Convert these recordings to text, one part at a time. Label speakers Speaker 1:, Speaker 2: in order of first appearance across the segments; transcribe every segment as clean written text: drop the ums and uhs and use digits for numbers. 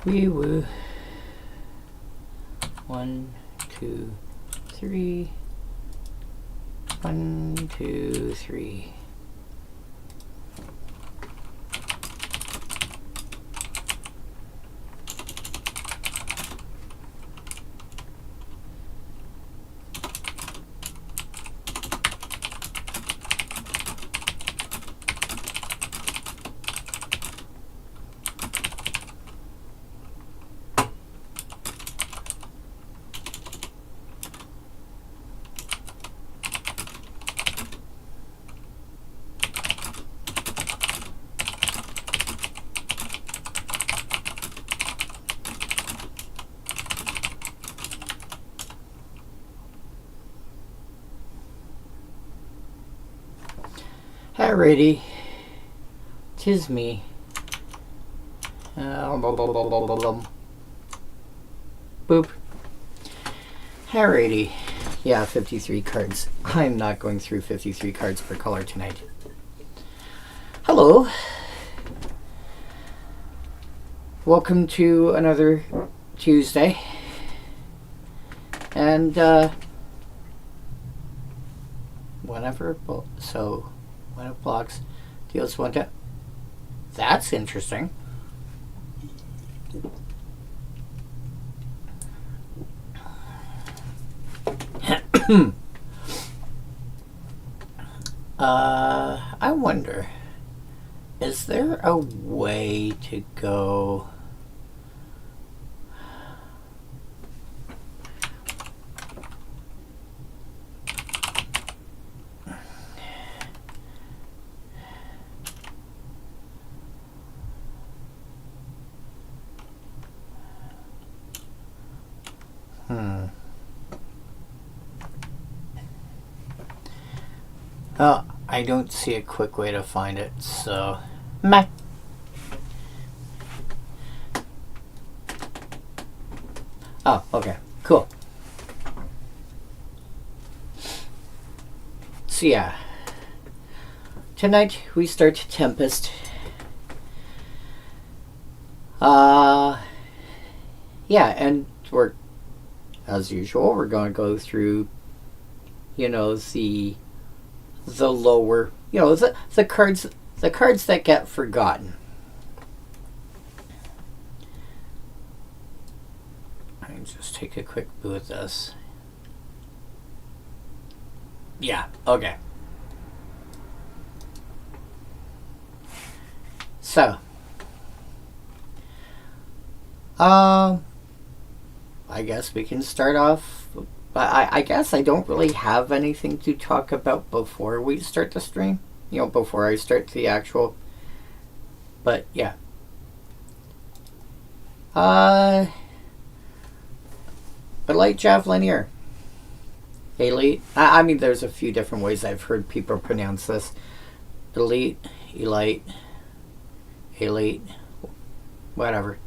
Speaker 1: Wee woo. 1, 2, 3. 1, 2, 3. Alrighty, 'tis me. Boop. Alrighty, yeah, 53 cards. I'm not going through 53 cards per color tonight. Hello. Welcome to another Tuesday. And, whenever when it blocks, deals 1 to... That's interesting. I wonder, is there a way to go... I don't see a quick way to find it, so... Meh. Oh, okay. Cool. So yeah. Tonight we start Tempest. Yeah, and we're, as usual, we're going to go through, you know, the lower, you know, the cards that get forgotten. Let me just take a quick boo at this. Yeah, okay. So, I guess we can start off. I guess I don't really have anything to talk about before we start the stream. You know, before I start the actual. But yeah. But light javelin here. Elite. I mean, there's a few different ways I've heard people pronounce this. Elite, elite, elite, whatever.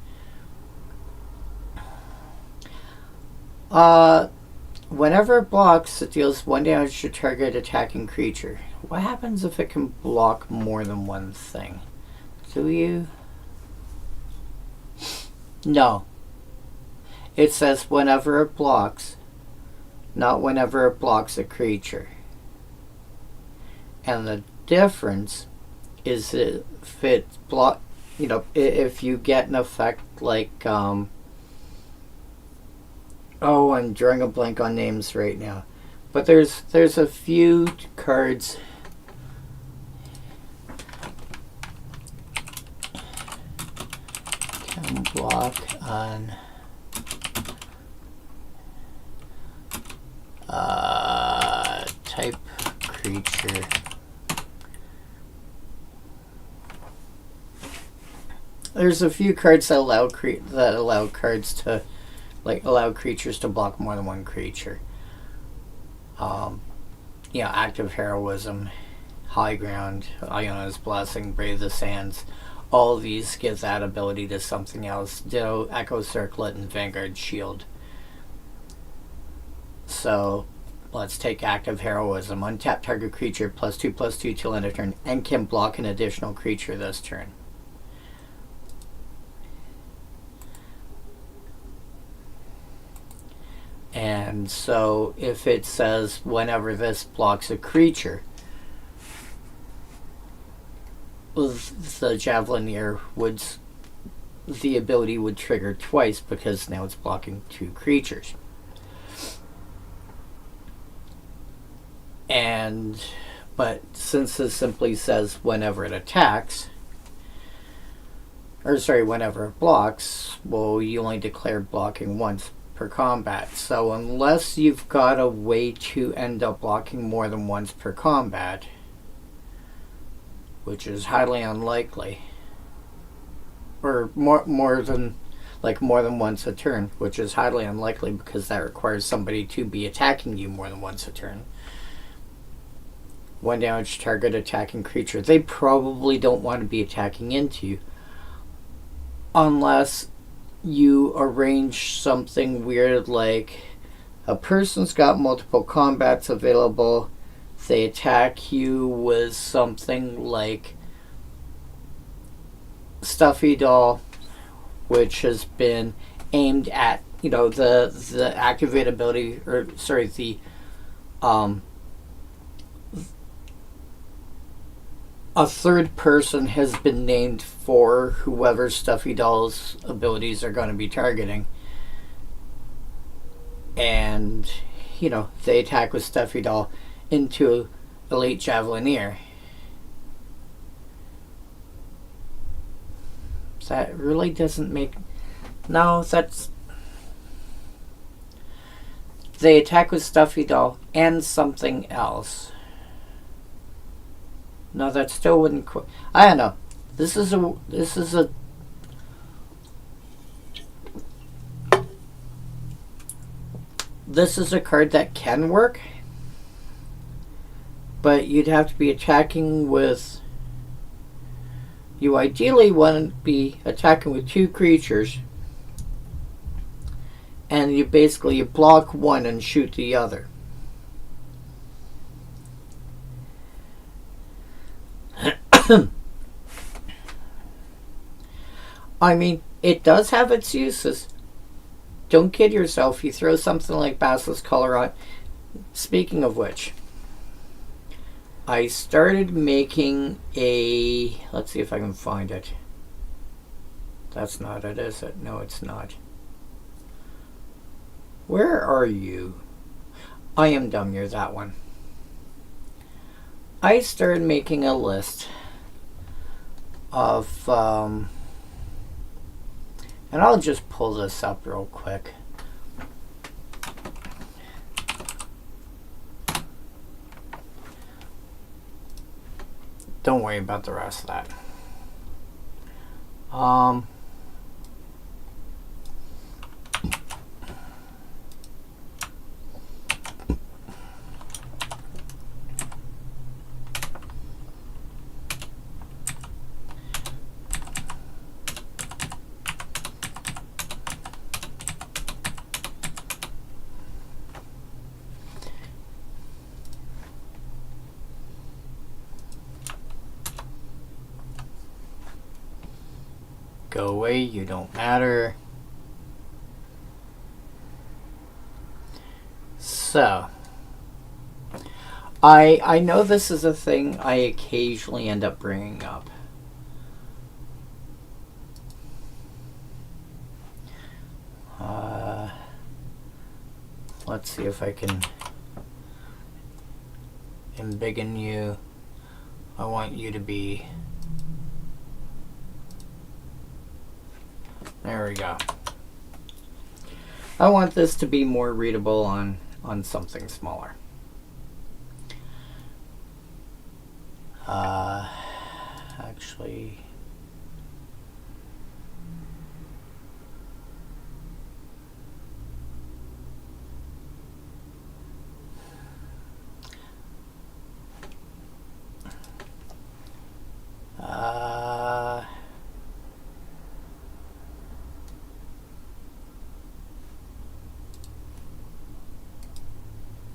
Speaker 1: Whenever it blocks, it deals 1 damage to target attacking creature. What happens if it can block more than one thing? Do you? No. It says whenever it blocks, not whenever it blocks a creature. And the difference is if it block, you know, if you get an effect like, oh, I'm drawing a blank on names right now. But there's a few cards. Can block on type creature. There's a few cards that allow cards to, like, allow creatures to block more than one creature. You know, Active Heroism, High Ground, Iona's Blessing, Brave the Sands. All of these give that ability to something else. Ditto, Echo Circlet, and Vanguard Shield. So, let's take Active Heroism. Untap target creature +2/+2 till end of turn, and can block an additional creature this turn. And so if it says whenever this blocks a creature, the Javelineer would, the ability would trigger twice because now it's blocking 2 creatures. And but since this simply says whenever it attacks, or sorry, whenever it blocks, well, you only declare blocking once per combat. So unless you've got a way to end up blocking more than once per combat, which is highly unlikely, or more than once a turn, which is highly unlikely because that requires somebody to be attacking you more than once a turn. 1 damage target attacking creature. They probably don't want to be attacking into you unless you arrange something weird like a person's got multiple combats available. They attack you with something like Stuffy Doll, which has been aimed at, the activate ability, or sorry, the a third person has been named for whoever Stuffy Doll's abilities are going to be targeting. And, they attack with Stuffy Doll into Elite Javelineer. That really doesn't make... No, that's... They attack with Stuffy Doll and something else. No, that still wouldn't... I don't know. This is a... This is a card that can work, but you'd have to be attacking with... You ideally want to be attacking with 2 creatures, and you block one and shoot the other. I mean, it does have its uses. Don't kid yourself. You throw something like Basilisk Collar on. Speaking of which, I started making a... Let's see if I can find it. That's not it, is it? No, it's not. Where are you? I am dumb, you're that one. I started making a list of... and I'll just pull this up real quick. Don't worry about the rest of that. Go away, you don't matter. So, I know this is a thing I occasionally end up bringing up. Let's see if I can embiggen you. I want you to be... There we go. I want this to be more readable on something smaller. Actually...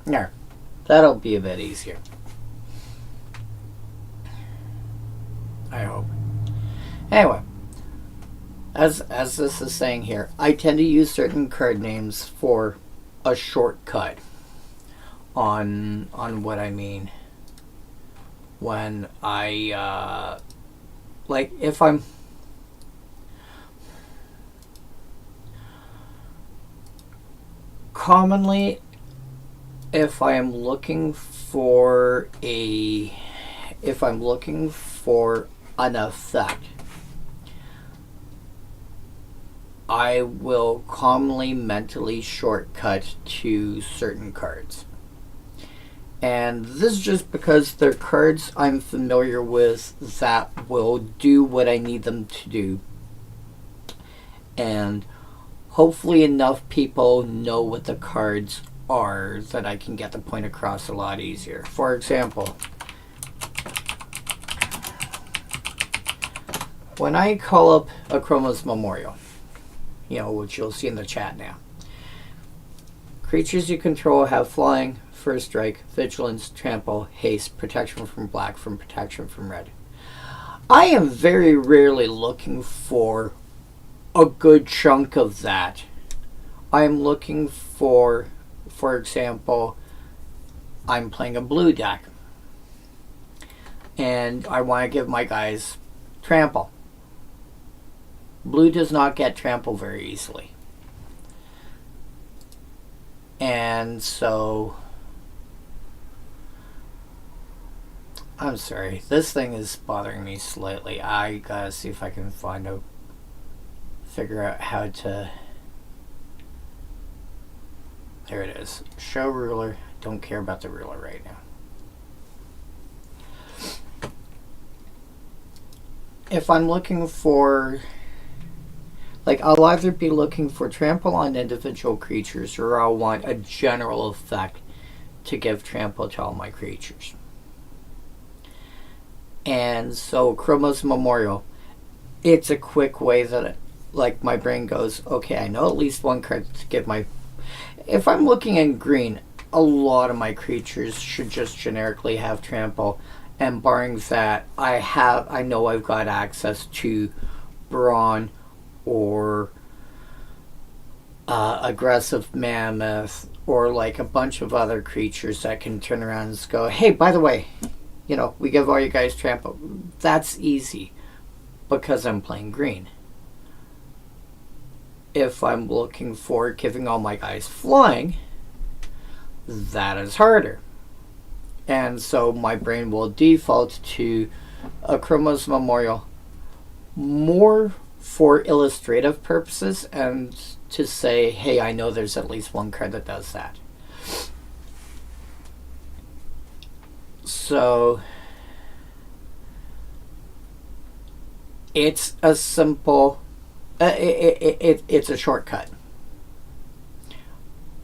Speaker 1: There. That'll be a bit easier. I hope. Anyway, as this is saying here, I tend to use certain card names for a shortcut on what I mean when I like if I'm commonly if I'm looking for an effect, I will commonly mentally shortcut to certain cards. And this is just because they're cards I'm familiar with that will do what I need them to do. And hopefully enough people know what the cards are that I can get the point across a lot easier. For example, when I call up Akroma's Memorial, which you'll see in the chat now, creatures you control have flying, first strike, vigilance, trample, haste, protection from black, from protection from red. I am very rarely looking for a good chunk of that. I'm looking for example, I'm playing a blue deck and I want to give my guys trample. Blue does not get trample very easily. And so I'm sorry, this thing is bothering me slightly. I gotta see if I can figure out how to. There it is. Show ruler. Don't care about the ruler right now. If I'm looking for, I'll either be looking for trample on individual creatures, or I'll want a general effect to give trample to all my creatures. And so Chroma's Memorial, it's a quick way that my brain goes, okay, I know at least one card to give my. If I'm looking in green, a lot of my creatures should just generically have trample, and barring that, I know I've got access to Brawn or aggressive mammoth or a bunch of other creatures that can turn around and go, hey, by the way, we give all you guys trample. That's easy because I'm playing green. If I'm looking for giving all my guys flying, that is harder. And so my brain will default to Akroma's Memorial more for illustrative purposes and to say, hey, I know there's at least one card that does that. So it's a simple it's a shortcut.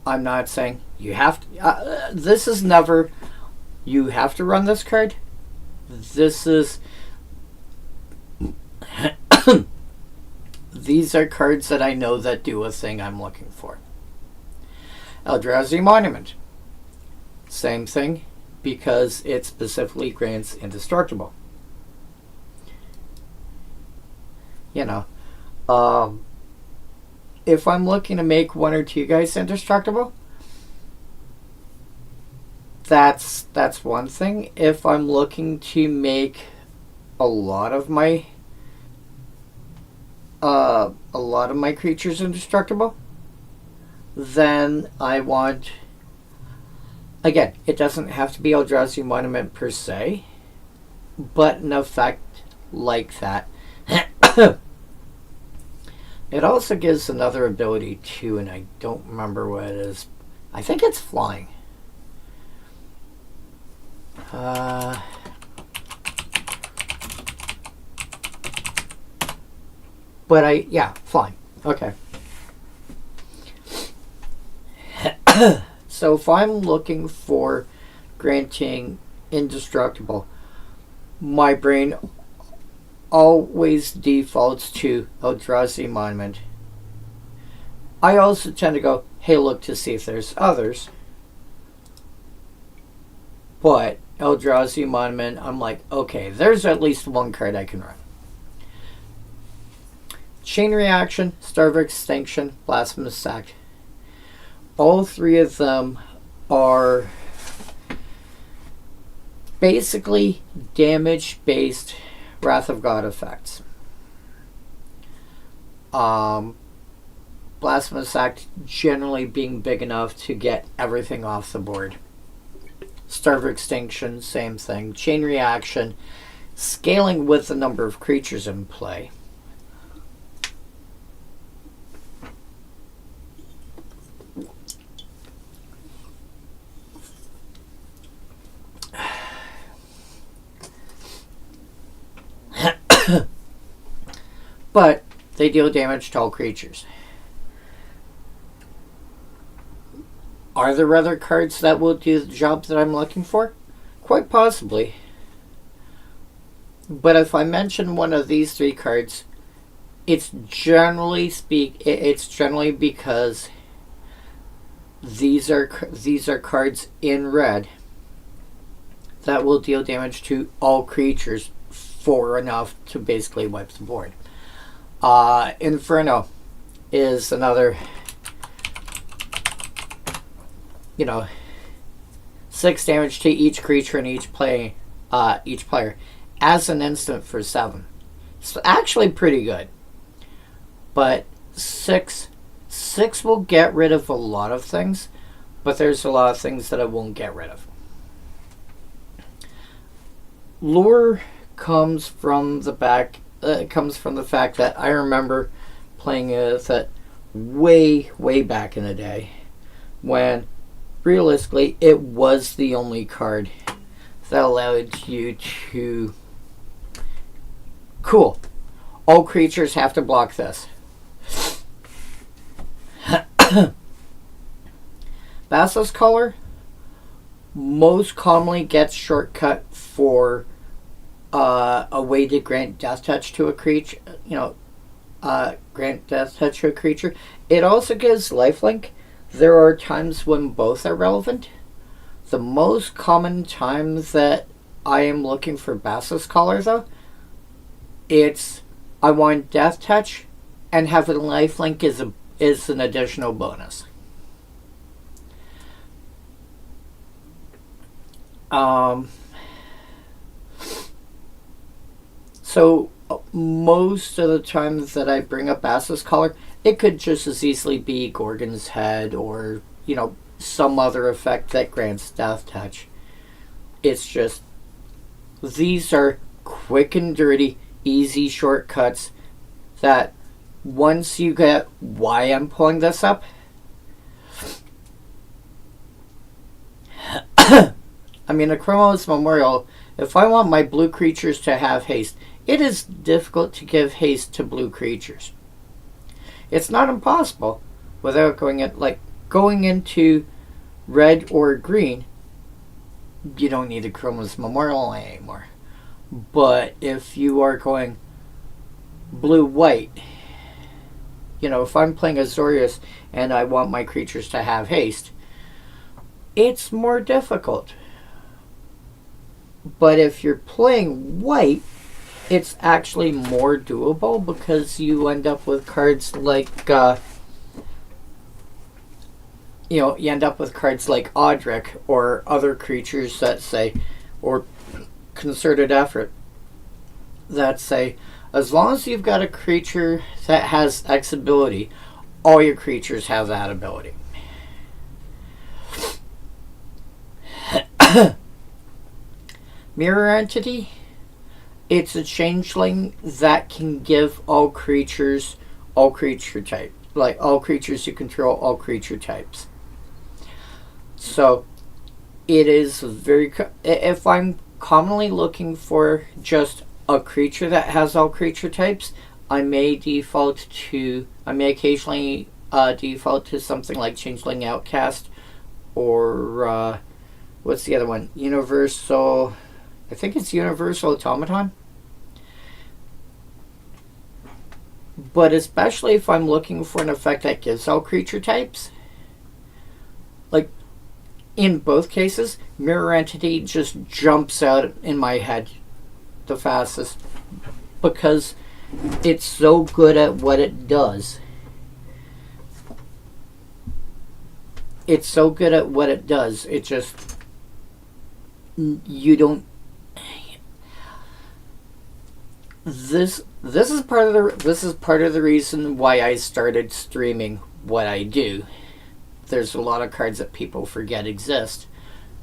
Speaker 1: I'm not saying you have to this is never you have to run this card. This is these are cards that I know that do a thing I'm looking for. Eldrazi Monument, same thing, because it specifically grants indestructible. If I'm looking to make one or two guys indestructible, that's one thing. If I'm looking to make a lot of my creatures indestructible, then I want, again, it doesn't have to be Eldrazi Monument per se, but an effect like that. It also gives another ability too, and I don't remember what it is. I think it's flying. Flying. Okay. So if I'm looking for granting indestructible, my brain always defaults to Eldrazi Monument. I also tend to go, hey, look to see if there's others. But Eldrazi Monument, I'm like, okay, there's at least one card I can run. Chain Reaction, Star of Extinction, Blasphemous Act. all three of them are basically damage-based Wrath of God effects. Blasphemous Act generally being big enough to get everything off the board. Starve Extinction, same thing. Chain Reaction, scaling with the number of creatures in play. But they deal damage to all creatures. Are there other cards that will do the job that I'm looking for? Quite possibly. But if I mention one of these three cards, it's generally because these are cards in red that will deal damage to all creatures for enough to basically wipe the board. Inferno is another, 6 damage to each creature and each player as an instant for 7. It's actually pretty good. But 6 will get rid of a lot of things, but there's a lot of things that it won't get rid of. Lure comes from the fact that I remember playing with it way back in the day, when realistically it was the only card that allowed you to, cool, all creatures have to block this. Basilisk Collar most commonly gets shortcut for a way to grant death touch to a creature, grant death touch to a creature. It also gives lifelink. There are times when both are relevant. The most common times that I am looking for Basilisk Collar, though, it's I want death touch, and having lifelink is an additional bonus. So most of the times that I bring up Basilisk Collar, it could just as easily be Gorgon's Head or, some other effect that grants death touch. It's just, these are quick and dirty, easy shortcuts that once you get why I'm pulling this up, Akroma's Memorial, if I want my blue creatures to have haste, it is difficult to give haste to blue creatures. It's not impossible without going into red or green. You don't need Akroma's Memorial anymore. But if you are going blue-white, if I'm playing Azorius and I want my creatures to have haste, it's more difficult. But if you're playing white, it's actually more doable because you end up with cards like, you end up with cards like Audric or other creatures that say, or Concerted Effort, that say, as long as you've got a creature that has X ability, all your creatures have that ability. Mirror Entity, it's a changeling that can give all creature type, like all creatures you control, all creature types. So it is if I'm commonly looking for just a creature that has all creature types, I may occasionally default to something like Changeling Outcast, or what's the other one? Universal, I think it's Universal Automaton. But especially if I'm looking for an effect that gives all creature types, like in both cases, Mirror Entity just jumps out in my head the fastest because it's so good at what it does. it's so good at what it does. It just, you don't. This is part of the reason why I started streaming what I do. There's a lot of cards that people forget exist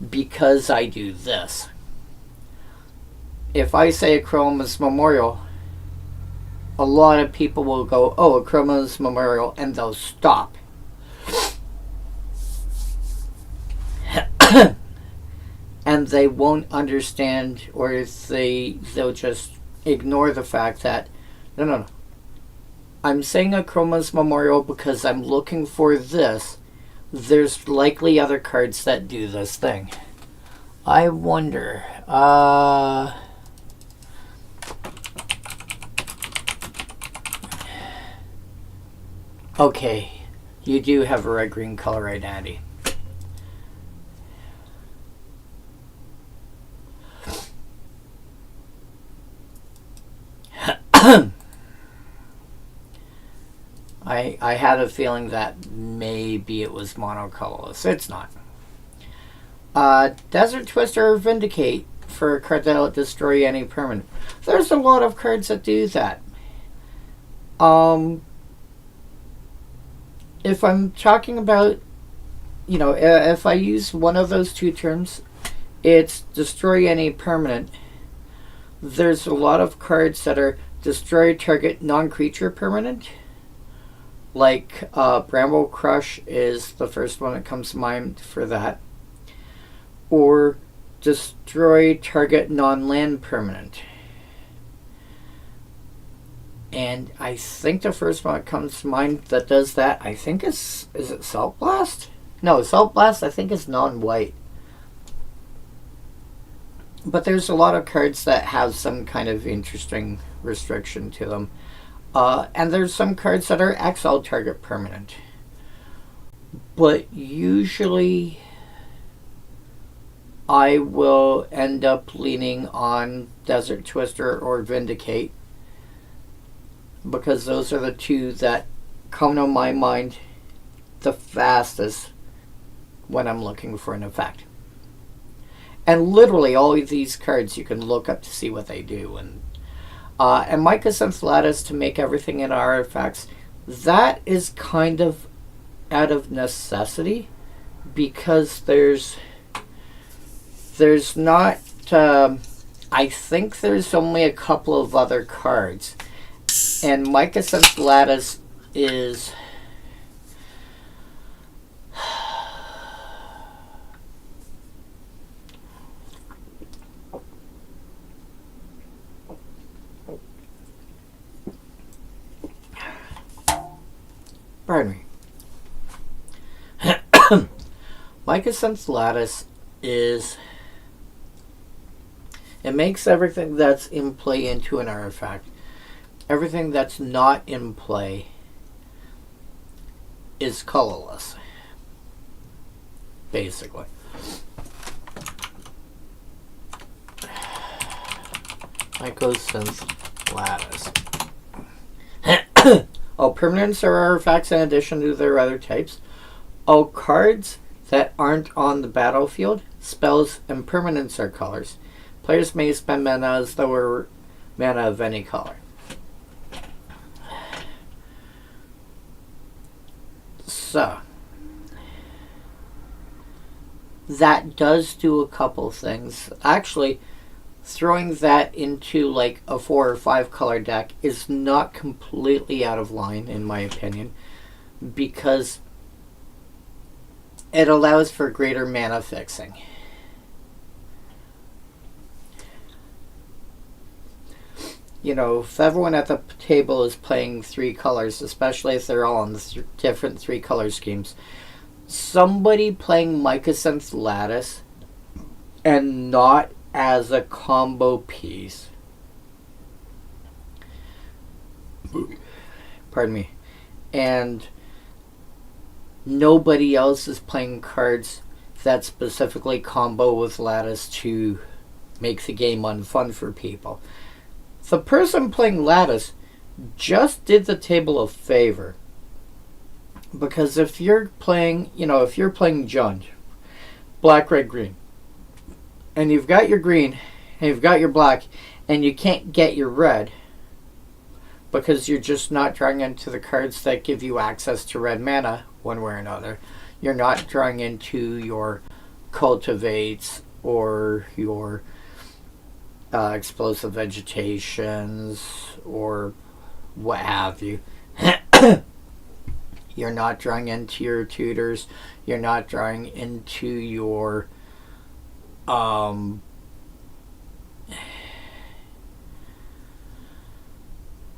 Speaker 1: because I do this. If I say Chroma's Memorial, a lot of people will go, oh, a Chroma's Memorial, and they'll stop. And they won't understand, or they'll just ignore the fact that, no. I'm saying a Chroma's Memorial because I'm looking for this. There's likely other cards that do this thing. I wonder, okay, you do have a red-green color identity. I had a feeling that maybe it was monocolorless. It's not. Desert Twister or Vindicate for a card that'll destroy any permanent. There's a lot of cards that do that. If I'm talking about, if I use one of those two terms, it's destroy any permanent. There's a lot of cards that are destroy target non-creature permanent. Like Bramble Crush is the first one that comes to mind for that. Or destroy target non-land permanent. And I think the first one that comes to mind that does that, I think is it Salt Blast? No, Salt Blast I think is non-white. But there's a lot of cards that have some kind of interesting restriction to them. And there's some cards that are exile target permanent. But usually I will end up leaning on Desert Twister or Vindicate, because those are the two that come to my mind the fastest when I'm looking for an effect. And literally all of these cards you can look up to see what they do. And Mycosynth Lattice to make everything in artifacts, that is kind of out of necessity, because there's not, I think there's only a couple of other cards. And Mycosynth Lattice is, pardon me. Mycosynth Lattice is, it makes everything that's in play into an artifact. Everything that's not in play is colorless, basically. Mycosynth Lattice. Oh, permanents are artifacts in addition to their other types. Oh, cards that aren't on the battlefield, spells, and permanents are colors. Players may spend mana as though were mana of any color. So, that does do a couple things. Actually, throwing that into like a 4 or 5 color deck is not completely out of line, in my opinion, because it allows for greater mana fixing. If everyone at the table is playing 3 colors, especially if they're all on the different 3 color schemes, somebody playing Mycosynth Lattice and not as a combo piece, pardon me, and nobody else is playing cards that specifically combo with Lattice to make the game unfun for people. The person playing Lattice just did the table a favor, Because if you're playing, if you're playing Jund, black, red, green, and you've got your green, and you've got your black, and you can't get your red, because you're just not drawing into the cards that give you access to red mana one way or another. You're not drawing into your cultivates or your explosive vegetations or what have you. You're not drawing into your tutors. You're not drawing into your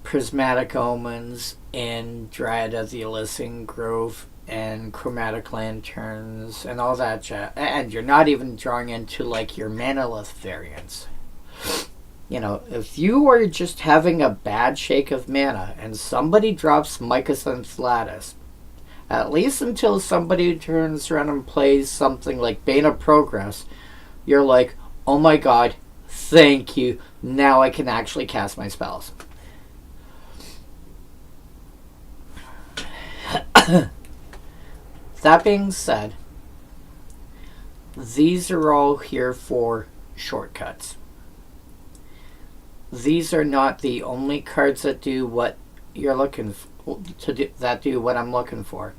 Speaker 1: prismatic omens and Dryad of the Elysian Grove and chromatic lanterns and all that jazz. And you're not even drawing into like your manalith variants. If you are just having a bad shake of mana and somebody drops Micah's Enthladus, at least until somebody turns around and plays something like Bane of Progress, you're like, oh my god, thank you. Now I can actually cast my spells. That being said, these are all here for shortcuts. These are not the only cards that do what you're looking to do. That do what I'm looking for.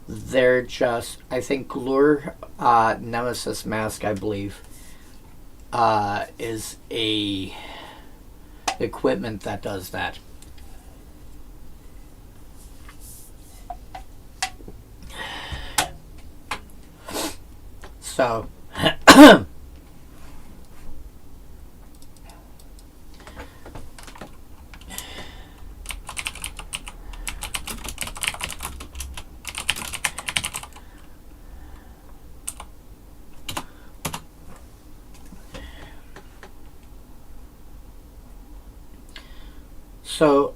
Speaker 1: They're just, I think, Lure Nemesis Mask, I believe, is a equipment that does that. So,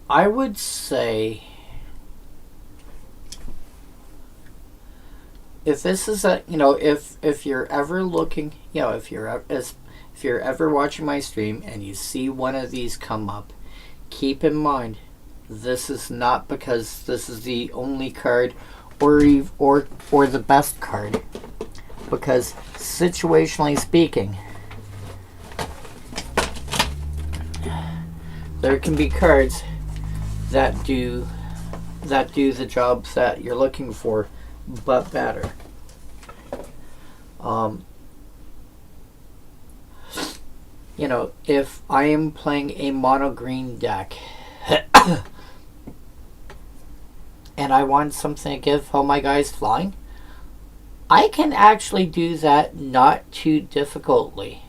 Speaker 1: I would say if this is if you're ever looking, if you're ever watching my stream and you see one of these come up, keep in mind this is not because this is the only card or the best card, because situationally speaking, there can be cards that do the jobs that you're looking for, but better. If I am playing a mono green deck and I want something to give all my guys flying, I can actually do that not too difficultly.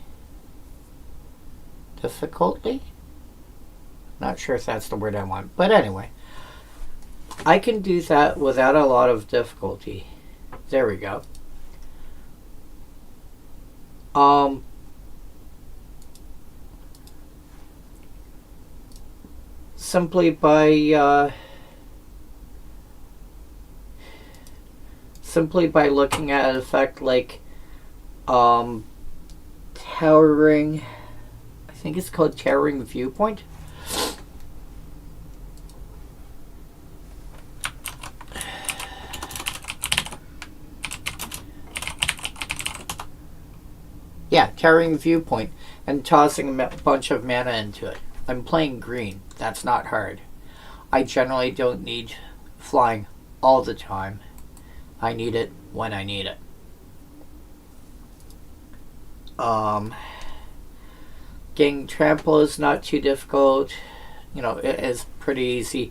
Speaker 1: Not sure if that's the word I want, but anyway, I can do that without a lot of difficulty. There we go. Simply by looking at an effect like towering, I think it's called Towering Viewpoint. Yeah, Towering Viewpoint, and tossing a bunch of mana into it. I'm playing green. That's not hard. I generally don't need flying all the time. I need it when I need it. Getting trample is not too difficult. It is pretty easy.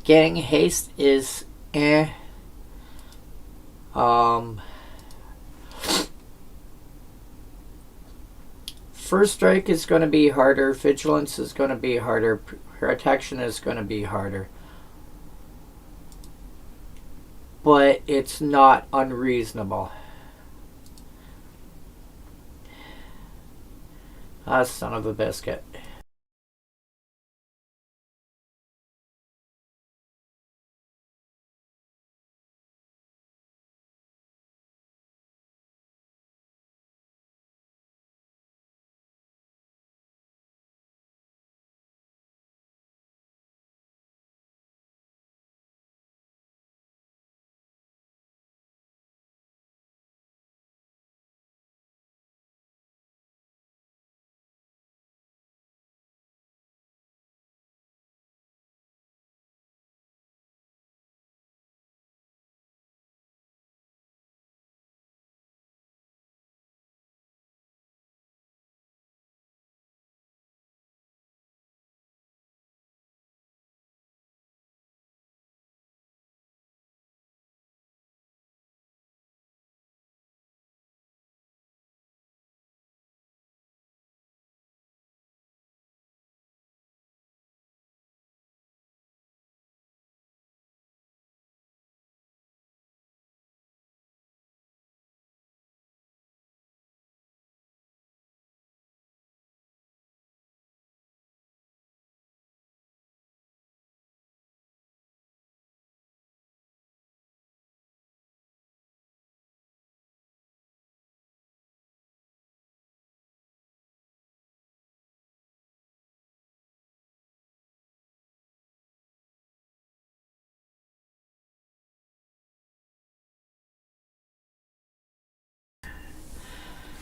Speaker 1: Getting haste is First strike is going to be harder. Vigilance is going to be harder. Protection is going to be harder. But it's not unreasonable. Ah, son of a biscuit.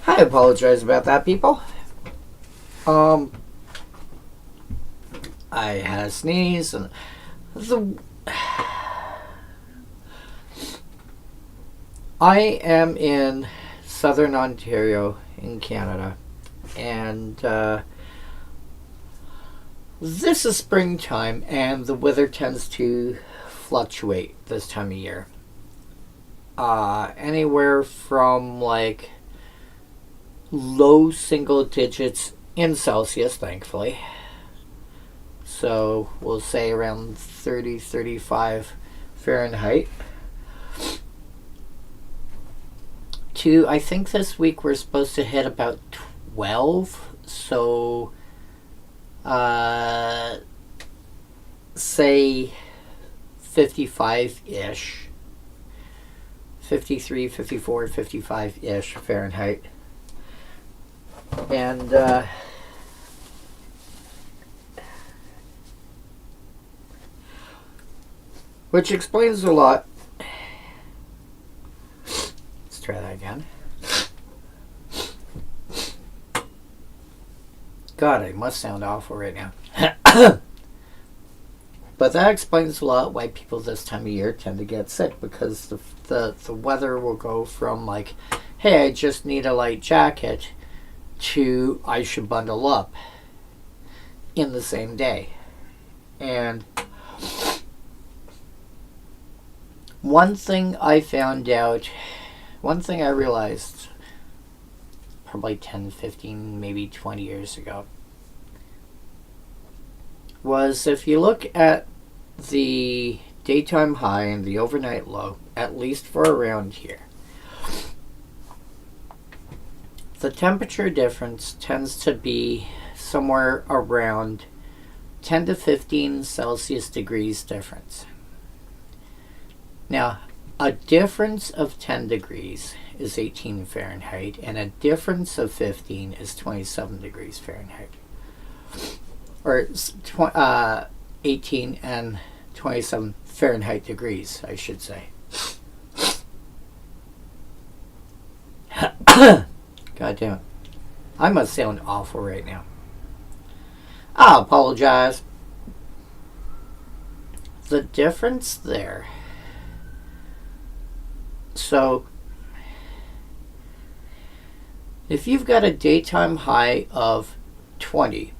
Speaker 1: I apologize about that, people. I had a sneeze and I am in southern Ontario in Canada, and this is springtime, and the weather tends to fluctuate this time of year. Anywhere from like low single digits in Celsius, thankfully. So we'll say around 30, 35 Fahrenheit. To, I think this week we're supposed to hit about 12. So, say 55-ish. 53, 54, 55-ish Fahrenheit. And which explains a lot. Let's try that again. God, I must sound awful right now. But that explains a lot why people this time of year tend to get sick, because the weather will go from like, hey, I just need a light jacket, to I should bundle up in the same day. And one thing I realized probably 10, 15, maybe 20 years ago was, if you look at the daytime high and the overnight low, at least for around here, the temperature difference tends to be somewhere around 10 to 15 Celsius degrees difference. Now, a difference of 10 degrees is 18 Fahrenheit, and a difference of 15 is 27 degrees Fahrenheit. Or 18 and 27 Fahrenheit degrees, I should say. God damn it. I must sound awful right now. I apologize. The difference there. So, if you've got a daytime high of 20,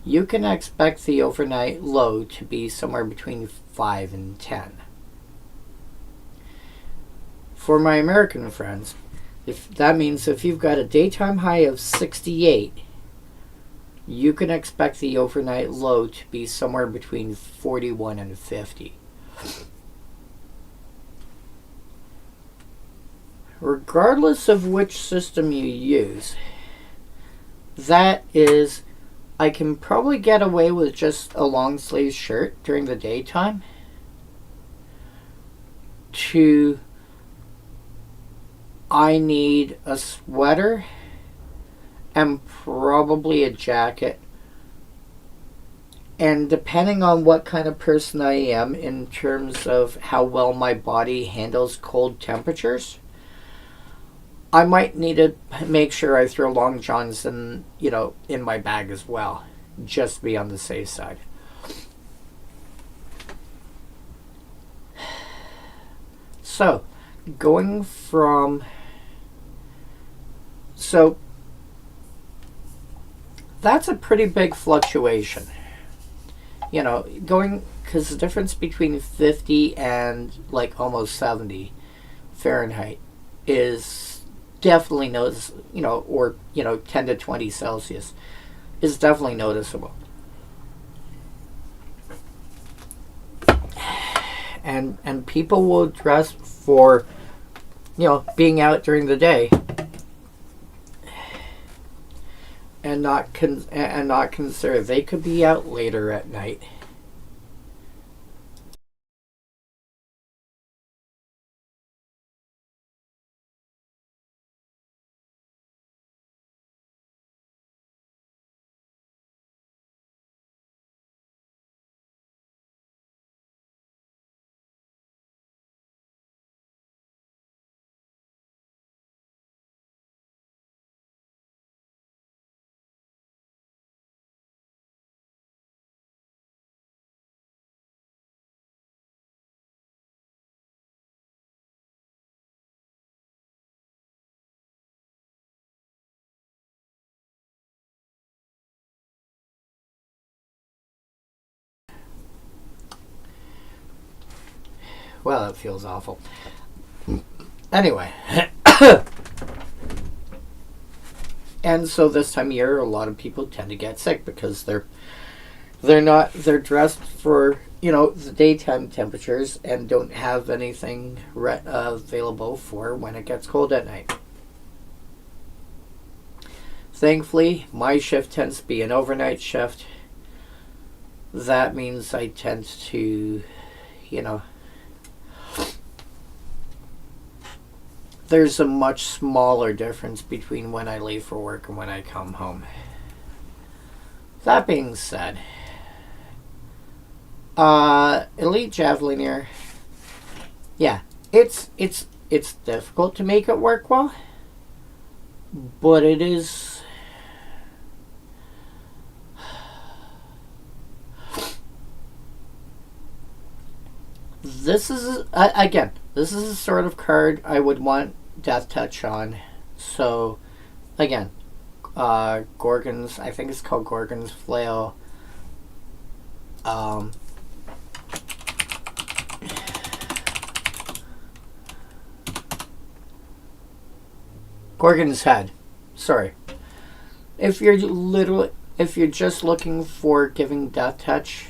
Speaker 1: you can expect the overnight low to be somewhere between 5 and 10. For my American friends, that means if you've got a daytime high of 68, you can expect the overnight low to be somewhere between 41 and 50. Regardless of which system you use, that is, I can probably get away with just a long sleeve shirt during the daytime, to I need a sweater and probably a jacket. And depending on what kind of person I am in terms of how well my body handles cold temperatures, I might need to make sure I throw long johns in my bag as well, just to be on the safe side. So, that's a pretty big fluctuation. Because the difference between 50 and like almost 70 Fahrenheit is definitely 10 to 20 Celsius is definitely noticeable. And people will dress for, being out during the day, and not consider they could be out later at night. Well, it feels awful. Anyway. And so this time of year, a lot of people tend to get sick because they're dressed for, the daytime temperatures and don't have anything available for when it gets cold at night. Thankfully, my shift tends to be an overnight shift. That means I tend to, there's a much smaller difference between when I leave for work and when I come home. That being said, Elite Javelineer, yeah, it's difficult to make it work well, but it is. This is this is a sort of card I would want Death Touch on. So, again, Gorgon's, I think it's called Gorgon's Flail. Gorgon's Head. Sorry. If you're just looking for giving Death Touch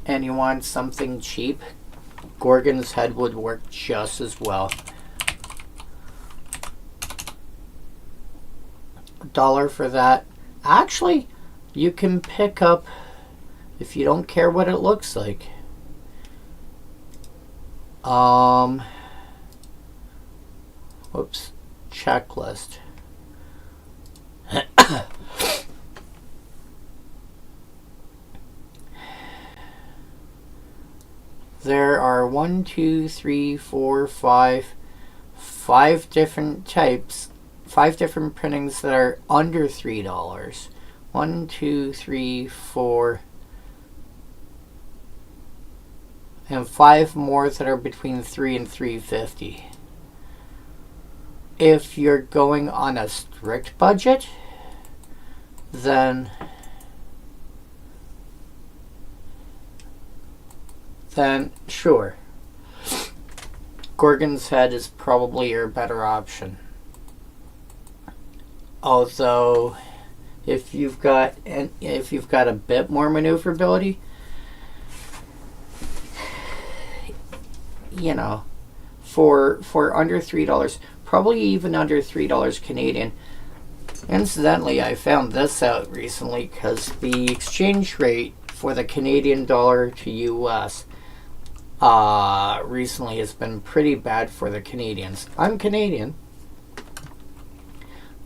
Speaker 1: and you want something cheap, Gorgon's Head would work just as well. $1 for that. Actually, you can pick up, if you don't care what it looks like, whoops, checklist. There are 1, 2, 3, 4, 5 different types, 5 different printings that are under $3. 1, 2, 3, 4, and 5 more that are between $3 and $3.50. If you're going on a strict budget, then sure, Gorgon's Head is probably your better option. Although, if you've got a bit more maneuverability, for under $3, probably even under $3 Canadian. Incidentally, I found this out recently because the exchange rate for the Canadian dollar to US recently has been pretty bad for the Canadians. I'm Canadian.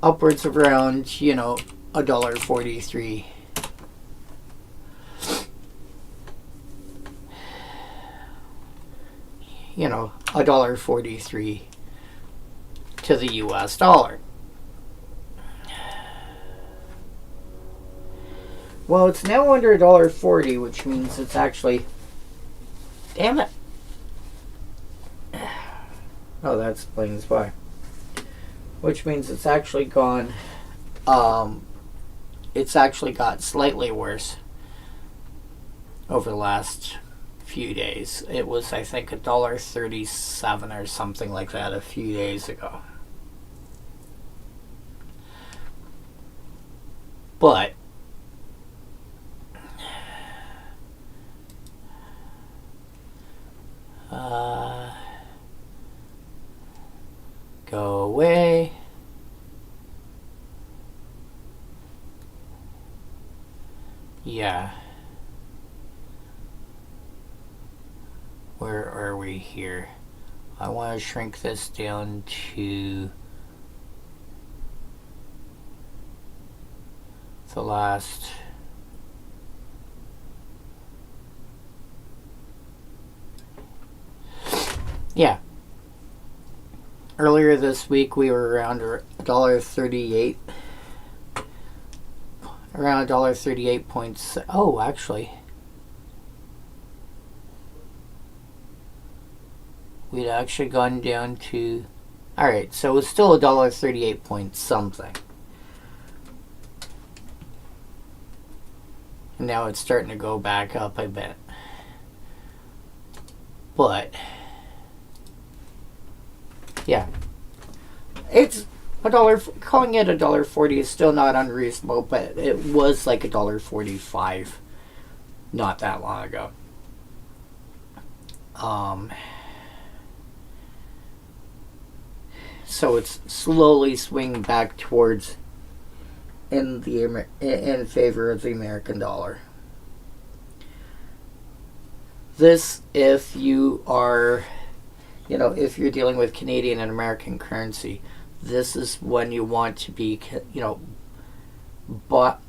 Speaker 1: Upwards of around, $1.43. $1.43 to the US dollar. Well, it's now under $1.40, which means it's actually... Damn it. Oh, that explains why. Which means it's actually gone... it's actually got slightly worse over the last few days. It was, I think, $1.37 or something like that a few days ago. But... go away. Yeah. Where are we here? I want to shrink this down to the last... Yeah. Earlier this week we were around $1.38. Around $1.38. Oh, actually. We'd actually gone down to... Alright, so it was still $1.38 point something. And now it's starting to go back up a bit. But yeah, it's $1. Calling it $1.40 is still not unreasonable, but it was like $1.45 not that long ago. So it's slowly swinging back towards in favor of the American dollar. This, if you are, if you're dealing with Canadian and American currency, this is when you want to be,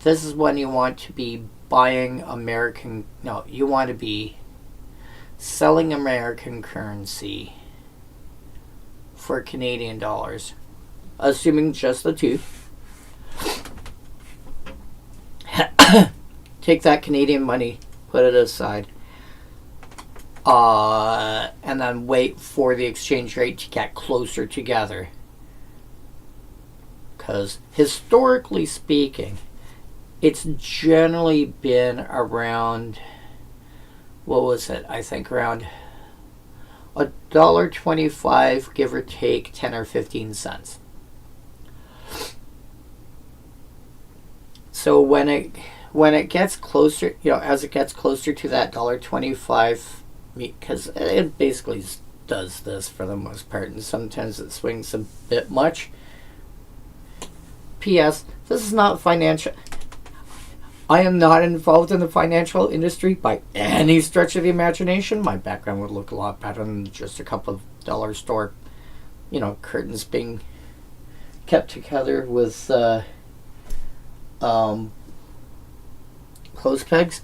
Speaker 1: this is when you want to be buying American, no, you want to be selling American currency for Canadian dollars, assuming just the two. Take that Canadian money, put it aside, and then wait for the exchange rate to get closer together. Because historically speaking, it's generally been around, what was it? I think around $1.25, give or take 10 or 15 cents. So when it gets closer, as it gets closer to that $1.25, because it basically does this for the most part, and sometimes it swings a bit much. P.S. This is not financial. I am not involved in the financial industry by any stretch of the imagination. My background would look a lot better than just a couple of dollar store, curtains being kept together with clothes pegs.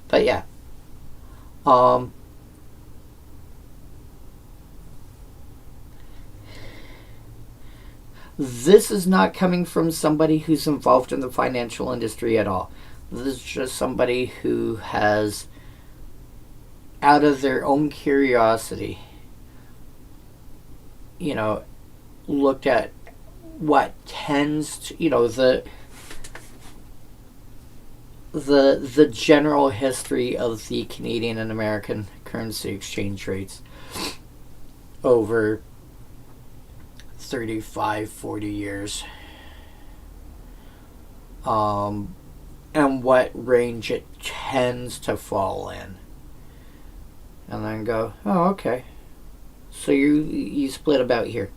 Speaker 1: But yeah. This is not coming from somebody who's involved in the financial industry at all. This is just somebody who has, out of their own curiosity, looked at what tends to, the general history of the Canadian and American currency exchange rates over 35, 40 years. And what range it tends to fall in. And then go, oh, okay. So you split about here.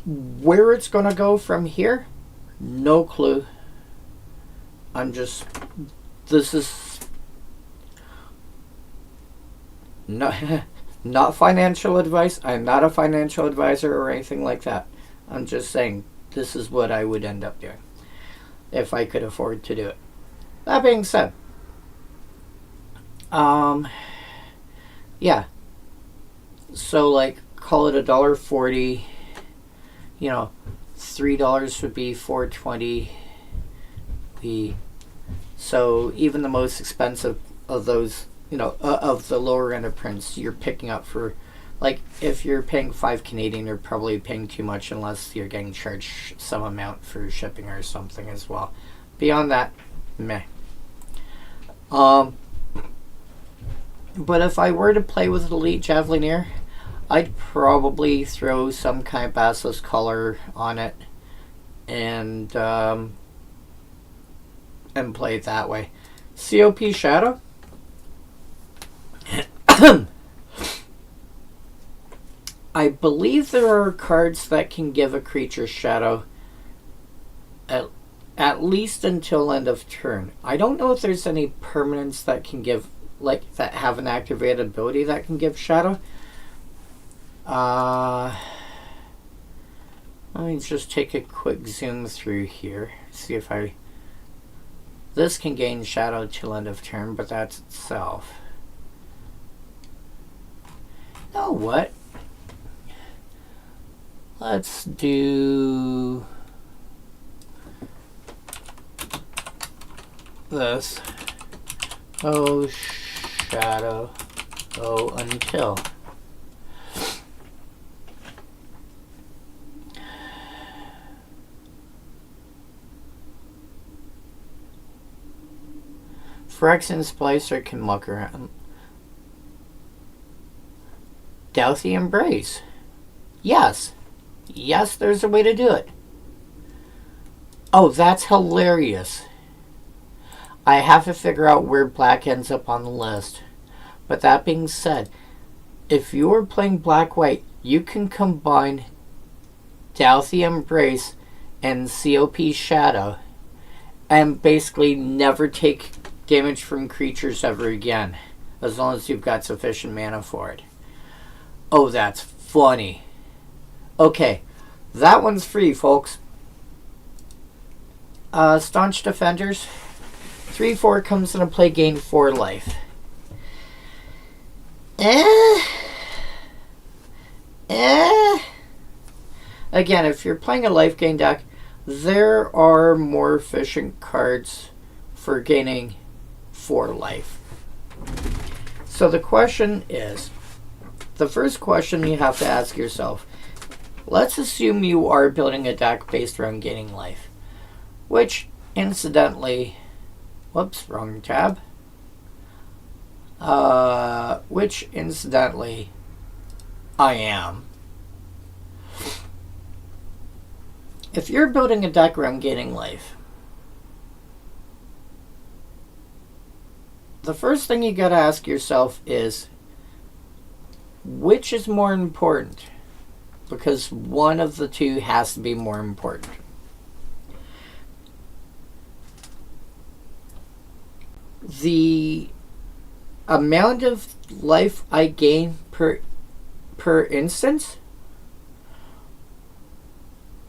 Speaker 1: Where it's going to go from here, no clue. This is not financial advice. I'm not a financial advisor or anything like that. I'm just saying this is what I would end up doing if I could afford to do it. That being said, yeah. So call it $1.40. $3 would be $4.20. So even the most expensive of those, of the lower end of prints, you're picking up for, if you're paying $5 you're probably paying too much unless you're getting charged some amount for shipping or something as well. Beyond that, meh. But if I were to play with Elite Javelineer, I'd probably throw some kind of basilisk color on it and play it that way. COP Shadow? I believe there are cards that can give a creature shadow at least until end of turn. I don't know if there's any permanents that can give, that have an activated ability that can give shadow. Let me just take a quick zoom through here. See if this can gain shadow till end of turn, but that's itself. You know what? Let's do this. Oh, shadow. Oh, until. Phyrexian Splicer can muck around. Douthie Embrace. Yes. Yes, there's a way to do it. Oh, that's hilarious. I have to figure out where black ends up on the list. But that being said, if you're playing black-white, you can combine Douthie Embrace and COP Shadow and basically never take damage from creatures ever again, as long as you've got sufficient mana for it. Oh, that's funny. Okay, that one's free, folks. Staunch Defenders. 3/4 comes into play, gain 4 life. Again, if you're playing a life gain deck, there are more efficient cards for gaining 4 life. So the question is, the first question you have to ask yourself, let's assume you are building a deck based around gaining life, which incidentally, whoops, wrong tab, which incidentally I am. If you're building a deck around gaining life, the first thing you gotta ask yourself is, which is more important? Because one of the two has to be more important. The amount of life I gain per instance,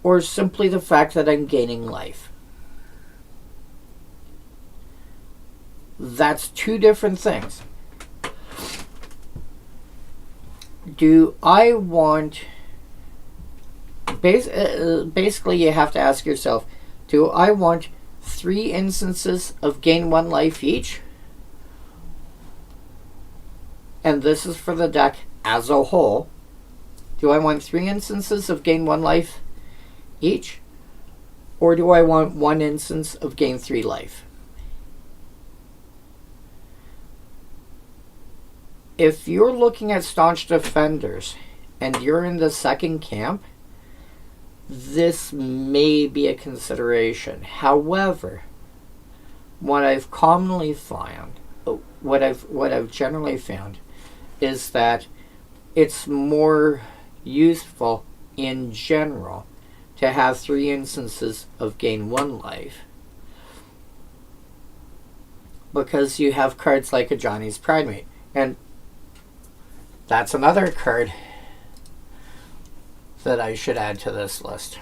Speaker 1: or simply the fact that I'm gaining life? That's two different things. Do I want... basically, you have to ask yourself, do I want 3 instances of gain 1 life each? And this is for the deck as a whole. Do I want 3 instances of gain 1 life each? Or do I want 1 instance of gain 3 life? If you're looking at Staunch Defenders and you're in the second camp, this may be a consideration. However, what I've commonly found, what I've generally found, is that it's more useful in general to have 3 instances of gain 1 life, because you have cards like a Johnny's Pridemate, and that's another card that I should add to this list.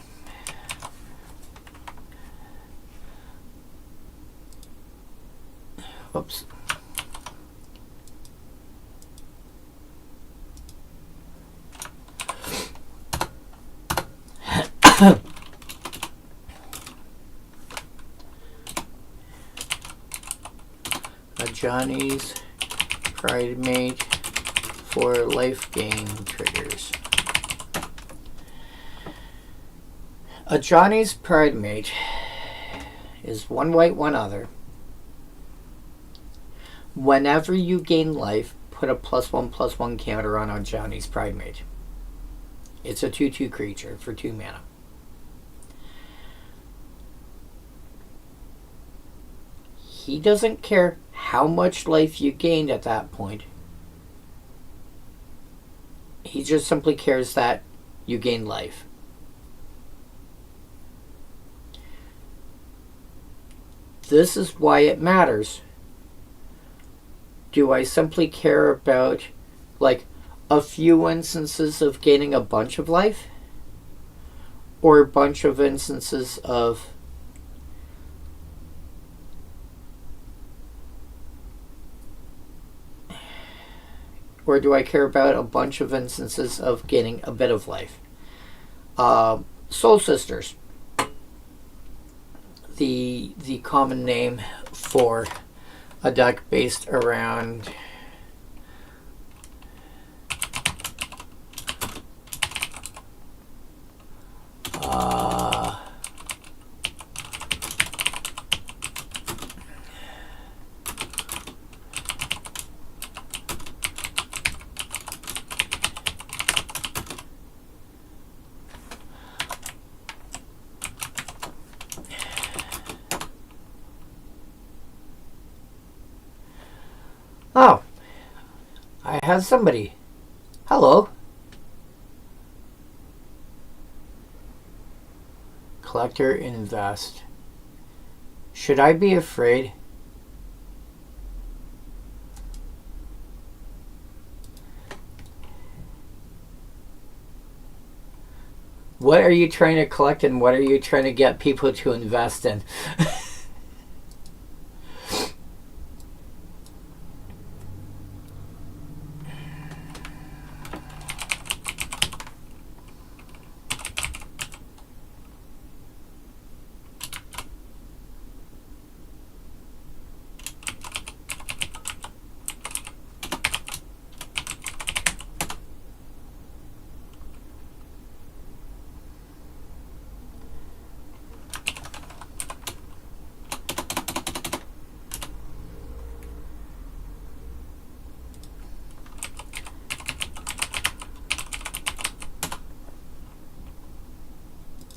Speaker 1: Oops. A Johnny's Pridemate for life gain triggers. A Johnny's Pridemate is 1 white, 1 other. Whenever you gain life, put a +1/+1 counter on a Johnny's Pridemate. It's a 2/2 creature for 2 mana. He doesn't care how much life you gained at that point. He just simply cares that you gain life. This is why it matters. Do I simply care about like a few instances of gaining a bunch of life, or a bunch of instances of or do I care about a bunch of instances of gaining a bit of life? Soul Sisters. The common name for a deck based around Oh, I have somebody. Hello. Collector invest. Should I be afraid? What are you trying to collect and what are you trying to get people to invest in?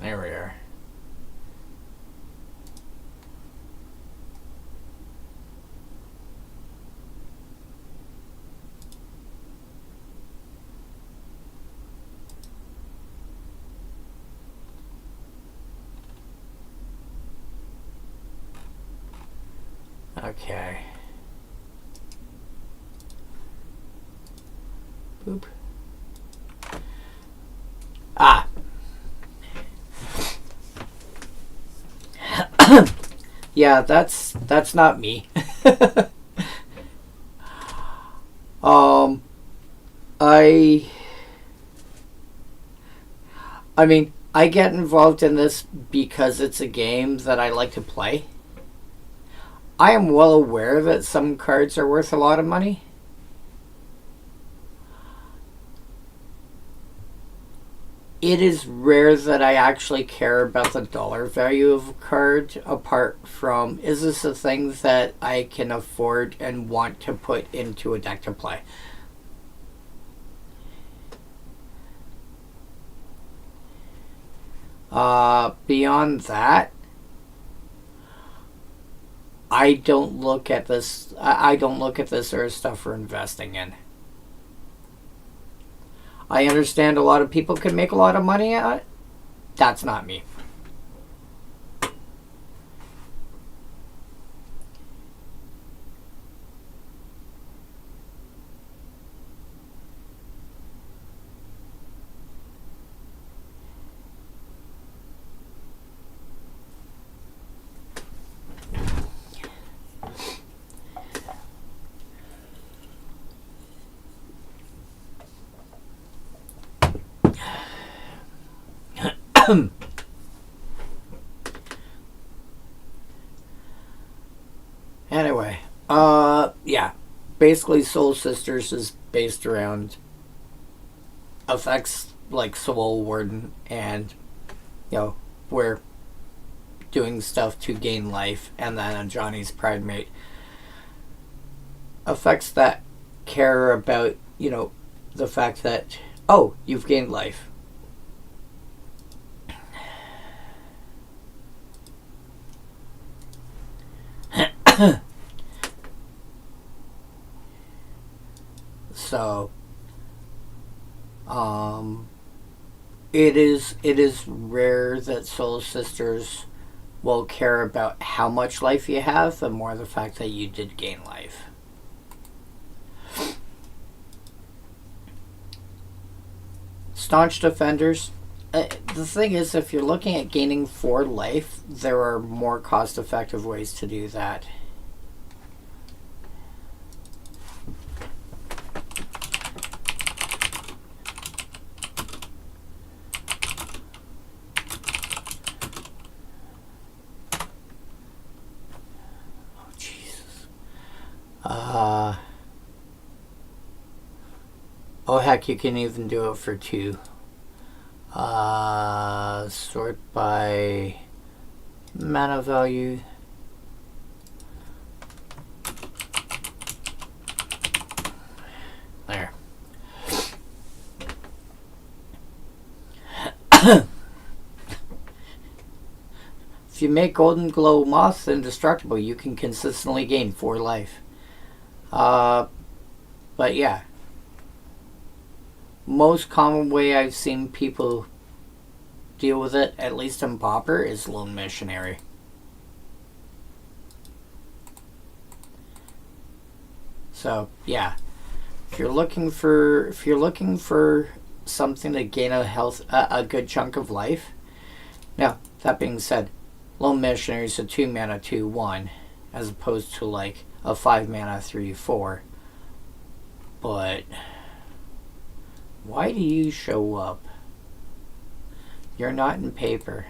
Speaker 1: There we are. Okay. Boop. Ah. Yeah, that's not me. um I I mean, I get involved in this because it's a game that I like to play. I am well aware that some cards are worth a lot of money. It is rare that I actually care about the dollar value of a card, apart from, is this a thing that I can afford and want to put into a deck to play? Beyond that, I don't look at this. I don't look at this sort of stuff for investing in. I understand a lot of people can make a lot of money at it. That's not me. Anyway, yeah. Basically, Soul Sisters is based around effects like Soul Warden, and, we're doing stuff to gain life, and then on Johnny's Pride Mate, effects that care about, the fact that, oh, you've gained life. So, it is rare that Soul Sisters will care about how much life you have, and more the fact that you did gain life. Staunch Defenders. The thing is, if you're looking at gaining 4 life, there are more cost-effective ways to do that. Oh heck, you can even do it for 2. Sort by mana value. There. If you make Golden Glow Moth indestructible, you can consistently gain 4 life. But yeah, most common way I've seen people deal with it, at least in Pauper, is Lone Missionary. So yeah, if you're looking for something to gain a good chunk of life. Now that being said, Lone Missionary is a 2 mana 2/1, as opposed to like a 5 mana 3/4. But why do you show up? You're not in paper.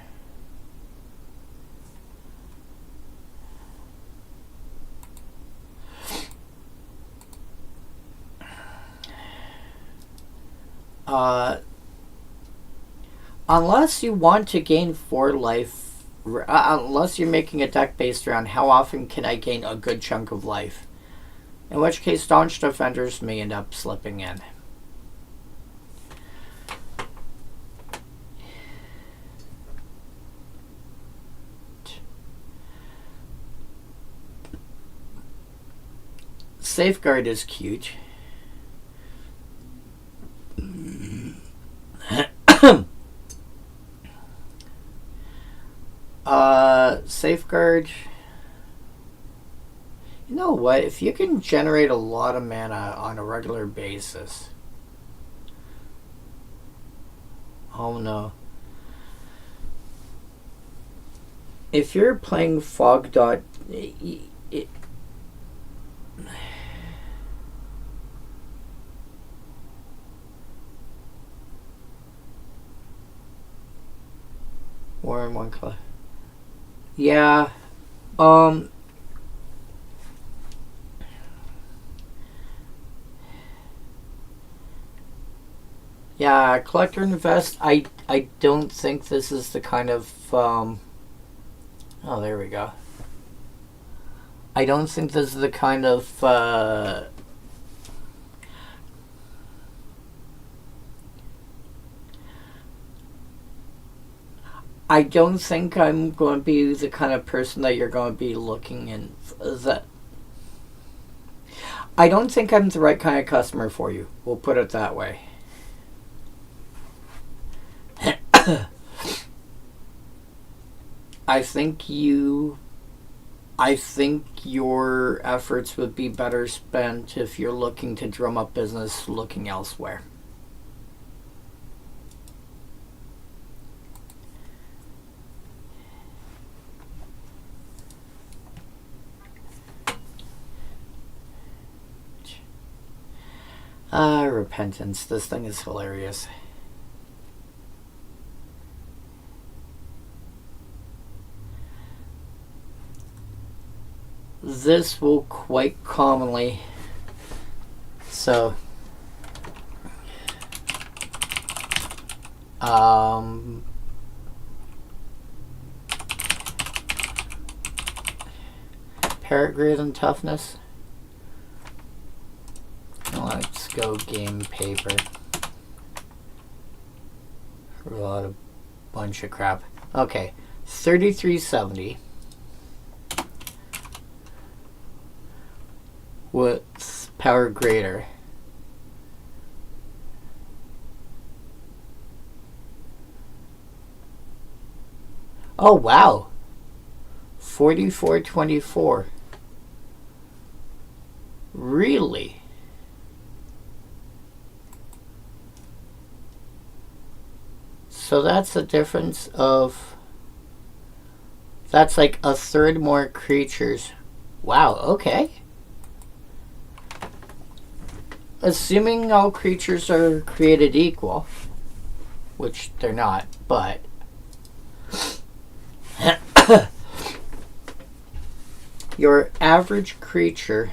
Speaker 1: Unless you want to gain 4 life, unless you're making a deck based around how often can I gain a good chunk of life, in which case Staunch Defenders may end up slipping in. Safeguard is cute. Safeguard. You know what? If you can generate a lot of mana on a regular basis. Oh no. If you're playing Fog Dot, War in one color. Yeah. Yeah, Collector Invest, I don't think this is the kind of oh, there we go. I don't think this is the kind of I don't think I'm going to be the kind of person that you're going to be looking in. I don't think I'm the right kind of customer for you. We'll put it that way. I think your efforts would be better spent if you're looking to drum up business looking elsewhere. Repentance. This thing is hilarious. This will quite commonly. So, parrot greater than toughness. Let's go game paper. A lot of bunch of crap. Okay, 3370. What's power greater? Oh wow, 4424. Really? So that's a difference of, that's like a third more creatures. Wow, okay. Assuming all creatures are created equal, which they're not, but your average creature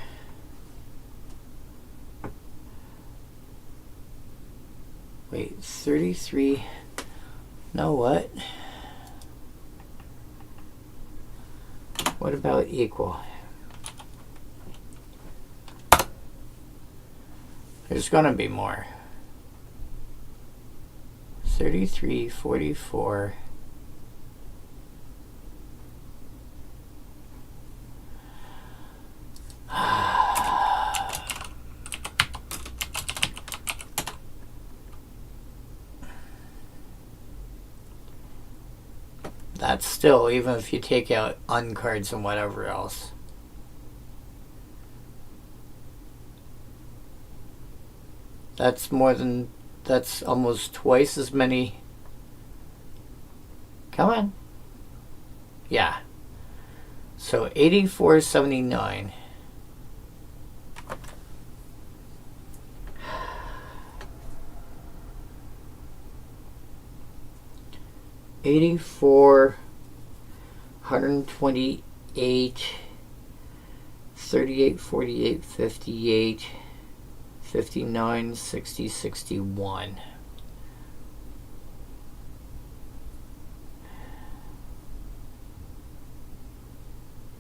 Speaker 1: wait, 33. Know what? What about equal? There's gonna be more. 33, 44. That's still, even if you take out uncards and whatever else. That's more than, that's almost twice as many. Come on. Yeah. So 84.79. $84, 128, 38, 48, 58, 59, 60, 61.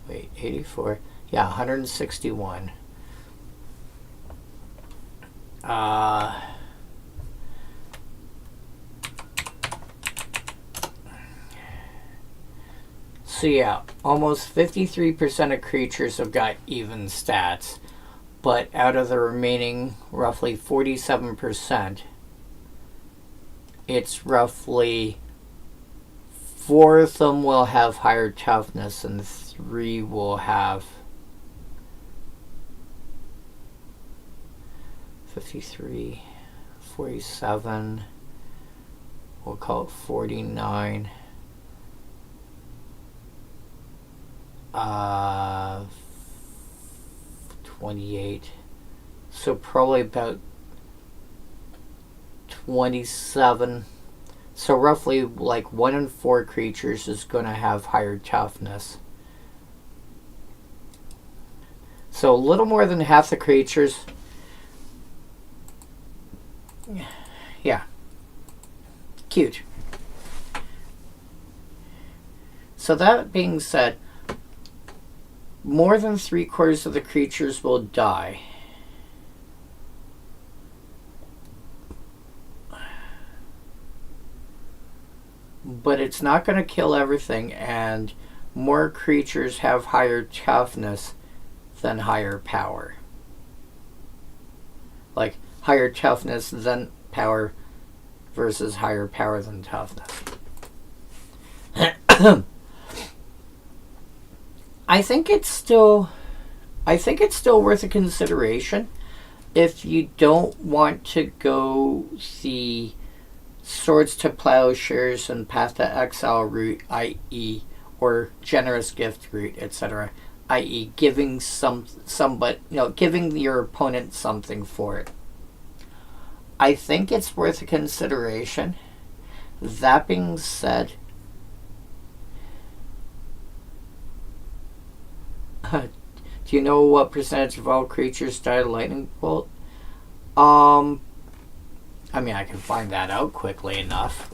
Speaker 1: Wait, 84. Yeah, 161. So yeah, almost 53% of creatures have got even stats, but out of the remaining roughly 47%, it's roughly 4 of them will have higher toughness and 3 will have 53, 47, we'll call it 49, 28, so probably about 27. So roughly like 1 in 4 creatures is going to have higher toughness. So a little more than half the creatures. Yeah. Cute. So that being said, more than 3/4 of the creatures will die. But it's not going to kill everything, and more creatures have higher toughness than higher power. Like, higher toughness than power versus higher power than toughness. I think it's still worth a consideration if you don't want to go the Swords to Plowshares and Path to Exile route, i.e., or Generous Gift route, etc., i.e., giving giving your opponent something for it. I think it's worth a consideration. That being said, do you know what percentage of all creatures die to lightning bolt? I mean, I can find that out quickly enough.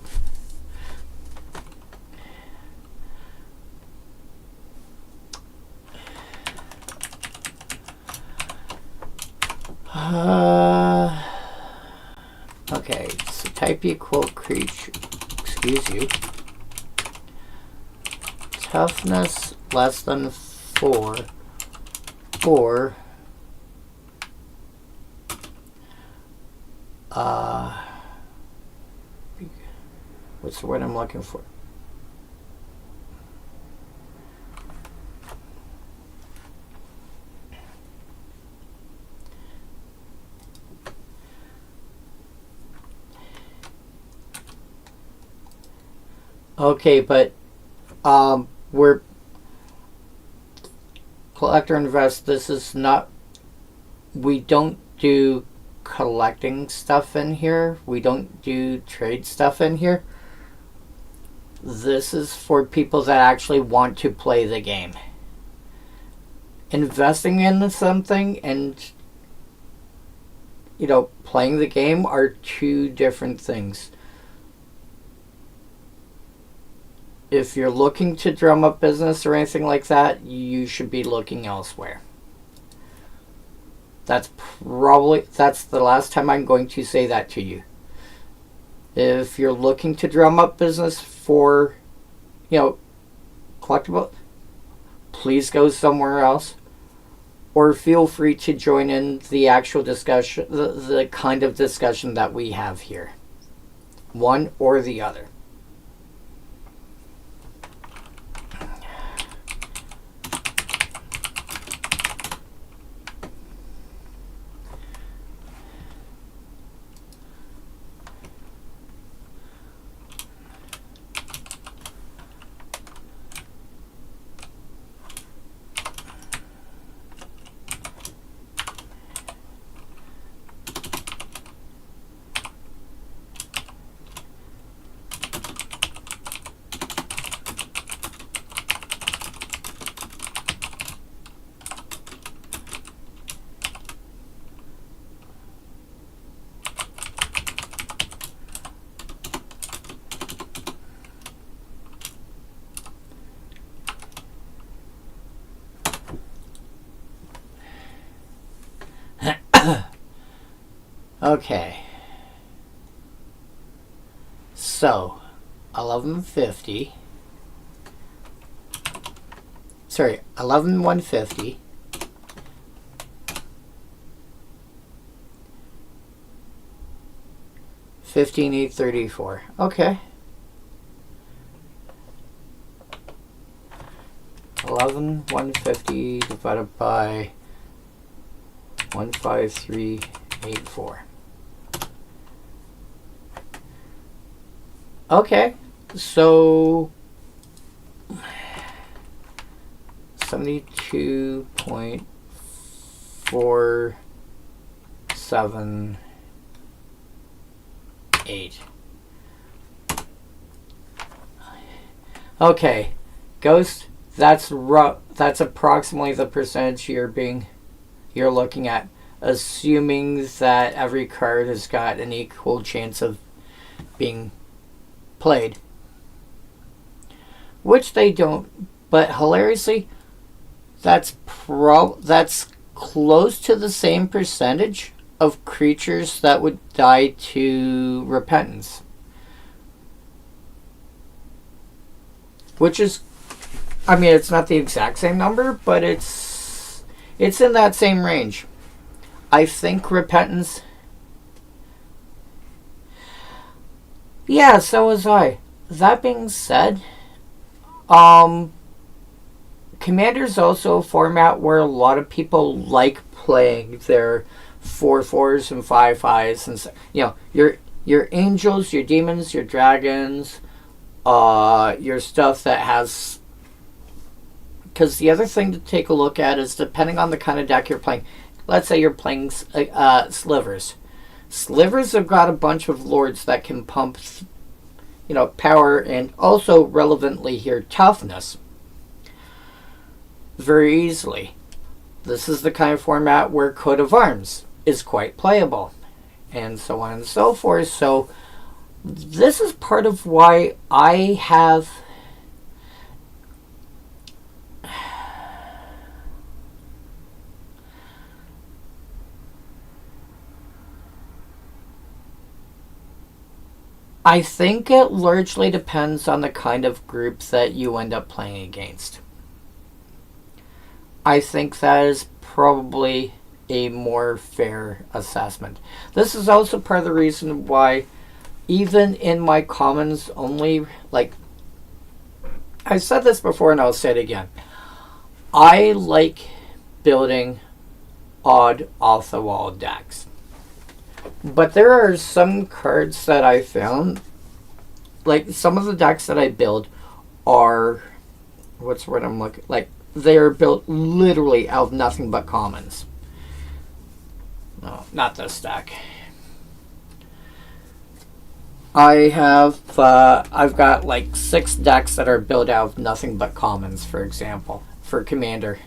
Speaker 1: Okay, so type equal creature, excuse you, toughness less than 4, or what's the word I'm looking for? Okay, but we're collector invest. This is not. We don't do collecting stuff in here. We don't do trade stuff in here. This is for people that actually want to play the game. Investing in something and, playing the game are two different things. If you're looking to drum up business or anything like that, you should be looking elsewhere. That's the last time I'm going to say that to you. If you're looking to drum up business for, collectible, please go somewhere else. Or feel free to join in the actual discussion, the kind of discussion that we have here. One or the other. Okay. So, 1150. Sorry, 11150. 15,834. Okay. 11,150 divided by 15384. Okay, so 72.478. Okay, Ghost, that's approximately the percentage you're looking at, assuming that every card has got an equal chance of being played, which they don't. But hilariously, that's close to the same percentage of creatures that would die to Repentance, which is, I mean, it's not the exact same number, but it's in that same range. I think Repentance. Yeah, so was I. That being said, Commander's also a format where a lot of people like playing their 4/4s and 5/5s, and your angels, your demons, your dragons, your stuff that has. Because the other thing to take a look at is, depending on the kind of deck you're playing. Let's say you're playing Slivers. Slivers have got a bunch of lords that can pump, power, and also relevantly here, toughness very easily. This is the kind of format where Coat of Arms is quite playable, and so on and so forth. So this is part of why I have I think it largely depends on the kind of group that you end up playing against. I think that is probably a more fair assessment. This is also part of the reason why, even in my commons only, like, I said this before and I'll say it again, I like building odd off-the-wall decks. But there are some cards that I found, like some of the decks that I build are, what's the word I'm looking, like they are built literally out of nothing but commons. No, not this deck. I've got like 6 decks that are built out of nothing but commons, for example, for Commander.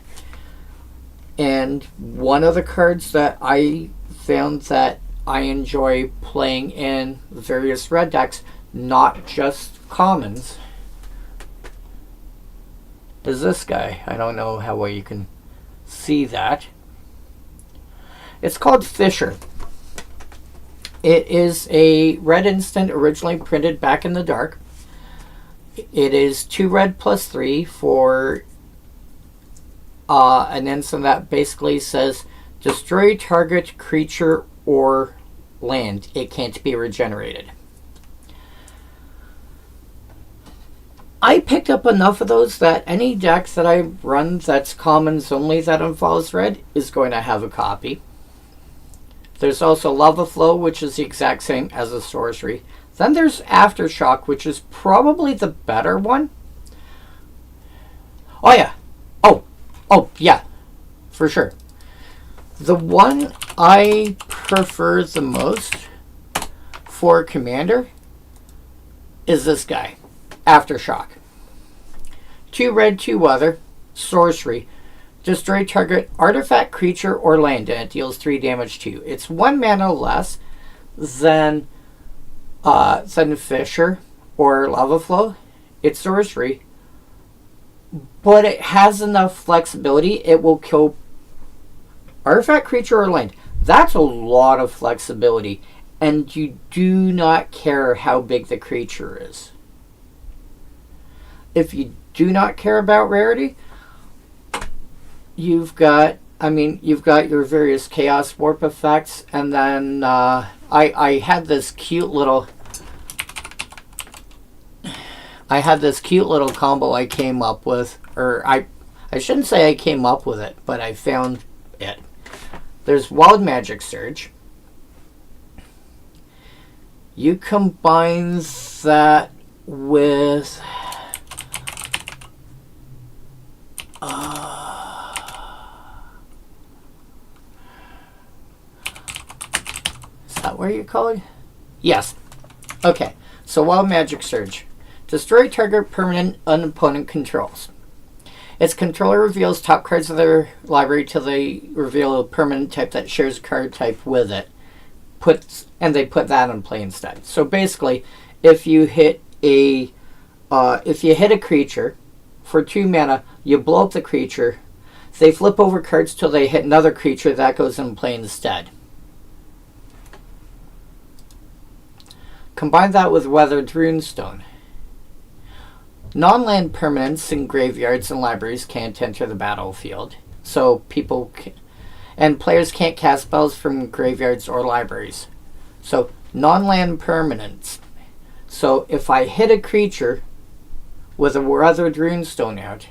Speaker 1: And one of the cards that I found that I enjoy playing in various red decks, not just commons, is this guy. I don't know how well you can see that. It's called Fisher. It is a red instant originally printed back in the dark. It is 2 red plus 3 for an instant that basically says destroy target creature or land. It can't be regenerated. I picked up enough of those that any deck that I run that's commons only that involves red is going to have a copy. There's also Lava Flow, which is the exact same as a sorcery. Then there's Aftershock, which is probably the better one. Oh yeah. Oh yeah. For sure. The one I prefer the most for Commander is this guy, Aftershock. 2 red, 2 other, sorcery. Destroy target artifact, creature, or land, and it deals 3 damage to you. It's 1 mana less than Fisher or Lava Flow. It's sorcery, but it has enough flexibility. It will kill artifact, creature, or land. That's a lot of flexibility, and you do not care how big the creature is. If you do not care about rarity, you've got your various Chaos Warp effects, and then I had this cute little combo I came up with, or I shouldn't say I came up with it, but I found it. There's Wild Magic Surge. You combine that with is that what you call it? Yes. Okay. So Wild Magic Surge. Destroy target permanent an opponent controls. Its controller reveals top cards of their library till they reveal a permanent type that shares a card type with it. They put that in play instead. So basically, if you hit a creature for 2 mana, you blow up the creature. They flip over cards till they hit another creature that goes in play instead. Combine that with Weathered Runestone. Non-land permanents in graveyards and libraries can't enter the battlefield, so players can't cast spells from graveyards or libraries. So non-land permanents. So if I hit a creature with a Weathered Runestone out,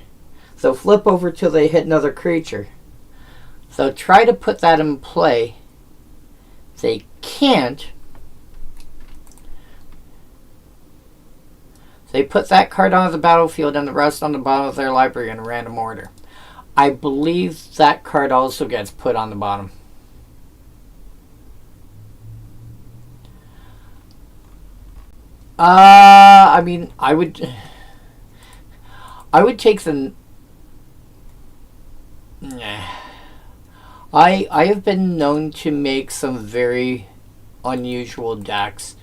Speaker 1: they'll flip over till they hit another creature. They'll try to put that in play. They can't. They put that card onto the battlefield and the rest on the bottom of their library in a random order. I believe that card also gets put on the bottom. I would take the... I have been known to make some very unusual decks.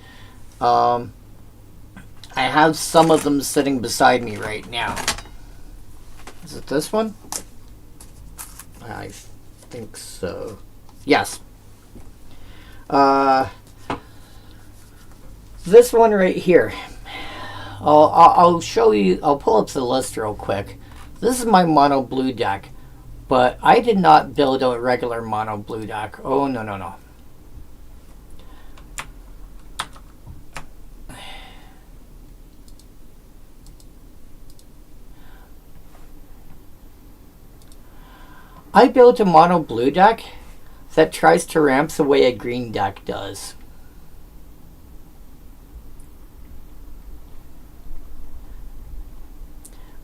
Speaker 1: I have some of them sitting beside me right now. Is it this one? I think so. Yes. This one right here. I'll show you. I'll pull up the list real quick. This is my mono blue deck, but I did not build a regular mono blue deck. Oh, no. I built a mono blue deck that tries to ramp the way a green deck does.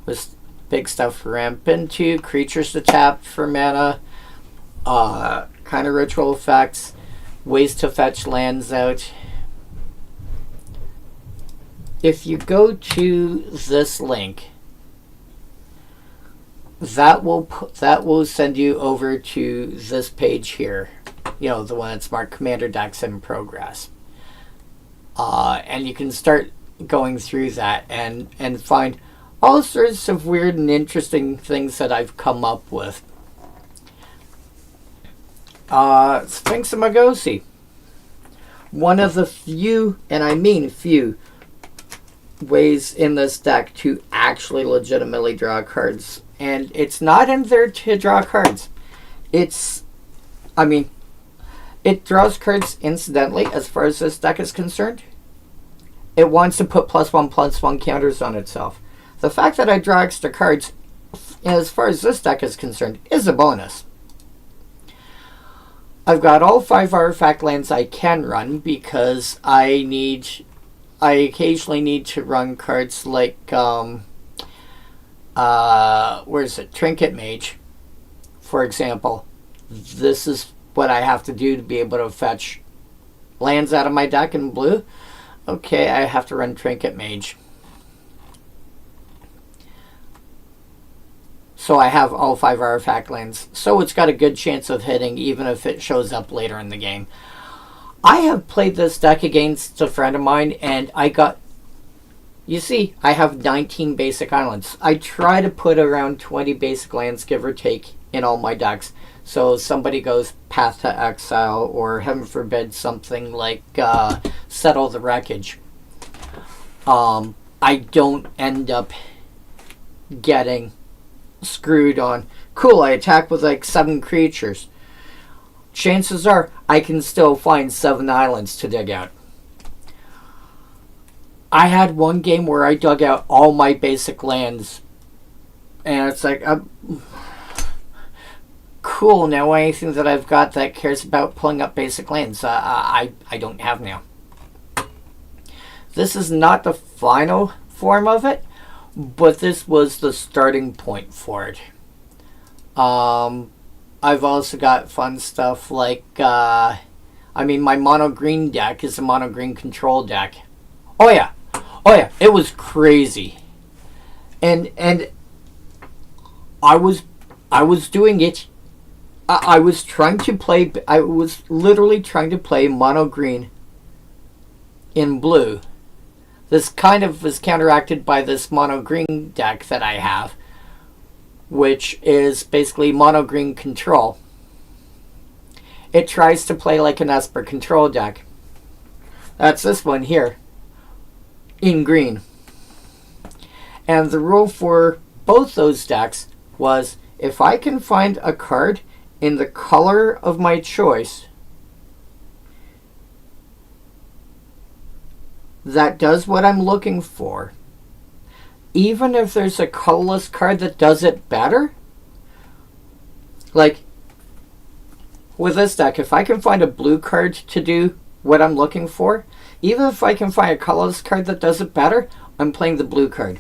Speaker 1: With big stuff to ramp into, creatures to tap for mana, kind of ritual effects, ways to fetch lands out. If you go to this link, that will send you over to this page here. You know, the one that's marked Commander Decks in Progress. And you can start going through that and find all sorts of weird and interesting things that I've come up with. Sphinx of Magosi. One of the few, and I mean few, ways in this deck to actually legitimately draw cards. And it's not in there to draw cards. It draws cards incidentally as far as this deck is concerned. It wants to put +1/+1 counters on itself. The fact that I draw extra cards, as far as this deck is concerned, is a bonus. I've got all 5 artifact lands I can run because I occasionally need to run cards like Trinket Mage, for example. This is what I have to do to be able to fetch lands out of my deck in blue. Okay, I have to run Trinket Mage. So I have all 5 artifact lands. So it's got a good chance of hitting even if it shows up later in the game. I have played this deck against a friend of mine and you see, I have 19 basic islands. I try to put around 20 basic lands, give or take, in all my decks. So somebody goes Path to Exile, or heaven forbid something like Settle the Wreckage. I don't end up getting screwed on, cool, I attack with like 7 creatures. Chances are I can still find 7 islands to dig out. I had one game where I dug out all my basic lands, and it's like, cool, now anything that I've got that cares about pulling up basic lands, I don't have now. This is not the final form of it, but this was the starting point for it. I've also got fun stuff like, my mono green deck is a mono green control deck. Oh yeah, it was crazy. And I was doing it. I was literally trying to play mono green in blue. This kind of was counteracted by this mono green deck that I have, which is basically mono green control. It tries to play like an Esper control deck. That's this one here, in green. And the rule for both those decks was, if I can find a card in the color of my choice that does what I'm looking for, even if there's a colorless card that does it better, like with this deck, if I can find a blue card to do what I'm looking for, even if I can find a colorless card that does it better, I'm playing the blue card.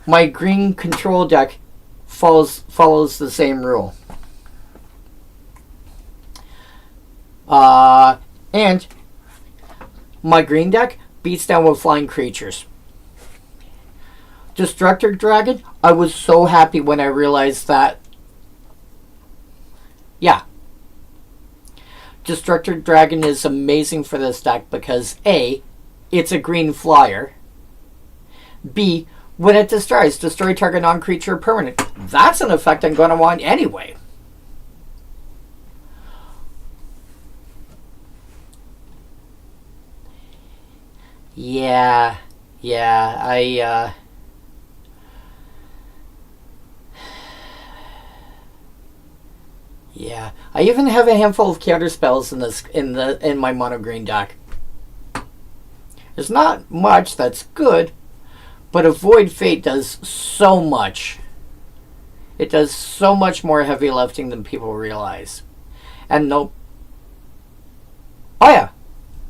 Speaker 1: My green control deck follows the same rule. And my green deck beats down with flying creatures. Destructor Dragon, I was so happy when I realized that. Yeah. Destructor Dragon is amazing for this deck because A, it's a green flyer. B, when it destroys, destroy target non-creature permanent. That's an effect I'm going to want anyway. Yeah, I even have a handful of counter spells in my mono green deck. There's not much that's good, but a Void Fate does so much. It does so much more heavy lifting than people realize. And no, oh yeah,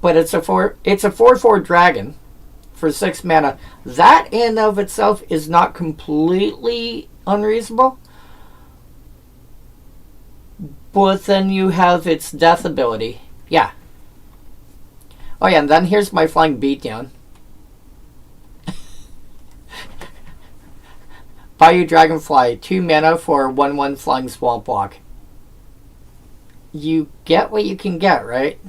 Speaker 1: but it's a 4/4 dragon for 6 mana. That in and of itself is not completely unreasonable. But then you have its death ability. Yeah. Oh yeah, and then here's my flying beatdown. Bayou Dragonfly, 2 mana for 1/1 flying swamp walk. You get what you can get, right?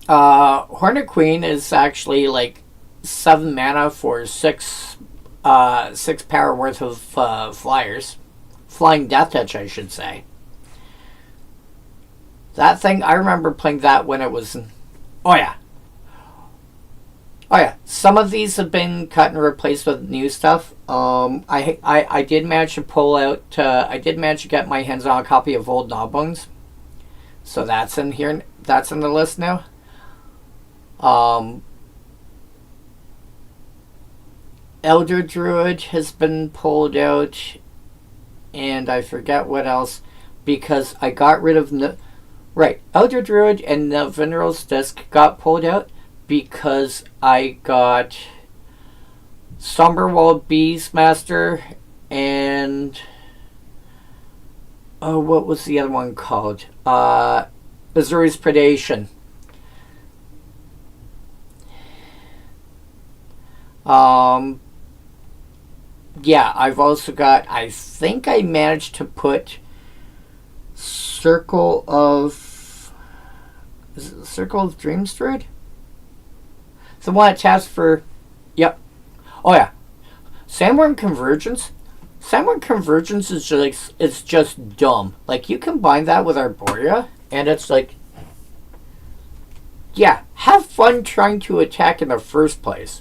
Speaker 1: Hornet Queen is actually like 7 mana for 6 power worth of flyers. Flying Death Touch, I should say. That thing, I remember playing that when it was... Oh yeah. Some of these have been cut and replaced with new stuff. I did manage to pull out... I did manage to get my hands on a copy of Old Gnawbones. So that's in here. That's in the list now. Elder Druid has been pulled out. And I forget what else, because I got rid of... Elder Druid and the Veneral's Disc got pulled out because I got Somberwald Beastmaster and... Oh, what was the other one called? Azuri's Predation. Yeah, I've also got... I think I managed to put Circle of... Is it Circle of Dreams Druid? The one that taps for... Yep. Oh yeah. Sandworm Convergence. Sandworm Convergence is just, like, it's just dumb. Like, you combine that with Arborea, and it's like, yeah, have fun trying to attack in the first place.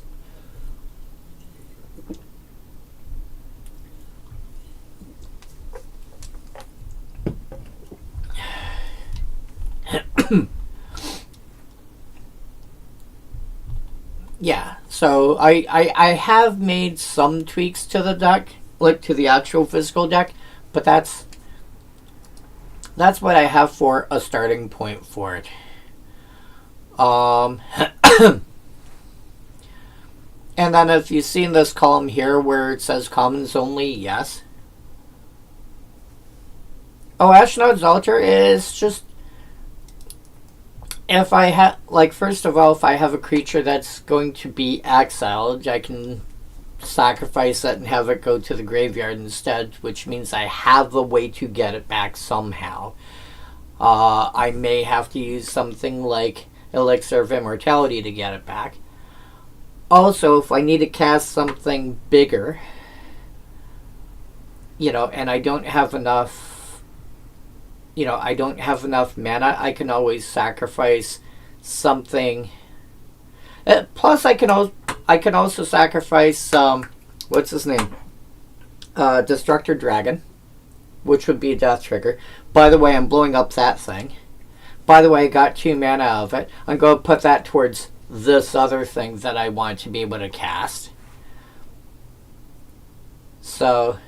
Speaker 1: Yeah, so I have made some tweaks to the deck, like to the actual physical deck, but that's what I have for a starting point for it. And then if you see in this column here where it says commons only, yes. Oh, Ashnod's Altar is just, if I have, like, first of all, if I have a creature that's going to be exiled, I can sacrifice it and have it go to the graveyard instead, which means I have a way to get it back somehow. I may have to use something like Elixir of Immortality to get it back. Also, if I need to cast something bigger, and I don't have enough, I don't have enough mana, I can always sacrifice something. Plus, I can also sacrifice, what's his name? Destructor Dragon, which would be a death trigger. By the way, I'm blowing up that thing. By the way, I got 2 mana out of it. I'm going to put that towards this other thing that I want to be able to cast. So,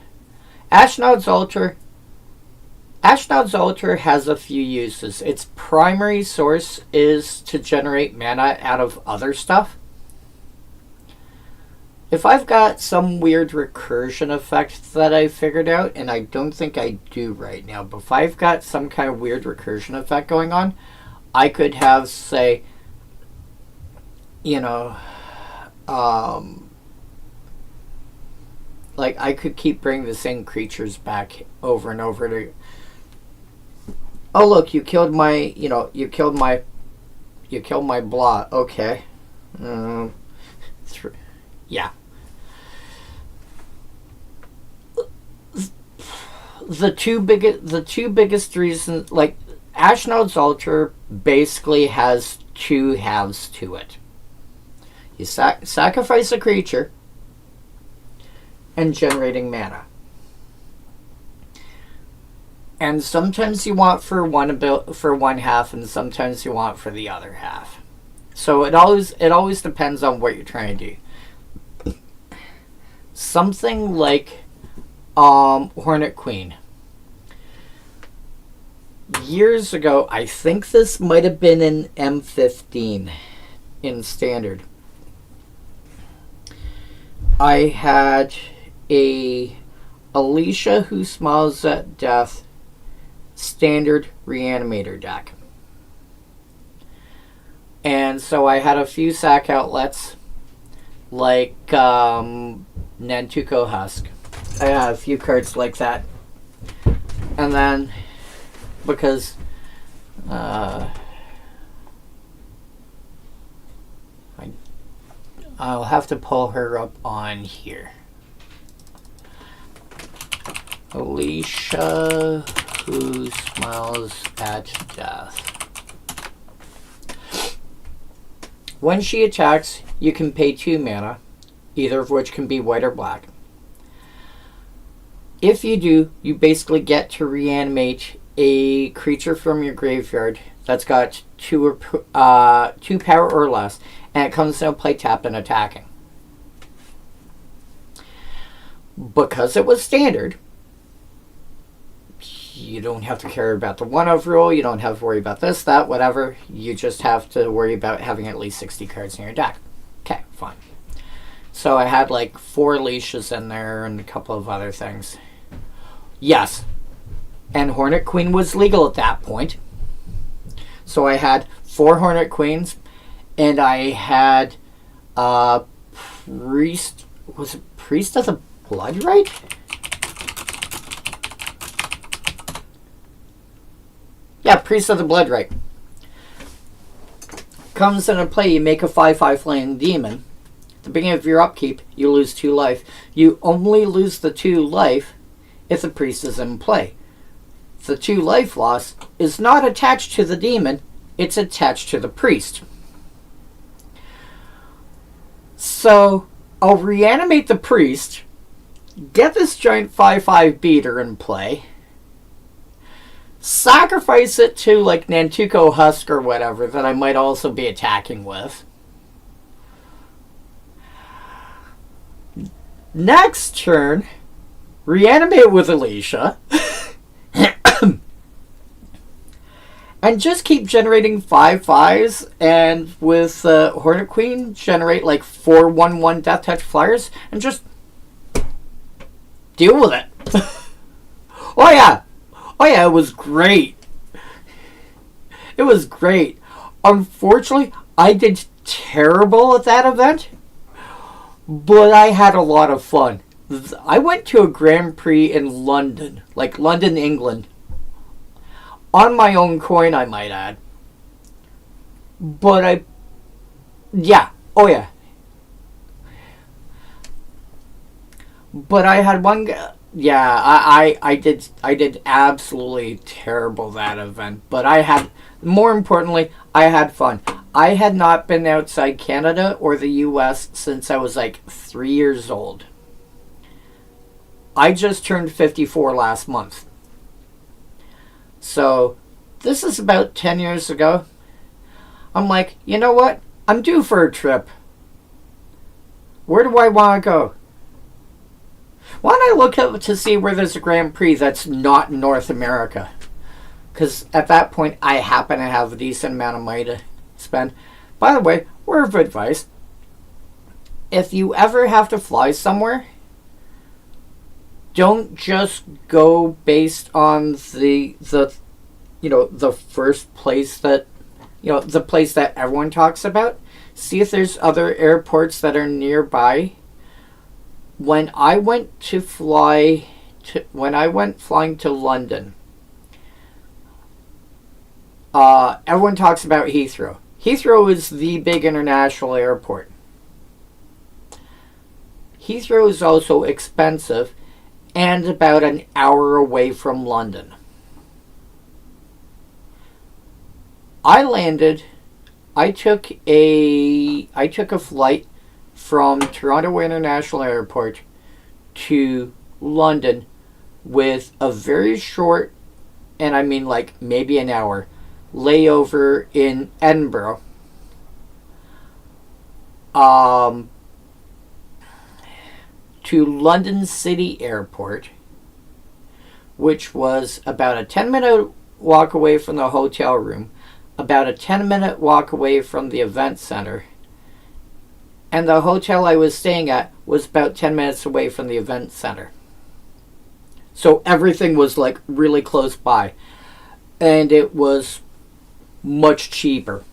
Speaker 1: Ashnod's Altar has a few uses. Its primary source is to generate mana out of other stuff. If I've got some weird recursion effect that I figured out, and I don't think I do right now, but if I've got some kind of weird recursion effect going on, I could have, say, like, I could keep bringing the same creatures back over and over to, oh look, you killed my, you killed my blot. Okay. Yeah. The two biggest reasons, like, Ashnod's Altar basically has 2 halves to it. You sacrifice a creature and generating mana. And sometimes you want for one half, and sometimes you want for the other half. So it always depends on what you're trying to do. Something like Hornet Queen. Years ago, I think this might have been in M15 in Standard. I had a Alicia Who Smiles at Death Standard Reanimator deck. And so I had a few sack outlets, like Nantuko Husk. I had a few cards like that. And then, because I'll have to pull her up on here. Alicia Who Smiles at Death. When she attacks, you can pay 2 mana, either of which can be white or black. If you do, you basically get to reanimate a creature from your graveyard that's got 2 power or less, and it comes into play tapped and attacking. Because it was standard, you don't have to care about the 1-of rule, you don't have to worry about this, that, whatever. You just have to worry about having at least 60 cards in your deck. Okay, fine. So I had like 4 leashes in there and a couple of other things. Yes. And Hornet Queen was legal at that point. So I had 4 Hornet Queens, and I had Priest... Was it Priest of the Bloodright? Yeah, Priest of the Bloodright. Comes into play, you make a 5/5 flying demon. the beginning of your upkeep, you lose 2 life. You only lose the 2 life if the priest is in play. The 2 life loss is not attached to the demon, it's attached to the priest. So, I'll reanimate the priest, get this giant 5/5 beater in play, sacrifice it to like Nantuko Husk or whatever that I might also be attacking with. Next turn, reanimate with Alicia. And just keep generating 5/5s, and with Hornet Queen, generate like 4/1/1 Death Touch flyers, and just deal with it. Oh yeah, it was great. It was great. Unfortunately, I did terrible at that event, but I had a lot of fun. I went to a Grand Prix in London, like London, England. On my own coin, I might add. But yeah. But I had one guy. Yeah, I did absolutely terrible that event. But more importantly, I had fun. I had not been outside Canada or the US since I was like 3 years old. I just turned 54 last month. So, this is about 10 years ago. I'm like, you know what? I'm due for a trip. Where do I want to go? Why don't I look up to see where there's a Grand Prix that's not in North America? Because at that point, I happen to have a decent amount of money to spend. By the way, word of advice. If you ever have to fly somewhere, don't just go based on the first place that, the place that everyone talks about. See if there's other airports that are nearby. When I went flying to London, everyone talks about Heathrow. Heathrow is the big international airport. Heathrow is also expensive and about an hour away from London. I took a flight from Toronto International Airport to London with a very short, and I mean like maybe an hour, layover in Edinburgh. To London City Airport, which was about a 10-minute walk away from the hotel room, about a 10-minute walk away from the event center, and the hotel I was staying at was about 10 minutes away from the event center. So everything was like really close by, and it was much cheaper.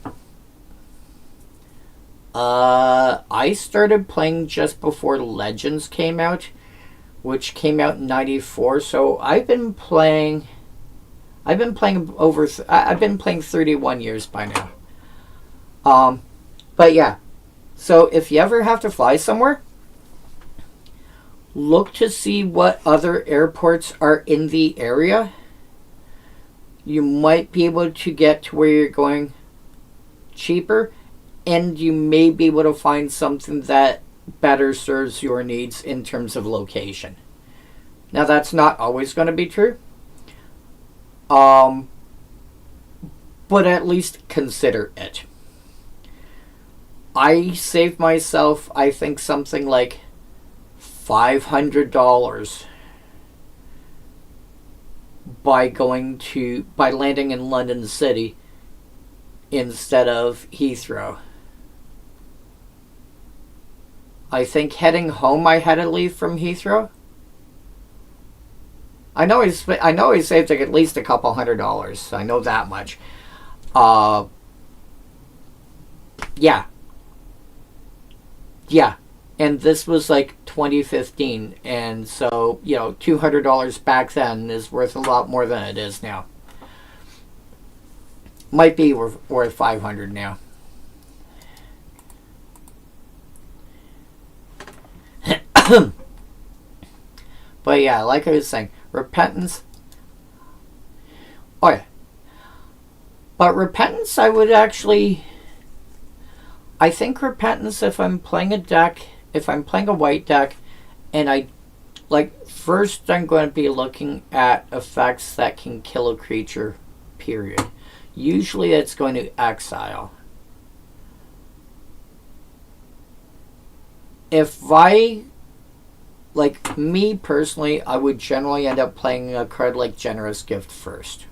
Speaker 1: I started playing just before Legends came out, which came out in '94. So I've been playing 31 years by now. But yeah. So if you ever have to fly somewhere, look to see what other airports are in the area. You might be able to get to where you're going cheaper, and you may be able to find something that better serves your needs in terms of location. Now, that's not always going to be true. But at least consider it. I saved myself, I think, something like $500 by landing in London City instead of Heathrow. I think heading home I had to leave from Heathrow. I know I saved like at least a couple $100. I know that much. Yeah. And this was like 2015, and so $200 back then is worth a lot more than it is now. Might be worth $500 now. But yeah, like I was saying, Repentance. Oh yeah. But Repentance, I would actually... I think Repentance, if I'm playing a deck, if I'm playing a white deck, and I... Like, first I'm going to be looking at effects that can kill a creature, period. Usually it's going to exile. If I... Like, me personally, I would generally end up playing a card like Generous Gift first.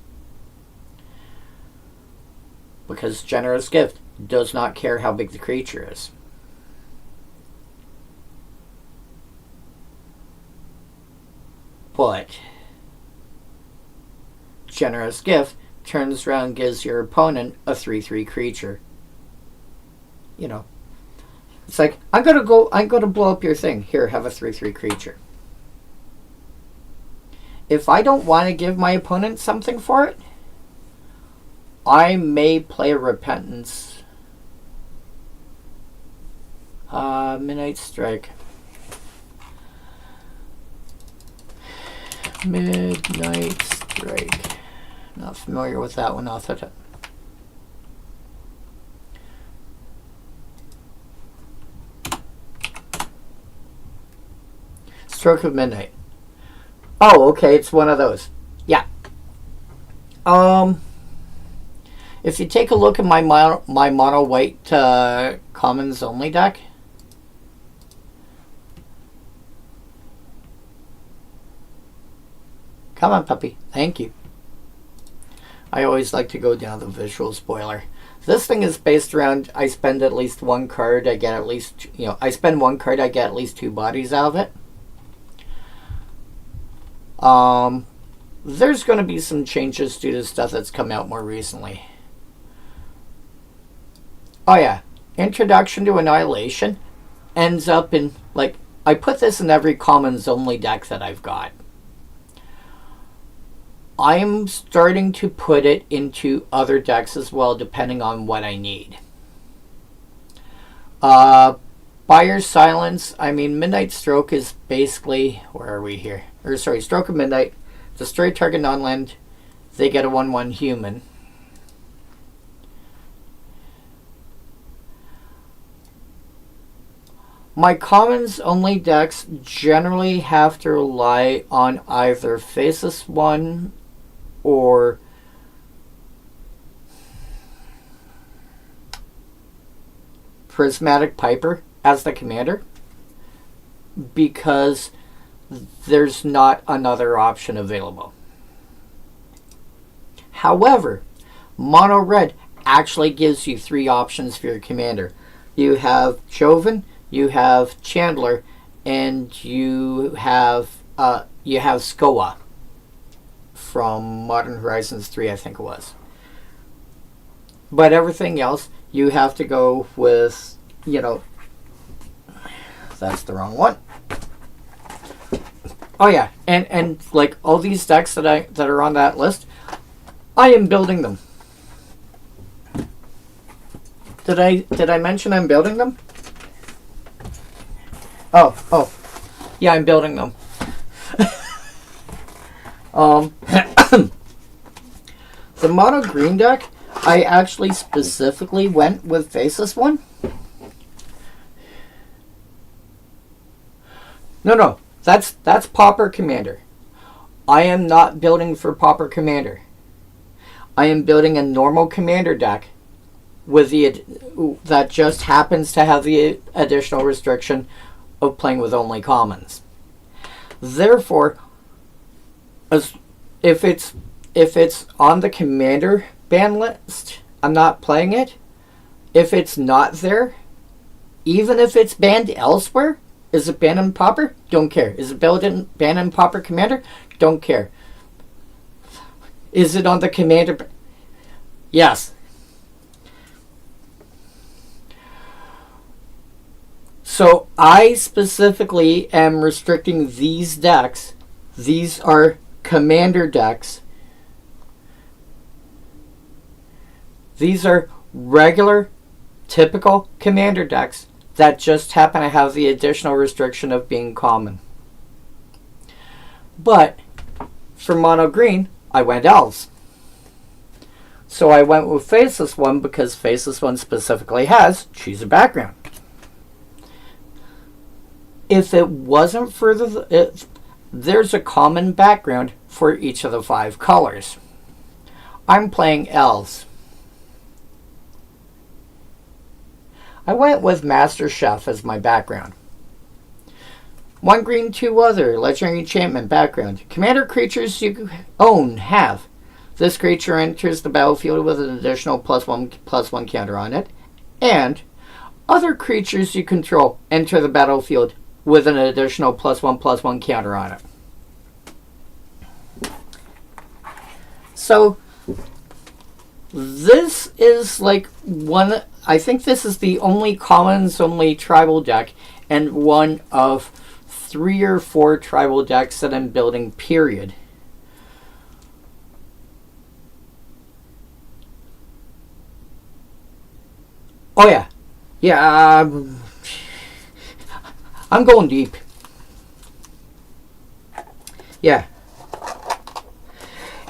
Speaker 1: Because Generous Gift does not care how big the creature is. But Generous Gift turns around and gives your opponent a 3/3 creature. You know. It's like, I'm gonna blow up your thing. Here, have a 3/3 creature. If I don't want to give my opponent something for it, I may play a Repentance. Midnight Strike. Midnight Strike. Not familiar with that one off the top. Stroke of Midnight. Oh, okay, it's one of those. Yeah. If you take a look at my mono white commons only deck, come on, puppy. Thank you. I always like to go down the visual spoiler. This thing is based around, I spend at least one card, I get at least, I spend one card, I get at least 2 bodies out of it. There's going to be some changes due to stuff that's come out more recently. Oh yeah, Introduction to Annihilation ends up in, like, I put this in every commons only deck that I've got. I'm starting to put it into other decks as well, depending on what I need. Buyer's Silence, I mean, Midnight Stroke is basically, where are we here? Or sorry, Stroke of Midnight. Destroy target non-land. They get a 1/1 human. My commons only decks generally have to rely on either Faceless One or Prismatic Piper as the commander, because there's not another option available. However, mono red actually gives you 3 options for your commander. You have Joven, you have Chandler, and you have Skoa from Modern Horizons 3, I think it was. But everything else, you have to go with, that's the wrong one. Oh yeah, and like all these decks that are on that list, I am building them. Did I mention I'm building them? Oh, yeah, I'm building them. The mono green deck, I actually specifically went with Faceless One. No, that's Pauper Commander. I am not building for Pauper Commander. I am building a normal Commander deck with that just happens to have the additional restriction of playing with only commons. Therefore, if it's on the Commander ban list, I'm not playing it. If it's not there, even if it's banned elsewhere, is it banned in Pauper? Don't care. Is it banned in Pauper Commander? Don't care. Is it on the Commander? Yes. So I specifically am restricting these decks. These are Commander decks. These are regular, typical Commander decks that just happen to have the additional restriction of being common. But for mono green, I went elves. So I went with Faceless One because Faceless One specifically has choose a background. If it wasn't for there's a common background for each of the 5 colors. I'm playing elves. I went with Master Chef as my background. 1 green, 2 other, legendary enchantment background. Commander creatures you own have. This creature enters the battlefield with an additional +1/+1 counter on it. And other creatures you control enter the battlefield with an additional +1/+1 counter on it. So this is like I think this is the only commons only tribal deck and one of 3 or 4 tribal decks that I'm building, period. Oh yeah. Yeah, I'm going deep. Yeah.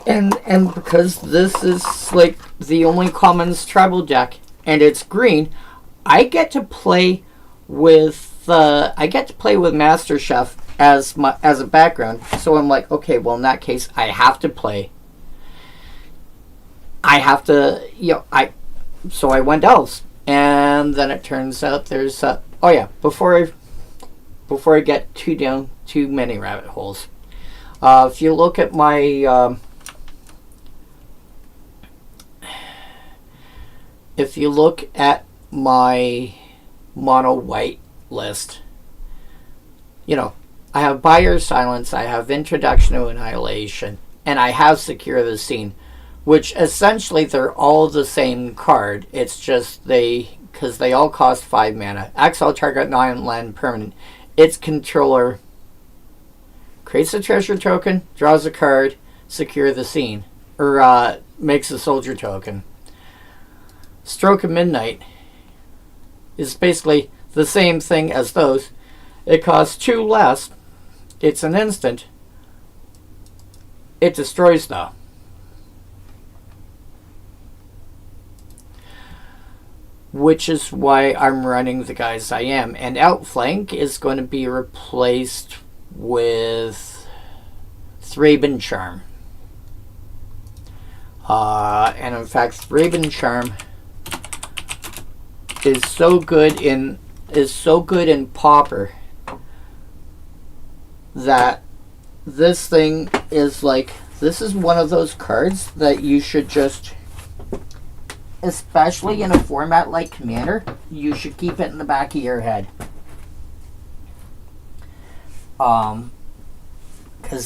Speaker 1: And because this is like the only commons tribal deck and it's green, I get to play with Master Chef as a background. So I'm like, okay, well in that case I have to, so I went elves. And then it turns out there's oh yeah, before I get too many rabbit holes. If you look at my mono white list, I have Buyer Silence, I have Introduction to Annihilation, and I have Secure the Scene, which essentially they're all the same card. It's just because they all cost 5 mana. Exile target non-land permanent. Its controller creates a treasure token, draws a card, secure the scene, or makes a soldier token. Stroke of Midnight is basically the same thing as those. It costs 2 less. It's an instant. It destroys though. Which is why I'm running the guys I am. And Outflank is going to be replaced with Thraben Charm. And in fact, Thraben Charm is so good in Pauper that this thing is like, this is one of those cards that you should just, especially in a format like Commander, you should keep it in the back of your head. Because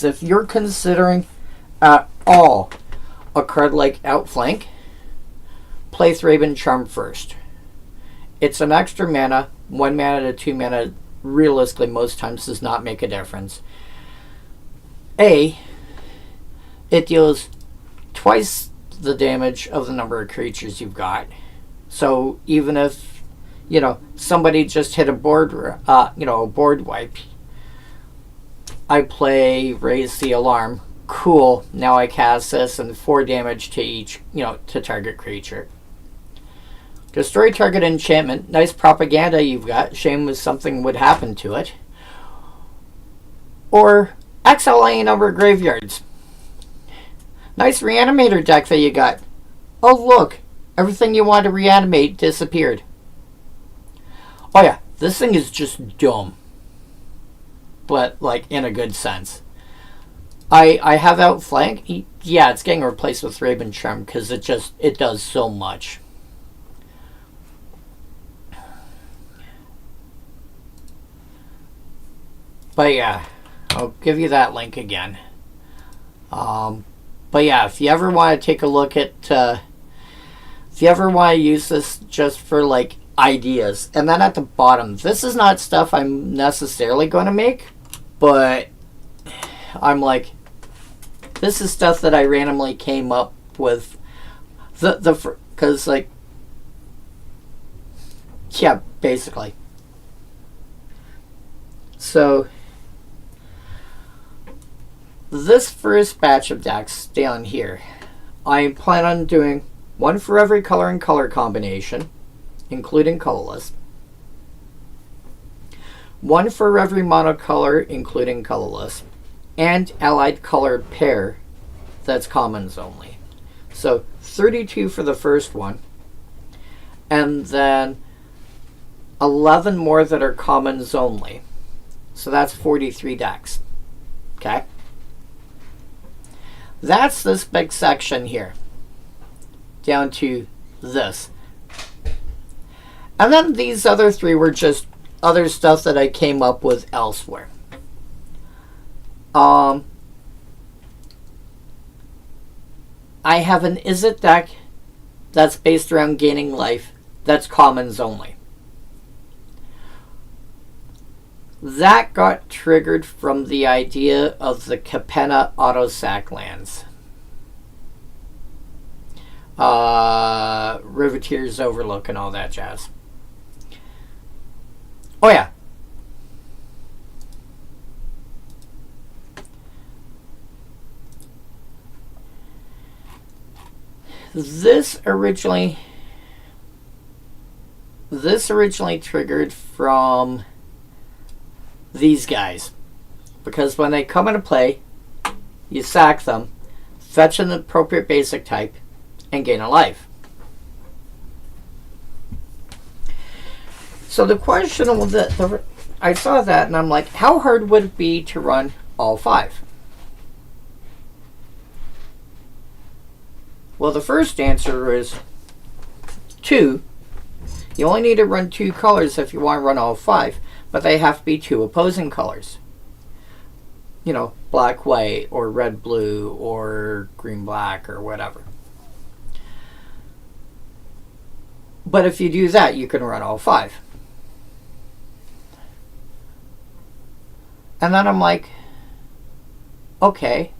Speaker 1: if you're considering at all a card like Outflank, play Thraben Charm first. It's an extra mana. 1 mana to 2 mana realistically most times does not make a difference. It deals twice the damage of the number of creatures you've got. So even if somebody just hit a board wipe, I play Raise the Alarm. Cool. Now I cast this and 4 damage to each to target creature. Destroy target enchantment. Nice propaganda you've got. Shame if something would happen to it. Or exile any number of graveyards. Nice reanimator deck that you got. Oh look, everything you wanted to reanimate disappeared. Oh yeah, this thing is just dumb. But like in a good sense. I have Outflank. Yeah, it's getting replaced with Thraben Charm because it does so much. But yeah, I'll give you that link again. But yeah, if you ever want to take a look at, if you ever want to use this just for like ideas, and then at the bottom, this is not stuff I'm necessarily going to make, but I'm like, this is stuff that I randomly came up with. Because like, yeah, basically. So this first batch of decks down here, I plan on doing one for every color and color combination, including colorless. One for every monocolor, including colorless. And allied colored pair that's commons only. So 32 for the first one. And then 11 more that are commons only. So that's 43 decks. Okay? That's this big section here. Down to this. And then these other three were just other stuff that I came up with elsewhere. I have an Is It deck that's based around gaining life that's commons only. That got triggered from the idea of the Capenna auto-sack lands. Riveteer's Overlook and all that jazz. Oh yeah. This originally triggered from these guys. Because when they come into play, you sack them, fetch an appropriate basic type, and gain a life. So the question was that I saw that and I'm like, how hard would it be to run all 5? Well, the first answer is 2. You only need to run 2 colors if you want to run all 5, but they have to be 2 opposing colors. You know, black, white, or red, blue, or green, black, or whatever. But if you do that, you can run all 5. And then I'm like, okay.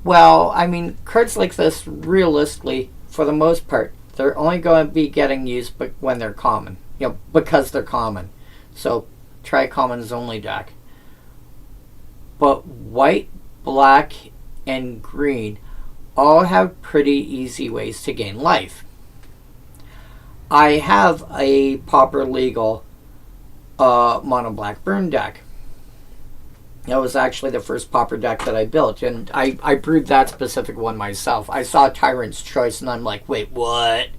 Speaker 1: Well, I mean, cards like this, realistically, for the most part, they're only going to be getting used when they're common. You know, because they're common. So, try commons only deck. But white, black, and green all have pretty easy ways to gain life. I have a Pauper Legal mono black burn deck. That was actually the first Pauper deck that I built, and I brewed that specific one myself. I saw Tyrant's Choice, and I'm like, wait, what?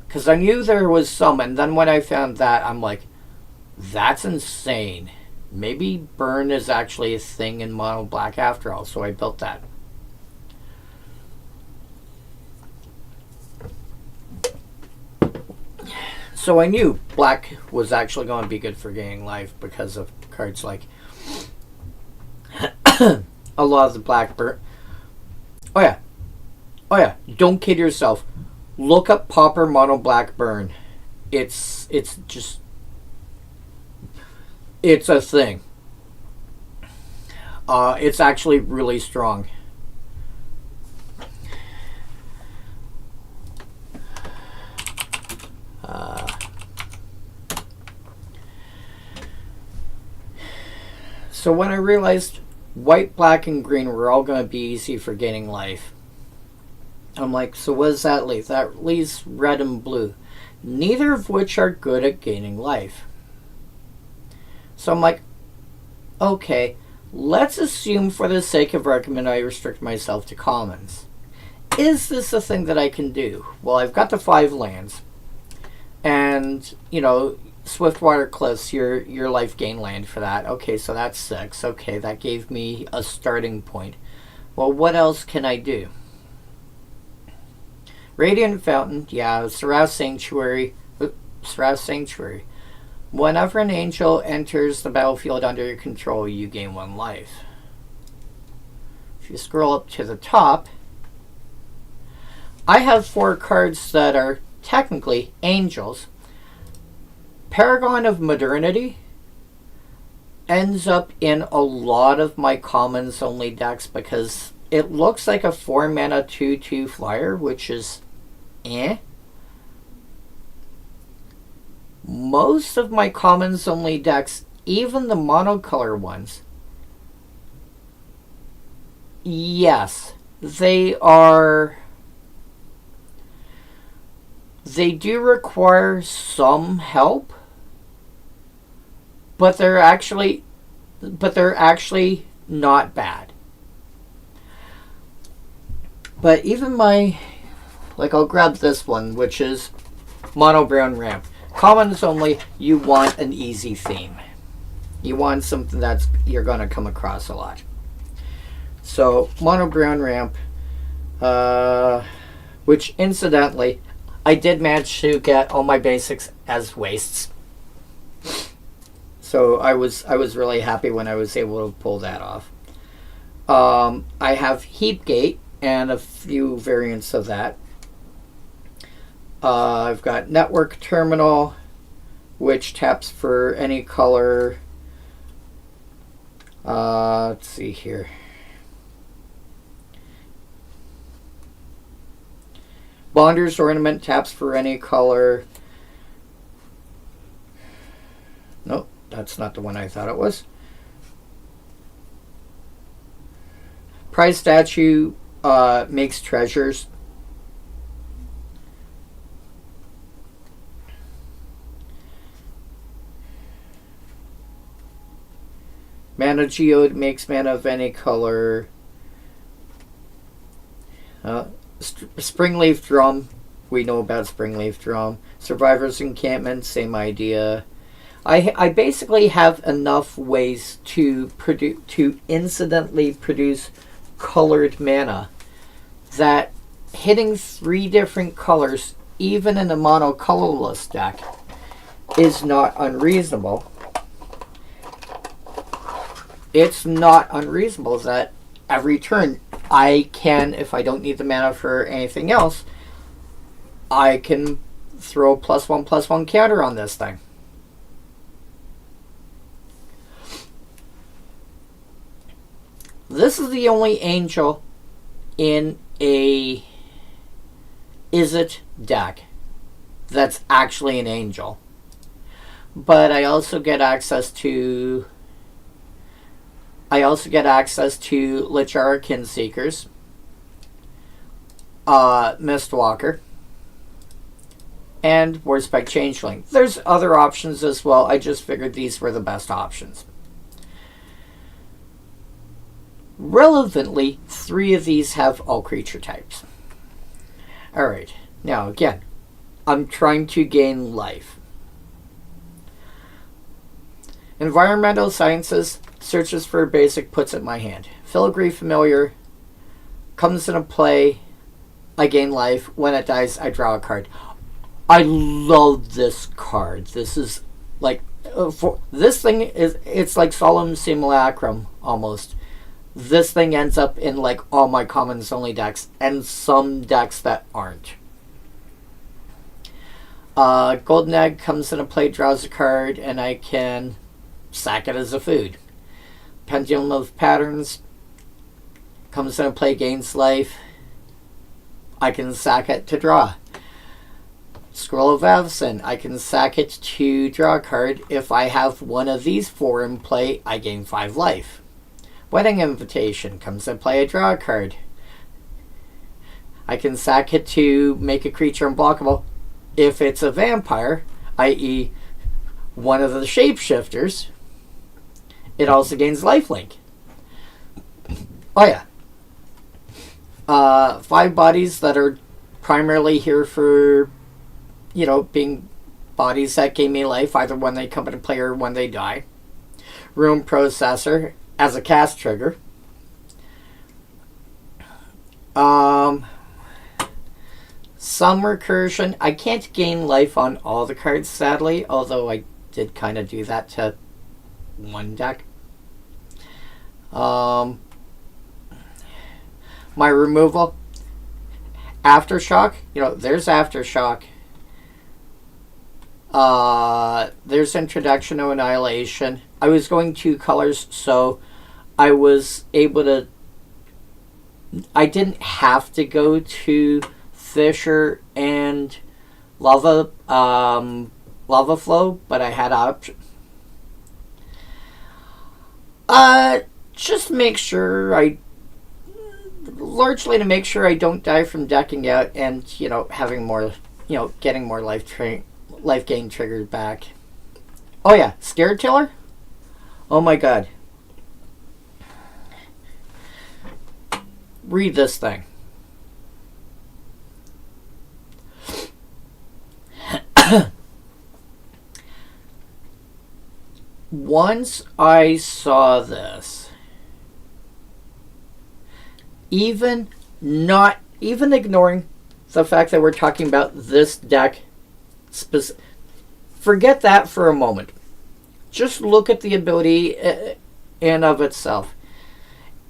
Speaker 1: Because I knew there was some, and then when I found that, I'm like, that's insane. Maybe burn is actually a thing in mono black after all, so I built that. So I knew black was actually going to be good for gaining life because of cards like a lot of the black burn. Oh yeah, don't kid yourself. Look up Pauper mono black burn. It's a thing. It's actually really strong. So when I realized white, black, and green were all going to be easy for gaining life, I'm like, so what does that leave? That leaves red and blue, neither of which are good at gaining life. So I'm like, okay, let's assume for the sake of argument I restrict myself to commons. Is this a thing that I can do? Well, I've got the 5 lands. And, you know, Swiftwater Cliffs, your life gain land for that. Okay, so that's 6. Okay, that gave me a starting point. Well, what else can I do? Radiant Fountain, yeah, Seraph Sanctuary. Whenever an angel enters the battlefield under your control, you gain 1 life. If you scroll up to the top, I have 4 cards that are technically angels. Paragon of Modernity ends up in a lot of my commons only decks because it looks like a 4 mana 2/2 flyer, which is most of my commons only decks, even the monocolor ones, yes, they do require some help, but they're actually not bad. But even I'll grab this one, which is Mono Brown Ramp. Commons only, you want an easy theme. You want something that you're going to come across a lot. So, Mono Brown Ramp, which incidentally, I did manage to get all my basics as wastes. So I was really happy when I was able to pull that off. I have Heapgate and a few variants of that. I've got Network Terminal, which taps for any color. Let's see here. Bonder's Ornament taps for any color. Nope, that's not the one I thought it was. Prize Statue makes treasures. Mana Geode makes mana of any color. Springleaf Drum, we know about Springleaf Drum. Survivor's Encampment, same idea. I basically have enough ways to incidentally produce colored mana that hitting 3 different colors, even in a monocolorless deck, is not unreasonable. It's not unreasonable that every turn I can, if I don't need the mana for anything else, I can throw +1/+1 counter on this thing. This is the only angel in a Izzet deck that's actually an angel. But I also get access to Lichara Kinseekers, Mistwalker, and Warspite Changeling. There's other options as well. I just figured these were the best options. Relevantly, 3 of these have all creature types. Alright, now again, I'm trying to gain life. Environmental Sciences searches for a basic, puts it in my hand. Filigree Familiar comes into play, I gain life. When it dies, I draw a card. I love this card. This is like, it's like Solemn Simulacrum almost. This thing ends up in like all my commons only decks and some decks that aren't. Golden Egg comes into play, draws a card, and I can sack it as a food. Pendulum of Patterns comes into play, gains life. I can sack it to draw. Scroll of Avacyn, I can sack it to draw a card. If I have one of these 4 in play, I gain 5 life. Wedding Invitation comes into play, I draw a card. I can sack it to make a creature unblockable. If it's a vampire, i.e. one of the shapeshifters, it also gains lifelink. Oh yeah. 5 bodies that are primarily here for, being bodies that gain me life, either when they come into play or when they die. Room Processor as a cast trigger. Some Recursion. I can't gain life on all the cards, sadly, although I did kind of do that to one deck. My removal. Aftershock. There's Aftershock. There's Introduction to Annihilation. I was going 2 colors, so I was able to... I didn't have to go to Fissure and Lava Lava Flow, but I had option. Just make sure largely to make sure I don't die from decking out and, having more, getting more life gain triggers back. Oh yeah, Scared Tiller? Oh my god. Read this thing. Once I saw this, even ignoring the fact that we're talking about this deck, forget that for a moment. Just look at the ability in of itself.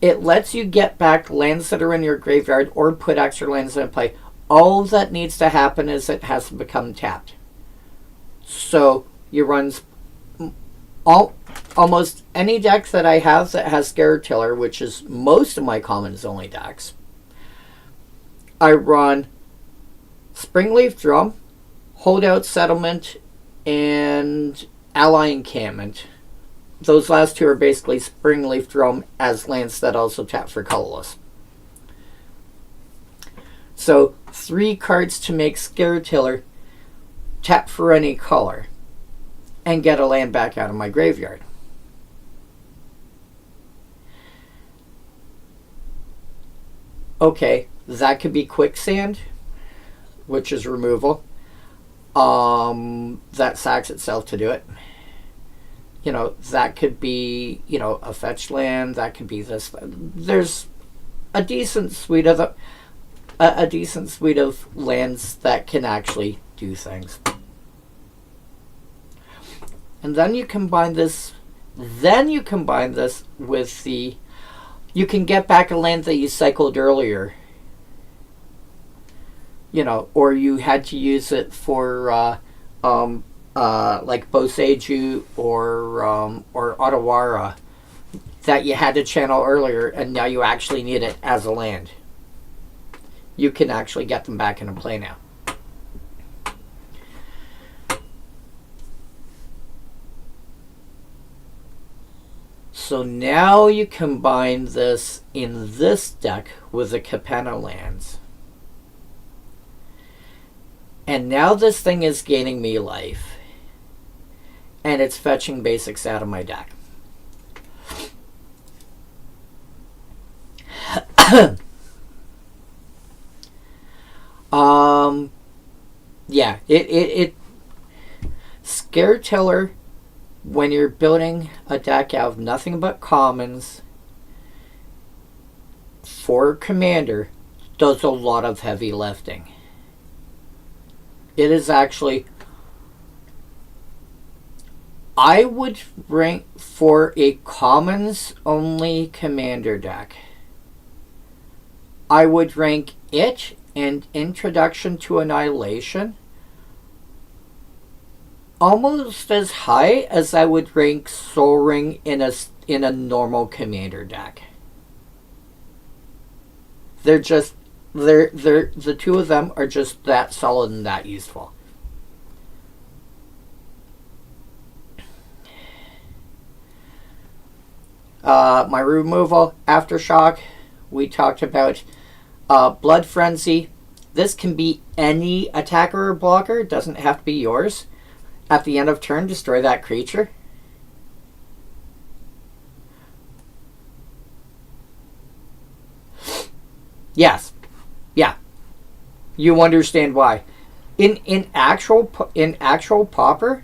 Speaker 1: It lets you get back lands that are in your graveyard or put extra lands in play. All that needs to happen is it has to become tapped. So you run almost any deck that I have that has Scared Tiller, which is most of my commons only decks. I run Springleaf Drum, Holdout Settlement, and Ally Encampment. Those last two are basically Springleaf Drum as lands that also tap for colorless. So 3 cards to make Scared Tiller, tap for any color, and get a land back out of my graveyard. Okay, that could be Quicksand, which is removal. That sacks itself to do it. That could be, a fetch land. That could be this. There's a decent suite of lands that can actually do things. And then you combine this. With the. You can get back a land that you cycled earlier. Or you had to use it for like Boseiju or Otawara that you had to channel earlier, and now you actually need it as a land. You can actually get them back into play now. So now you combine this in this deck with the Capenna lands. And now this thing is gaining me life. And it's fetching basics out of my deck. Yeah, it Scared Tiller, when you're building a deck out of nothing but commons for Commander, does a lot of heavy lifting. It is actually, I would rank for a commons only Commander deck. I would rank it and Introduction to Annihilation almost as high as I would rank Soul Ring in a normal Commander deck. They're the two of them are just that solid and that useful. My removal, Aftershock, we talked about. Blood Frenzy. This can be any attacker or blocker. It doesn't have to be yours. At the end of turn, destroy that creature. Yes. Yeah. You understand why. In actual Pauper,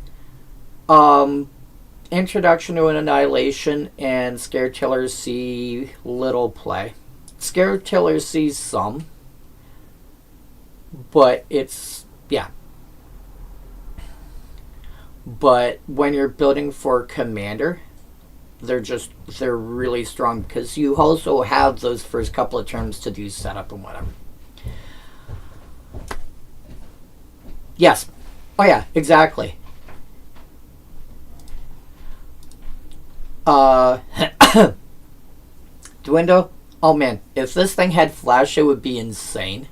Speaker 1: Introduction to an Annihilation and Scared Tiller see little play. Scared Tiller sees some, but it's, yeah. But when you're building for Commander, they're really strong because you also have those first couple of turns to do setup and whatever. Yes. Oh yeah, exactly. Dwindo. Oh man, if this thing had flash, it would be insane.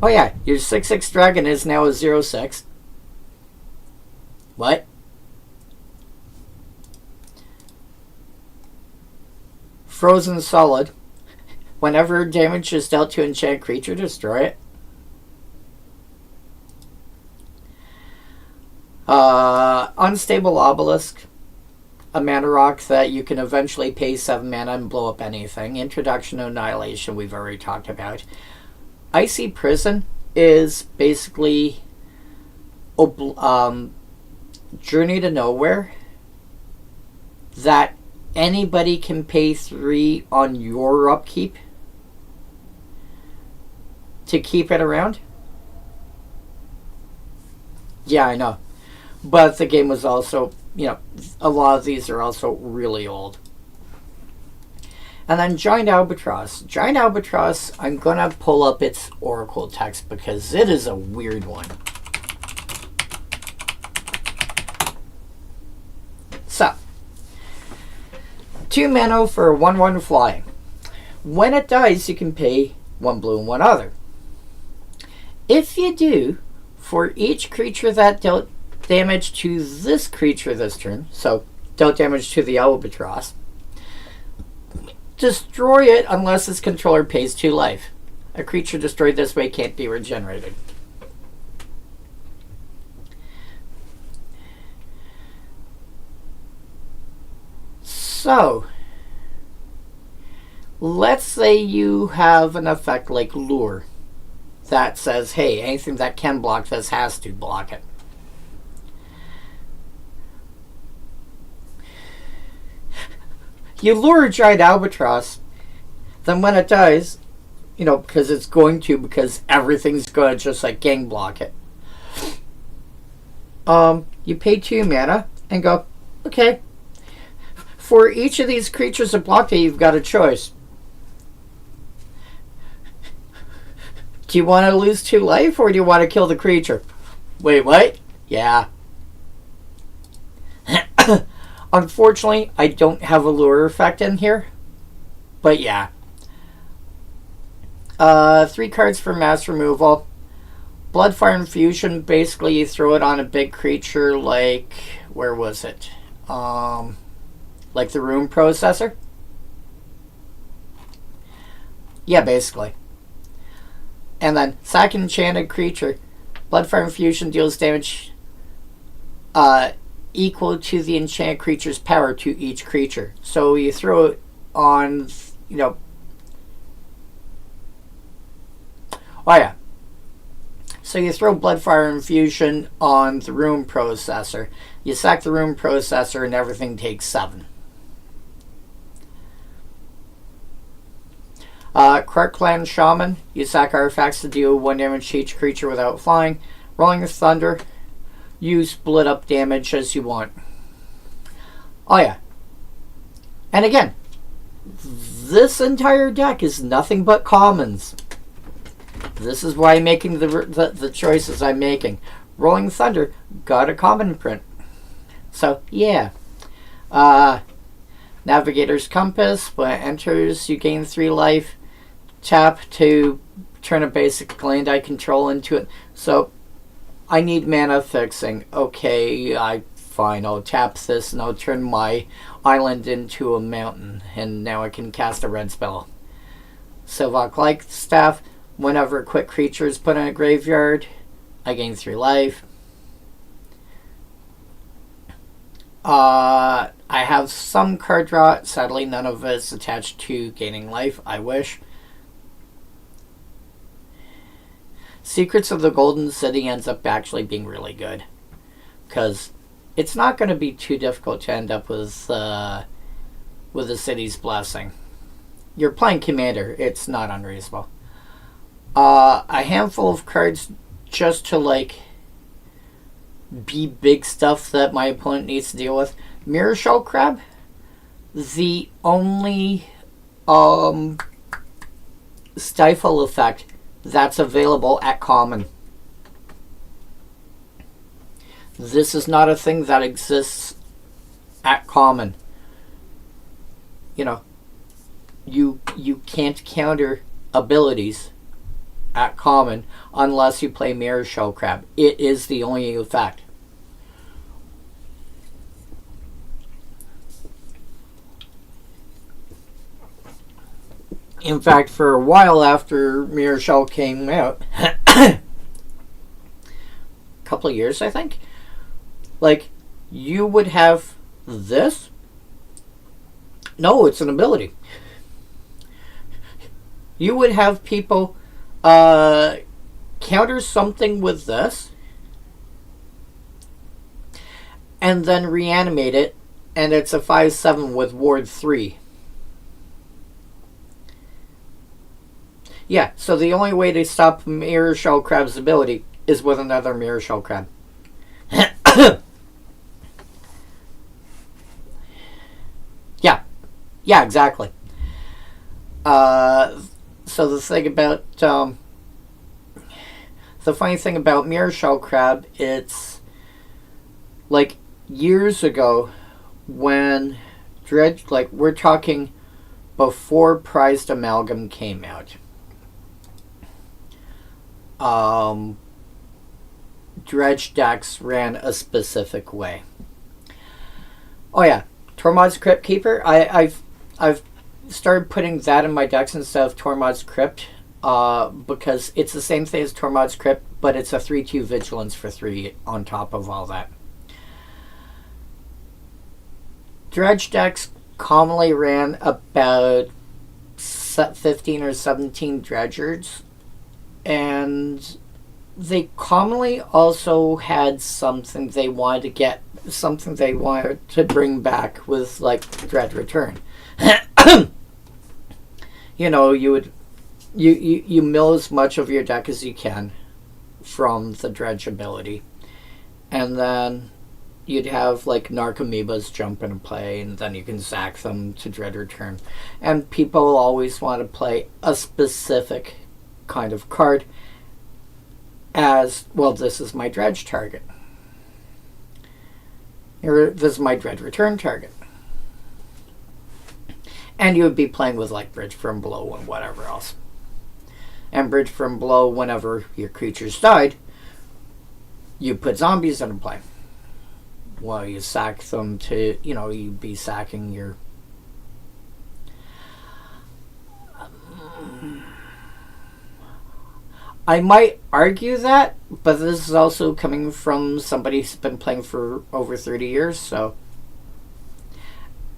Speaker 1: Oh yeah, your 6/6 dragon is now a 0/6. What? Frozen Solid. Whenever damage is dealt to enchanted creature, destroy it. Unstable Obelisk. A mana rock that you can eventually pay 7 mana and blow up anything. Introduction to Annihilation, we've already talked about. Icy Prison is basically Journey to Nowhere that anybody can pay 3 on your upkeep to keep it around. Yeah, I know. But the game was also, a lot of these are also really old. And then Giant Albatross. Giant Albatross, I'm going to pull up its Oracle text because it is a weird one. So, 2 mana for 1/1 flying. When it dies, you can pay 1 blue and 1 other. If you do, for each creature that dealt damage to this creature this turn, so dealt damage to the Albatross, destroy it unless its controller pays 2 life. A creature destroyed this way can't be regenerated. So, let's say you have an effect like Lure that says, hey, anything that can block this has to block it. You lure a Giant Albatross, then when it dies, because it's going to, because everything's going to just like gang block it. You pay 2 mana and go, okay, for each of these creatures that blocked it, you've got a choice. Do you want to lose 2 life or do you want to kill the creature? Wait, what? Yeah. Unfortunately, I don't have a lure effect in here. But yeah. 3 cards for mass removal. Bloodfire Infusion, basically you throw it on a big creature like... Where was it? Like the Rune Processor? Yeah, basically. And then, sack enchanted creature. Bloodfire Infusion deals damage equal to the enchanted creature's power to each creature. So you throw it on, Oh yeah. So you throw Bloodfire Infusion on the Rune Processor. You sack the Rune Processor and everything takes 7. Clan Shaman. You sack artifacts to deal 1 damage to each creature without flying. Rolling Thunder. You split up damage as you want. Oh yeah. And again, this entire deck is nothing but commons. This is why I'm making the choices I'm making. Rolling Thunder got a common print. So, yeah. Navigator's Compass. When it enters, you gain 3 life. Tap to turn a basic land I control into it. So, I need mana fixing. Okay, fine. I'll tap this and I'll turn my island into a mountain. And now I can cast a red spell. Sylvok Lightstaff. Whenever a quick creature is put in a graveyard, I gain 3 life. I have some card draw. Sadly, none of it is attached to gaining life. I wish. Secrets of the Golden City ends up actually being really good. Because it's not going to be too difficult to end up with the City's Blessing. You're playing Commander. It's not unreasonable. A handful of cards just to, be big stuff that my opponent needs to deal with. Mirror Shell Crab. The only stifle effect that's available at common. This is not a thing that exists at common. You can't counter abilities at common unless you play Mirror Shell Crab. It is the only effect. In fact, for a while after Mirror Shell came out, a couple of years, I think, like, you would have this. No, it's an ability. You would have people counter something with this and then reanimate it, and it's a 5/7 with ward 3. Yeah, so the only way to stop Mirror Shell Crab's ability is with another Mirror Shell Crab. Yeah, exactly. So the thing about the funny thing about Mirror Shell Crab, it's like years ago when Dredge, like we're talking before Prized Amalgam came out. Dredge decks ran a specific way. Oh yeah, Tormod's Crypt Keeper. I've started putting that in my decks instead of Tormod's Crypt, because it's the same thing as Tormod's Crypt, but it's a 3/2 Vigilance for 3 on top of all that. Dredge decks commonly ran about 15 or 17 Dredgers, and they commonly also had something they wanted to bring back with, like, Dread Return. You know, you mill as much of your deck as you can from the Dredge ability, and then you'd have like Narcomoebas jump into play, and then you can sack them to Dread Return. And people always want to play a specific kind of card as, well, this is my Dredge target, or this is my Dread Return target. And you would be playing with like Bridge from Below and whatever else. And Bridge from Below, whenever your creatures died, you put zombies into play. Well, you sack them to, you know, you'd be sacking your... I might argue that, but this is also coming from somebody who's been playing for over 30 years, so...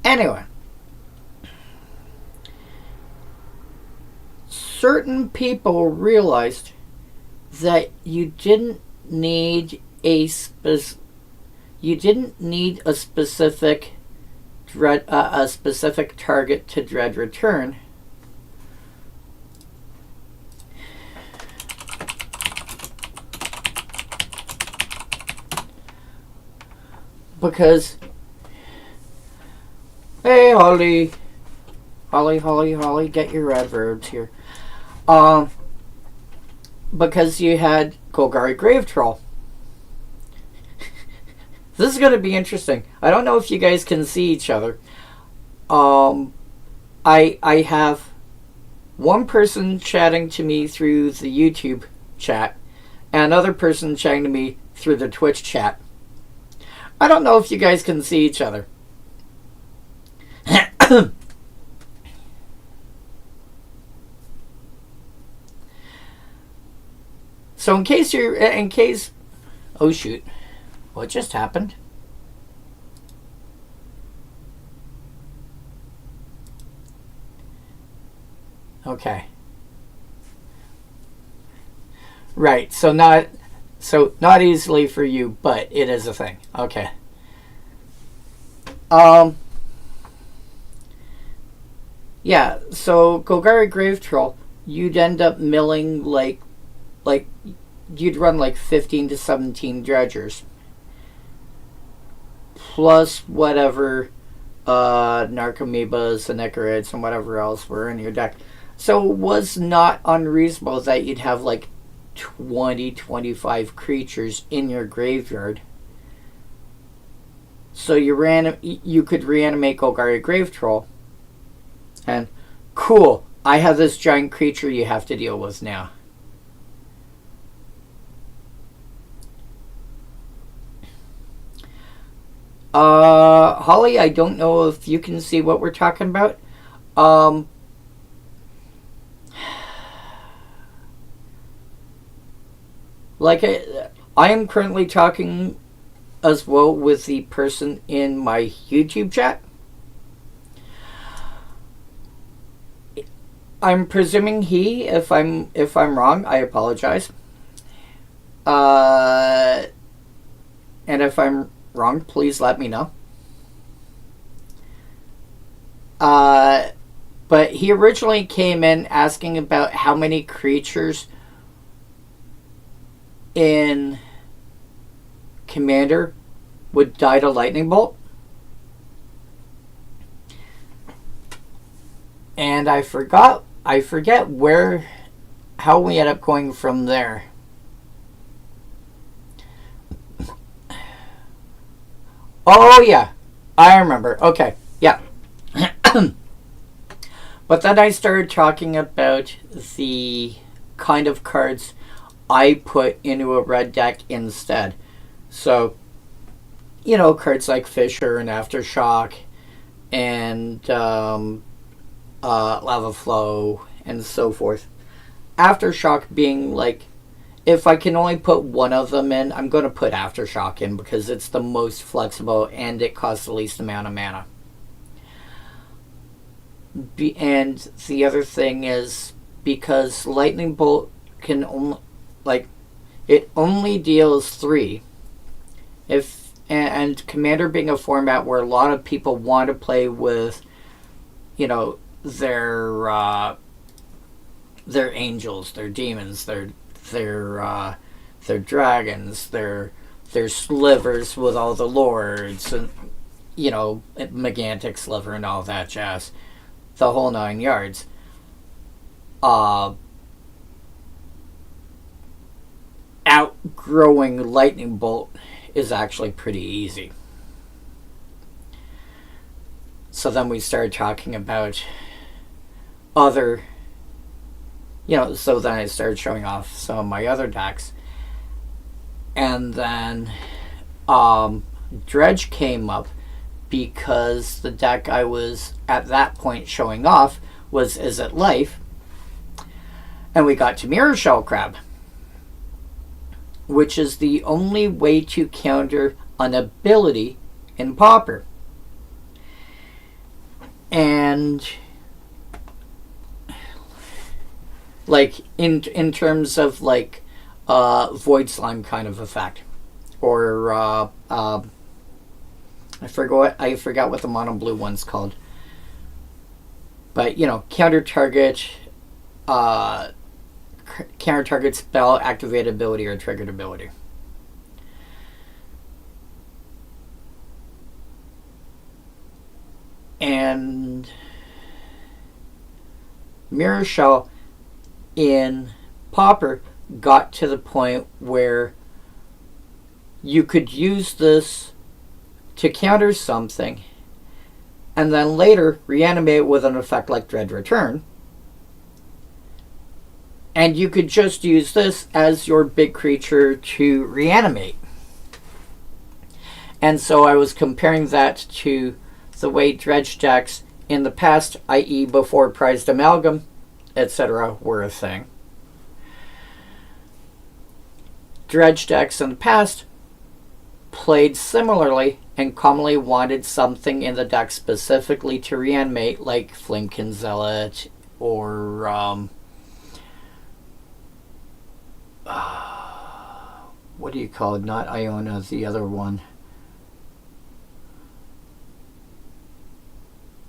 Speaker 1: Anyway. Certain people realized that you didn't need a specific target to Dread Return, because, hey, Holly, get your red verbs here. Because you had Golgari Grave Troll. This is going to be interesting. I don't know if you guys can see each other. I have one person chatting to me through the YouTube chat, and another person chatting to me through the Twitch chat. I don't know if you guys can see each other. So in case, oh shoot, what just happened? Okay. Right, so not easily for you, but it is a thing. Okay. Yeah, so Golgari Grave Troll, you'd end up milling like you'd run like 15 to 17 Dredgers, plus whatever Narcomoebas and Echirids and whatever else were in your deck. So it was not unreasonable that you'd have like 20-25 creatures in your graveyard. So you could reanimate Golgari Grave Troll, and cool, I have this giant creature you have to deal with now. Holly, I don't know if you can see what we're talking about. Like I am currently talking as well with the person in my YouTube chat. I'm presuming he. If I'm wrong, I apologize. And if I'm wrong, please let me know. But he originally came in asking about how many creatures in Commander would die to lightning bolt. And I forget how we end up going from there. Oh yeah, I remember. Okay, yeah. But then I started talking about the kind of cards I put into a red deck instead. So, cards like Fisher and Aftershock and Lava Flow and so forth. Aftershock being like, if I can only put one of them in, I'm going to put Aftershock in because it's the most flexible and it costs the least amount of mana. And the other thing is, because Lightning Bolt can only, it only deals 3. And Commander being a format where a lot of people want to play with, their angels, their demons, their dragons, their slivers with all the lords, and Megantic sliver and all that jazz, the whole 9 yards. Outgrowing Lightning Bolt is actually pretty easy. So then we started talking about other, so then I started showing off some of my other decks. And then Dredge came up because the deck I was at that point showing off was Is It Life? And we got to Mirror Shell Crab, which is the only way to counter an ability in Pauper. And in terms of Void Slime kind of effect, or I forgot what the mono blue one's called, but counter target spell, activated ability, or triggered ability. And Mirror Shell in Pauper got to the point where you could use this to counter something and then later reanimate it with an effect like Dread Return. And you could just use this as your big creature to reanimate. And so I was comparing that to the way Dredge decks in the past, i.e. before Prized Amalgam, etc., were a thing. Dredge decks in the past played similarly and commonly wanted something in the deck specifically to reanimate, like Flamekin Zealot or what do you call it? Not Iona, the other one.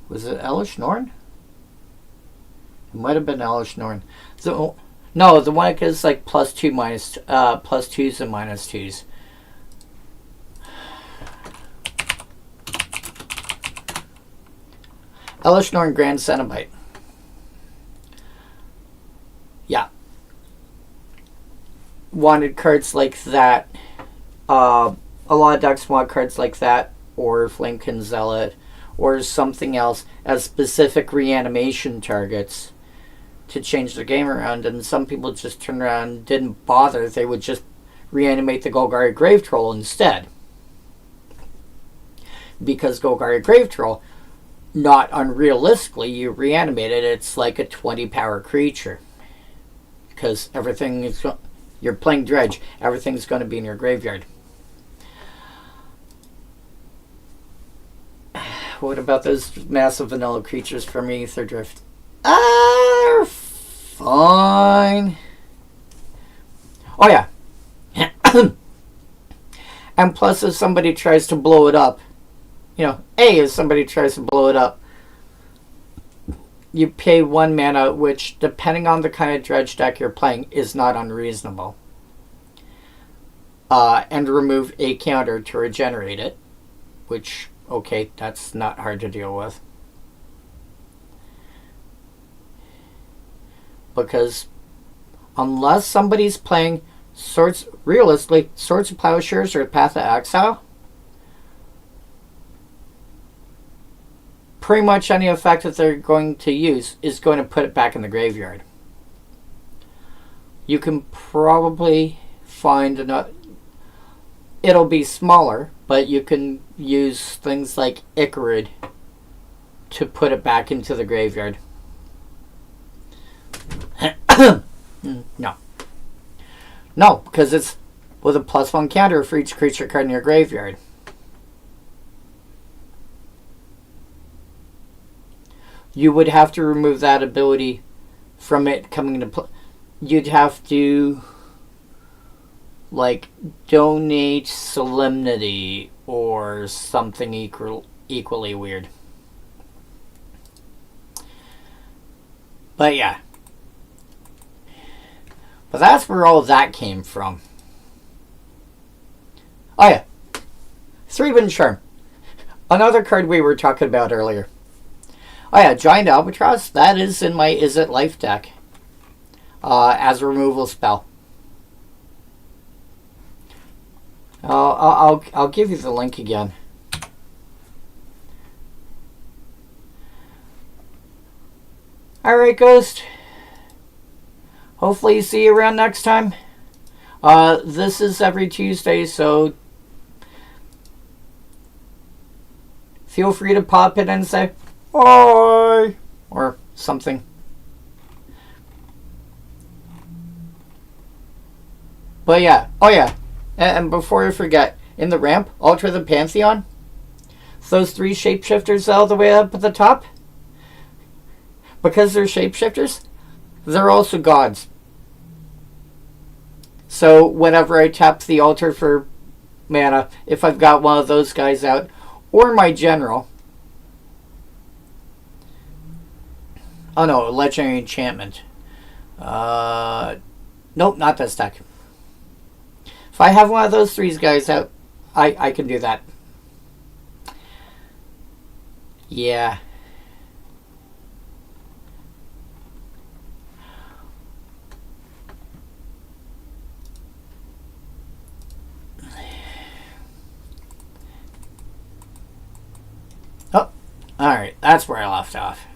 Speaker 1: Was it Elish Norn? It might have been Elish Norn. No, the one that gives +2 minus +2s and -2s. Elish Norn Grand Cenobite. Yeah. Wanted cards like that. A lot of decks want cards like that, or Flamekin Zealot, or something else as specific reanimation targets to change the game around. And some people just turned around and didn't bother. They would just reanimate the Golgari Grave Troll instead. because Golgari Grave Troll, not unrealistically, you reanimate it, it's like a 20 power creature. Because everything is, you're playing Dredge, everything's going to be in your graveyard. What about those massive vanilla creatures from Aether Drift? Fine. Oh yeah. And plus, if somebody tries to blow it up, if somebody tries to blow it up, you pay 1 mana, which, depending on the kind of Dredge deck you're playing, is not unreasonable. And remove a counter to regenerate it, which, okay, that's not hard to deal with. Because unless somebody's playing realistically, Swords of Plowshares or Path of Exile, pretty much any effect that they're going to use is going to put it back in the graveyard. You can probably find enough. It'll be smaller, but you can use things like Icarid to put it back into the graveyard. No, because it's with a +1 counter for each creature card in your graveyard. You would have to remove that ability from it coming into play. You'd have to, like, donate Solemnity or something equally weird. But yeah. But that's where all of that came from. Oh yeah. 3-Wind Charm. Another card we were talking about earlier. Oh yeah, Giant Albatross. That is in my Is It Life deck. As a removal spell. I'll give you the link again. Alright, Ghost. Hopefully see you around next time. This is every Tuesday, so feel free to pop in and say hi or something. But yeah, oh yeah, and before I forget, in the ramp, Alter the Pantheon, those 3 shapeshifters all the way up at the top, because they're shapeshifters, they're also gods. So whenever I tap the altar for mana, if I've got one of those guys out, or my general. Oh no, legendary enchantment. Nope, not this deck. If I have one of those 3 guys out, I can do that. Yeah. Oh, alright, that's where I left off.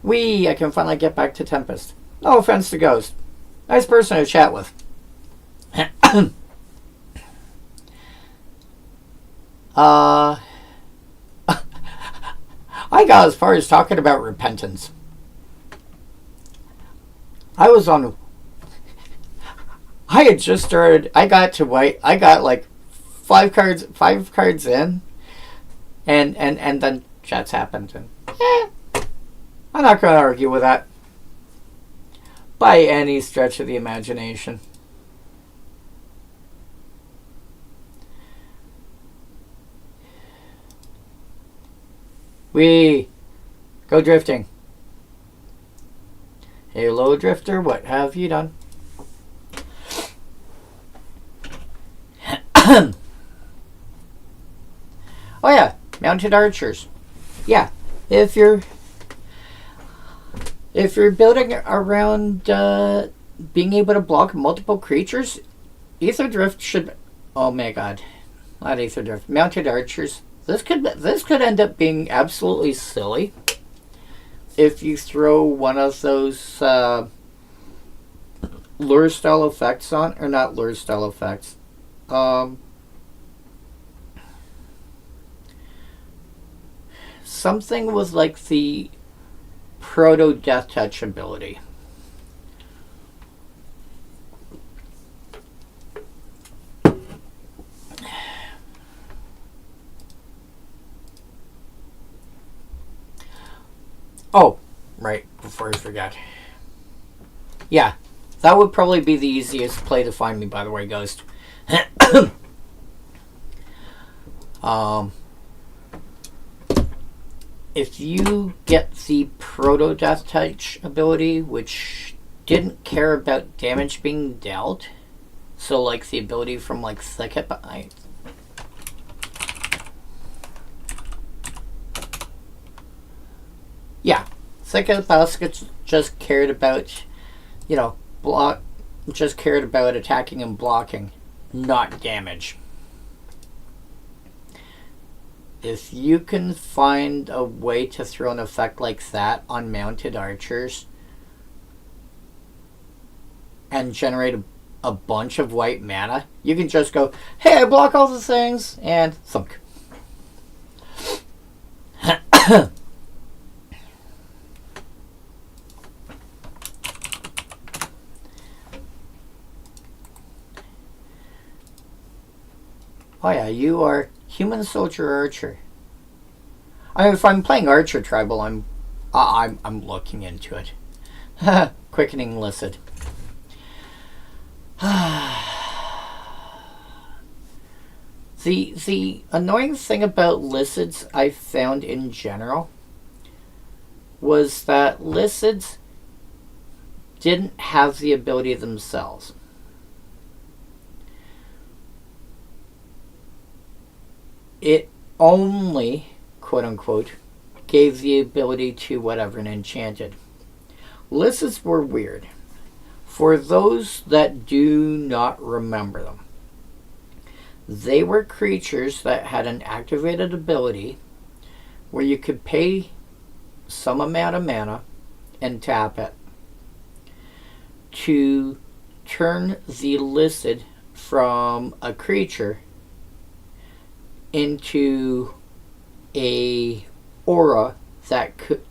Speaker 1: I can finally get back to Tempest. No offense to Ghost. Nice person to chat with. I got as far as talking about repentance. I had just started. I got to white. I got like 5 cards in, and then chats happened, and I'm not going to argue with that by any stretch of the imagination. We go drifting. Hello, Drifter. What have you done? Oh yeah, mounted archers. Yeah, if you're building around being able to block multiple creatures, Aether Drift should. Oh my god, not Aether Drift. Mounted archers. This could end up being absolutely silly if you throw one of those lure style effects on, or not lure style effects. something with like the proto death touch ability. Oh, right, before I forget. Yeah, that would probably be the easiest play to find me, by the way, Ghost. If you get the Proto Death Touch ability, which didn't care about damage being dealt, so like the ability from like Thicket, yeah, Thicket Baskets just cared about, just cared about attacking and blocking, not damage. If you can find a way to throw an effect like that on mounted archers and generate a bunch of white mana, you can just go, hey, I block all the things, and thunk. Oh yeah, you are human soldier archer. I mean, if I'm playing archer tribal, I'm looking into it. Quickening Licid. The annoying thing about Licids I found in general was that Licids didn't have the ability themselves. It only, quote unquote, gave the ability to whatever an enchanted. Licids were weird. For those that do not remember them, they were creatures that had an activated ability where you could pay some amount of mana and tap it to turn the Licid from a creature into a aura that could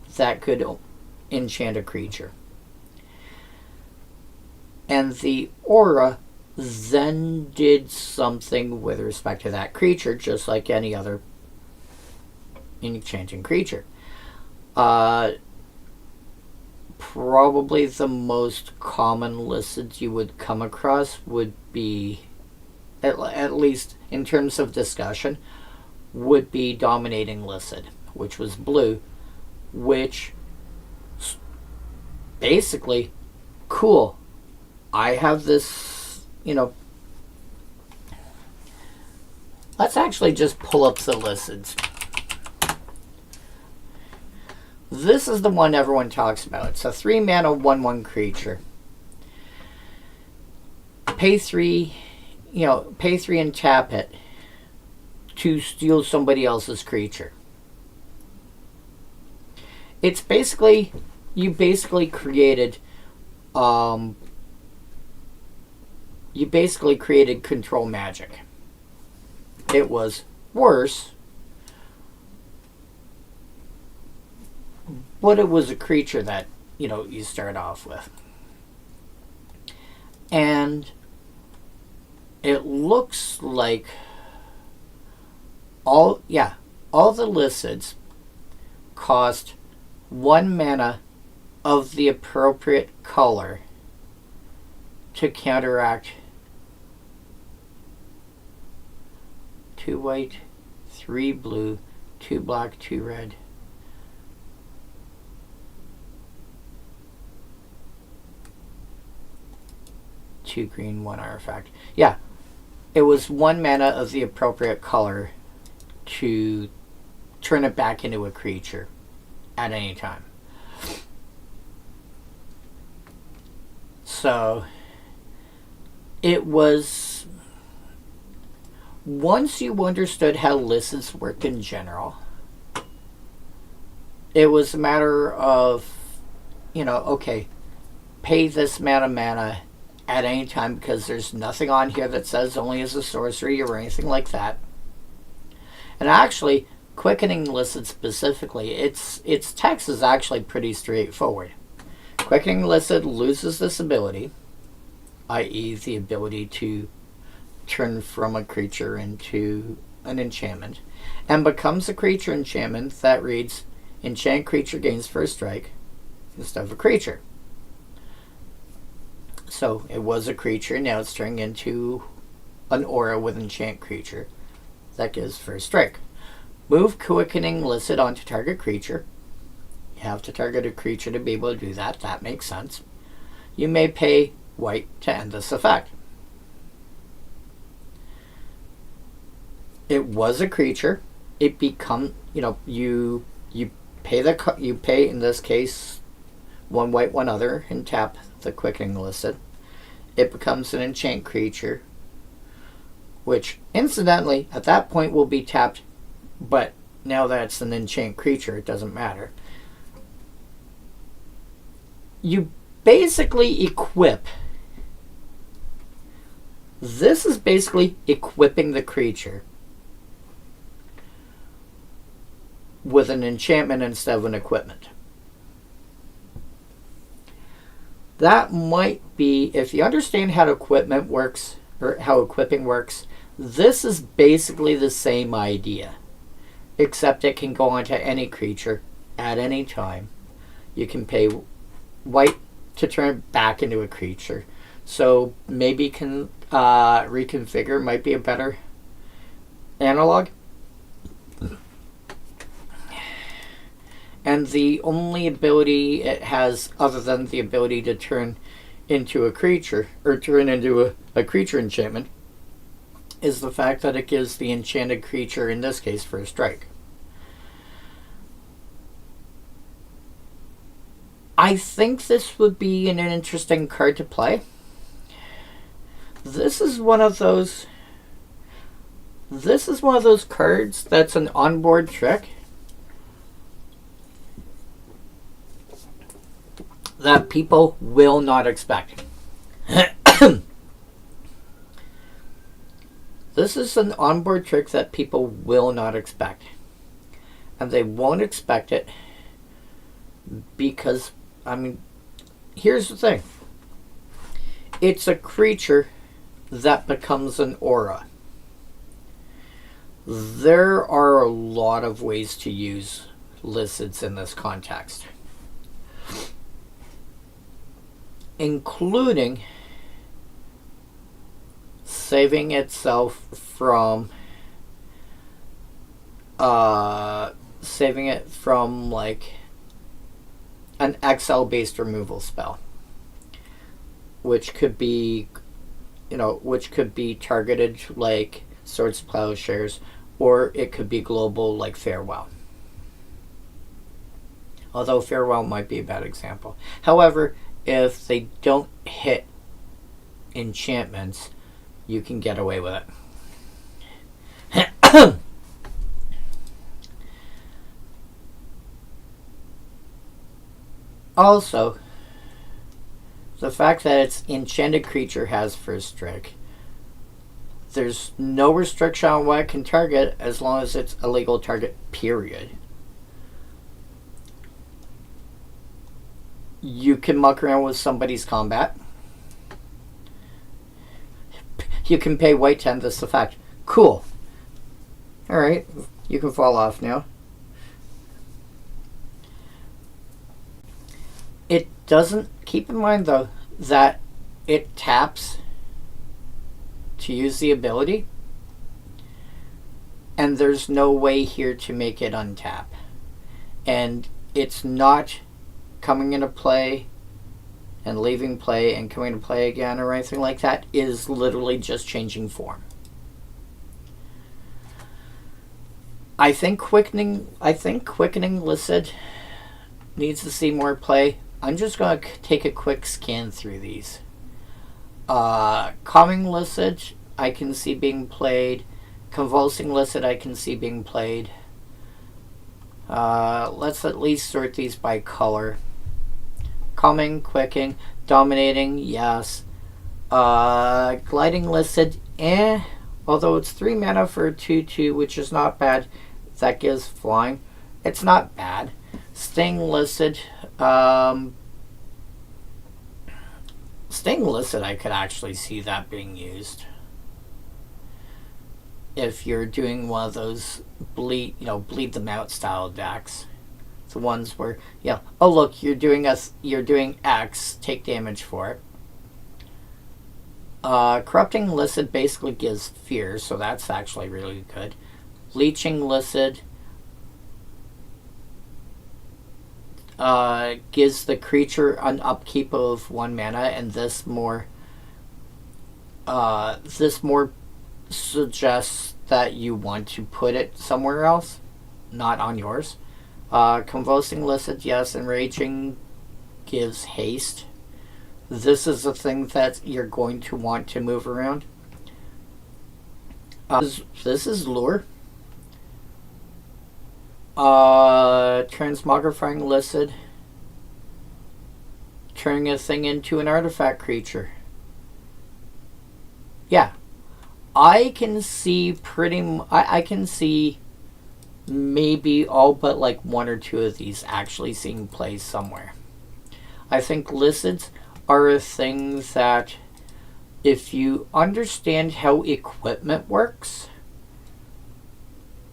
Speaker 1: enchant a creature. And the aura then did something with respect to that creature, just like any other enchanting creature. Probably the most common Licids you would come across would be, at least in terms of discussion, would be Dominating Licid, which was blue, which basically, cool, I have this, let's actually just pull up the Licids. This is the one everyone talks about. It's a 3 mana 1/1 creature. Pay 3 and tap it to steal somebody else's creature. It's basically, you basically created control magic. It was worse, but it was a creature that, you start off with. And it looks like all the Licids cost 1 mana of the appropriate color to counteract 2 white, 3 blue, 2 black, 2 red. Two green, 1 artifact. Yeah, it was 1 mana of the appropriate color to turn it back into a creature at any time. So it was, once you understood how Licids worked in general, it was a matter of, okay, pay this amount of mana at any time, because there's nothing on here that says only as a sorcery or anything like that. And actually, Quickening Listed specifically, its text is actually pretty straightforward. Quickening Listed loses this ability, i.e. the ability to turn from a creature into an enchantment, and becomes a creature enchantment that reads, enchant creature gains first strike, instead of a creature. So it was a creature, now it's turning into an aura with enchant creature that gives first strike. Move Quickening Listed onto target creature. You have to target a creature to be able to do that. That makes sense. You may pay white to end this effect. It was a creature. It become, you pay in this case 1 white, 1 other, and tap the Quickening Listed. It becomes an enchant creature, which incidentally at that point will be tapped, but now that it's an enchant creature, it doesn't matter. You basically equip. This is basically equipping the creature with an enchantment instead of an equipment. That might be, if you understand how equipment works, or how equipping works, this is basically the same idea, except it can go onto any creature at any time. You can pay white to turn it back into a creature. So maybe reconfigure might be a better analog. And the only ability it has, other than the ability to turn into a creature, or turn into a creature enchantment, is the fact that it gives the enchanted creature, in this case, first strike. I think this would be an interesting card to play. This is one of those cards that's an onboard trick that people will not expect. This is an onboard trick that people will not expect. And they won't expect it because, here's the thing. It's a creature that becomes an aura. There are a lot of ways to use licids in this context, including saving itself from like an XL based removal spell, which could be targeted like Swords to Plowshares, or it could be global like Farewell. Although Farewell might be a bad example. However, if they don't hit enchantments, you can get away with it. Also, the fact that its enchanted creature has first strike. There's no restriction on what it can target as long as it's a legal target, period. You can muck around with somebody's combat. You can pay white to end this effect. Cool. Alright, you can fall off now. It doesn't, keep in mind though, that it taps to use the ability, and there's no way here to make it untap. And it's not coming into play and leaving play and coming to play again or anything like that. It is literally just changing form. I think Quickening Listed needs to see more play. I'm just going to take a quick scan through these. Calming Listed, I can see being played. Convulsing Listed, I can see being played. Let's at least sort these by color. Calming, Quickening, Dominating, yes. Gliding Listed, Although it's 3 mana for a 2/2, which is not bad. that gives flying. It's not bad. Staying listed. Staying listed, I could actually see that being used. If you're doing one of those bleed them out style decks. The ones where, oh look, you're doing X, take damage for it. Corrupting listed basically gives fear, so that's actually really good. Leeching listed gives the creature an upkeep of 1 mana, and this more suggests that you want to put it somewhere else, not on yours. Convulsing listed, yes, Enraging gives haste. This is a thing that you're going to want to move around. This is Lure. Transmogrifying listed. Turning a thing into an artifact creature. Yeah. I can see I can see maybe all but like 1 or 2 of these actually seeing play somewhere. I think listeds are a thing that if you understand how equipment works,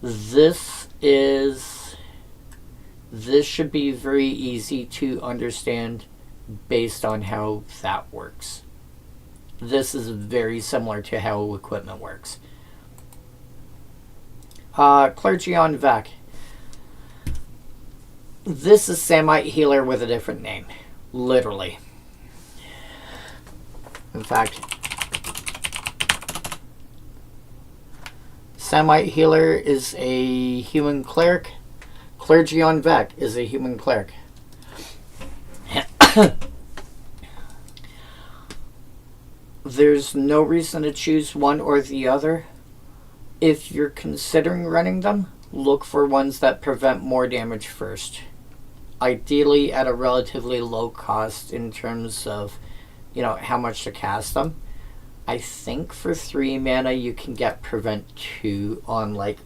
Speaker 1: this should be very easy to understand based on how that works. This is very similar to how equipment works. Clergy on Vec. This is Samite Healer with a different name. Literally. In fact, Samite Healer is a human cleric. Clergy on Vec is a human cleric. There's no reason to choose one or the other. If you're considering running them, look for ones that prevent more damage first. Ideally at a relatively low cost in terms of, how much to cast them. I think for 3 mana you can get Prevent 2 on like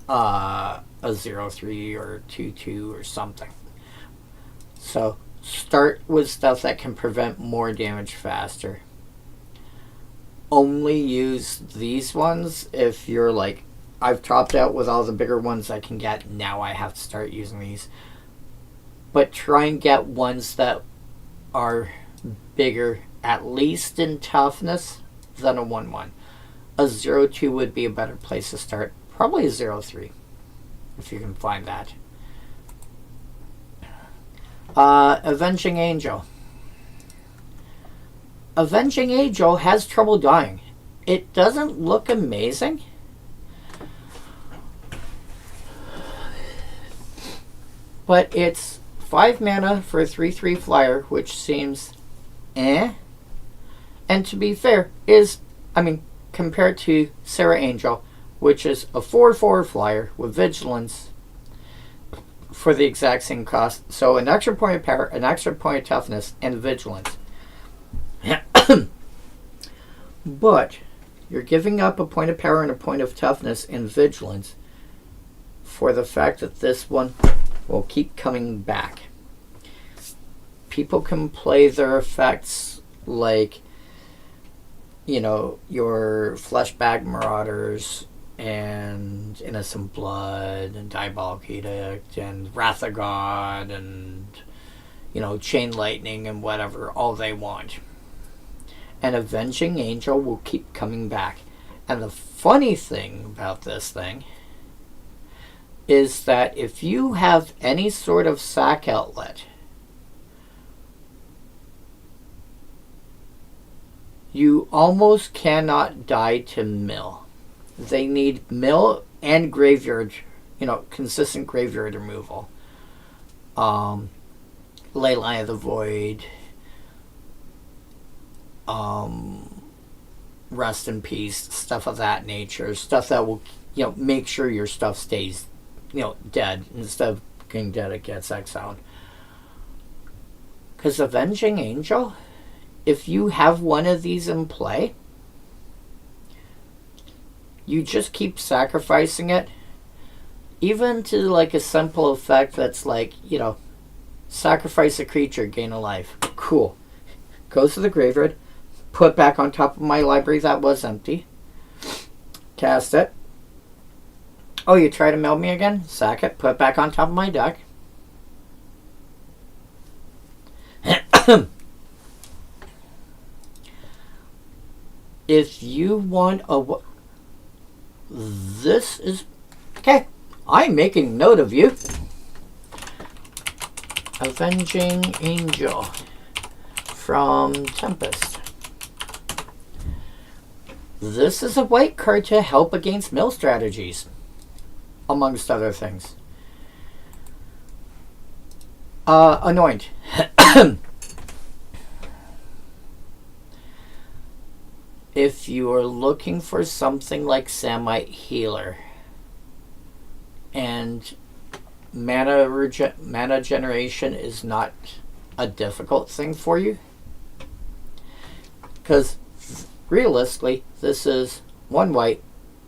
Speaker 1: a 0/3 or 2/2 or something. So start with stuff that can prevent more damage faster. Only use these ones if you're like, I've topped out with all the bigger ones I can get, now I have to start using these. But try and get ones that are bigger, at least in toughness, than a 1/1. A 0/2 would be a better place to start. Probably a 0/3, if you can find that. Avenging Angel. Avenging Angel has trouble dying. It doesn't look amazing. But it's 5 mana for a 3/3 flyer, which seems eh. And to be fair, compared to Sarah Angel, which is a 4/4 flyer with vigilance for the exact same cost. So an extra point of power, an extra point of toughness, and vigilance. But you're giving up a point of power and a point of toughness and vigilance for the fact that this one will keep coming back. People can play their effects like, your Fleshbag Marauders and Innocent Blood and Diabolic Edict and Wrath of God and, Chain Lightning and whatever, all they want. And Avenging Angel will keep coming back. And the funny thing about this thing is that if you have any sort of sack outlet, you almost cannot die to mill. They need mill and graveyard, consistent graveyard removal. Leyline of the Void, Rest in Peace, stuff of that nature, stuff that will, make sure your stuff stays, dead. Instead of getting dead, it gets exiled. Because Avenging Angel, if you have one of these in play, you just keep sacrificing it even to like a simple effect that's like, sacrifice a creature, gain a life. Cool. Goes to the graveyard, put back on top of my library that was empty. Cast it. Oh, you try to mill me again? Sack it, put it back on top of my deck. If you want this is... Okay, I'm making note of you. Avenging Angel from Tempest. This is a white card to help against mill strategies, amongst other things. Anoint. If you are looking for something like Samite Healer and mana generation is not a difficult thing for you, because realistically this is 1 white,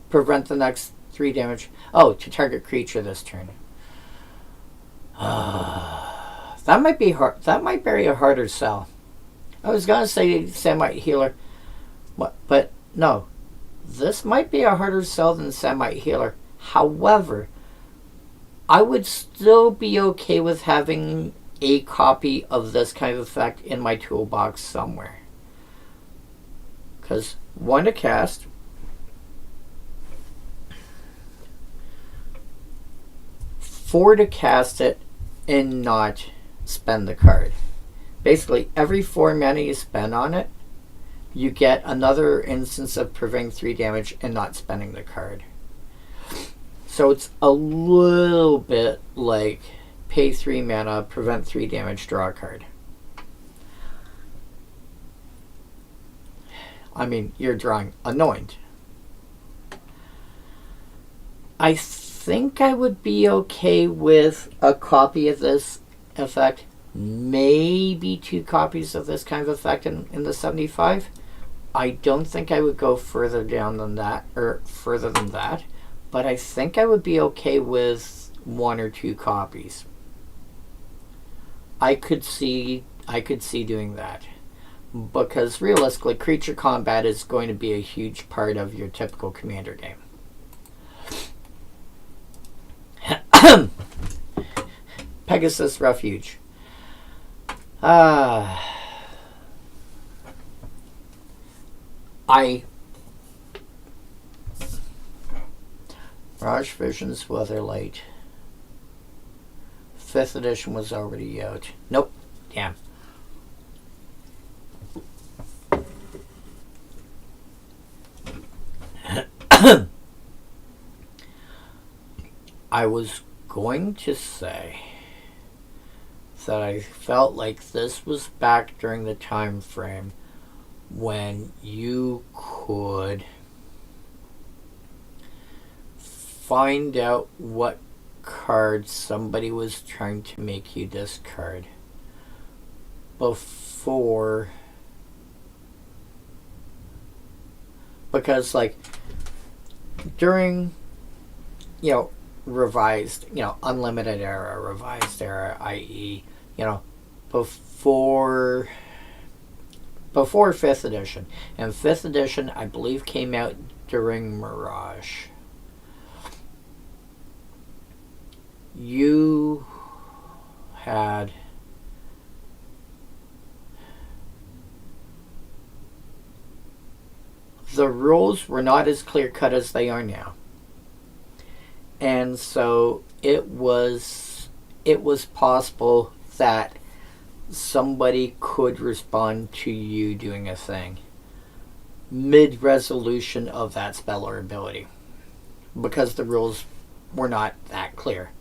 Speaker 1: prevent the next 3 damage. Oh, to target creature this turn. That might be hard. That might be a harder sell. I was gonna say Samite Healer, but no, this might be a harder sell than Samite Healer. However, I would still be okay with having a copy of this kind of effect in my toolbox somewhere. Because 1 to cast, 4 to cast it and not spend the card. Basically, every 4 mana you spend on it, you get another instance of preventing 3 damage and not spending the card. So it's a little bit like pay 3 mana, prevent 3 damage, draw a card. I mean, you're drawing Anoint. I think I would be okay with a copy of this effect, maybe 2 copies of this kind of effect in the 75. I don't think I would go further down than that, or further than that, but I think I would be okay with 1 or 2 copies. I could see doing that, because realistically, creature combat is going to be a huge part of your typical Commander game. Pegasus Refuge. Mirage Visions Weatherlight. 5th edition was already out. Nope. Damn. I was going to say that I felt like this was back during the time frame when you could find out what card somebody was trying to make you discard before, because like during revised, unlimited era, revised era, i.e., before 5th edition. And 5th edition, I believe, came out during Mirage. You had the rules were not as clear-cut as they are now. And so it was possible that somebody could respond to you doing a thing mid-resolution of that spell or ability, because the rules were not that clear.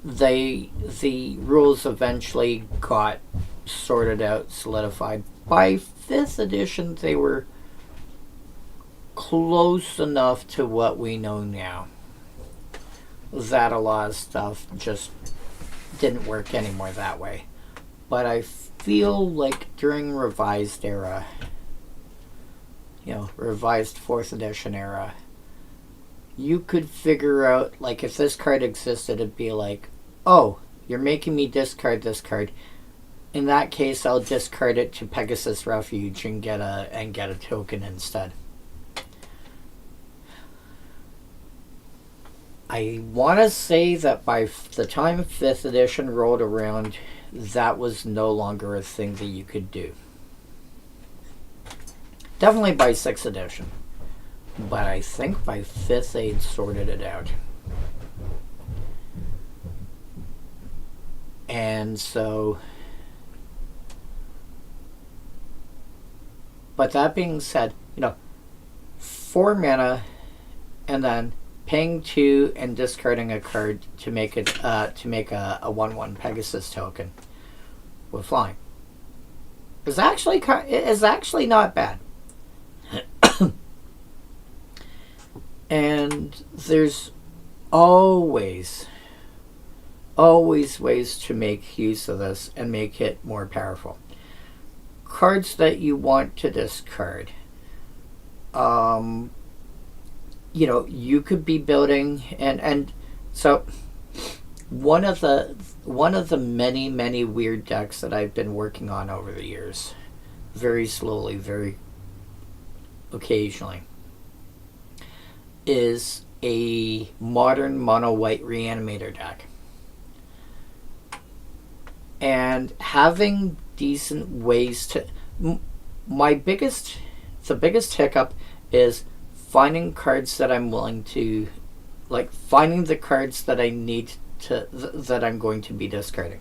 Speaker 1: The rules eventually got sorted out, solidified. By 5th edition, they were close enough to what we know now that a lot of stuff just didn't work anymore that way. But I feel like during revised era, revised 4th edition era, you could figure out, like, if this card existed, it'd be like, oh, you're making me discard this card. In that case, I'll discard it to Pegasus Refuge and get a token instead. I want to say that by the time 5th edition rolled around, that was no longer a thing that you could do. Definitely by 6th edition. But I think by 5th they'd sorted it out. And so... But that being said, 4 mana and then paying 2 and discarding a card to make it a 1/1 Pegasus token with flying is actually not bad. And there's always ways to make use of this and make it more powerful. Cards that you want to discard. You could be building and so one of the many weird decks that I've been working on over the years, very slowly, very occasionally, is a modern mono white reanimator deck. And having decent ways to... The biggest hiccup is finding cards that I'm willing to... Like, finding the cards that I need to... that I'm going to be discarding.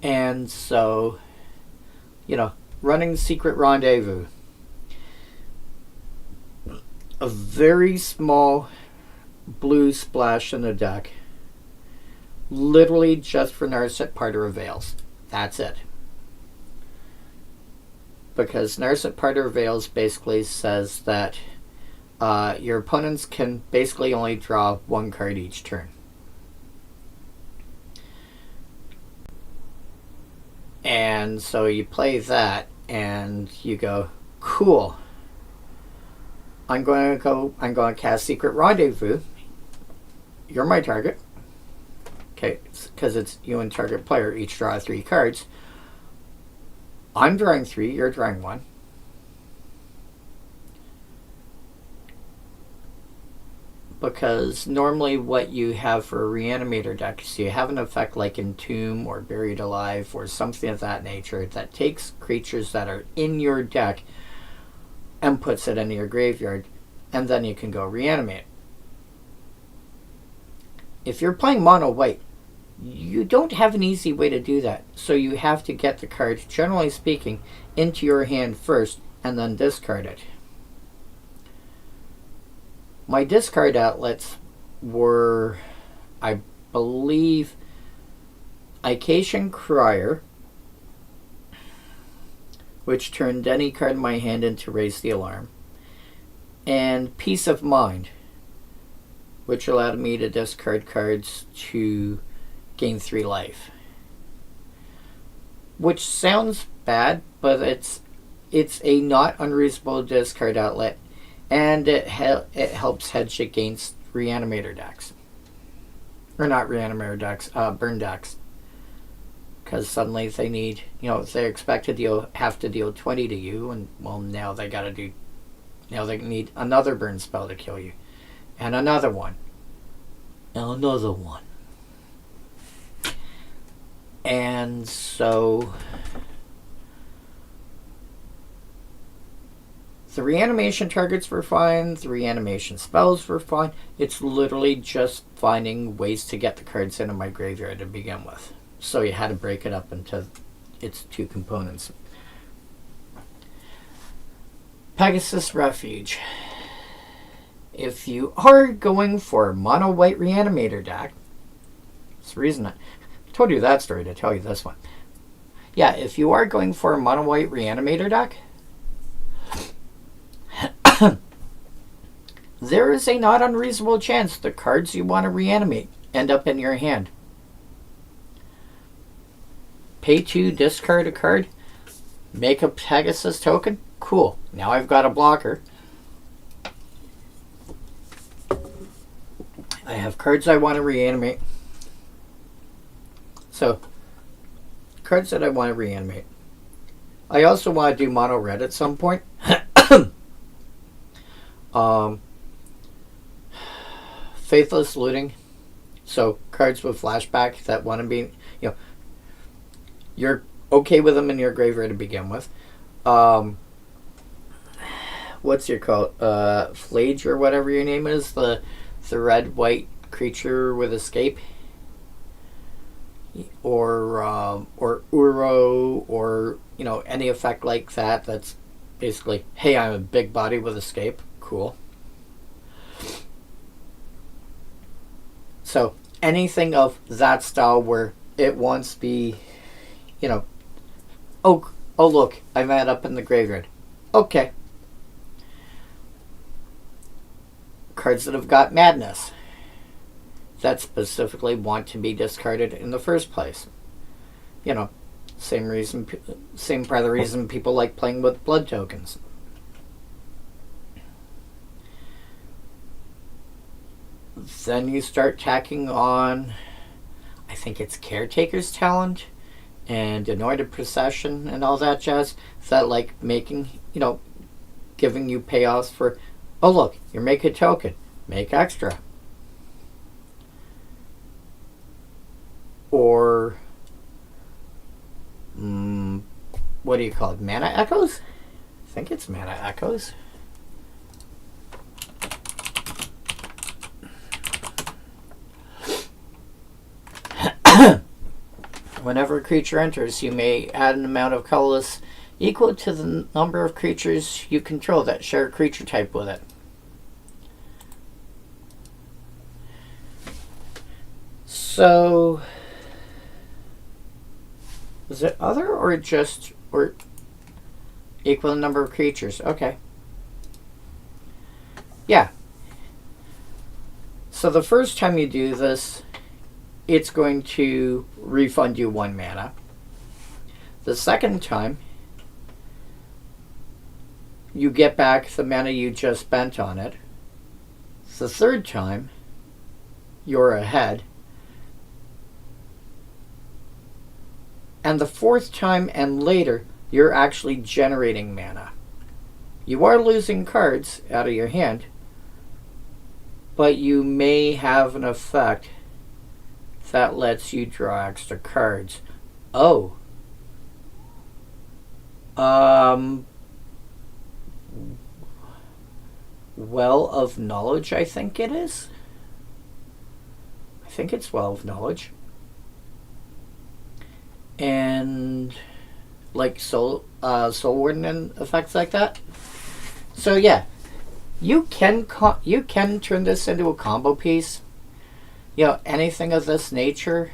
Speaker 1: And so, running Secret Rendezvous. A very small blue splash in the deck. Literally just for Narset Parter of Veils. That's it. Because Narset Parter of Veils basically says that your opponents can basically only draw 1 card each turn. And so you play that and you go, cool. I'm going to cast Secret Rendezvous. You're my target. Okay, because it's you and target player each draw 3 cards. I'm drawing 3, you're drawing 1. Because normally what you have for a reanimator deck is you have an effect like Entomb or Buried Alive or something of that nature that takes creatures that are in your deck and puts it into your graveyard, and then you can go reanimate. If you're playing mono white, you don't have an easy way to do that, so you have to get the card, generally speaking, into your hand first and then discard it. My discard outlets were, I believe, Icatian Crier, which turned any card in my hand into Raise the Alarm, and Peace of Mind, which allowed me to discard cards to gain 3 life. Which sounds bad, but it's a not unreasonable discard outlet, and it helps hedge against reanimator decks. Or not reanimator decks, burn decks. Because suddenly they need, they expect to have to deal 20 to you, and well, now they need another burn spell to kill you. And another one. And another one. And so the reanimation targets were fine, the reanimation spells were fine. It's literally just finding ways to get the cards into my graveyard to begin with. So you had to break it up into its 2 components. Pegasus Refuge. If you are going for a mono white reanimator deck, that's the reason I told you that story to tell you this one. Yeah, if you are going for a mono white reanimator deck, there is a not unreasonable chance the cards you want to reanimate end up in your hand. pay 2, discard a card, make a Pegasus token. Cool. Now I've got a blocker. I have cards I want to reanimate. So, cards that I want to reanimate. I also want to do mono red at some point. Faithless Looting. So, cards with flashback that want to be, you're okay with them in your graveyard to begin with. What's your code? Flage or whatever your name is. The red-white creature with escape. Or Uro, or, any effect like that that's basically, hey, I'm a big body with escape. Cool. So, anything of that style where it wants to be, oh look, I met up in the graveyard. Okay. Cards that have got madness that specifically want to be discarded in the first place. Same part of the reason people like playing with blood tokens. Then you start tacking on, I think it's Caretaker's Talent and Anointed Procession and all that jazz. That like making, giving you payoffs for, oh look, you're making a token, make extra. Or, what do you call it? Mana Echoes? I think it's Mana Echoes. Whenever a creature enters, you may add an amount of colorless equal to the number of creatures you control that share a creature type with it. So, is it other or just, or equal the number of creatures? Okay. Yeah. So the first time you do this, it's going to refund you 1 mana. The second time, you get back the mana you just spent on it. The third time, you're ahead. And the fourth time and later, you're actually generating mana. You are losing cards out of your hand, but you may have an effect that lets you draw extra cards. Oh. Well of Knowledge, I think it is. I think it's Well of Knowledge. And like Soul Warden and effects like that. So yeah, you can turn this into a combo piece. Anything of this nature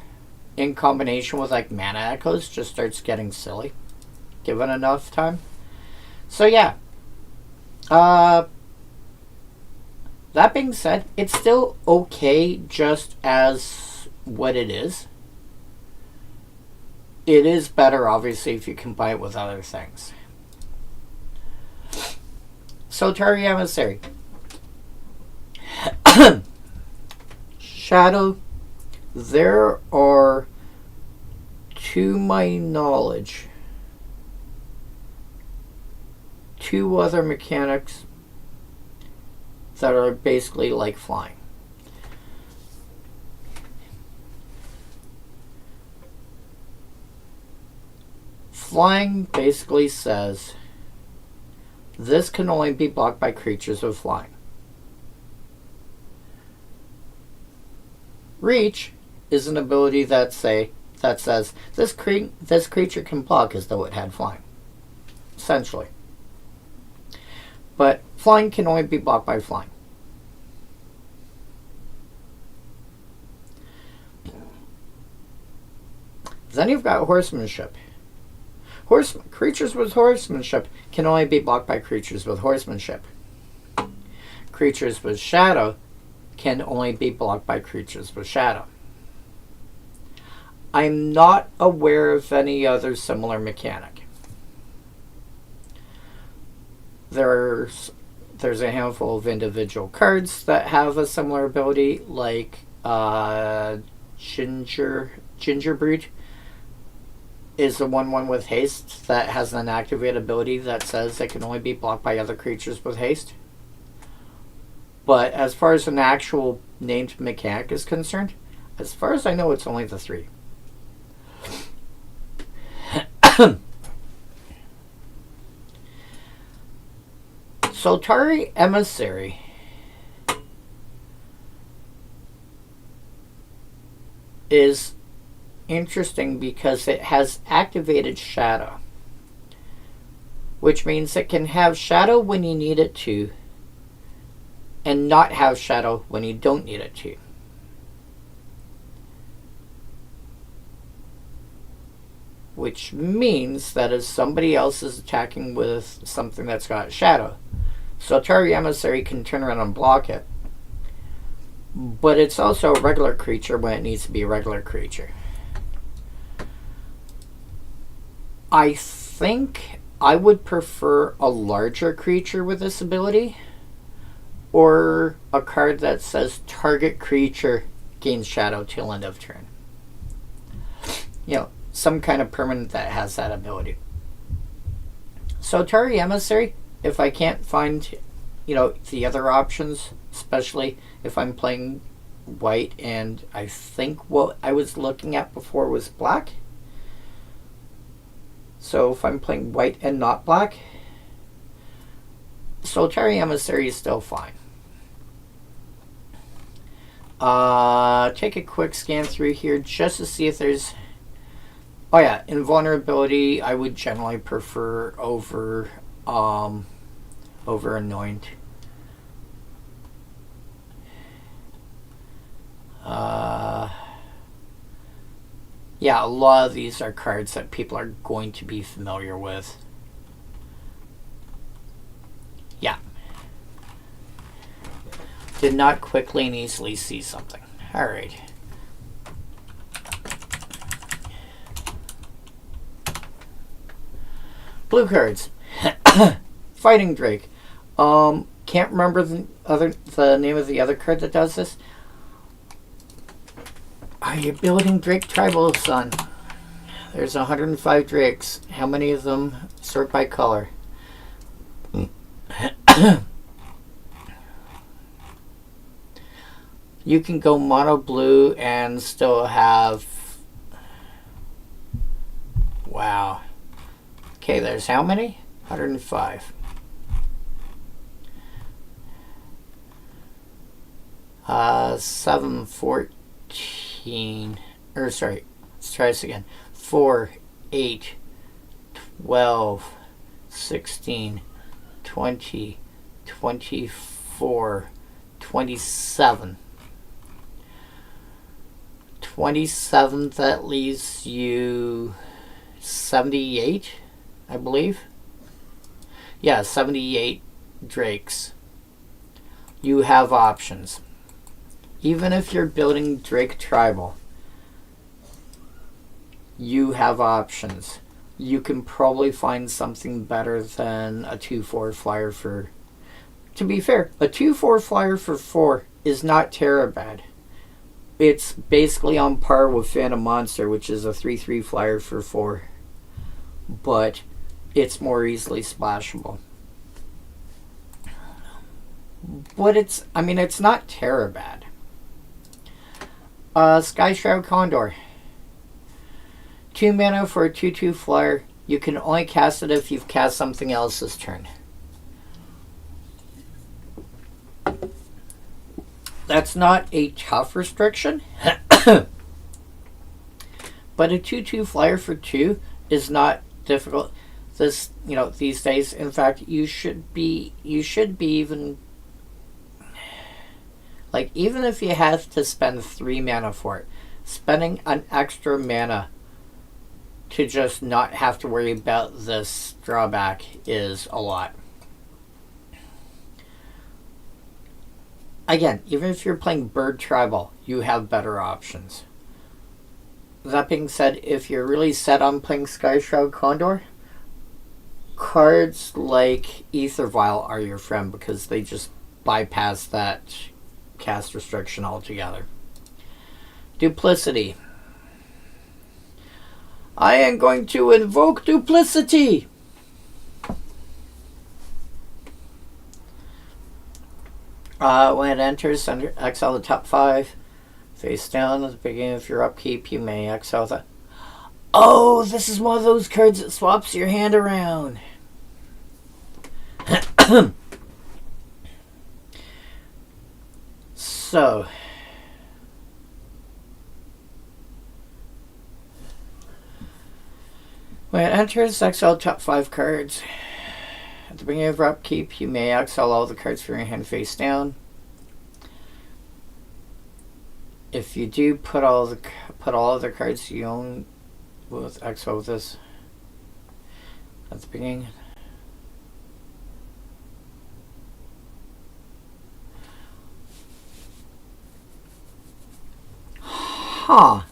Speaker 1: in combination with like Mana Echoes just starts getting silly given enough time. So yeah, that being said, it's still okay just as what it is. It is better, obviously, if you combine it with other things. So, Target Emissary. Shadow, there are, to my knowledge, 2 other mechanics that are basically like flying. Flying basically says this can only be blocked by creatures with flying. Reach is an ability that says this creature can block as though it had flying, essentially. But flying can only be blocked by flying. Then you've got Horsemanship. Creatures with Horsemanship can only be blocked by creatures with Horsemanship. Creatures with Shadow can only be blocked by creatures with Shadow. I'm not aware of any other similar mechanic. There's a handful of individual cards that have a similar ability, like Gingerbread is the 1/1 with haste that has an activated ability that says it can only be blocked by other creatures with haste. But as far as an actual named mechanic is concerned, as far as I know, it's only the 3. Solitary Emissary is interesting because it has activated Shadow, which means it can have Shadow when you need it to and not have Shadow when you don't need it to. Which means that if somebody else is attacking with something that's got Shadow, Solitary Emissary can turn around and block it. But it's also a regular creature when it needs to be a regular creature. I think I would prefer a larger creature with this ability, or a card that says target creature gains Shadow till end of turn. You know, some kind of permanent that has that ability. Solitary Emissary, if I can't find, the other options, especially if I'm playing white, and I think what I was looking at before was black. So if I'm playing white and not black, Solitary Emissary is still fine. Take a quick scan through here just to see if there's... Oh yeah, Invulnerability I would generally prefer over Anoint. Yeah, a lot of these are cards that people are going to be familiar with. Yeah. Did not quickly and easily see something. Alright. Blue cards. Fighting Drake. Can't remember the name of the other card that does this. Are you building Drake Tribal, son? There's 105 Drakes. How many of them sort by color? You can go mono blue and still have... Wow. Okay, there's how many? 105. 7, 14... Or, sorry, let's try this again. 4, 8, 12, 16, 20, 24, 27. 27, that leaves you 78, I believe. Yeah, 78 Drakes. You have options. Even if you're building Drake Tribal, you have options. You can probably find something better than a 2/4 flyer for... To be fair, a 2/4 flyer for 4 is not terrible bad. It's basically on par with Phantom Monster, which is a 3/3 flyer for 4. But it's more easily splashable. But it's not terrible bad. Sky Shroud Condor. 2 mana for a 2/2 flyer. You can only cast it if you've cast something else this turn. That's not a tough restriction. But a 2/2 flyer for 2 is not difficult. This, these days, in fact, you should be even... Like, even if you have to spend 3 mana for it, spending an extra mana to just not have to worry about this drawback is a lot. Again, even if you're playing Bird Tribal, you have better options. that being said, if you're really set on playing Skyshroud Condor, cards like Ether Vial are your friend because they just bypass that cast restriction altogether. Duplicity. I am going to invoke Duplicity! When it enters, exile the top 5. Face down at the beginning of your upkeep, you may exile the... Oh, this is one of those cards that swaps your hand around. So... when it enters, exile top 5 cards. At the beginning of your upkeep, you may exile all the cards from your hand face down. If you do, put all other cards you own with exile with this at the beginning. Huh.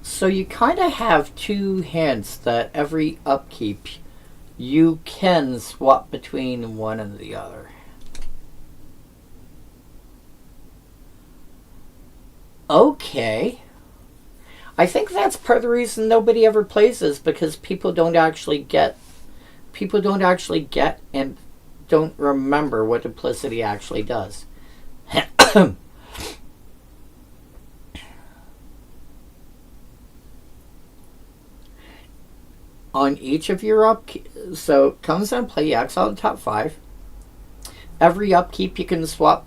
Speaker 1: So you kind of have two hands that every upkeep you can swap between one and the other. Okay. I think that's part of the reason nobody ever plays this, because people don't actually get and don't remember what duplicity actually does. On each of your upkeep, so it comes into play, you exile the top 5. Every upkeep you can swap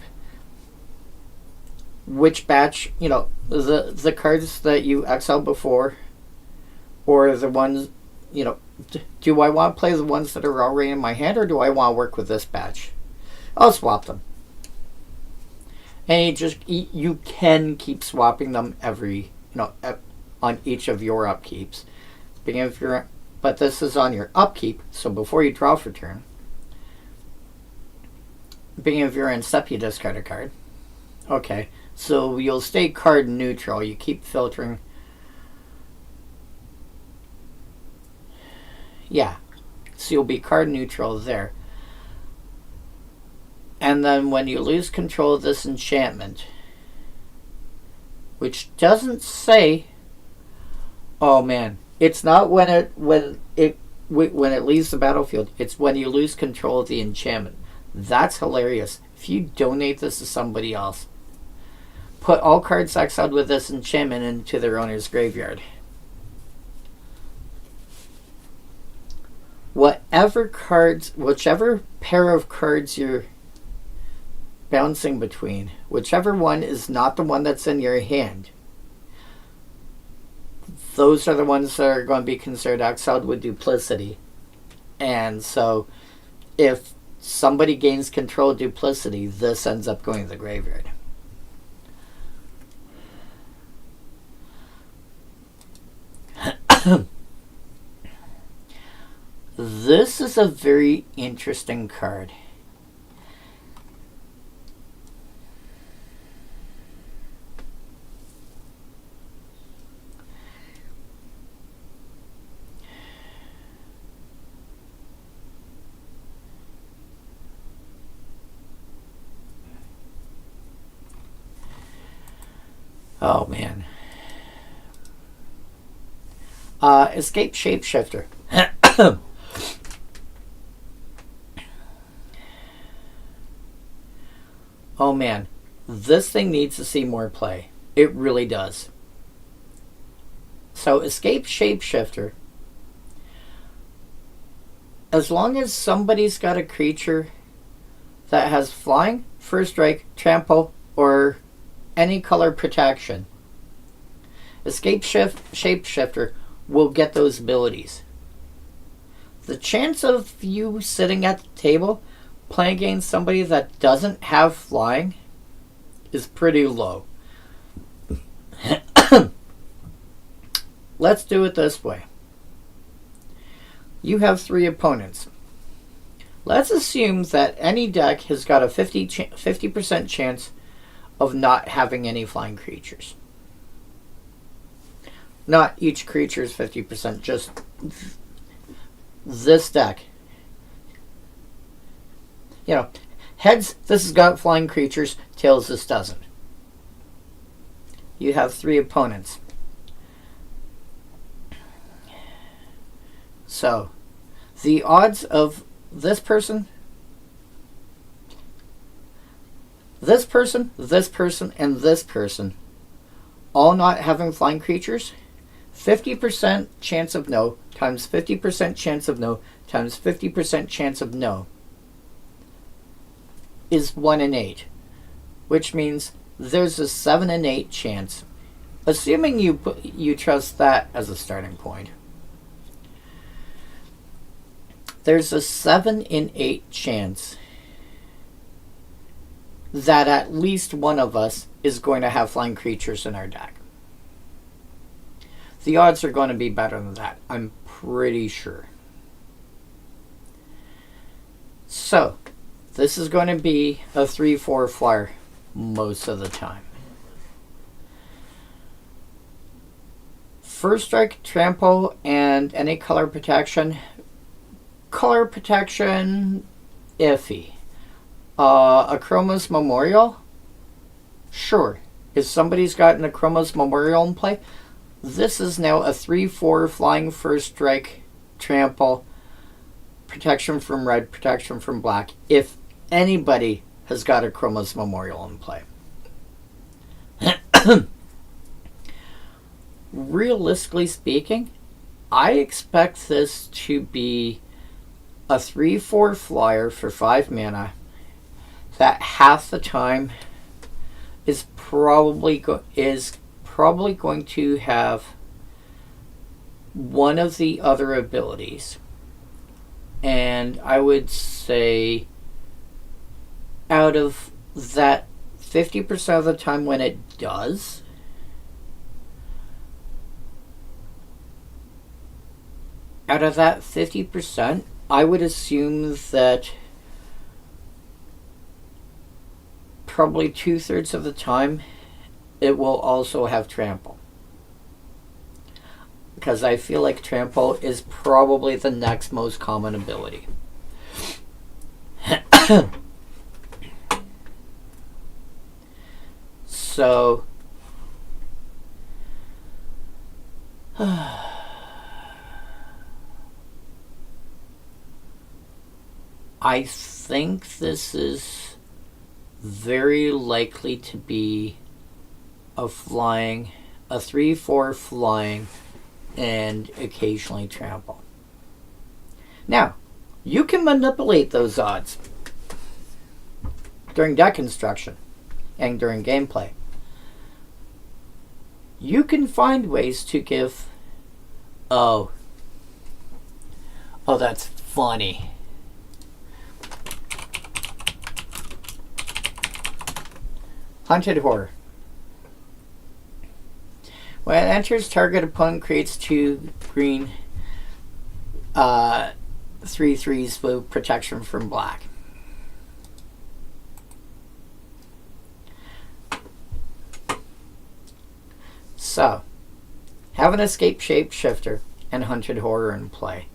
Speaker 1: which batch, the cards that you exiled before, or the ones, do I want to play the ones that are already in my hand, or do I want to work with this batch? I'll swap them. And you can keep swapping them every, on each of your upkeeps. But this is on your upkeep, so before you draw for turn. Beginning of your end step, you discard a card. Okay, so you'll stay card neutral. You keep filtering. Yeah, so you'll be card neutral there. And then when you lose control of this enchantment, which doesn't say, oh man, it's not when it leaves the battlefield. It's when you lose control of the enchantment. That's hilarious. If you donate this to somebody else, put all cards exiled with this enchantment into their owner's graveyard. Whichever pair of cards you're bouncing between, whichever one is not the one that's in your hand, those are the ones that are going to be considered exiled with duplicity. And so if somebody gains control of duplicity, this ends up going to the graveyard. This is a very interesting card. Oh man. Escape Shapeshifter. Oh man, this thing needs to see more play. It really does. So Escape Shapeshifter, as long as somebody's got a creature that has flying, first strike, trample, or any color protection, Escape Shapeshifter will get those abilities. The chance of you sitting at the table playing against somebody that doesn't have flying is pretty low. Let's do it this way. You have 3 opponents. Let's assume that any deck has got a 50% chance of not having any flying creatures. Not each creature is 50%, just this deck. You know, heads, this has got flying creatures, tails, this doesn't. You have 3 opponents. So, the odds of this person, this person, this person, and this person all not having flying creatures, 50% chance of no times 50% chance of no times 50% chance of no is 1 in 8, which means there's a 7 in 8 chance, assuming you trust that as a starting point. There's a 7 in 8 chance that at least one of us is going to have flying creatures in our deck. The odds are going to be better than that, I'm pretty sure. So, this is going to be a 3/4 flyer most of the time. First strike, trample, and any color protection. Color protection, iffy. Akroma's Memorial? Sure. If somebody's got an Akroma's Memorial in play, this is now a 3/4 flying first strike, trample, protection from red, protection from black, if anybody has got Akroma's Memorial in play. Realistically speaking, I expect this to be a 3/4 flyer for 5 mana that half the time is probably going to have one of the other abilities. And I would say out of that 50% of the time when it does, out of that 50%, I would assume that probably 2/3 of the time it will also have trample. Because I feel like trample is probably the next most common ability. So I think this is very likely to be a 3/4 flying and occasionally trample. Now, you can manipulate those odds during deck construction and during gameplay. You can find ways to give... Oh, that's funny. Hunted Horror. When it enters, target opponent creates 2 green 3/3s with protection from black. So, have an escape shapeshifter and Hunted Horror in play.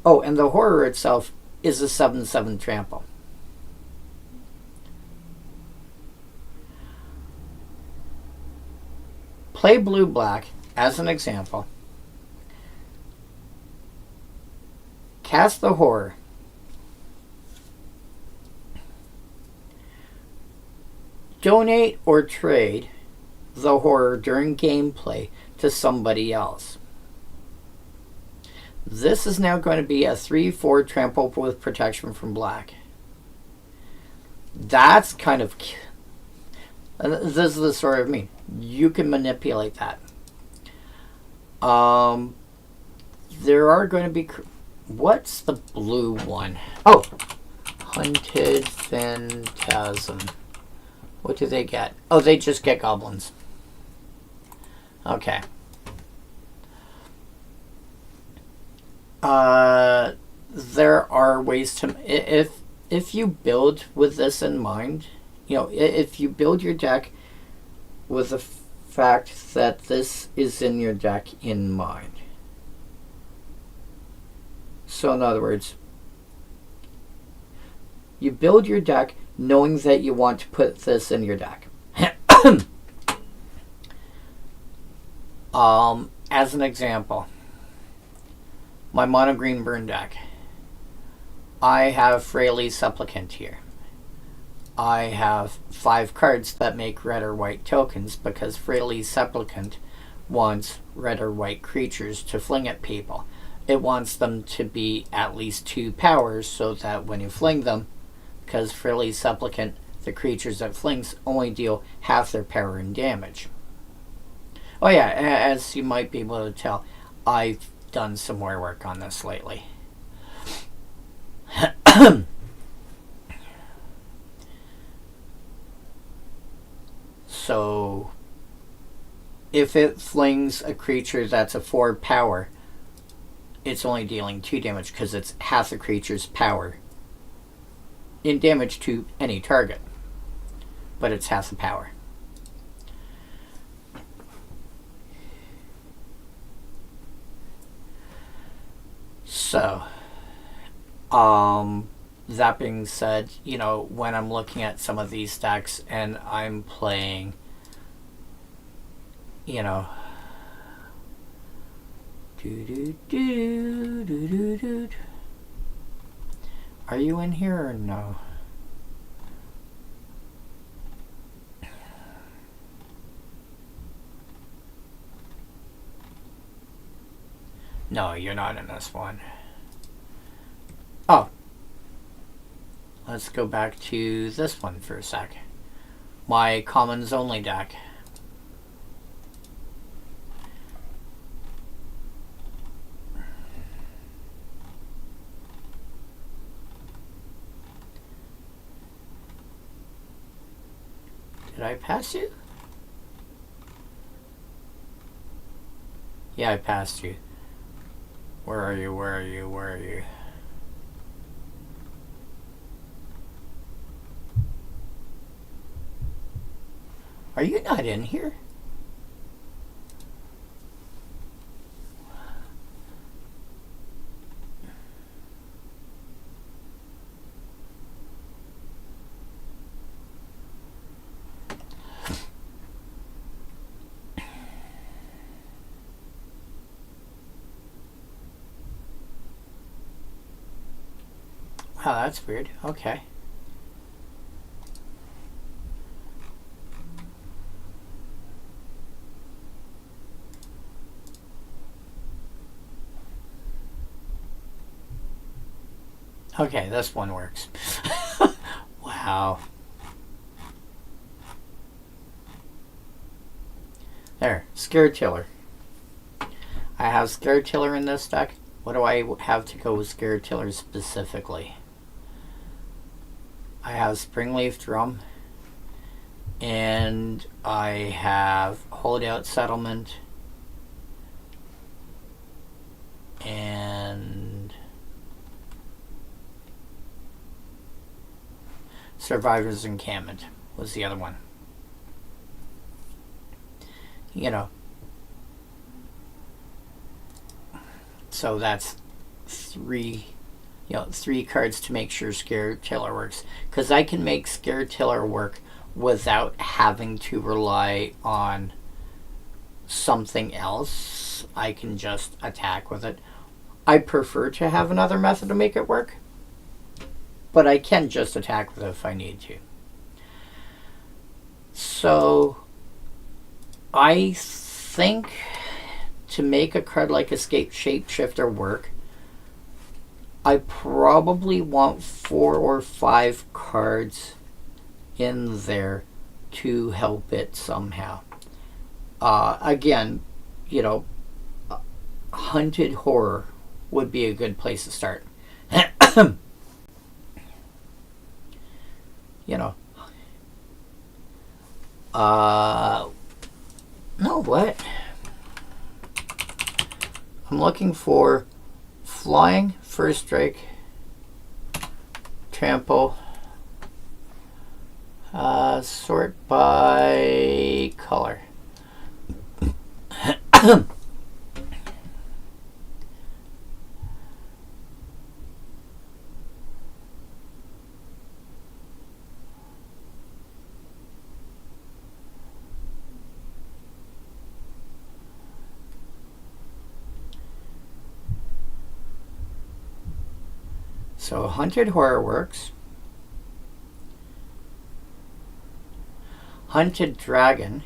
Speaker 1: Oh, and the horror itself is a 7/7 trample. Play blue-black as an example. Cast the horror. Donate or trade the horror during gameplay to somebody else. This is now going to be a 3/4 trample with protection from black. That's kind of... This is the story of me. You can manipulate that. There are going to be... What's the blue one? Oh! Hunted Phantasm. What do they get? Oh, they just get goblins. Okay. There are ways to... If you build with this in mind, if you build your deck with the fact that this is in your deck in mind. So in other words, you build your deck knowing that you want to put this in your deck. As an example, my mono green burn deck. I have Fraley's Supplicant here. I have 5 cards that make red or white tokens because Fraley's Supplicant wants red or white creatures to fling at people. It wants them to be at least 2 powers so that when you fling them, because Fraley's Supplicant, the creatures that flings only deal half their power in damage. Oh yeah, as you might be able to tell, I've done some more work on this lately. So, if it flings a creature that's a 4 power, it's only dealing 2 damage because it's half the creature's power in damage to any target. But it's half the power. So, that being said, you know, when I'm looking at some of these decks and I'm playing, you know, are you in here or no? No, you're not in this one. Oh. Let's go back to this one for a sec. My commons only deck. Did I pass you? Yeah, I passed you. Where are you? Where are you? Where are you? Are you not in here? Oh, that's weird. Okay. Okay, this one works. Wow. There, Scare Tiller. I have Scare Tiller in this deck. What do I have to go with Scare Tiller specifically? I have Springleaf Drum, and I have Holdout Settlement, and Survivor's Encampment was the other one. You know. So that's 3 cards to make sure Scare Tiller works. Because I can make Scare Tiller work without having to rely on something else. I can just attack with it. I prefer to have another method to make it work, but I can just attack with it if I need to. So, I think to make a card like Escape Shapeshifter work, I probably want 4 or 5 cards in there to help it somehow. Again, you know, Hunted Horror would be a good place to start. You know. No, what? I'm looking for Flying, First Strike, Trample, Sort by color. So Hunted Horror works. Hunted Dragon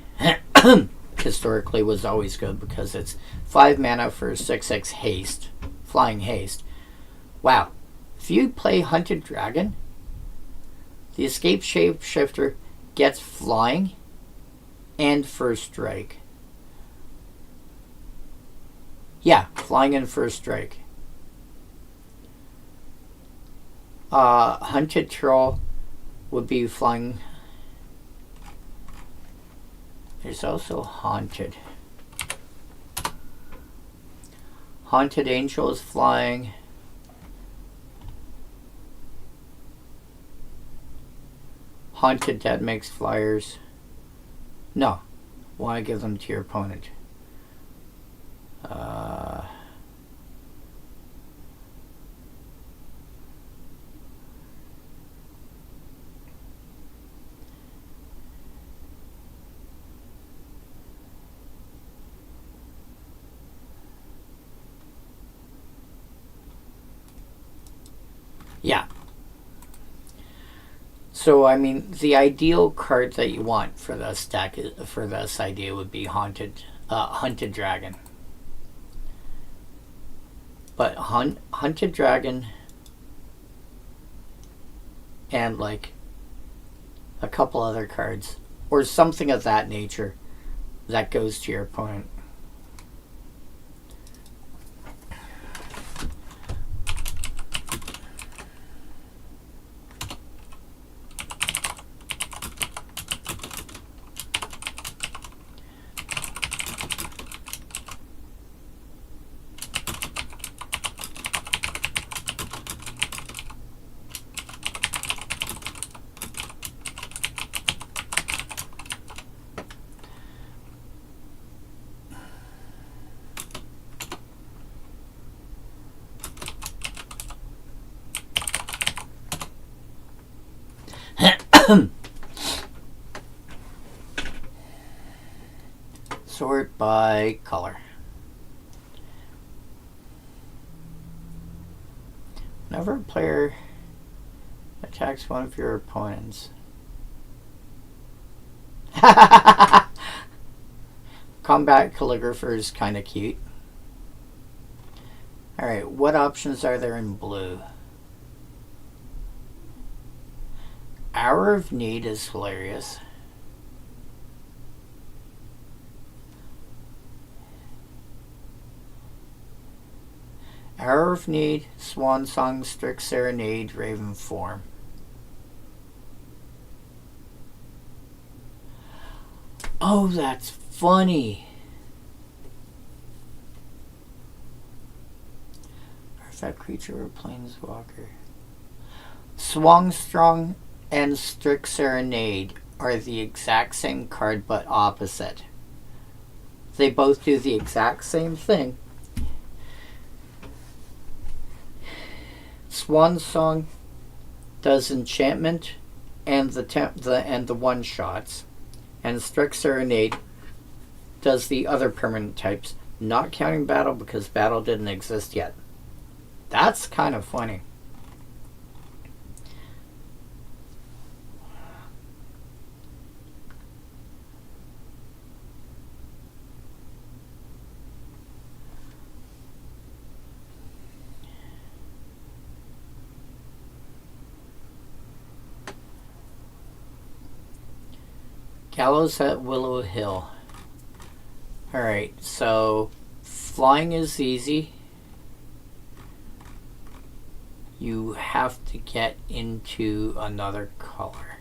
Speaker 1: historically was always good because it's 5 mana for 6/6 haste, flying haste. Wow. If you play Hunted Dragon, the escape shapeshifter gets flying and first strike. Yeah, flying and first strike. Hunted Troll would be flying. There's also Haunted. Haunted Angel is flying. Haunted Dead makes flyers. No. Why give them to your opponent? Yeah. So, I mean, the ideal card that you want for this deck, for this idea, would be Hunted Dragon. But Hunted Dragon and, like, a couple other cards, or something of that nature, that goes to your opponent. Sort by color. Whenever a player attacks one of your opponents. Combat Calligrapher is kind of cute. Alright, what options are there in blue? Hour of Need is hilarious. Hour of Need, Swan Song, Strict Serenade, Raven Form. Oh, that's funny. Artifact creature or planeswalker. Swangstrong and Strict Serenade are the exact same card but opposite. They both do the exact same thing. Swan Song does enchantment and the one shots, and Strict Serenade does the other permanent types, not counting battle because battle didn't exist yet. That's kind of funny. Gallows at Willow Hill. Alright, so flying is easy. You have to get into another color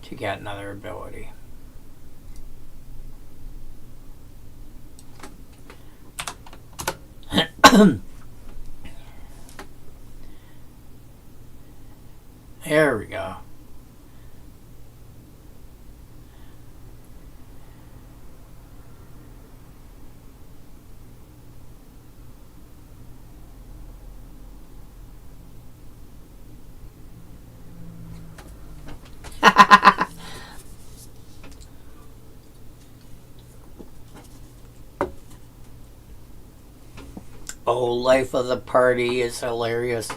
Speaker 1: to get another ability. There we go. life of the party is hilarious.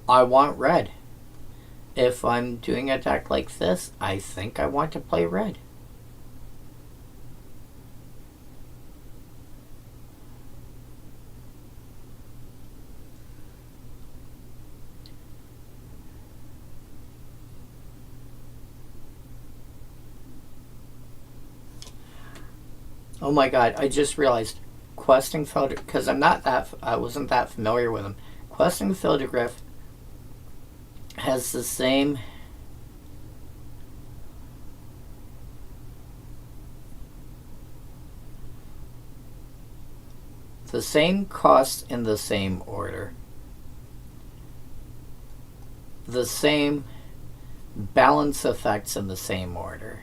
Speaker 1: I want red. If I'm doing a deck like this, I think I want to play red. Oh my god, I just realized Questing Photograph, because I wasn't that familiar with them. Questing Photograph has the same costs in the same order, the same balance effects in the same order.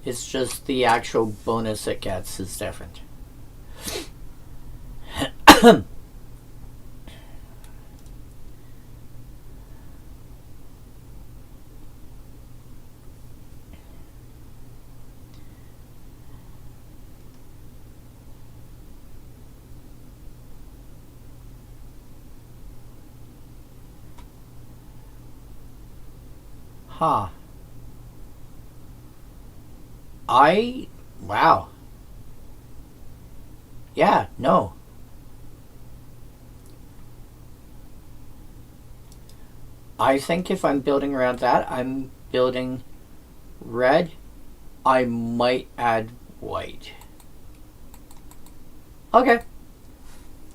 Speaker 1: It's just the actual bonus it gets is different. Huh. Wow. Yeah, no. I think if I'm building around that, I'm building red. I might add white. Okay.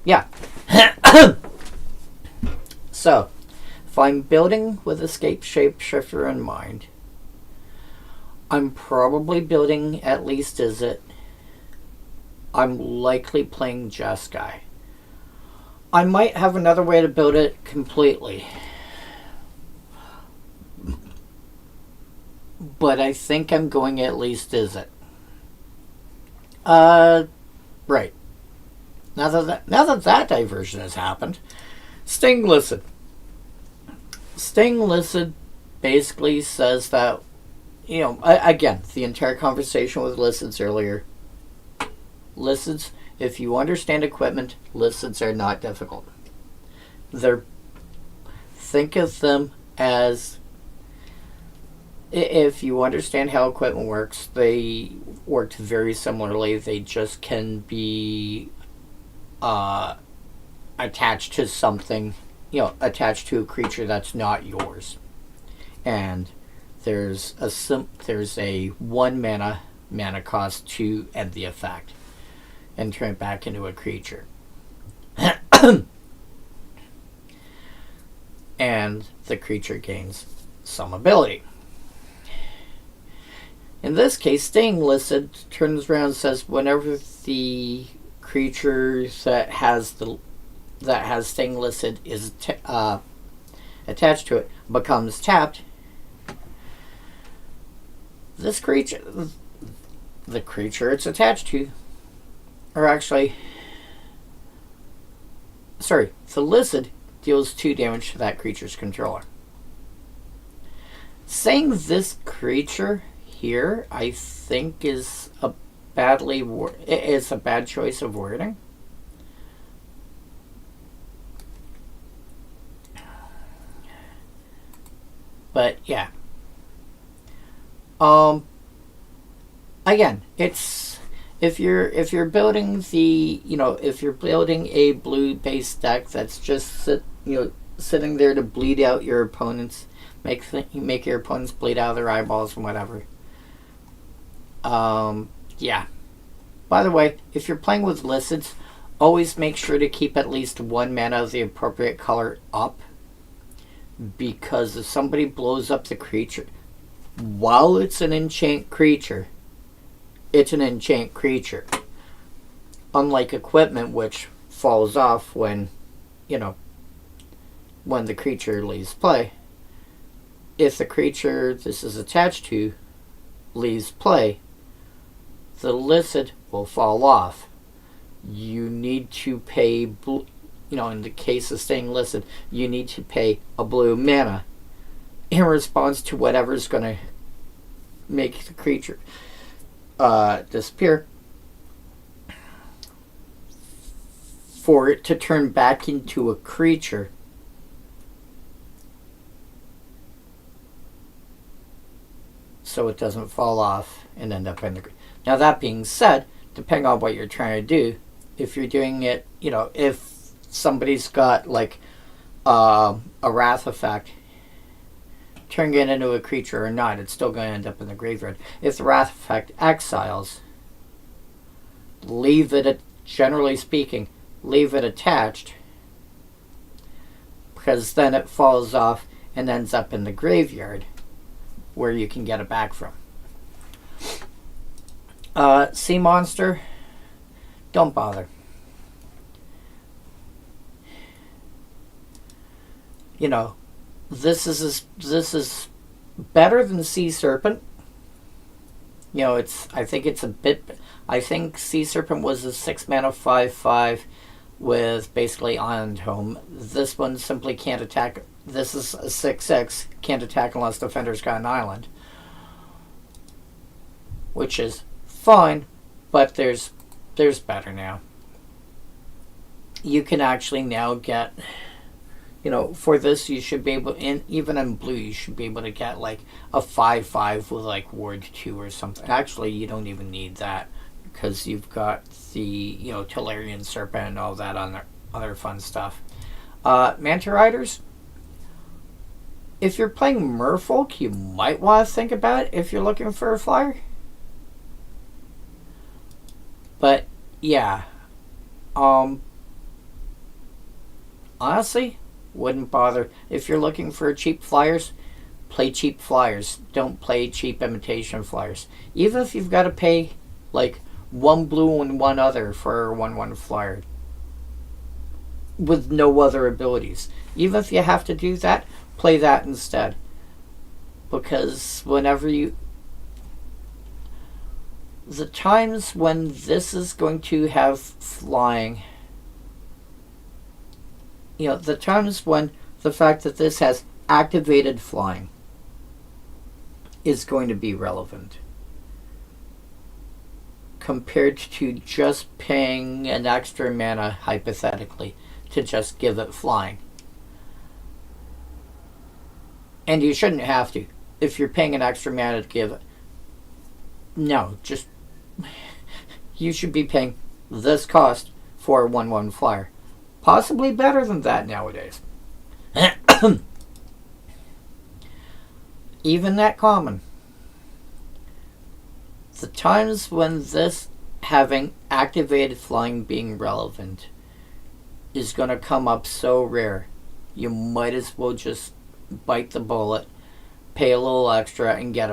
Speaker 1: Yeah. So, if I'm building with Escape Shapeshifter in mind, I'm probably building at least Izzet. I'm likely playing Jeskai. I might have another way to build it completely. But I think I'm going at least Izzet. Right. Now that diversion has happened, Sting Listed. Sting Listed basically says that, you know, again, the entire conversation with Listeds earlier. Listeds, if you understand equipment, Listeds are not difficult. Think of them as, if you understand how equipment works, they work very similarly. They just can be attached to something, you know, attached to a creature that's not yours. And there's a 1 mana cost to end the effect and turn it back into a creature. And the creature gains some ability. In this case, Sting Listed turns around and says whenever the creature that has Sting Listed is attached to it becomes tapped, this creature, the creature it's attached to, or actually, sorry, the Listed deals 2 damage to that creature's controller. Saying this creature here, I think, is a bad choice of wording. But yeah. Again, it's if you're building if you're building a blue based deck that's just sitting there to bleed out your opponents, make your opponents bleed out of their eyeballs and whatever. Yeah. By the way, if you're playing with Listeds, always make sure to keep at least 1 mana of the appropriate color up, because if somebody blows up the creature while it's an enchant creature, it's an enchant creature. Unlike equipment, which falls off when the creature leaves play. if the creature this is attached to leaves play, the listed will fall off. You need to pay, in the case of staying listed, you need to pay a blue mana in response to whatever's going to make the creature disappear, for it to turn back into a creature. So it doesn't fall off and end up in the... Now that being said, depending on what you're trying to do, if you're doing it, if somebody's got like a wrath effect, turning it into a creature or not, it's still going to end up in the graveyard. If the wrath effect exiles, leave it, generally speaking, leave it attached, because then it falls off and ends up in the graveyard where you can get it back from. Sea monster, don't bother. This is better than Sea Serpent. I think Sea Serpent was a 6 mana 5/5 with basically Island Home. This one simply can't attack. This is a 6/6, can't attack unless defender's got an island, which is fine, but there's better now. You can actually now get, for this you should be able, even in blue, you should be able to get like a 5/5 with like Ward 2 or something. Actually, you don't even need that, because you've got the, Tellurian Serpent and all that other fun stuff. Manta Riders, if you're playing Merfolk, you might want to think about it if you're looking for a flyer. But yeah, honestly, wouldn't bother. If you're looking for cheap flyers, play cheap flyers. Don't play cheap imitation flyers. Even if you've got to pay like one blue and one other for a 1/1 flyer with no other abilities. Even if you have to do that, play that instead. Because the times when this is going to have flying, the times when the fact that this has activated flying is going to be relevant, compared to just paying an extra mana, hypothetically, to just give it flying. And you shouldn't have to. If you're paying an extra mana to give it, no, just, you should be paying this cost for a 1/1 flyer. Possibly better than that nowadays. Even that common. The times when this having activated flying being relevant is going to come up so rare, you might as well just bite the bullet, pay a little extra, and get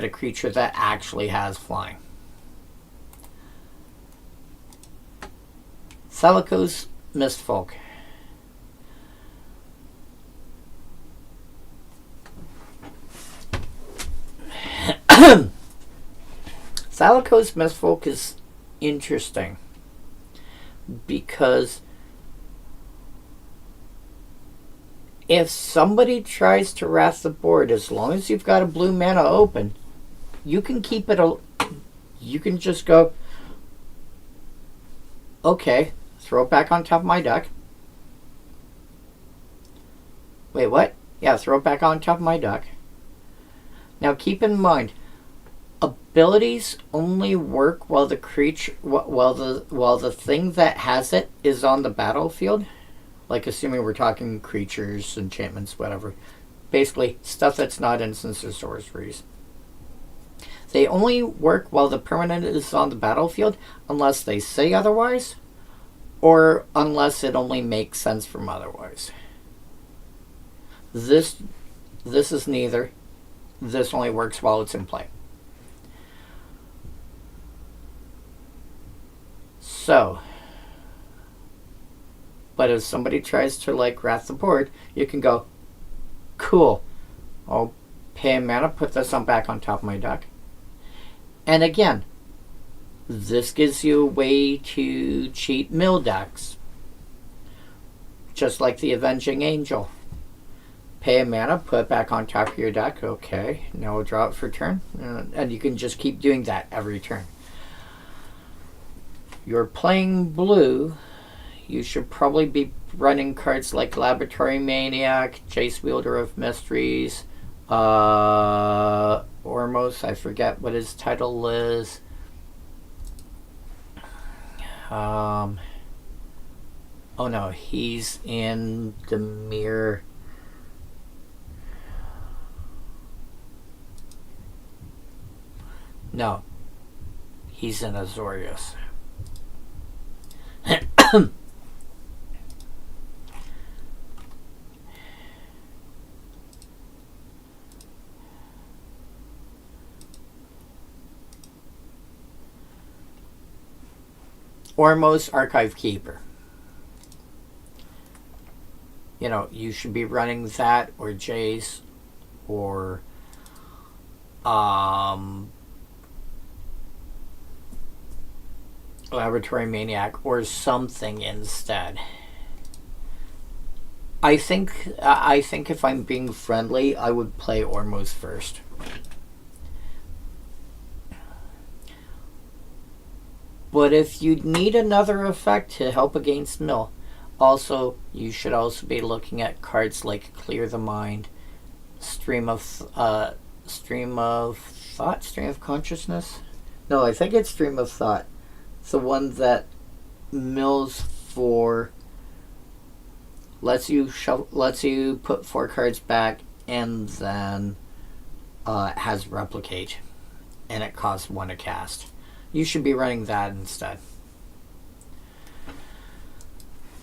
Speaker 1: a creature that actually has flying. Thalicos Mistfolk. Thalicos Mistfolk is interesting because if somebody tries to wrath the board, as long as you've got a blue mana open, you can keep it. You can just go, okay, throw it back on top of my deck. Wait, what? Yeah, throw it back on top of my deck. Now keep in mind, abilities only work while the creature, while the thing that has it is on the battlefield. Like, assuming we're talking creatures, enchantments, whatever. Basically, stuff that's not instants or sorceries. They only work while the permanent is on the battlefield, unless they say otherwise, or unless it only makes sense from otherwise. This is neither. This only works while it's in play. So, but if somebody tries to like wrath the board, you can go, cool, I'll pay a mana, put this on back on top of my deck. And again, this gives you a way to cheat mill decks. Just like the Avenging Angel. Pay a mana, put it back on top of your deck. Okay, now we'll draw it for turn. And you can just keep doing that every turn. You're playing blue. You should probably be running cards like Laboratory Maniac, Jace Wielder of Mysteries, Ormos, I forget what his title is. Oh no, he's in the mirror. No, he's in Azorius. Ormos Archive Keeper. You know, you should be running that or Jace or Laboratory Maniac or something instead. I think if I'm being friendly, I would play Ormos first. But if you need another effect to help against mill, also you should also be looking at cards like Clear the Mind, Stream of Thought, Stream of Consciousness. No, I think it's Stream of Thought. It's the one that mills for, lets you put 4 cards back, and then has Replicate, and it costs 1 to cast. You should be running that instead.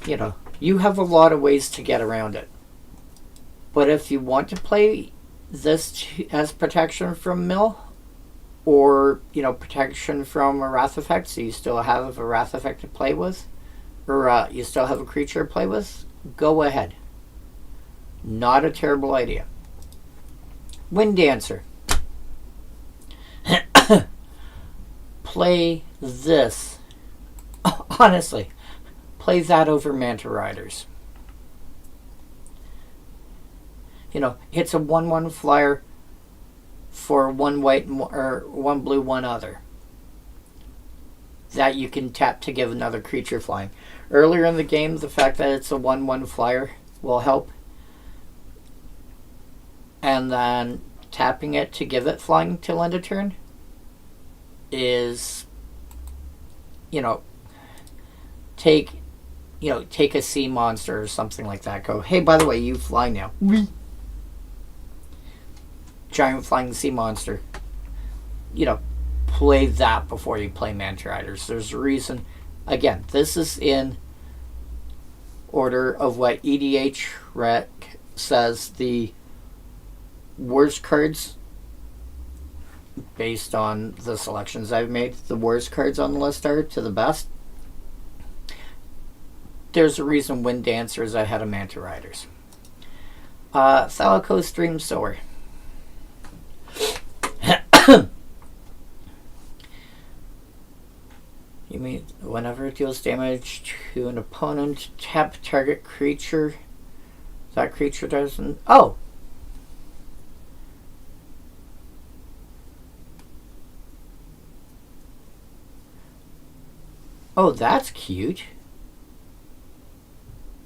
Speaker 1: You know, you have a lot of ways to get around it. But if you want to play this as protection from mill, or, you know, protection from a Wrath effect, so you still have a Wrath effect to play with, or you still have a creature to play with, go ahead. Not a terrible idea. Wind Dancer. Play this. Honestly, play that over Manta Riders. You know, it's a 1/1 flyer for 1 white or 1 blue, 1 other that you can tap to give another creature flying. Earlier in the game, the fact that it's a 1/1 flyer will help, and then tapping it to give it flying till end of turn is, you know, take a sea monster or something like that. Go, hey, by the way, you fly now. Giant flying sea monster. You know, play that before you play Manta Riders. There's a reason. Again, this is in order of what EDH Rec says the worst cards, based on the selections I've made, the worst cards on the list are to the best. There's a reason Wind Dancer is ahead of Manta Riders. Thalaco Stream Sower. You mean whenever it deals damage to an opponent, tap target creature. That creature doesn't. Oh! Oh, that's cute.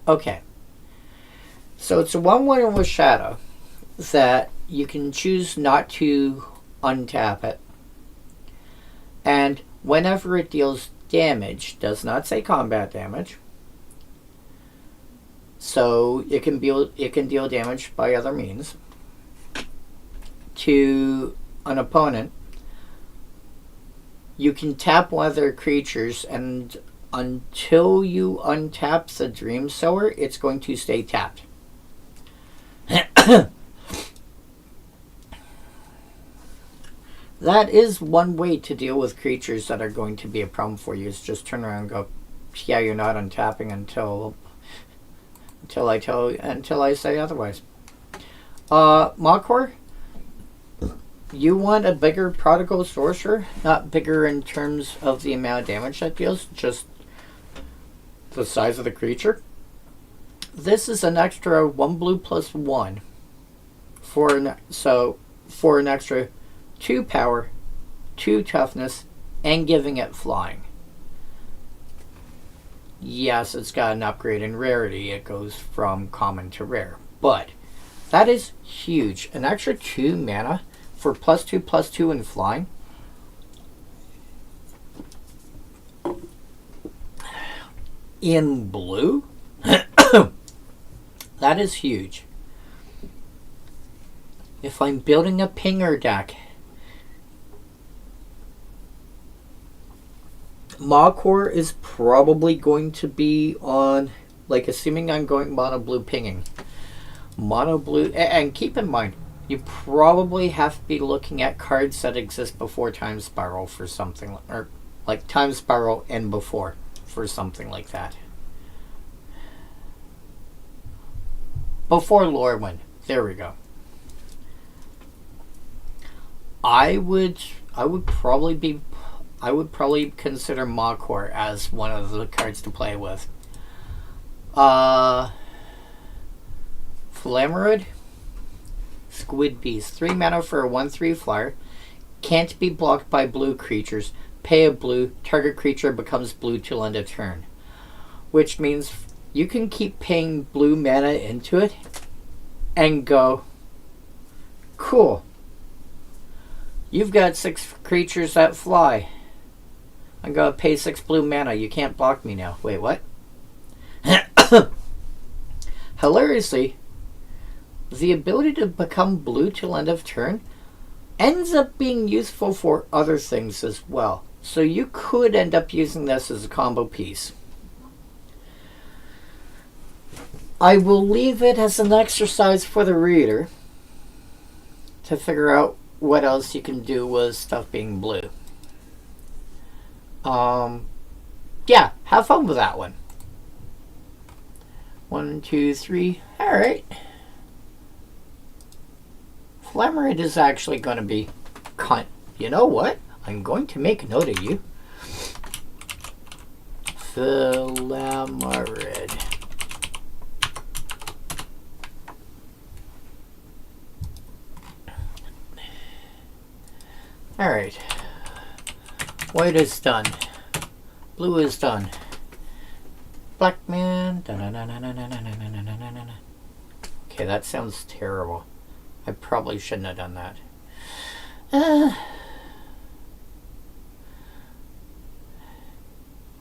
Speaker 1: Okay. So it's a 1/1 with Shadow that you can choose not to untap it. And whenever it deals damage, does not say combat damage. So it can deal damage by other means to an opponent. You can tap one of their creatures, and until you untap the Dream Sower, it's going to stay tapped. That is one way to deal with creatures that are going to be a problem for you, is just turn around and go, yeah, you're not untapping until I say otherwise. Makor, you want a bigger Prodigal Sorcerer, not bigger in terms of the amount of damage that deals, just the size of the creature. This is an extra 1 blue plus 1 for an extra 2 power, 2 toughness, and giving it flying. Yes, it's got an upgrade in rarity. It goes from common to rare. But that is huge. An extra 2 mana for +2/+2 in flying. In blue? That is huge. If I'm building a pinger deck, Makor is probably going to be on, like, assuming I'm going mono blue pinging. Mono blue, and keep in mind, you probably have to be looking at cards that exist before Time Spiral for something, or like Time Spiral and before for something like that. Before Lorwyn. There we go. I would probably consider Makor as one of the cards to play with. Flamerud, Squid Beast. 3 mana for a 1/3 flyer. Can't be blocked by blue creatures. Pay a blue. Target creature becomes blue till end of turn. Which means you can keep paying blue mana into it and go, cool. You've got 6 creatures that fly. I'm going to pay 6 blue mana. You can't block me now. Wait, what? Hilariously, the ability to become blue till end of turn ends up being useful for other things as well. So you could end up using this as a combo piece. I will leave it as an exercise for the reader to figure out what else you can do with stuff being blue. Yeah, have fun with that one. 1, 2, 3. Alright. Flamerud is actually going to be you know what? I'm going to make a note of you. Flamerud. Alright. White is done. Blue is done. Black man. Okay, that sounds terrible. I probably shouldn't have done that.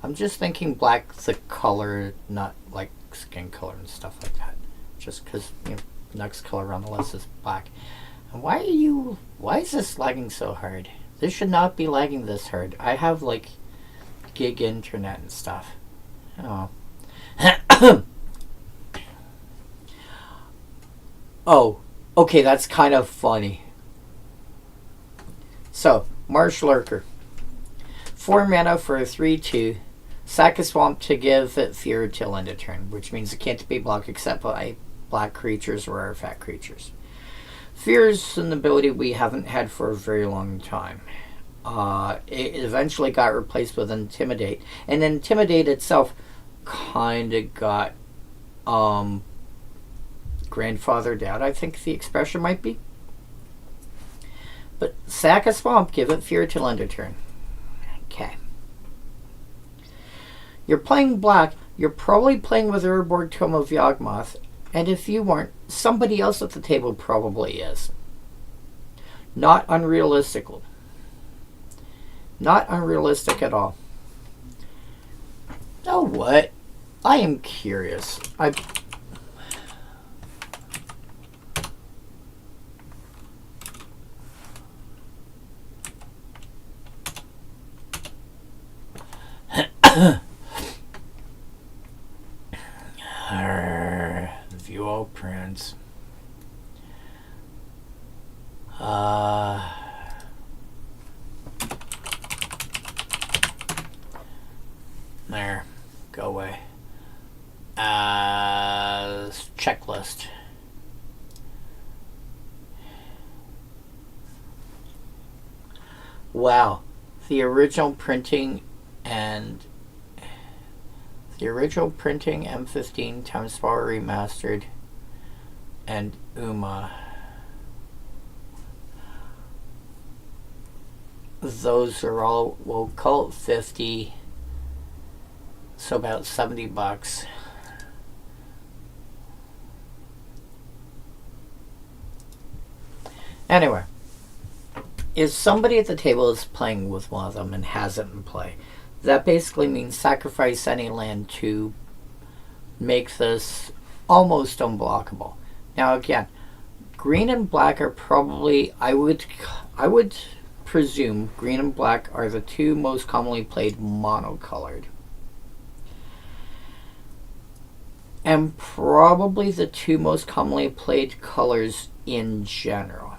Speaker 1: I'm just thinking black, the color, not like skin color and stuff like that. Just because, you know, next color on the list is black. And why is this lagging so hard? This should not be lagging this hard. I have like gig internet and stuff. Oh. Oh, okay, that's kind of funny. So, Marsh Lurker. 4 mana for a 3/2. Sack a swamp to give it fear till end of turn, which means it can't be blocked except by black creatures or artifact creatures. Fear is an ability we haven't had for a very long time. It eventually got replaced with Intimidate, and Intimidate itself kind of got grandfathered out, I think the expression might be. But sack a swamp, give it fear till end of turn. Okay. You're playing black, you're probably playing with Urborg Tome of Yawgmoth, and if you weren't, somebody else at the table probably is. Not unrealistic. Not unrealistic at all. Oh, what? I am curious. View all prints. There. Go away. Checklist. Wow. The original printing and M15 times Power Remastered and Uma. Those are all, we'll call it 50, so about $70. Anyway, if somebody at the table is playing with one of them and has it in play, that basically means sacrifice any land to make this almost unblockable. Now again, green and black are probably, I would presume green and black are the two most commonly played monocolored. And probably the two most commonly played colors in general.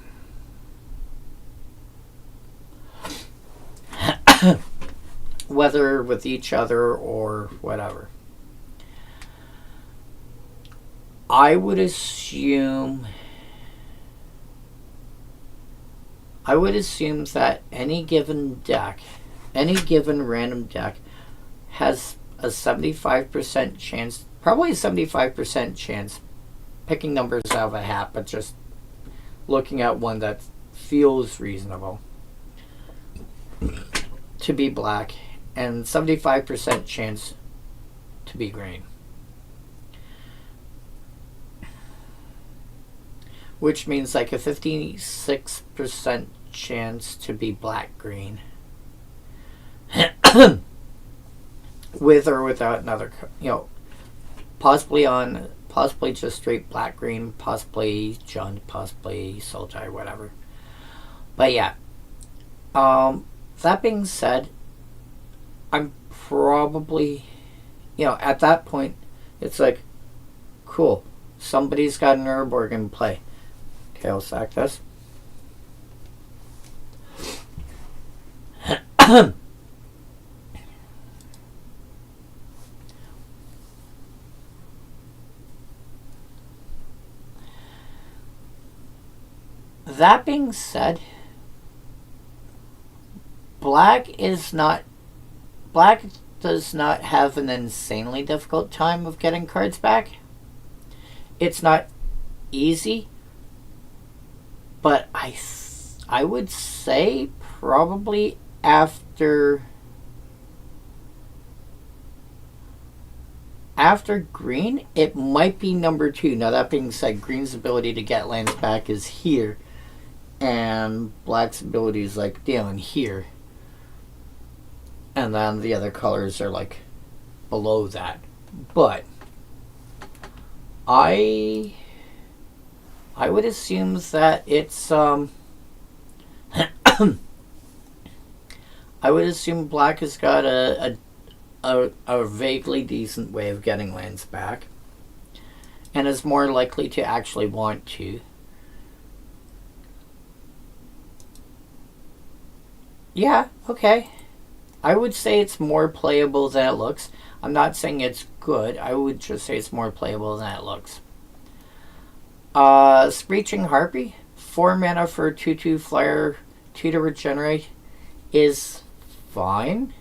Speaker 1: Whether with each other or whatever. I would assume that any given deck, any given random deck, has a 75% chance, probably a 75% chance, picking numbers out of a hat, but just looking at one that feels reasonable, to be black, and 75% chance to be green. Which means like a 56% chance to be black-green. With or without another, possibly just straight black-green, possibly Jund, possibly Sultai, whatever. But yeah. That being said, I'm probably, at that point, it's like, cool, somebody's got an Urborg in play. Okay, I'll sack this. That being said, Black does not have an insanely difficult time of getting cards back. It's not easy, but I would say probably after green, it might be number 2. Now that being said, green's ability to get lands back is here, and black's ability is like down here. And then the other colors are like below that. But I would assume that it's I would assume black has got a vaguely decent way of getting lands back, and is more likely to actually want to. Yeah, okay. I would say it's more playable than it looks. I'm not saying it's good. I would just say it's more playable than it looks. Screeching Harpy, 4 mana for 2/2 flyer, 2 to regenerate, is fine.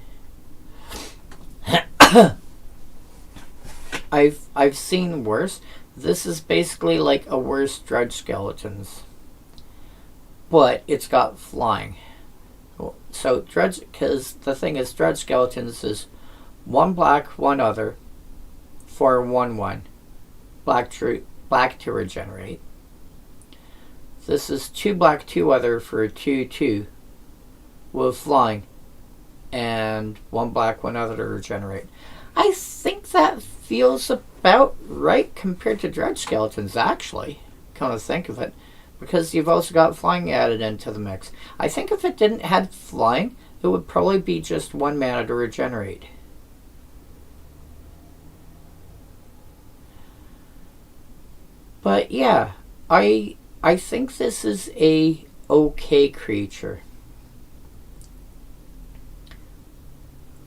Speaker 1: I've seen worse. This is basically like a worse Dredge Skeletons, but it's got flying. So Dredge, because the thing is, Dredge Skeletons is 1 black, 1 other for 1/1. Black to regenerate. This is 2 black, 2 other for a 2/2 with flying, and 1 black, 1 other to regenerate. I think that feels about right compared to Dredge Skeletons, actually. Come to think of it. Because you've also got flying added into the mix. I think if it didn't have flying, it would probably be just 1 mana to regenerate. But yeah, I think this is a okay creature.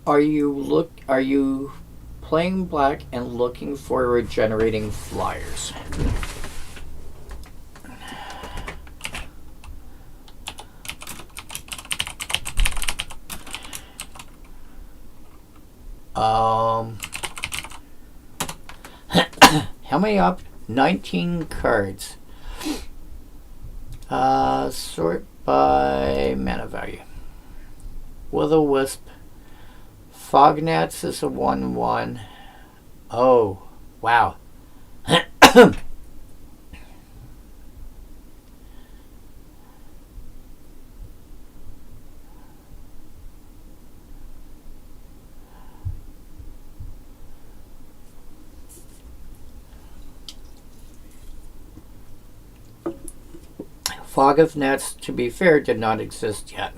Speaker 1: Are you playing black and looking for regenerating flyers? How many up? 19 cards. Sort by mana value. Will-o-wisp. Fognats is a 1/1. Oh, wow. Fog of Nets, to be fair, did not exist yet.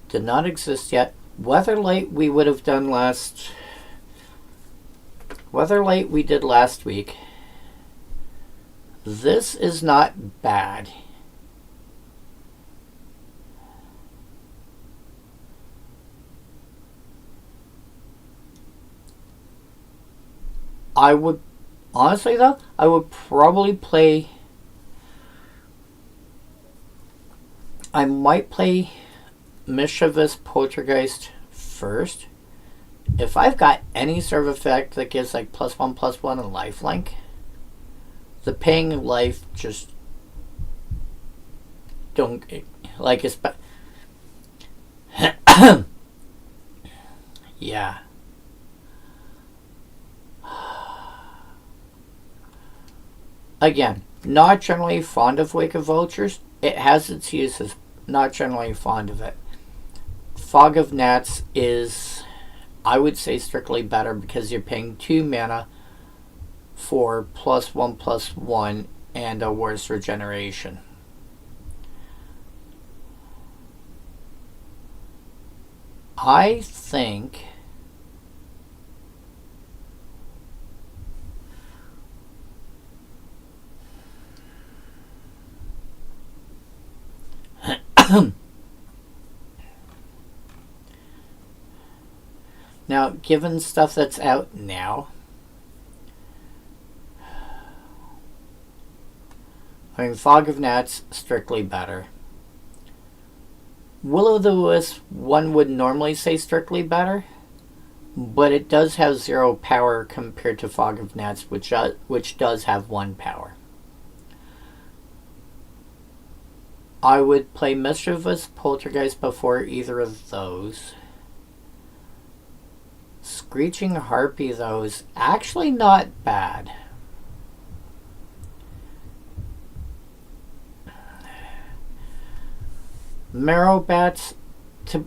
Speaker 1: Did not exist yet. Weatherlight we would have done last... Weatherlight we did last week. This is not bad. I would, honestly though, I would probably play... I might play Mischievous Poltergeist first. If I've got any sort of effect that gives like +1/+1 and lifelink, the paying life just don't like it's. Yeah. Again, not generally fond of Wake of Vultures. It has its uses. Not generally fond of it. Fog of Gnats is, I would say, strictly better because you're paying 2 mana for +1/+1 and a worse regeneration. I think now, given stuff that's out now, I mean, Fog of Gnats, strictly better. Will-o'-the-Wisp, one would normally say strictly better, but it does have 0 power compared to Fog of Gnats, which does have 1 power. I would play Mischievous Poltergeist before either of those. Screeching Harpy, though, is actually not bad. Marrowbats,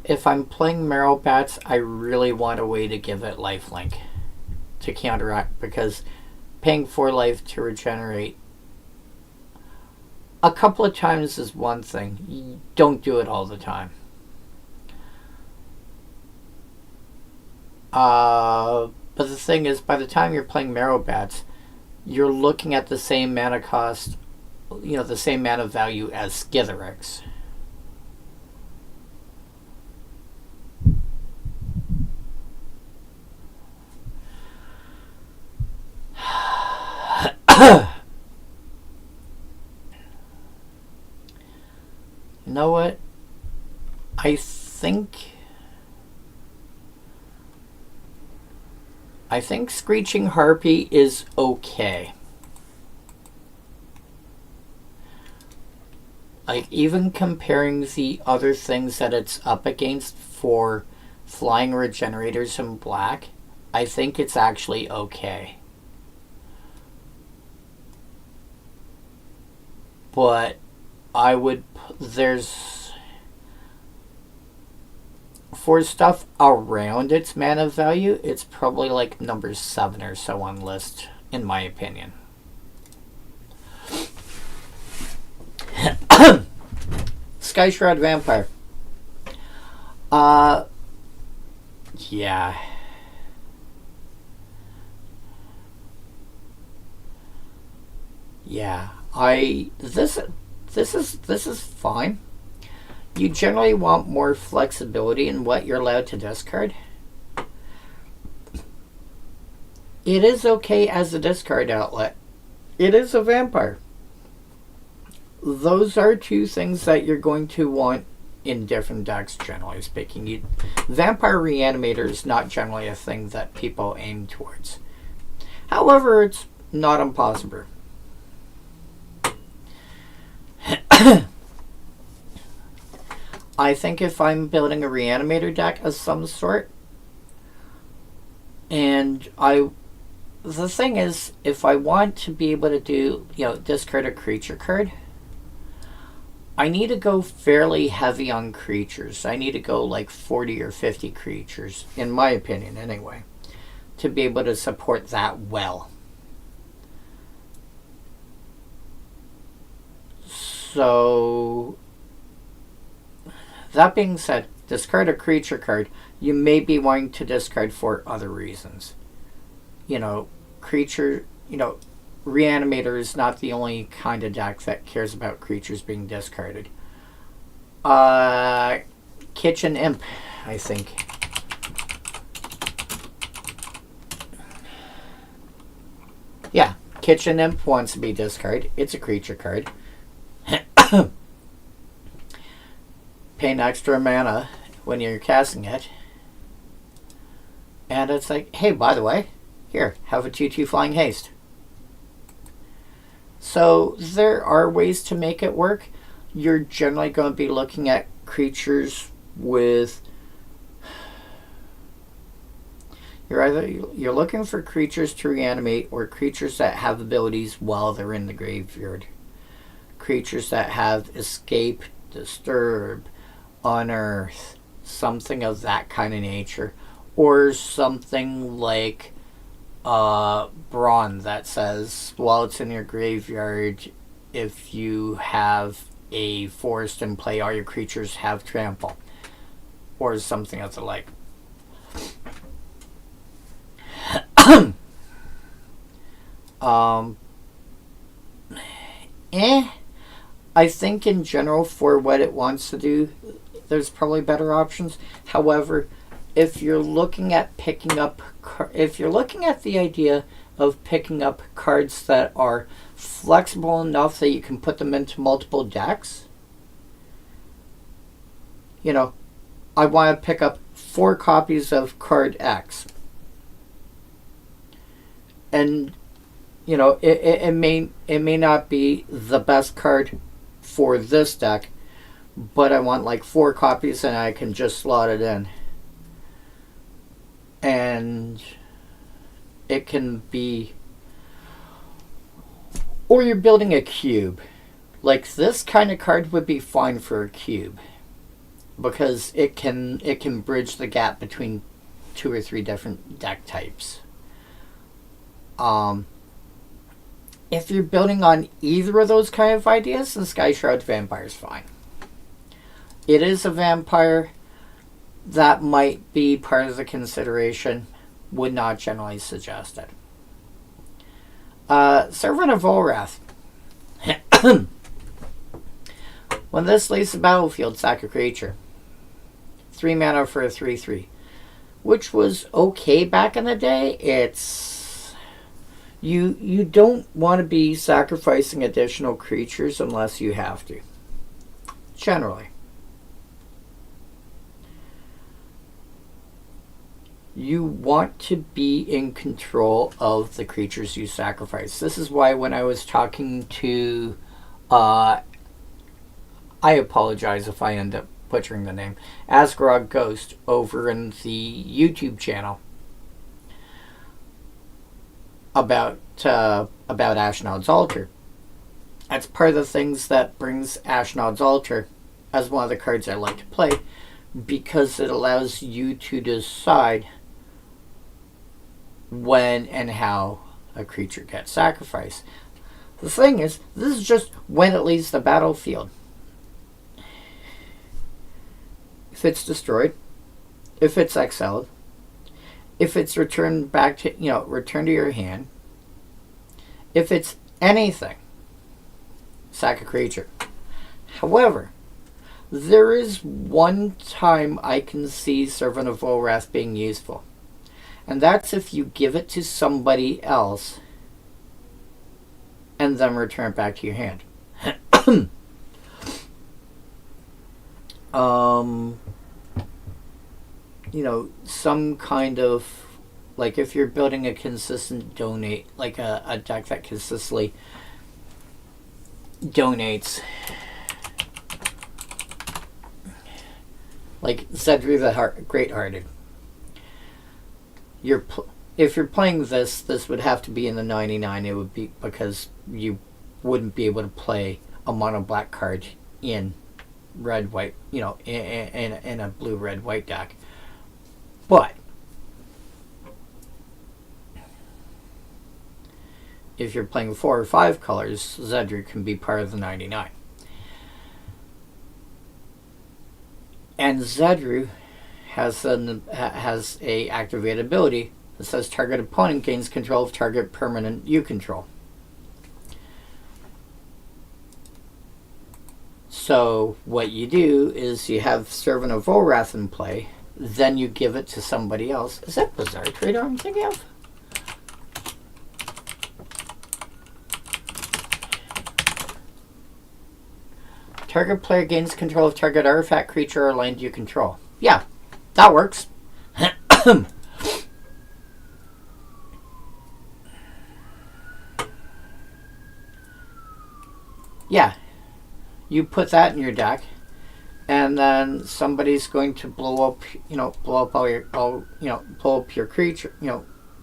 Speaker 1: if I'm playing Marrowbats, I really want a way to give it lifelink to counteract, because paying 4 life to regenerate a couple of times is one thing. You don't do it all the time. But the thing is, by the time you're playing Marrowbats, you're looking at the same mana cost, you know, the same mana value as Skithiryx. You know what? I think Screeching Harpy is okay. Like, even comparing the other things that it's up against for flying regenerators in black, I think it's actually okay. But I would, there's, for stuff around its mana value, it's probably like number 7 or so on list, in my opinion. Sky Shroud Vampire. Yeah. Yeah. This is fine. You generally want more flexibility in what you're allowed to discard. It is okay as a discard outlet. It is a vampire. those are two things that you're going to want in different decks, generally speaking. Vampire Reanimator is not generally a thing that people aim towards. However, it's not impossible. I think if I'm building a Reanimator deck of some sort, and the thing is, if I want to be able to do, discard a creature card, I need to go fairly heavy on creatures. I need to go like 40 or 50 creatures, in my opinion anyway, to be able to support that well. So, that being said, discard a creature card. You may be wanting to discard for other reasons. Reanimator is not the only kind of deck that cares about creatures being discarded. Kitchen Imp, I think. Yeah, Kitchen Imp wants to be discarded. It's a creature card. Paying extra mana when you're casting it. And it's like, hey, by the way, here, have a 2/2 Flying Haste. So there are ways to make it work. You're generally going to be looking at creatures with... You're looking for creatures to reanimate, or creatures that have abilities while they're in the graveyard. Creatures that have Escape, Disturb, Unearth, something of that kind of nature. Or something like Brawn that says, while it's in your graveyard, if you have a forest in play, all your creatures have trample. Or something of the like. I think in general, for what it wants to do, there's probably better options. However, if you're looking at the idea of picking up cards that are flexible enough that you can put them into multiple decks, I want to pick up 4 copies of card X. And, it may not be the best card for this deck, but I want like 4 copies and I can just slot it in. And it can be... Or you're building a cube. Like, this kind of card would be fine for a cube, because it can bridge the gap between 2 or 3 different deck types. If you're building on either of those kind of ideas, then Sky Shroud Vampire is fine. It is a vampire. That might be part of the consideration. Would not generally suggest it. Servant of Volrath. When this leaves the battlefield, sack a creature. 3 mana for a 3/3. Which was okay back in the day. It's... You don't want to be sacrificing additional creatures unless you have to. Generally. You want to be in control of the creatures you sacrifice. This is why when I was talking to... I apologize if I end up butchering the name. Asgarog Ghost over in the YouTube channel. About Ashnod's Altar. That's part of the things that brings Ashnod's Altar as one of the cards I like to play, because it allows you to decide when and how a creature gets sacrificed. The thing is, this is just when it leaves the battlefield. If it's destroyed, if it's exiled, if it's returned back to, returned to your hand, if it's anything, sack a creature. However, there is one time I can see Servant of Volrath being useful. And that's if you give it to somebody else and then return it back to your hand. You know, some kind of, like if you're building a consistent donate, like a deck that consistently donates, like Zedru the Great-Hearted. If you're playing this would have to be in the 99. It would be because you wouldn't be able to play a mono black card in red white, you know, in a blue red white deck. But if you're playing 4 or 5 colors, Zedru can be part of the 99. And Zedru has a activated ability that says target opponent gains control of target permanent you control. So what you do is you have Servant of Volrath in play, then you give it to somebody else. Is that Bizarre Trader I'm thinking of? Target player gains control of target artifact, creature, or land you control. Yeah, that works. Yeah, you put that in your deck, and then somebody's going to blow up your creature,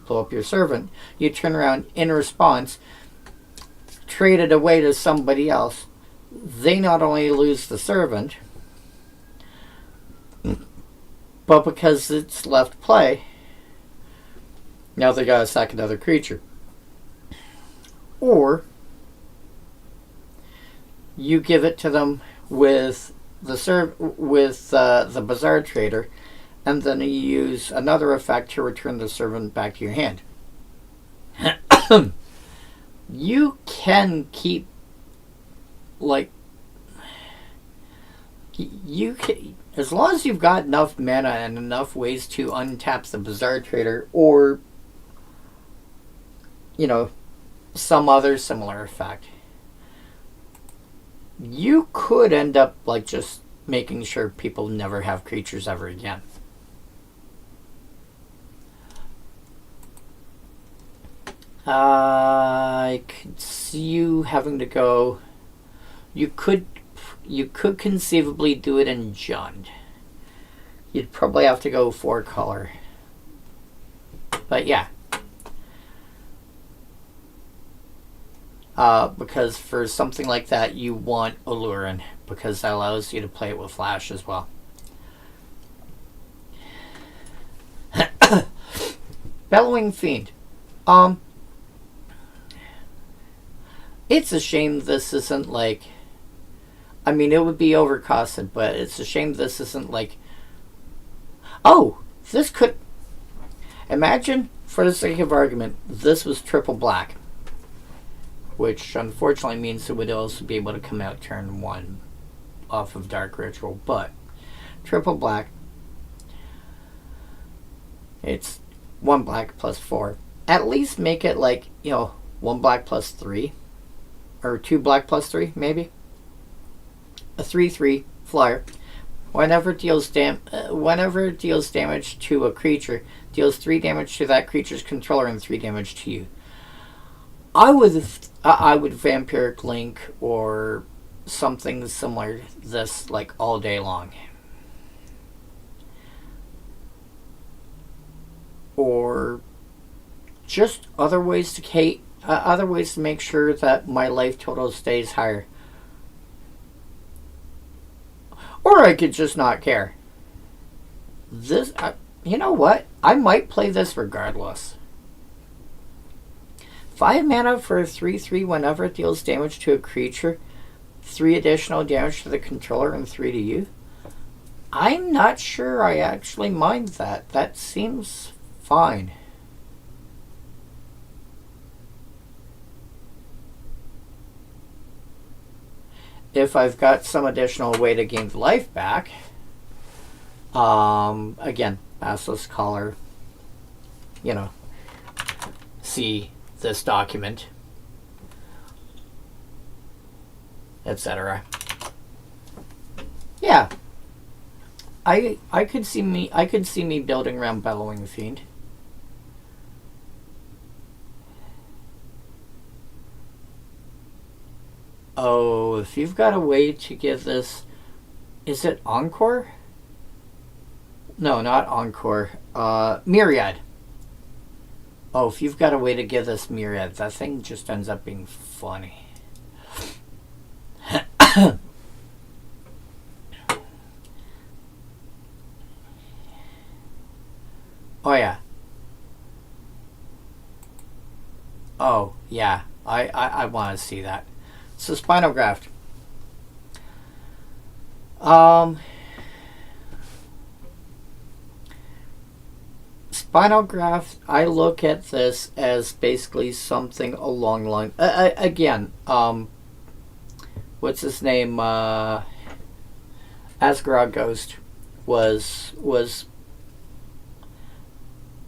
Speaker 1: blow up your servant. You turn around in response, trade it away to somebody else. They not only lose the servant, but because it's left play, now they gotta sack another creature. Or you give it to them with the Bizarre Trader, and then you use another effect to return the servant back to your hand. You can keep, like, you can, as long as you've got enough mana and enough ways to untap the Bizarre Trader, or some other similar effect, you could end up like just making sure people never have creatures ever again. I could see you having to go. You could conceivably do it in Jund. You'd probably have to go 4 color. But yeah. Because for something like that, you want Allurin, because that allows you to play it with Flash as well. Bellowing Fiend. It's a shame this isn't like... I mean, it would be overcosted, but it's a shame this isn't like... Oh, this could... Imagine, for the sake of argument, this was triple black. Which unfortunately means it would also be able to come out turn 1 off of Dark Ritual. But triple black, it's 1 black plus 4. At least make it like, 1 black plus 3. Or 2 black plus 3, maybe. A 3/3 flyer. Whenever it deals damage to a creature, deals 3 damage to that creature's controller and 3 damage to you. I would Vampiric Link or something similar to this like all day long. Or just other ways to make sure that my life total stays higher. Or I could just not care. This, you know what? I might play this regardless. 5 mana for a 3/3 whenever it deals damage to a creature, 3 additional damage to the controller and 3 to you. I'm not sure I actually mind that. That seems fine. If I've got some additional way to gain the life back, again, Basilisk Collar, see this document. etc. Yeah. I could see me building around Bellowing Fiend. Oh, if you've got a way to give this, is it Encore? No, not Encore. Myriad. Oh, if you've got a way to give this Myriad, that thing just ends up being funny. Oh yeah. Oh yeah. I want to see that. So Spinal Graft. Spinal Graft, I look at this as basically something along the line. Again, what's his name? Asgarad Ghost was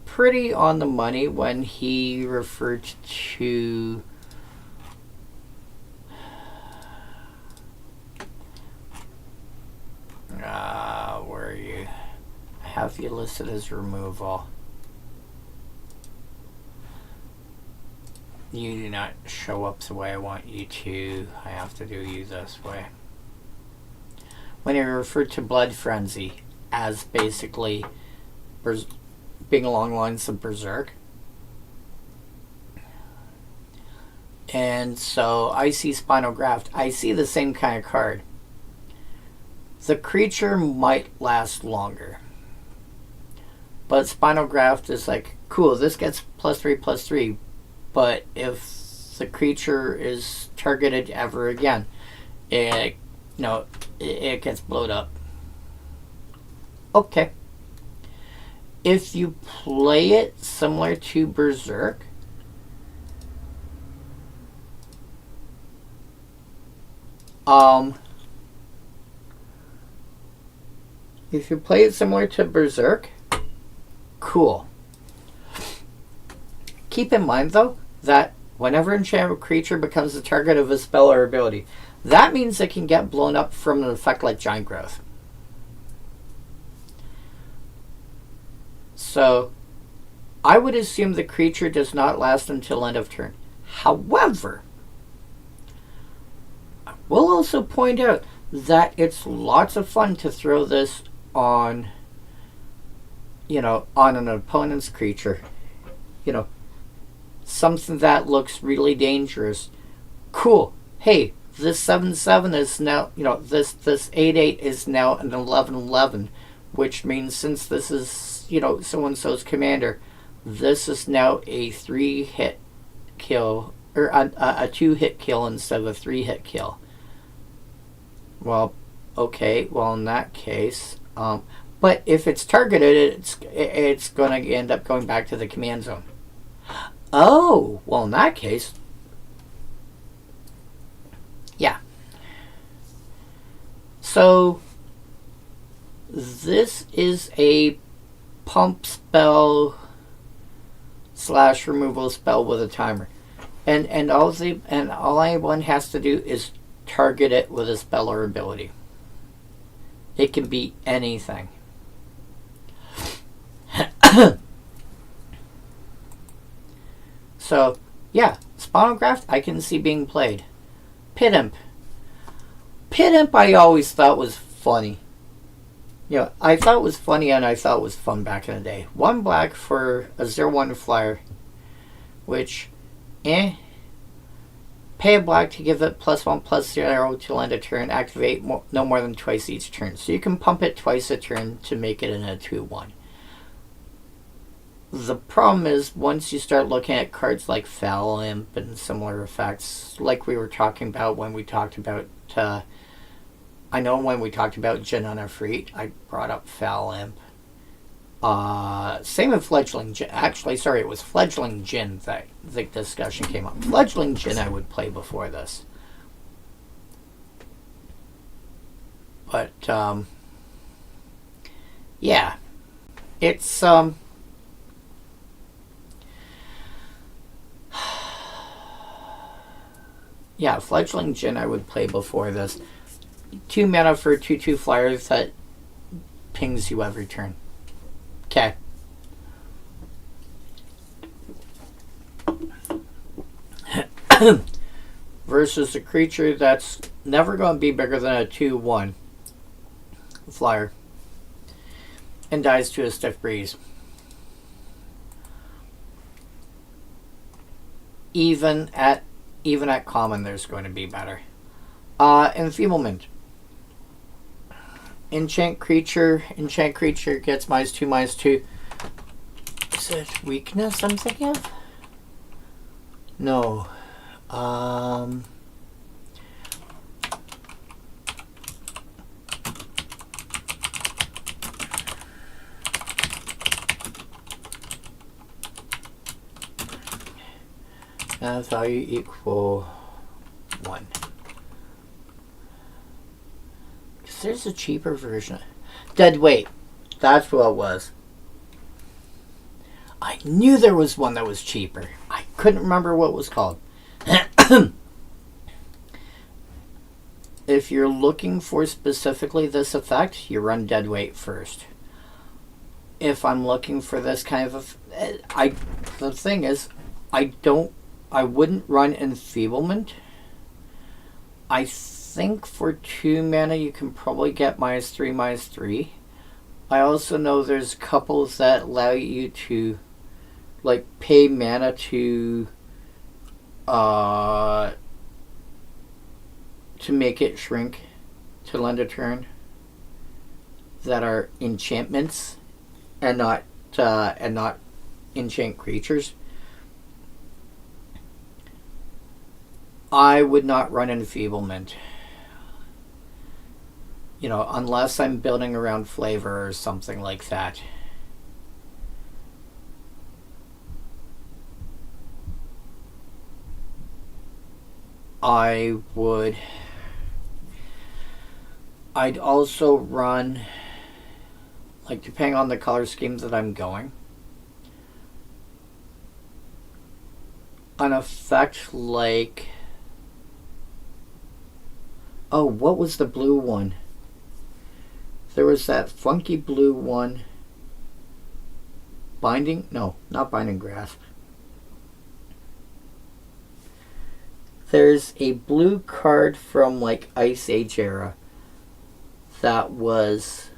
Speaker 1: pretty on the money when he referred to where are you? I have you listed as removal. You do not show up the way I want you to. I have to do you this way. When he referred to Blood Frenzy as basically being along the lines of Berserk. And so I see Spinal Graft. I see the same kind of card. The creature might last longer. But Spinal Graft is like, cool, this gets +3/+3. But if the creature is targeted ever again, it gets blowed up. Okay. If you play it similar to Berserk, cool. Keep in mind, though, that whenever an enchantment creature becomes the target of a spell or ability, that means it can get blown up from an effect like Giant Growth. So, I would assume the creature does not last until end of turn. However, I will also point out that it's lots of fun to throw this on, on an opponent's creature. Something that looks really dangerous. Cool. Hey, this 7/7 is now, this 8/8 is now an 11/11, which means since this is, so-and-so's commander, this is now a 3-hit kill, or a 2-hit kill instead of a 3-hit kill. Well, okay, well in that case, but if it's targeted, it's going to end up going back to the command zone. Oh, well in that case, yeah. So, this is a pump spell / removal spell with a timer. And all anyone has to do is target it with a spell or ability. It can be anything. So, yeah, Spinal Graft I can see being played. Pit Imp. Pit Imp I always thought was funny. I thought it was funny and I thought it was fun back in the day. 1 black for a 0/1 flyer, which, Pay a black to give it +1/+0 till end of turn. Activate no more than twice each turn. So you can pump it twice a turn to make it in a 2/1. The problem is, once you start looking at cards like Foul Imp and similar effects, like we were talking about when we talked about, when we talked about Jin on Afreet, I brought up Foul Imp. Same with Fledgling Jin. Actually, sorry, it was Fledgling Jin that the discussion came up. Fledgling Jin I would play before this. But, yeah. It's, Yeah, Fledgling Djinn I would play before this. 2 mana for 2/2 flyers that pings you every turn. Okay. Versus a creature that's never going to be bigger than a 2/1 flyer and dies to a stiff breeze. Even at common, there's going to be better. Enfeeblement. Enchant creature gets -2/2. Is it weakness I'm thinking of? No. Value equal 1. Because there's a cheaper version. Dead weight. That's what it was. I knew there was one that was cheaper. I couldn't remember what it was called. If you're looking for specifically this effect, you run dead weight first. If I'm looking for this kind of the thing is, I wouldn't run enfeeblement. I think for 2 mana you can probably get -3/3. I also know there's couples that allow you to like pay mana to make it shrink to lend a turn that are enchantments and not enchant creatures. I would not run enfeeblement. You know, unless I'm building around flavor or something like that. I'd also run, like, depending on the color schemes that I'm going, an effect like, oh, what was the blue one? There was that funky blue one. Binding? No, not Binding Grasp. There's a blue card from like Ice Age era that was,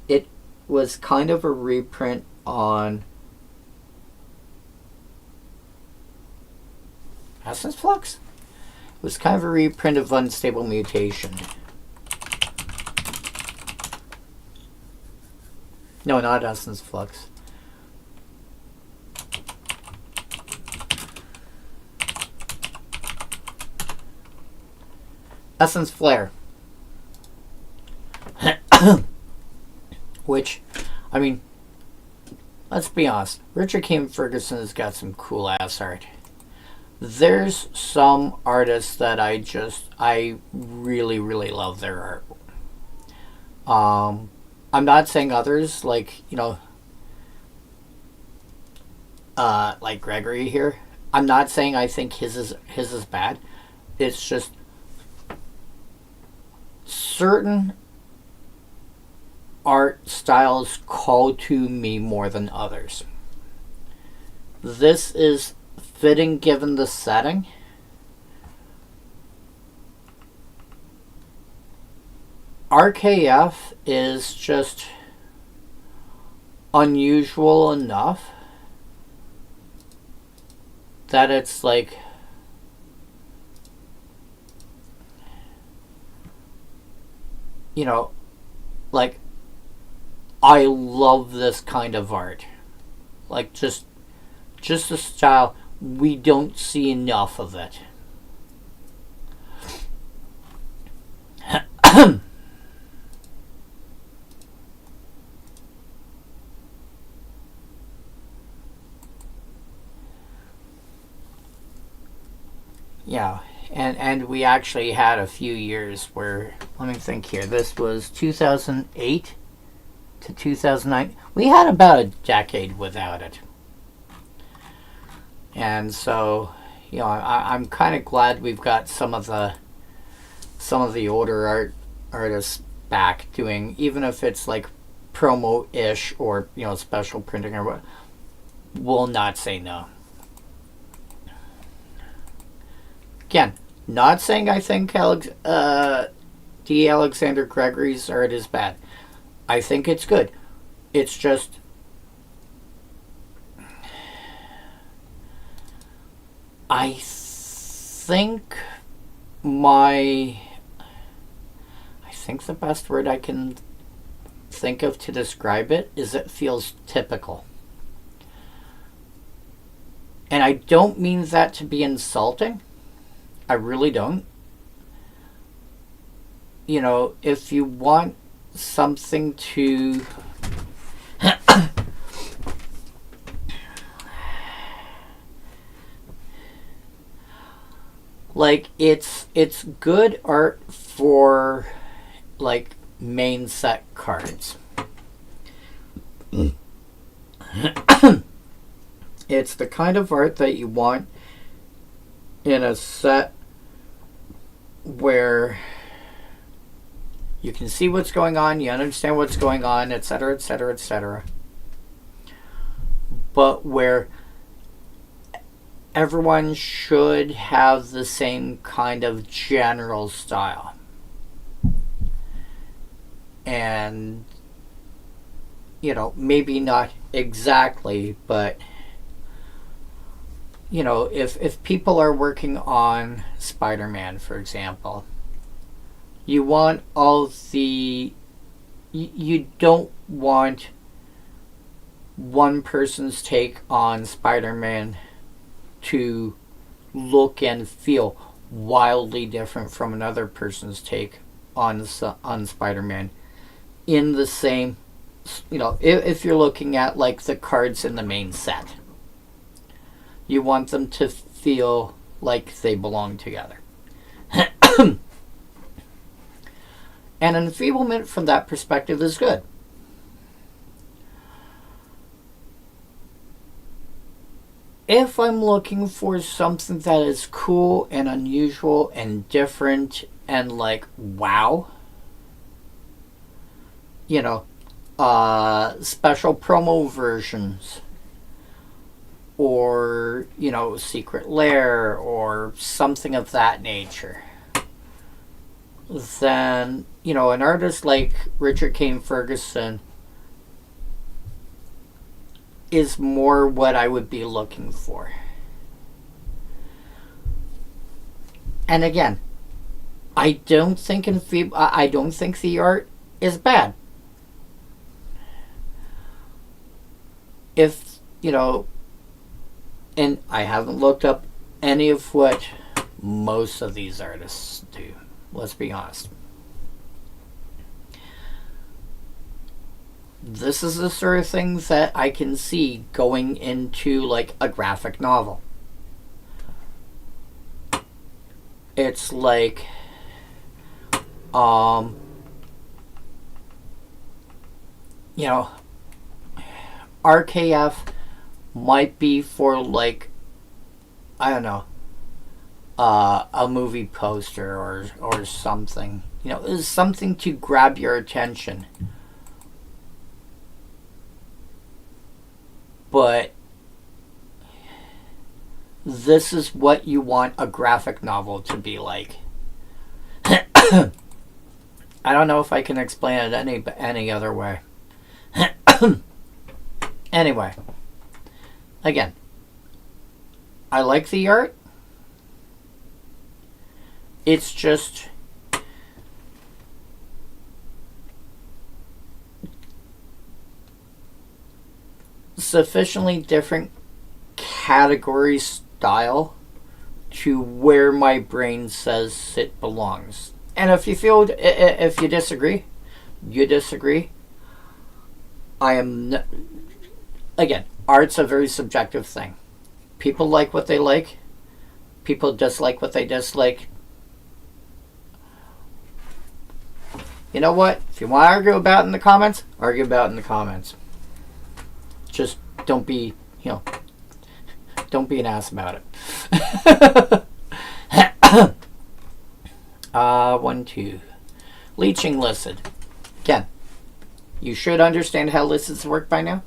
Speaker 1: it was kind of a reprint on Essence Flux? It was kind of a reprint of Unstable Mutation. No, not Essence Flux. Essence Flare. Which, I mean, let's be honest. Richard Kim Ferguson has got some cool ass art. There's some artists that I really, really love their art. I'm not saying others, like, you know, like Gregory here. I'm not saying I think his is bad. It's just certain art styles call to me more than others. This is fitting given the setting. RKF is just unusual enough that it's like, you know, like, I love this kind of art. Like, just the style. We don't see enough of it. Yeah, and we actually had a few years where, let me think here, this was 2008 to 2009. We had about a decade without it. And so, I'm kind of glad we've got some of the older artists back doing, even if it's like promo-ish or special printing or what. Will not say no. Again, not saying I think D. Alexander Gregory's art is bad. I think it's good. It's just I think the best word I can think of to describe it is it feels typical. And I don't mean that to be insulting. I really don't. If you want something to like it's good art for like main set cards. It's the kind of art that you want in a set where you can see what's going on, you understand what's going on, etc., etc., etc. But where everyone should have the same kind of general style. And, maybe not exactly, but, if people are working on Spider-Man, for example, you want all the... You don't want one person's take on Spider-Man to look and feel wildly different from another person's take on Spider-Man in the same, if you're looking at like the cards in the main set, you want them to feel like they belong together. And enfeeblement from that perspective is good. If I'm looking for something that is cool and unusual and different and like, wow, special promo versions or, Secret Lair or something of that nature, then, an artist like Richard Kane Ferguson is more what I would be looking for. And again, I don't think the art is bad. If, and I haven't looked up any of what most of these artists do, let's be honest. This is the sort of things that I can see going into like a graphic novel. It's like RKF might be for like, I don't know, a movie poster or something. It's something to grab your attention. But this is what you want a graphic novel to be like. I don't know if I can explain it any other way. Anyway, again, I like the art. It's just sufficiently different category style to where my brain says it belongs. And if you disagree, you disagree. I am again, art's a very subjective thing. People like what they like. People dislike what they dislike. You know what? If you want to argue about it in the comments, argue about it in the comments. Just don't be, don't be an ass about it. 1, 2. Leeching listed. Again, you should understand how lists work by now.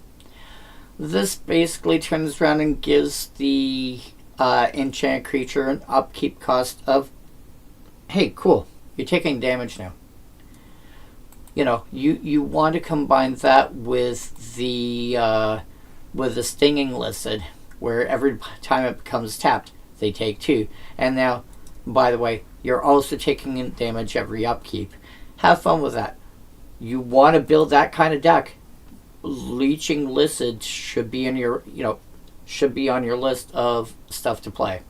Speaker 1: This basically turns around and gives the enchant creature an upkeep cost of, hey, cool, you're taking damage now. You know, you want to combine that with the stinging listed, where every time it becomes tapped, they take 2. And now, by the way, you're also taking damage every upkeep. Have fun with that. You want to build that kind of deck. Leeching listed should be in your, should be on your list of stuff to play.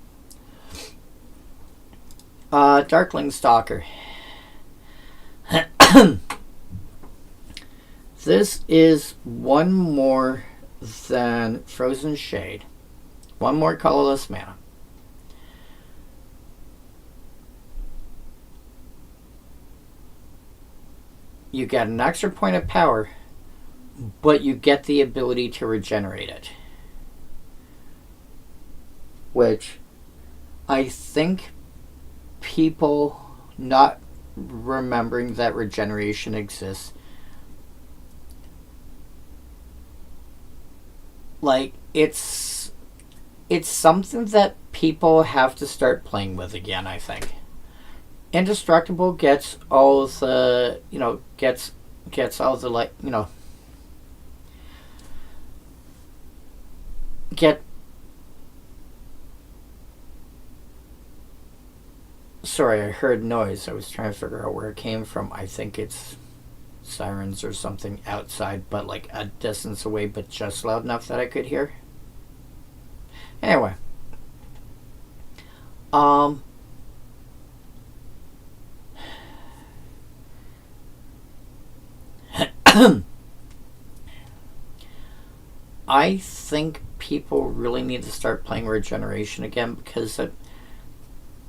Speaker 1: Darkling Stalker. This is one more than Frozen Shade. One more colorless mana. You get an extra point of power, but you get the ability to regenerate it. Which I think people not remembering that regeneration exists, like, it's something that people have to start playing with again, I think. Indestructible gets all the, gets all the, like, sorry, I heard noise. I was trying to figure out where it came from. I think it's sirens or something outside, but like a distance away, but just loud enough that I could hear. Anyway. I think people really need to start playing regeneration again, because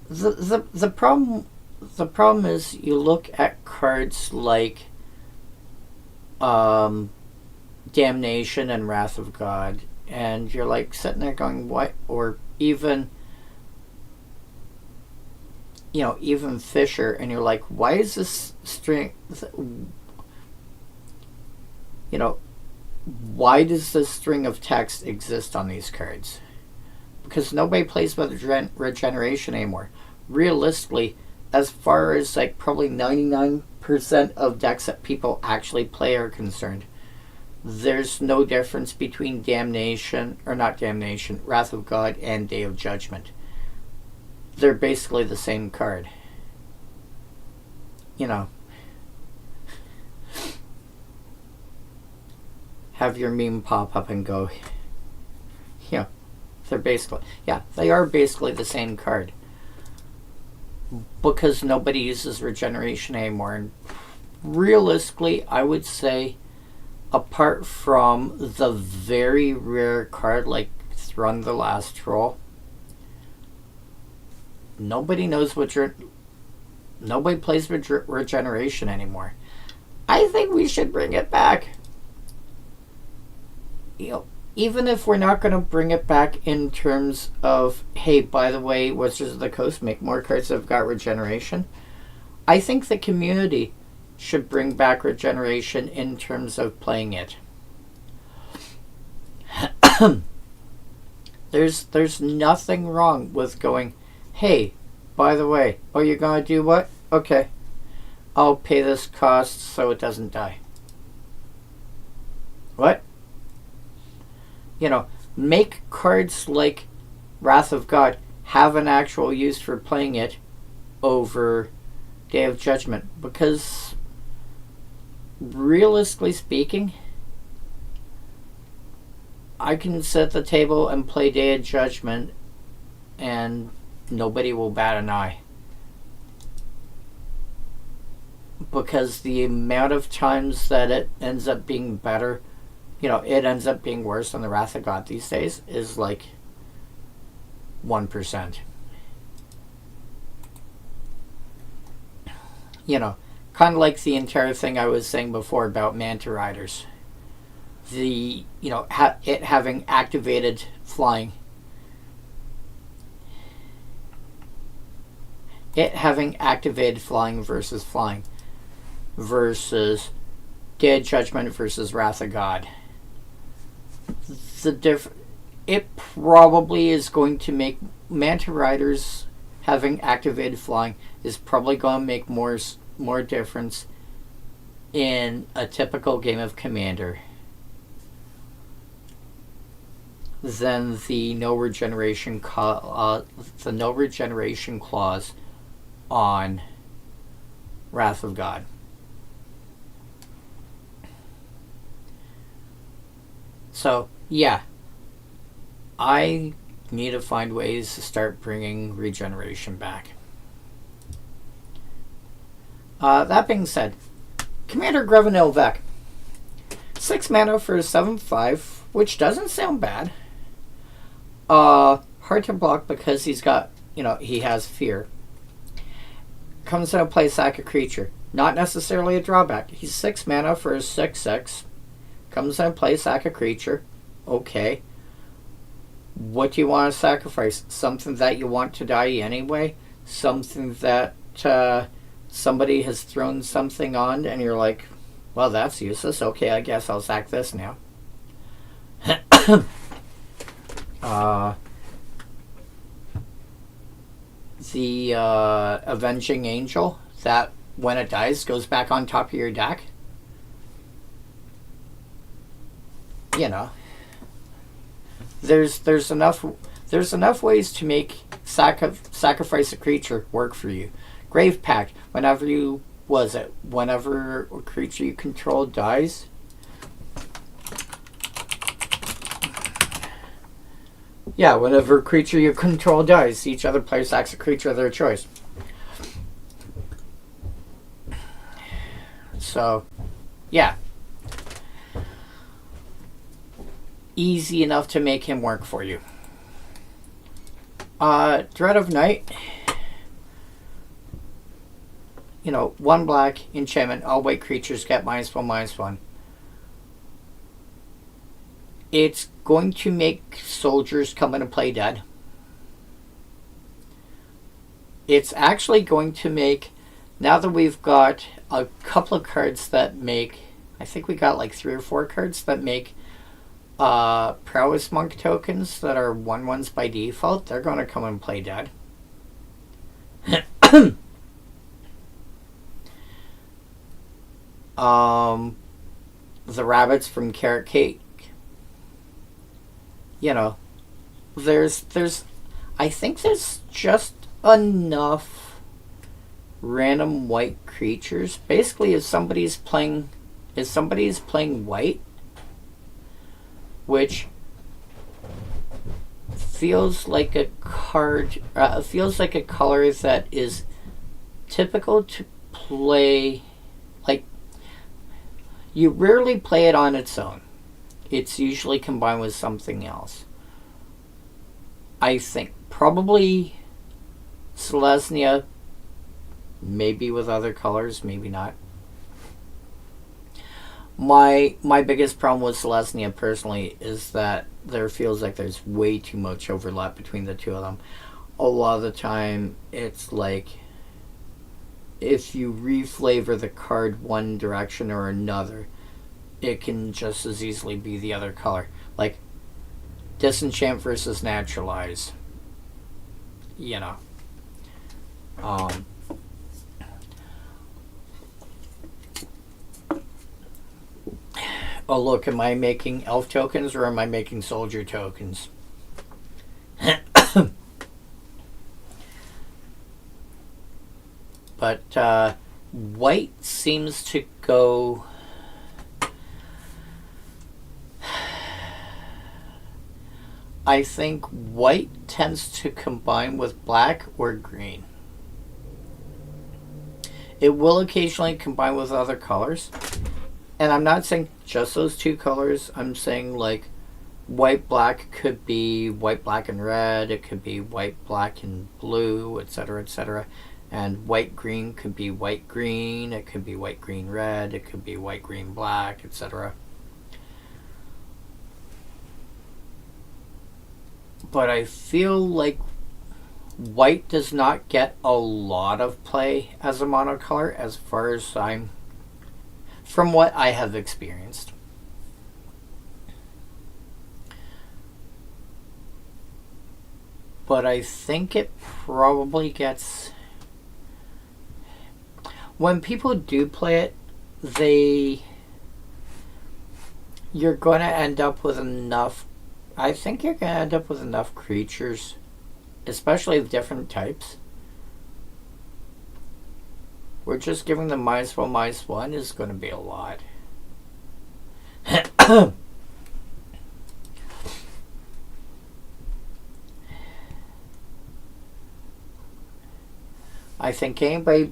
Speaker 1: the problem is, you look at cards like Damnation and Wrath of God, and you're like sitting there going, what? Or even even Fisher, and you're like, why is this string, why does this string of text exist on these cards? Because nobody plays with regeneration anymore. Realistically, as far as like probably 99% of decks that people actually play are concerned, there's no difference between Wrath of God and Day of Judgment. They're basically the same card. Have your meme pop up and go, they are basically the same card, because nobody uses regeneration anymore. And realistically, I would say, apart from the very rare card like Thrun the Last Troll, nobody plays regeneration anymore. I think we should bring it back. Even if we're not going to bring it back in terms of, hey, by the way, Wizards of the Coast, make more cards that have got regeneration, I think the community should bring back regeneration in terms of playing it. There's nothing wrong with going, hey, by the way, oh, you're going to do what? Okay, I'll pay this cost so it doesn't die. What? Make cards like Wrath of God have an actual use for playing it over Day of Judgment, because realistically speaking, I can sit at the table and play Day of Judgment and nobody will bat an eye, because the amount of times that it ends up being better, it ends up being worse than the Wrath of God these days, is like 1%. Kind of like the entire thing I was saying before about Manta Riders. It having activated flying it having activated flying versus Day of Judgment versus Wrath of God. It probably is going to make Manta Riders having activated flying is probably going to make more difference in a typical game of Commander than the no regeneration clause on Wrath of God. So yeah, I need to find ways to start bringing regeneration back. That being said, Commander Grevenil Vec. 6 mana for a 7/5, which doesn't sound bad. Hard to block because he's got, he has fear. Comes into play, sack a creature. Not necessarily a drawback. He's 6 mana for a 6/6. Comes into play, sack a creature. Okay. What do you want to sacrifice? Something that you want to die anyway? Something that somebody has thrown something on and you're like, well, that's useless. Okay, I guess I'll sack this now. The Avenging Angel, that when it dies goes back on top of your deck. There's enough ways to make sacrifice a creature work for you. Grave Pact, whenever a creature you control dies, whenever a creature you control dies, each other player sacks a creature of their choice. So, yeah. Easy enough to make him work for you. Dread of Night. 1 black, enchantment, all white creatures get -1/-1. It's going to make soldiers come into play dead. It's actually going to make, now that we've got a couple of cards that make, I think we got like 3 or 4 cards that make Prowess Monk tokens that are 1/1s by default, they're going to come and play dead. The rabbits from Carrot Cake. I think there's just enough random white creatures. Basically, if somebody's playing white, which feels like a card, feels like a color that is typical to play. Like, you rarely play it on its own. It's usually combined with something else. I think probably Selesnya, maybe with other colors, maybe not. My biggest problem with Selesnya personally is that there feels like there's way too much overlap between the two of them. A lot of the time, it's like if you reflavor the card one direction or another, it can just as easily be the other color. Like Disenchant versus Naturalize. Oh look, am I making elf tokens or am I making soldier tokens? But white seems to go... I think white tends to combine with black or green. It will occasionally combine with other colors. And I'm not saying just those two colors. I'm saying like white black could be white black and red. It could be white black and blue, etc., etc. And white green could be white green. It could be white green red. It could be white green black, etc. But I feel like White does not get a lot of play as a monocolor as far as from what I have experienced. But I think it probably gets... When people do play it, you're going to end up with enough... I think you're going to end up with enough creatures, especially of different types. We're just giving them -1/-1 is going to be a lot. I think anyone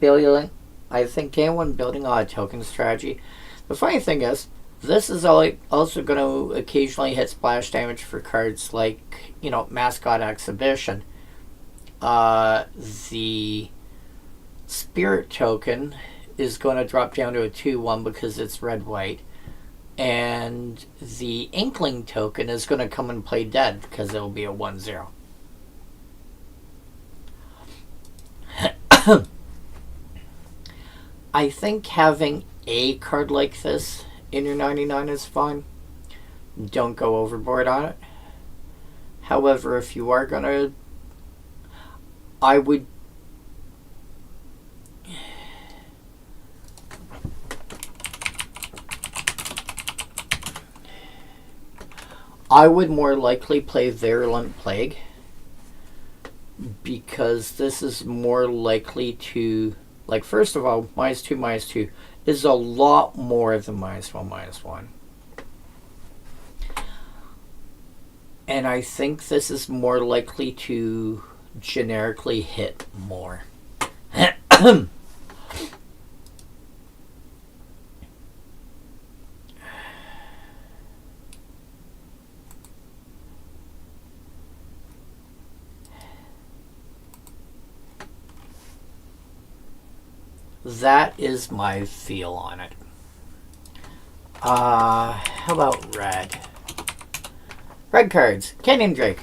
Speaker 1: building on a token strategy. The funny thing is, this is also going to occasionally hit splash damage for cards like, Mascot Exhibition. The Spirit token is going to drop down to a 2/1 because it's red-white. And the Inkling token is going to come and play dead because it'll be a 1/0. I think having a card like this in your 99 is fine. Don't go overboard on it. However, if you are gonna... I would more likely play Virulent Plague, because this is more likely to... Like, first of all, -2/-2 is a lot more than -1/-1. And I think this is more likely to generically hit more. That is my feel on it. How about red? Red cards. Canyon Drake.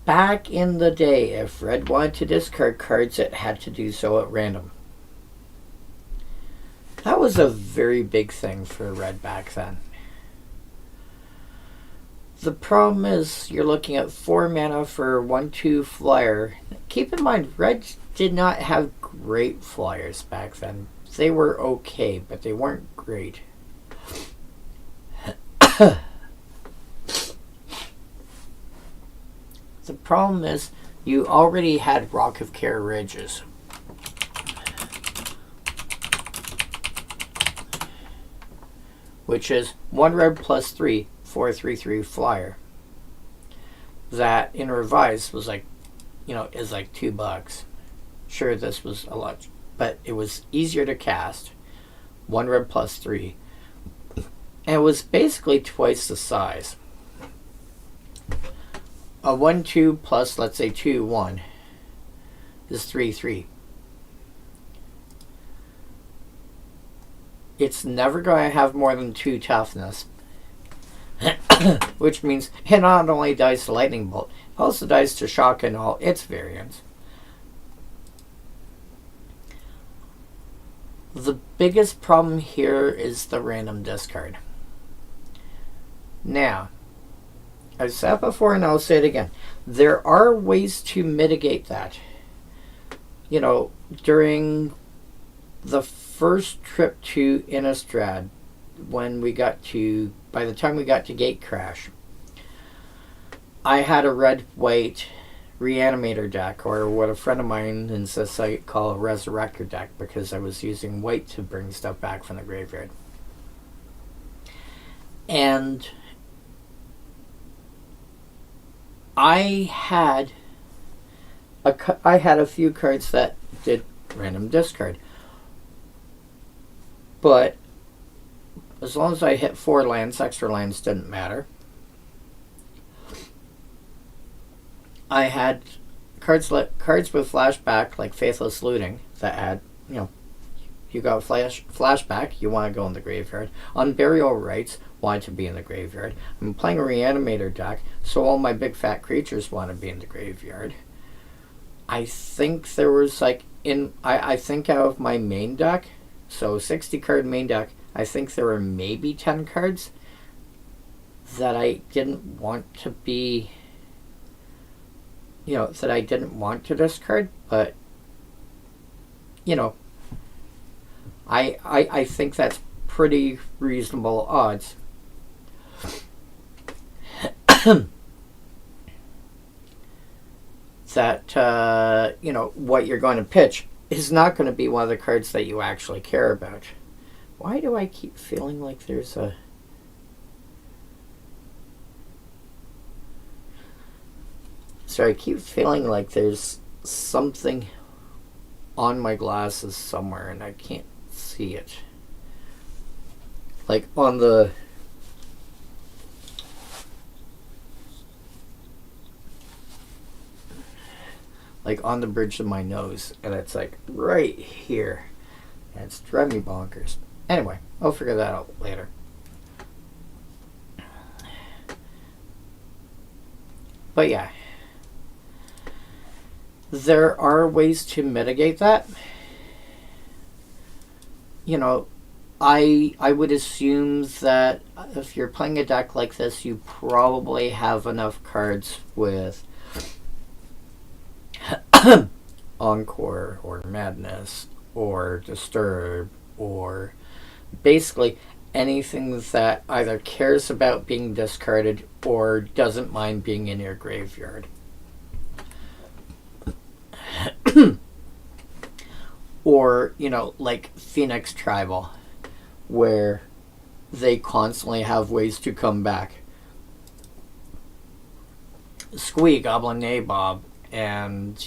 Speaker 1: Back in the day, if red wanted to discard cards, it had to do so at random. That was a very big thing for red back then. The problem is you're looking at 4 mana for 1/2 flyer. Keep in mind, red did not have great flyers back then. They were okay, but they weren't great. The problem is you already had Rock of Care Ridges. Which is 1 red +3. 4/3/3 flyer that in revised was like, is like $2. Sure, this was a lot, but it was easier to cast. 1 red +3, and it was basically twice the size. A 1/2 plus, let's say 2/1 is 3/3. It's never going to have more than 2 toughness. Which means it not only dies to Lightning Bolt, it also dies to Shock and all its variants. The biggest problem here is the random discard. Now, I've said it before and I'll say it again. There are ways to mitigate that. During the first trip to Innistrad, by the time we got to Gate Crash, I had a red-white Reanimator deck, or what a friend of mine in society call a Resurrector deck, because I was using white to bring stuff back from the graveyard. And I had a few cards that did random discard, but as long as I hit 4 lands, extra lands didn't matter. I had cards with flashback, like Faithless Looting, that had, you got flashback, you want to go in the graveyard. On Burial Rites, want to be in the graveyard. I'm playing a Reanimator deck, so all my big fat creatures want to be in the graveyard. I think there was like I think out of my main deck, so 60 card main deck, I think there were maybe 10 cards that I didn't want to be, that I didn't want to discard, but I think that's pretty reasonable odds. That what you're going to pitch is not going to be one of the cards that you actually care about. Why do I keep feeling like there's a... Sorry, I keep feeling like there's something on my glasses somewhere and I can't see it. Like on the... like on the bridge of my nose, and it's like right here, and it's driving me bonkers. Anyway, I'll figure that out later. But yeah, there are ways to mitigate that. I would assume that if you're playing a deck like this, you probably have enough cards with Encore or Madness or Disturb or basically anything that either cares about being discarded or doesn't mind being in your graveyard. Or, like Phoenix Tribal, where they constantly have ways to come back. Squee, Goblin Nabob, and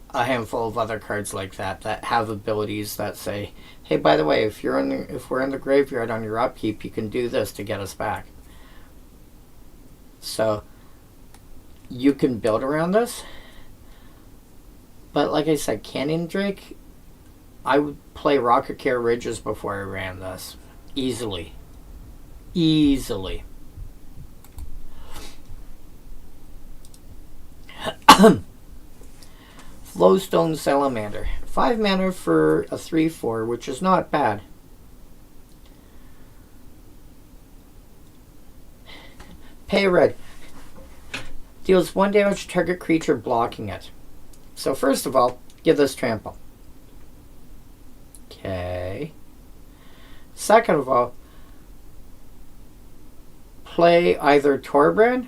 Speaker 1: a handful of other cards like that have abilities that say, hey, by the way, if we're in the graveyard on your upkeep, you can do this to get us back. So you can build around this, but like I said, Canyon Drake, I would play Rocket Care Ridges before I ran this easily. Flowstone Salamander. 5 mana for a 3/4, which is not bad. Pay red. Deals 1 damage to target creature blocking it. So first of all, give this trample. Okay. Second of all, play either Torbrand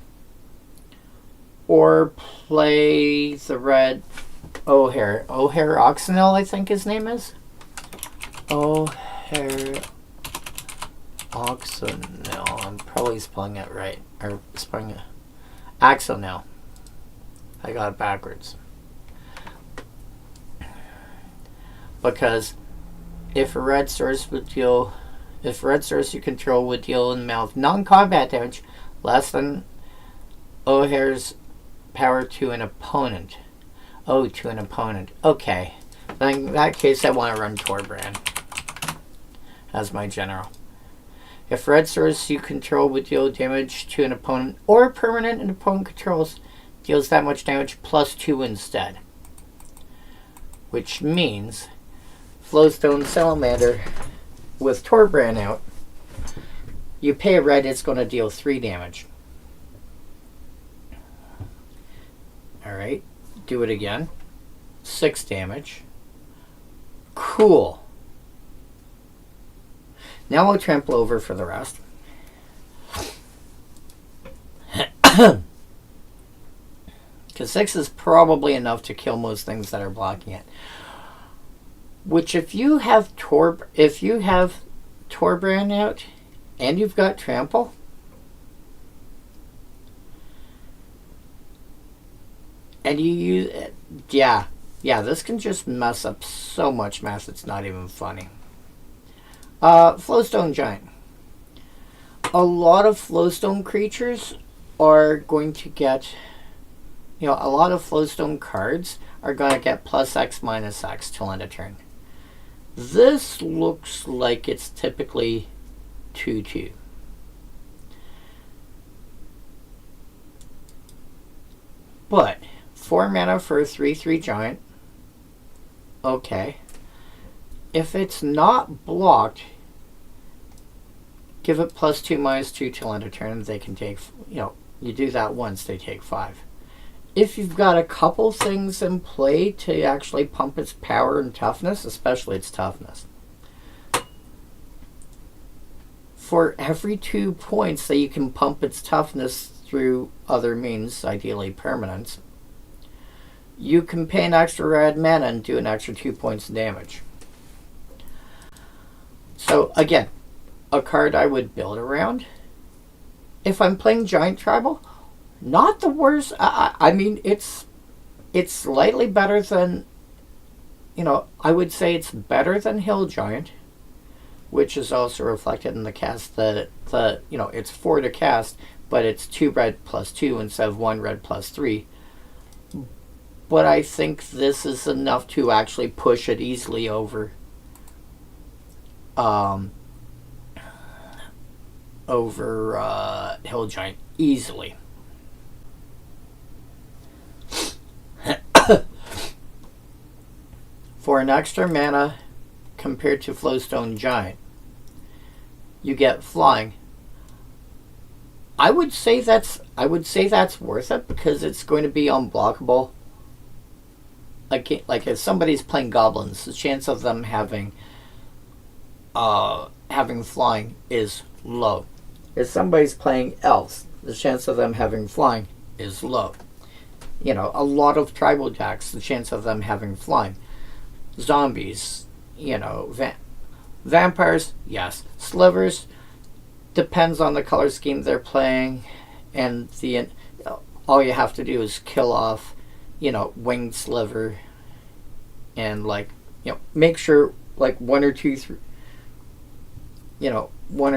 Speaker 1: or play the red O'Hare Oxenel, I think his name is. O'Hare Oxenel. I'm probably spelling it right. Or spelling it Axonel. I got it backwards. Because if red source you control would deal in mouth non-combat damage less than O'Hare's power to an opponent. Oh, to an opponent. Okay. Then in that case, I want to run Torbrand as my general. If red source you control would deal damage to an opponent or a permanent an opponent controls, deals that much damage plus 2 instead. Which means Flowstone Salamander with Torbrand out, you pay a red, it's going to deal 3 damage. Alright, do it again. 6 damage. Cool. Now I'll trample over for the rest. Because 6 is probably enough to kill most things that are blocking it. Which if you have Torbrand out and you've got trample, and you use it, yeah, this can just mess up so much math it's not even funny. Flowstone Giant. A lot of Flowstone creatures are going to get, a lot of Flowstone cards are going to get plus X minus X till end of turn. This looks like it's typically 2/2. But 4 mana for a 3/3 giant. Okay. If it's not blocked, give it +2/-2 till end of turn. They can take, you do that once, they take 5. If you've got a couple things in play to actually pump its power and toughness, especially its toughness, for every 2 points that you can pump its toughness through other means, ideally permanents, you can pay an extra red mana and do an extra 2 points of damage. So again, a card I would build around. If I'm playing Giant Tribal, not the worst. I mean, it's slightly better than, I would say it's better than Hill Giant, which is also reflected in the cast that it's 4 to cast, but it's 2 red +2 instead of 1 red +3. But I think this is enough to actually push it easily over Hill Giant easily. For an extra mana compared to Flowstone Giant, you get flying. I would say that's worth it because it's going to be unblockable. Like if somebody's playing goblins, the chance of them having flying is low. If somebody's playing elves, the chance of them having flying is low. A lot of tribal decks, the chance of them having flying. Zombies, vampires, yes. Slivers, depends on the color scheme they're playing, and all you have to do is kill off, winged sliver, and make sure one or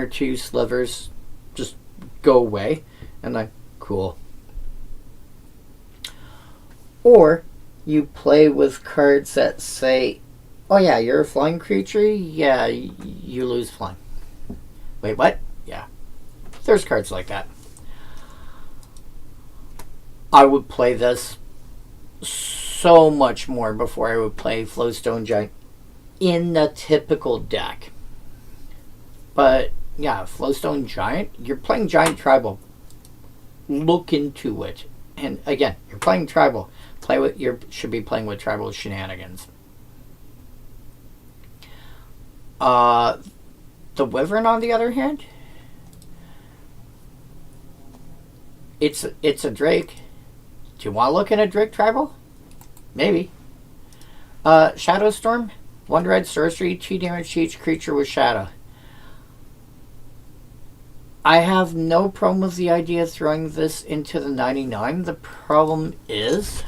Speaker 1: two slivers just go away, and then cool. Or you play with cards that say, oh yeah, you're a flying creature, yeah, you lose flying. Wait, what? Yeah. There's cards like that. I would play this so much more before I would play Flowstone Giant in a typical deck. But yeah, Flowstone Giant, you're playing Giant Tribal. Look into it. And again, you're playing Tribal. You should be playing with Tribal shenanigans. The Wyvern, on the other hand, it's a Drake. Do you want to look in a Drake Tribal? Maybe. Shadow Storm, 1 red sorcery, 2 damage to each creature with Shadow. I have no problem with the idea of throwing this into the 99. The problem is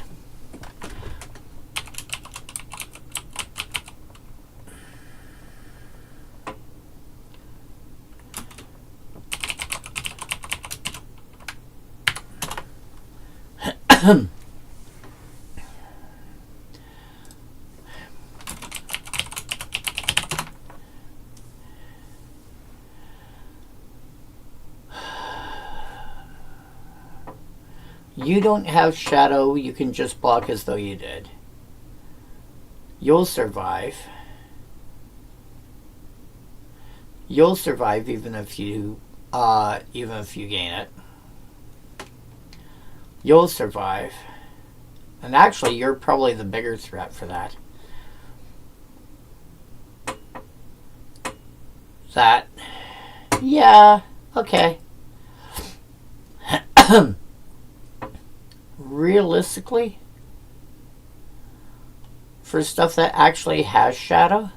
Speaker 1: you don't have Shadow, you can just block as though you did. You'll survive. You'll survive even if you gain it. You'll survive. And actually, you're probably the bigger threat for that. That. Yeah, okay. Realistically, for stuff that actually has Shadow,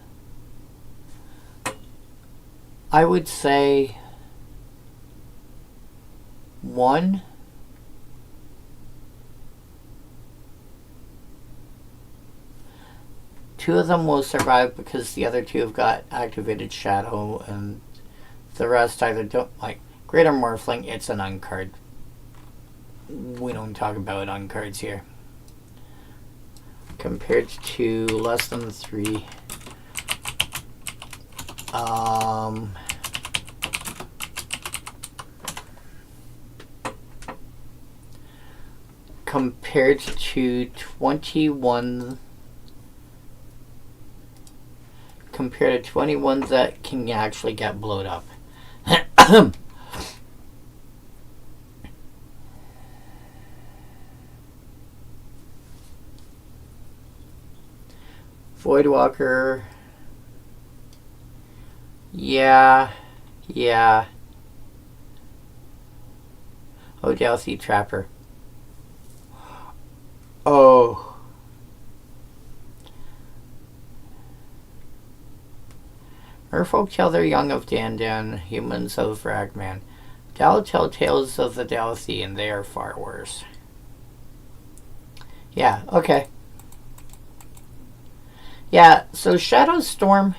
Speaker 1: I would say 1. Two of them will survive because the other 2 have got activated Shadow, and the rest either don't. Like Greater Morphling, it's an uncard. We don't talk about uncards here. Compared to less than 3. compared to 21 that can actually get blowed up. Voidwalker. Yeah. Odelsi Trapper. Oh. Merfolk tell their young of Dandan, humans of Ragman. Dal tell tales of the Dalthi, and they are far worse. Yeah, okay. Yeah, so Shadow Storm.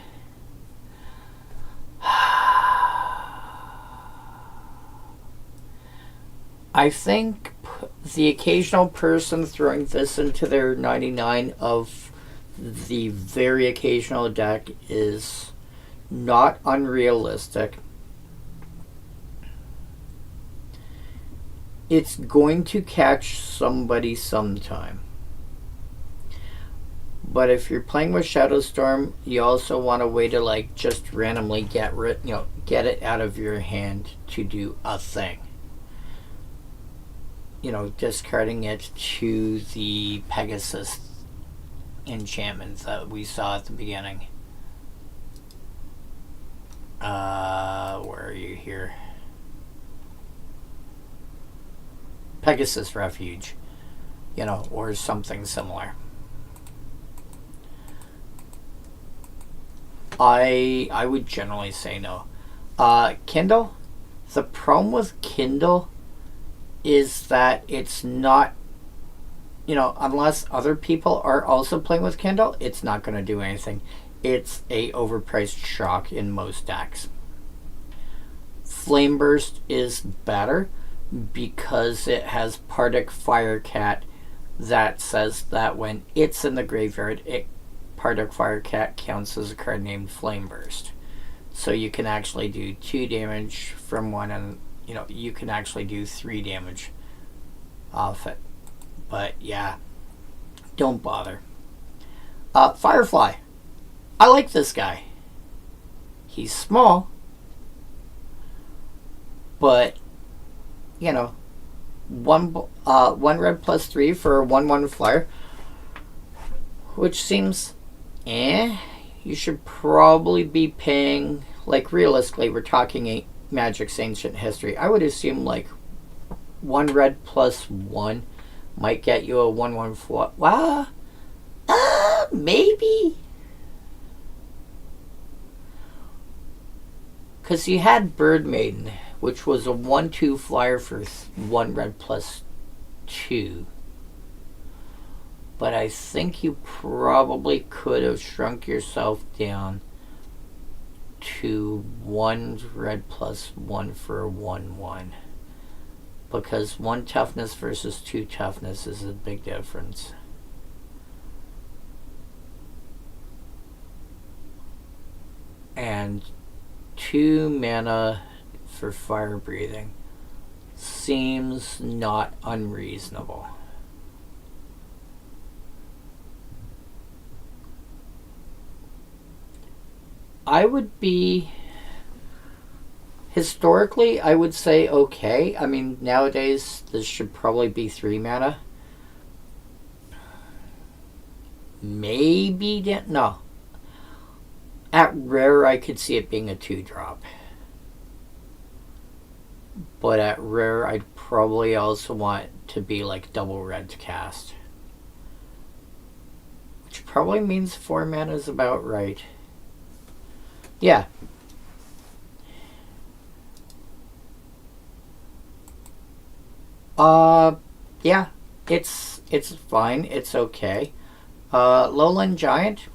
Speaker 1: I think the occasional person throwing this into their 99 of the very occasional deck is not unrealistic. It's going to catch somebody sometime. But if you're playing with Shadowstorm, you also want a way to like just randomly get it out of your hand to do a thing. Discarding it to the Pegasus enchantment that we saw at the beginning. Where are you here? Pegasus Refuge. Or something similar. I would generally say no. Kindle? The problem with Kindle is that it's not, unless other people are also playing with Kindle, it's not going to do anything. It's a overpriced shock in most decks. Flameburst is better because it has Partick Firecat that says that when it's in the graveyard, Partick Firecat counts as a card named Flameburst. So you can actually do 2 damage from one, and you can actually do 3 damage off it. But yeah, don't bother. Firefly. I like this guy. He's small, but one red plus 3 for a 1/1 flyer, which seems you should probably be paying, like, realistically, we're talking Magic's ancient history. I would assume like 1 red plus 1 might get you a 1/1 flyer. Wow. Maybe. Because you had Bird Maiden, which was a 1/2 flyer for 1 red plus 2. But I think you probably could have shrunk yourself down to 1 red plus 1 for a 1/1. Because 1 toughness versus 2 toughness is a big difference. And 2 mana for fire breathing seems not unreasonable. I would be, historically, I would say okay. I mean, nowadays, this should probably be 3 mana. Maybe, no. At rare, I could see it being a 2-drop. But at rare, I'd probably also want it to be like double red to cast. Which probably means 4 mana is about right. Yeah. Yeah. It's fine. It's okay. Lowland Giant.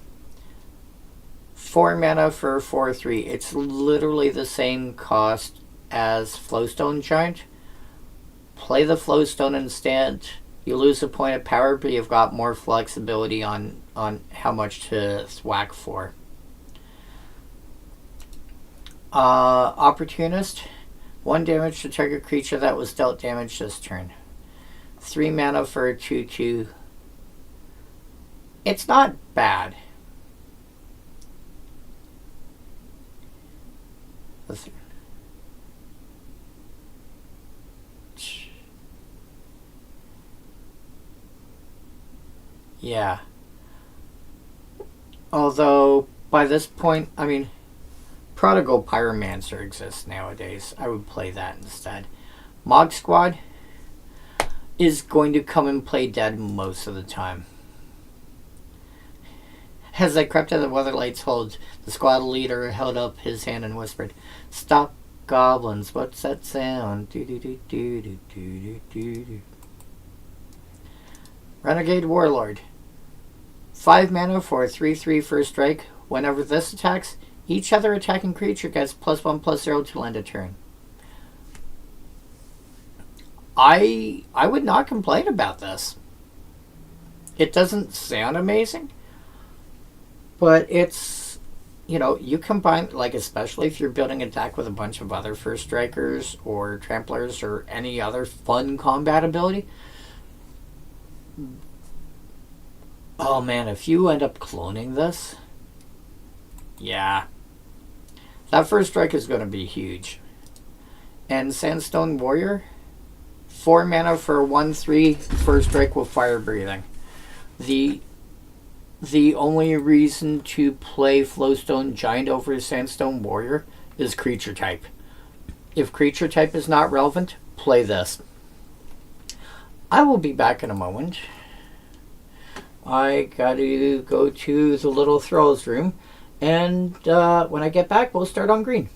Speaker 1: 4 mana for 4/3. It's literally the same cost as Flowstone Giant. Play the Flowstone instead. You lose a point of power, but you've got more flexibility on how much to thwack for. Opportunist. 1 damage to target creature that was dealt damage this turn. 3 mana for a 2/2. It's not bad. Yeah. Although, by this point, I mean, Prodigal Pyromancer exists nowadays. I would play that instead. Mog Squad is going to come and play dead most of the time. As I crept to the Weatherlight's hold, the squad leader held up his hand and whispered, "Stop, goblins, what's that sound? Do-do-do-do-do-do-do-do-do." Renegade Warlord. 5 mana for a 3/3 first strike. Whenever this attacks, each other attacking creature gets +1/+0 to end a turn. I would not complain about this. It doesn't sound amazing, but it's, you combine, like, especially if you're building a deck with a bunch of other first strikers or tramplers or any other fun combat ability. Oh man, if you end up cloning this, yeah, that first strike is going to be huge. And Sandstone Warrior, 4 mana for a 1/3 first strike with fire breathing. The only reason to play Flowstone Giant over Sandstone Warrior is creature type. If creature type is not relevant, play this. I will be back in a moment. I got to go to the little Thralls room, and when I get back, we'll start on green.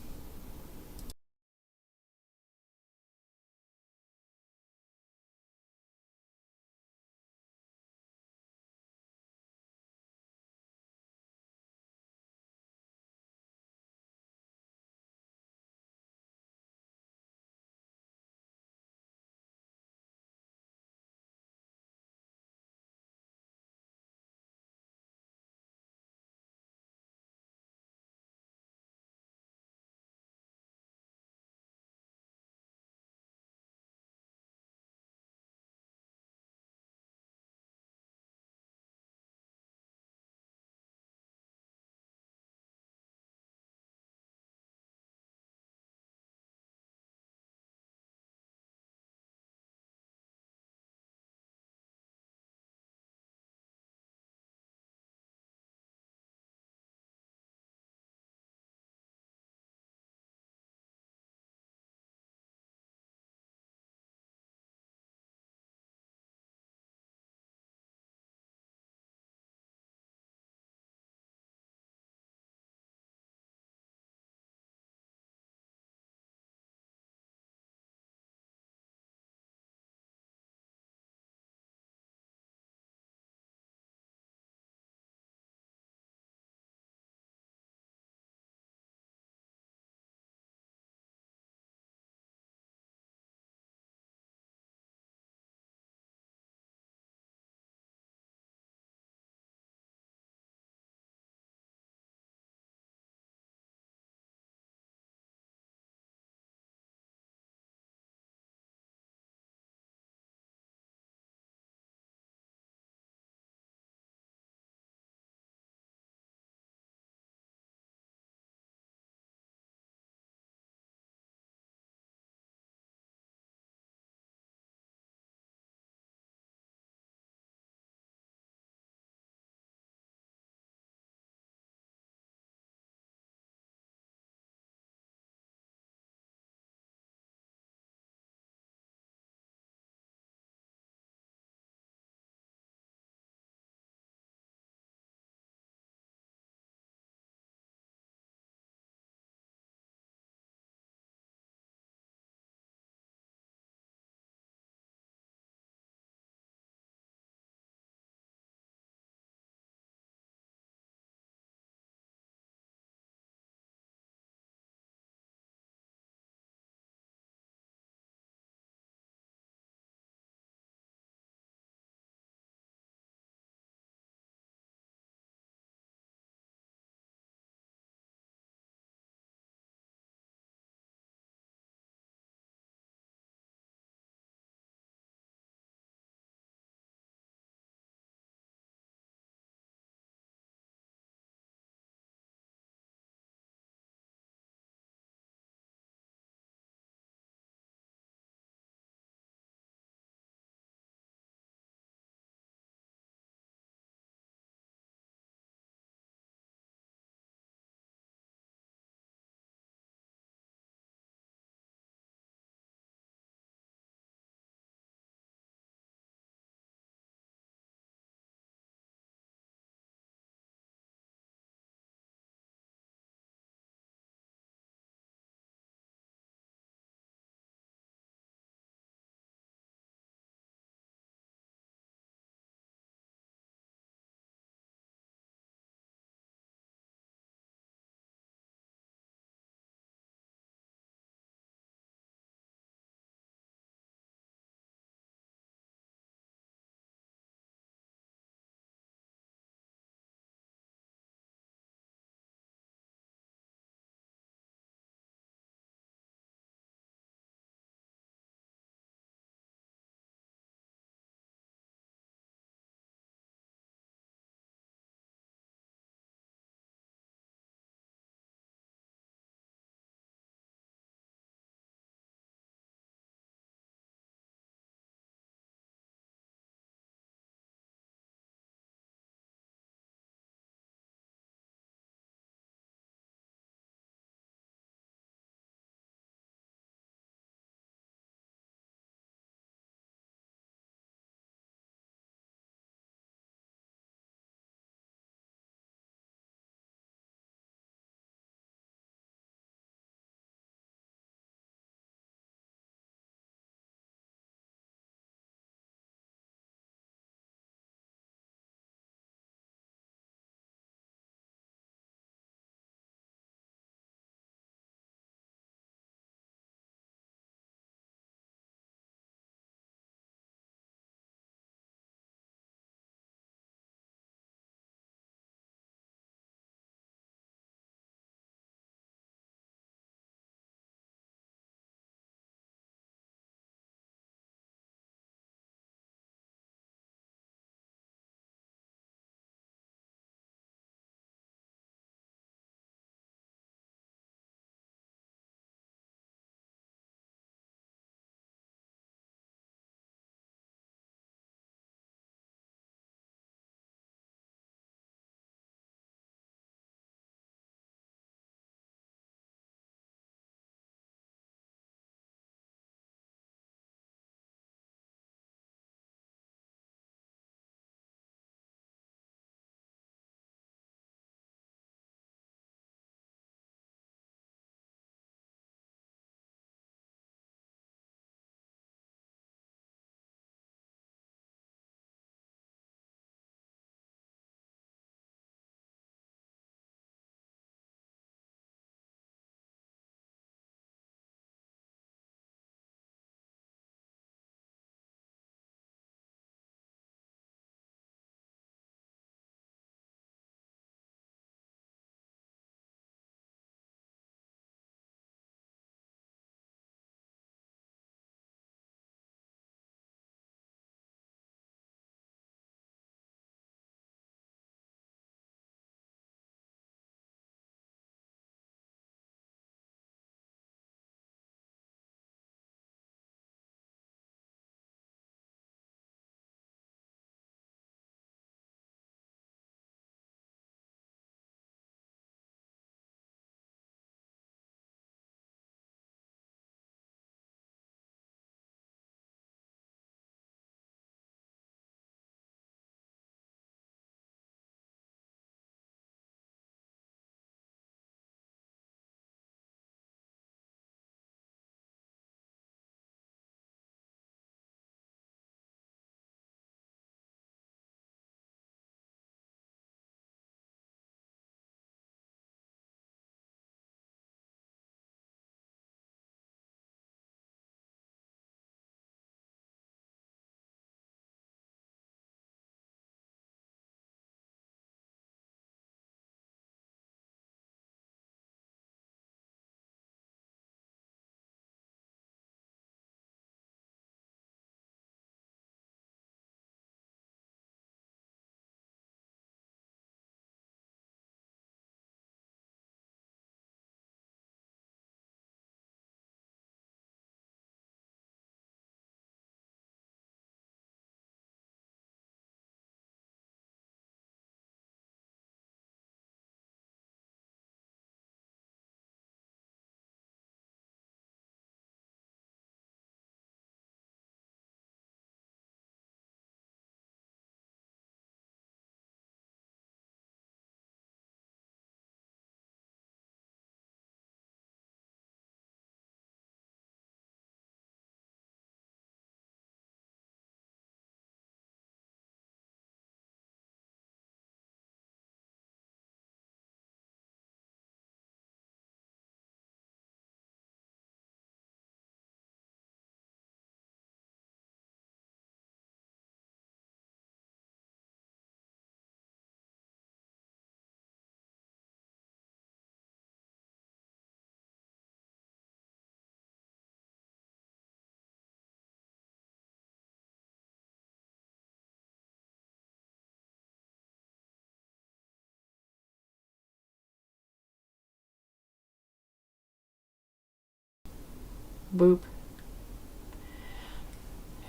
Speaker 1: Boop.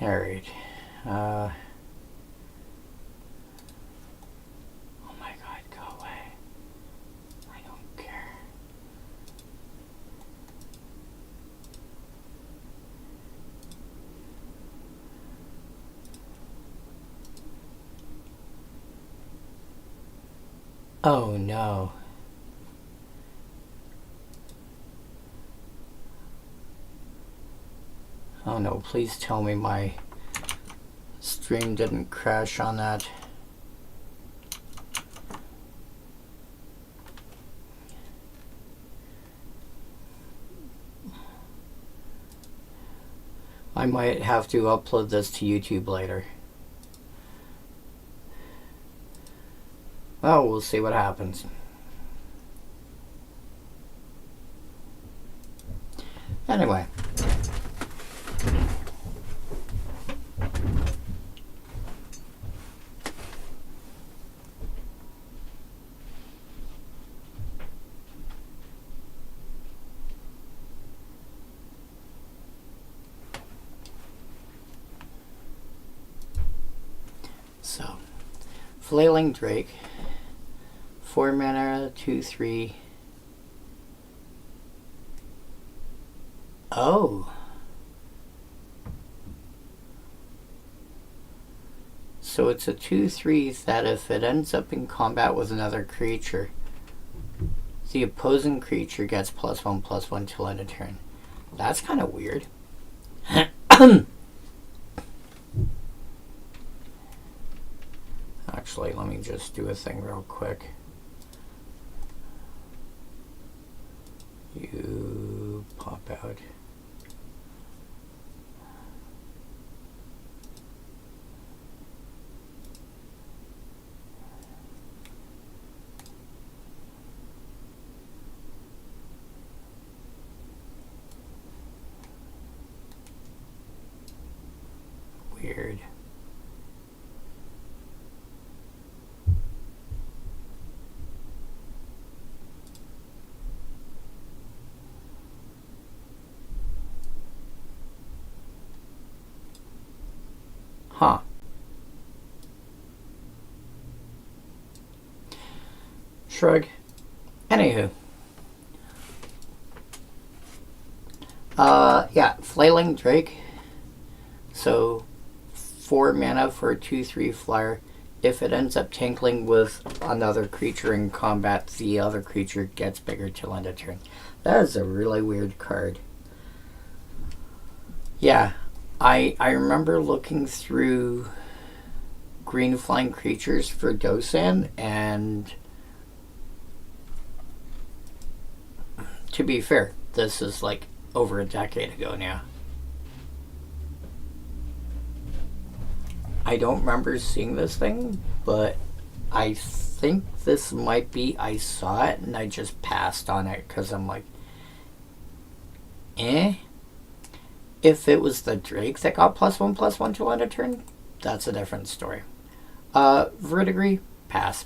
Speaker 1: Alright. Oh my god, go away. I don't care. Oh no. Oh no, please tell me my stream didn't crash on that. I might have to upload this to YouTube later. Well, we'll see what happens. Anyway. So, Flailing Drake, 4 mana, 2/3. Oh. So it's a 2/3 that if it ends up in combat with another creature, the opposing creature gets +1/+1 till end of turn. That's kind of weird. Actually, let me just do a thing real quick. You pop out. Weird. Huh. Shrug. Anywho. Yeah, Flailing Drake. So, 4 mana for a 2/3 flyer. If it ends up tangling with another creature in combat, the other creature gets bigger till end of turn. That is a really weird card. Yeah, I remember looking through green flying creatures for Dosan, and to be fair, this is like over a decade ago now. I don't remember seeing this thing, but I think this might be, I saw it and I just passed on it because I'm like, eh? If it was the Drake that got +1/+1 till end of turn, that's a different story. Verdigris, pass.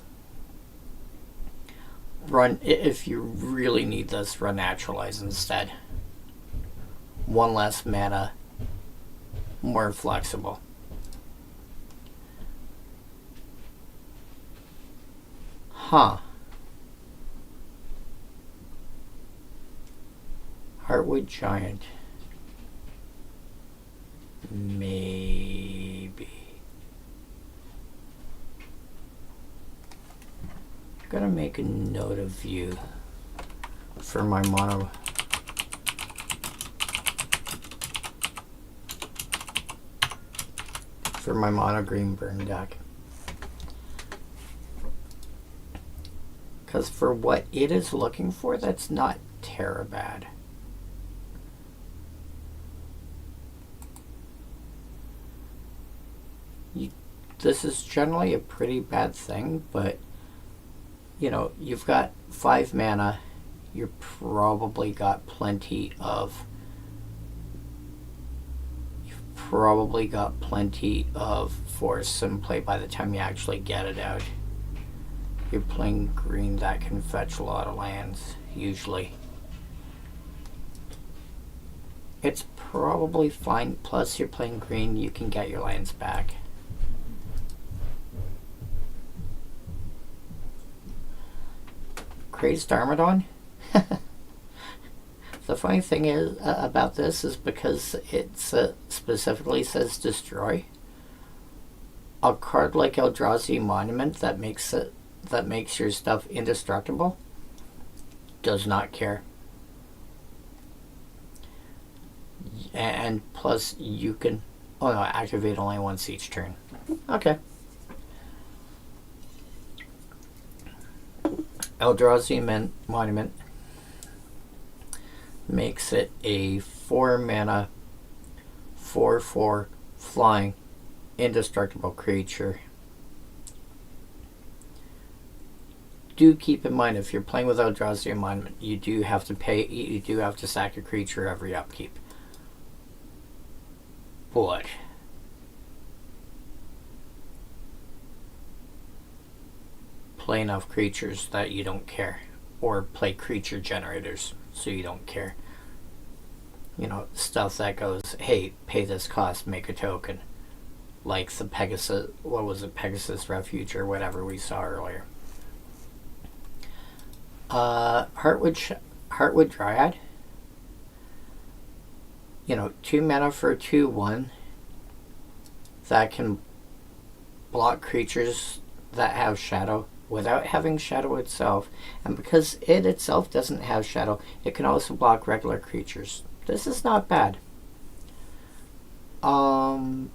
Speaker 1: Run, if you really need this, run Naturalize instead. 1 less mana, more flexible. Huh. Heartwood Giant. Maybe. I'm gonna make a note of you for my mono. For my mono green burn deck. Because for what it is looking for, that's not terra bad. This is generally a pretty bad thing, but you know, you've got 5 mana, you've probably got plenty of force in play by the time you actually get it out. You're playing green that can fetch a lot of lands, usually. it's probably fine. Plus, you're playing green, you can get your lands back. Crazed Armadon? The funny thing is about this is because it specifically says destroy. A card like Eldrazi Monument that makes your stuff indestructible does not care. And plus you can activate only once each turn. Okay. Eldrazi Monument makes it a 4 mana 4/4 flying indestructible creature. Do keep in mind, if you're playing with Eldrazi Monument, you do have to sack a creature every upkeep. But play enough creatures that you don't care, or play creature generators so you don't care. You know, stuff that goes, hey, pay this cost, make a token, like the Pegasus, what was it, Pegasus Refuge or whatever we saw earlier. Heartwood Dryad, you know, 2 mana for 2/1 that can block creatures that have shadow without having shadow itself, and because it itself doesn't have shadow, it can also block regular creatures. This is not bad. Don't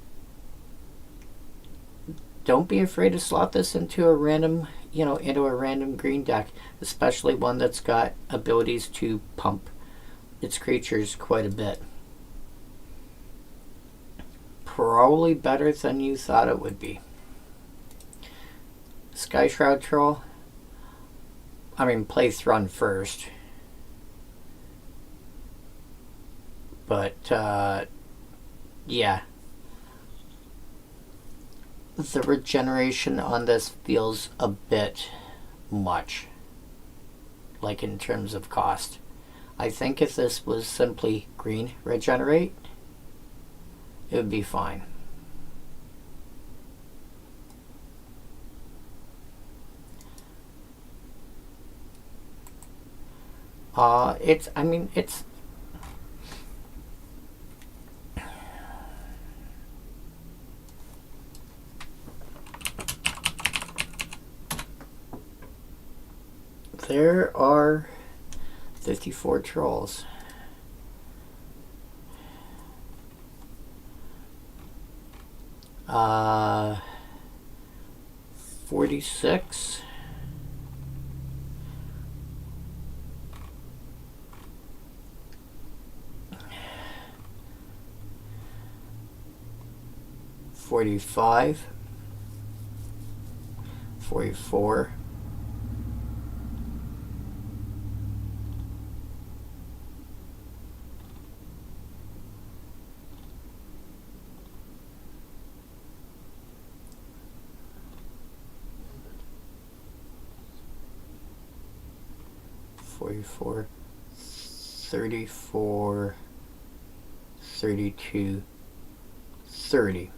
Speaker 1: be afraid to slot this into a random green deck, especially one that's got abilities to pump its creatures quite a bit. Probably better than you thought it would be. Sky Shroud Troll. I mean, play Thrun first. But, yeah. The regeneration on this feels a bit much. Like in terms of cost. I think if this was simply green regenerate, it would be fine. It's there are 54 trolls. Uh, 46. $45, $44, $44, $34, $32, $30.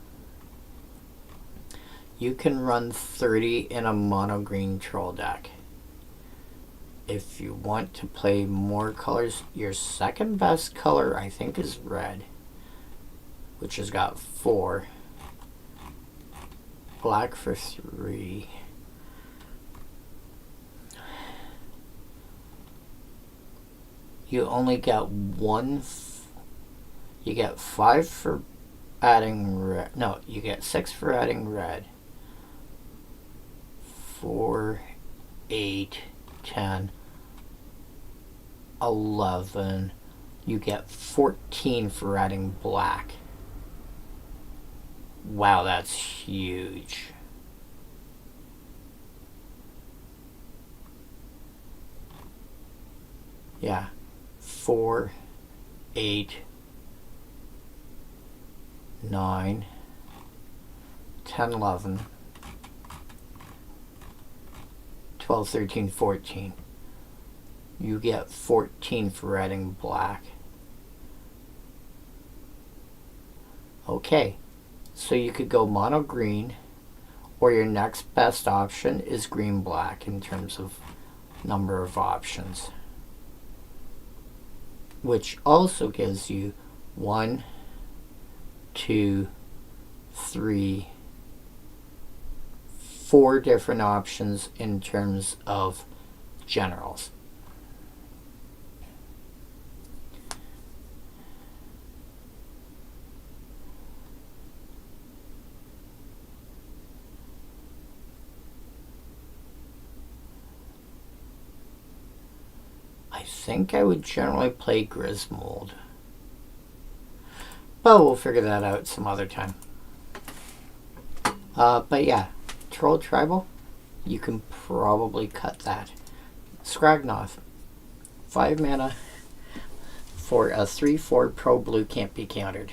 Speaker 1: You can run 30 in a mono green troll deck. If you want to play more colors, your second best color I think is red, which has got 4. Black for 3. You only get 1. You get 5 for adding red. No, you get 6 for adding red. 4, 8, 10, 11. You get 14 for adding black. Wow, that's huge. Yeah. 4, 8, 9, 10, 11. 12, 13, 14. You get 14 for adding black. Okay, so you could go mono green, or your next best option is green black in terms of number of options, which also gives you 1, 2, 3, 4 different options in terms of generals. I think I would generally play Griswold, but we'll figure that out some other time. But yeah, Troll Tribal, you can probably cut that. Skragnoth, 5 mana for a 3/4 pro blue, can't be countered.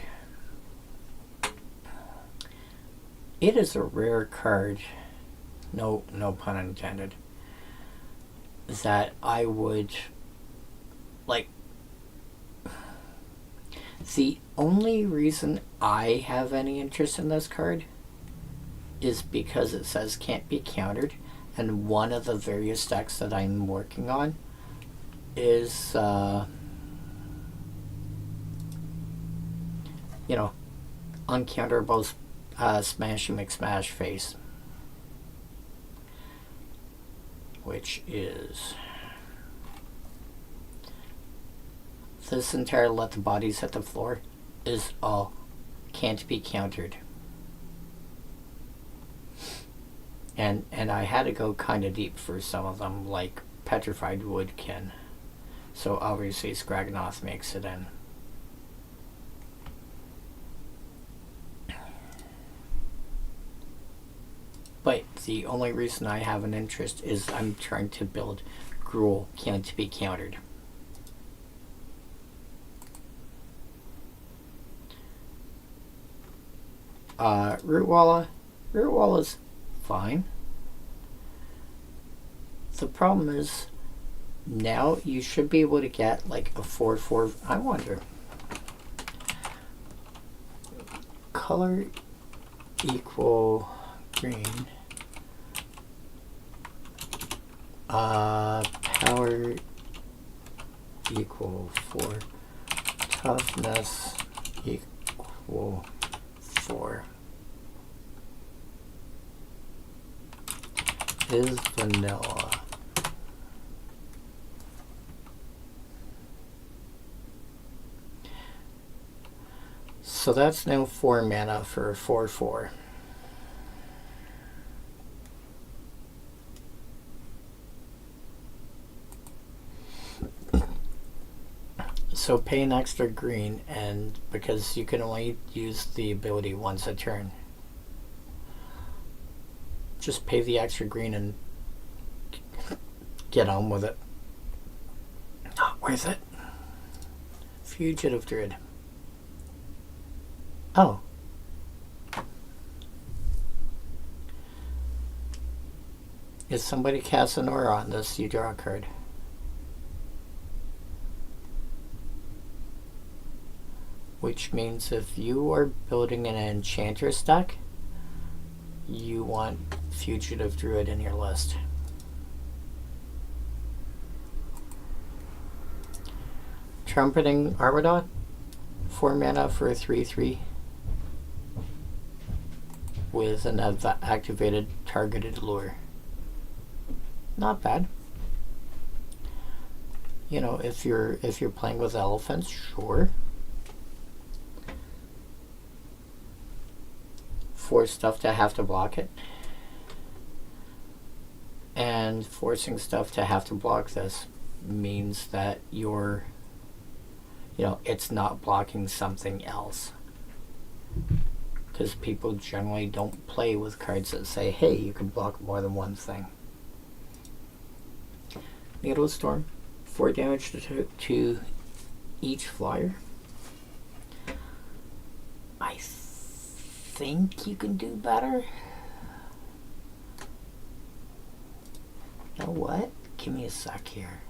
Speaker 1: It is a rare card, no pun intended, that I would like. The only reason I have any interest in this card is because it says can't be countered, and one of the various decks that I'm working on is uncounterable Smashy McSmash face, which is this entire let the bodies hit the floor is all can't be countered. And I had to go kind of deep for some of them, like Petrified Woodkin. So obviously Skragnoth makes it in. But the only reason I have an interest is I'm trying to build Gruul, can't be countered. Rootwalla is fine. The problem is now you should be able to get like a 4/4. I wonder. Color equal green. Power equal 4. Toughness equal 4. Is vanilla. So that's now 4 mana for 4/4. So pay an extra green, and because you can only use the ability once a turn, just pay the extra green and get on with it. Not worth it. Fugitive Druid. Oh. If somebody casts an aura on this, you draw a card. Which means if you are building an Enchantress deck, you want Fugitive Druid in your list. Trumpeting Armadon, 4 mana for a 3/3 with an activated targeted lure. Not bad. You know, if you're playing with elephants, sure. Force stuff to have to block it. And forcing stuff to have to block this means that you're, it's not blocking something else. Because people generally don't play with cards that say, hey, you can block more than one thing. Needle Storm, 4 damage to each flyer. I think you can do better. You know what? Give me a sec here.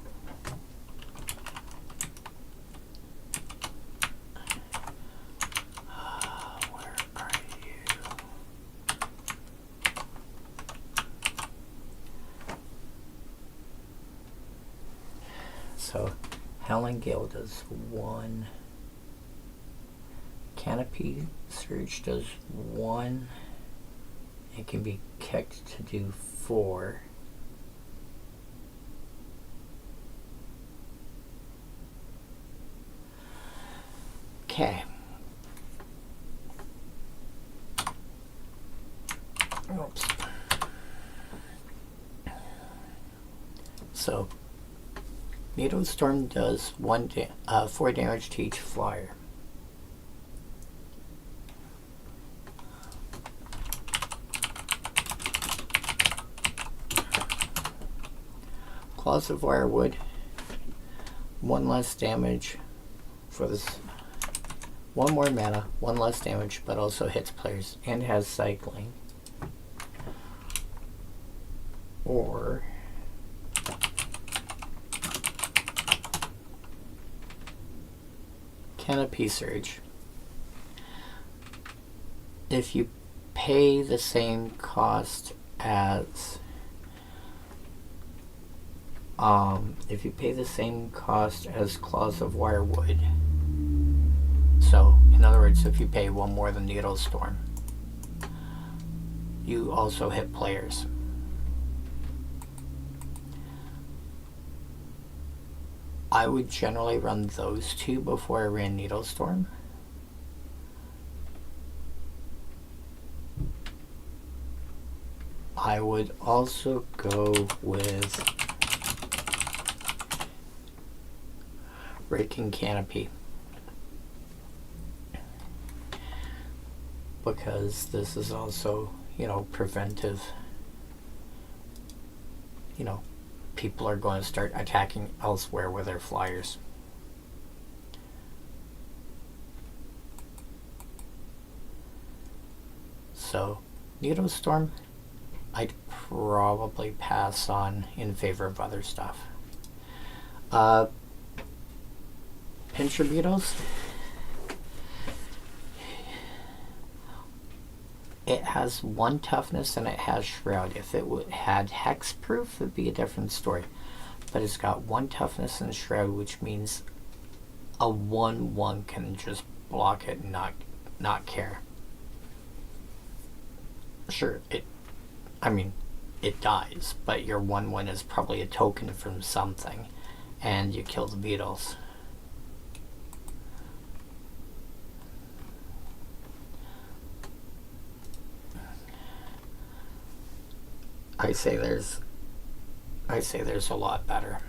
Speaker 1: So Howling Gale does 1. Canopy Surge does 1. It can be kicked to do 4. Okay. Oops. So Needle Storm does 4 damage to each flyer. Claws of Wirewood, 1 less damage for this. 1 more mana, 1 less damage, but also hits players and has cycling. Or Canopy Surge. If you pay the same cost as Claws of Wirewood, so in other words, if you pay 1 more than Needle Storm, you also hit players. I would generally run those 2 before I ran Needle Storm. I would also go with Raking Canopy, because this is also, preventive. People are going to start attacking elsewhere with their flyers. So, Needle Storm, I'd probably pass on in favor of other stuff. Pincher Beetles. It has 1 toughness and it has Shroud. If it had hexproof, it'd be a different story. But it's got 1 toughness and Shroud, which means a 1/1 can just block it and not care. Sure, it dies, but your 1/1 is probably a token from something, and you kill the beetles. I say there's a lot better.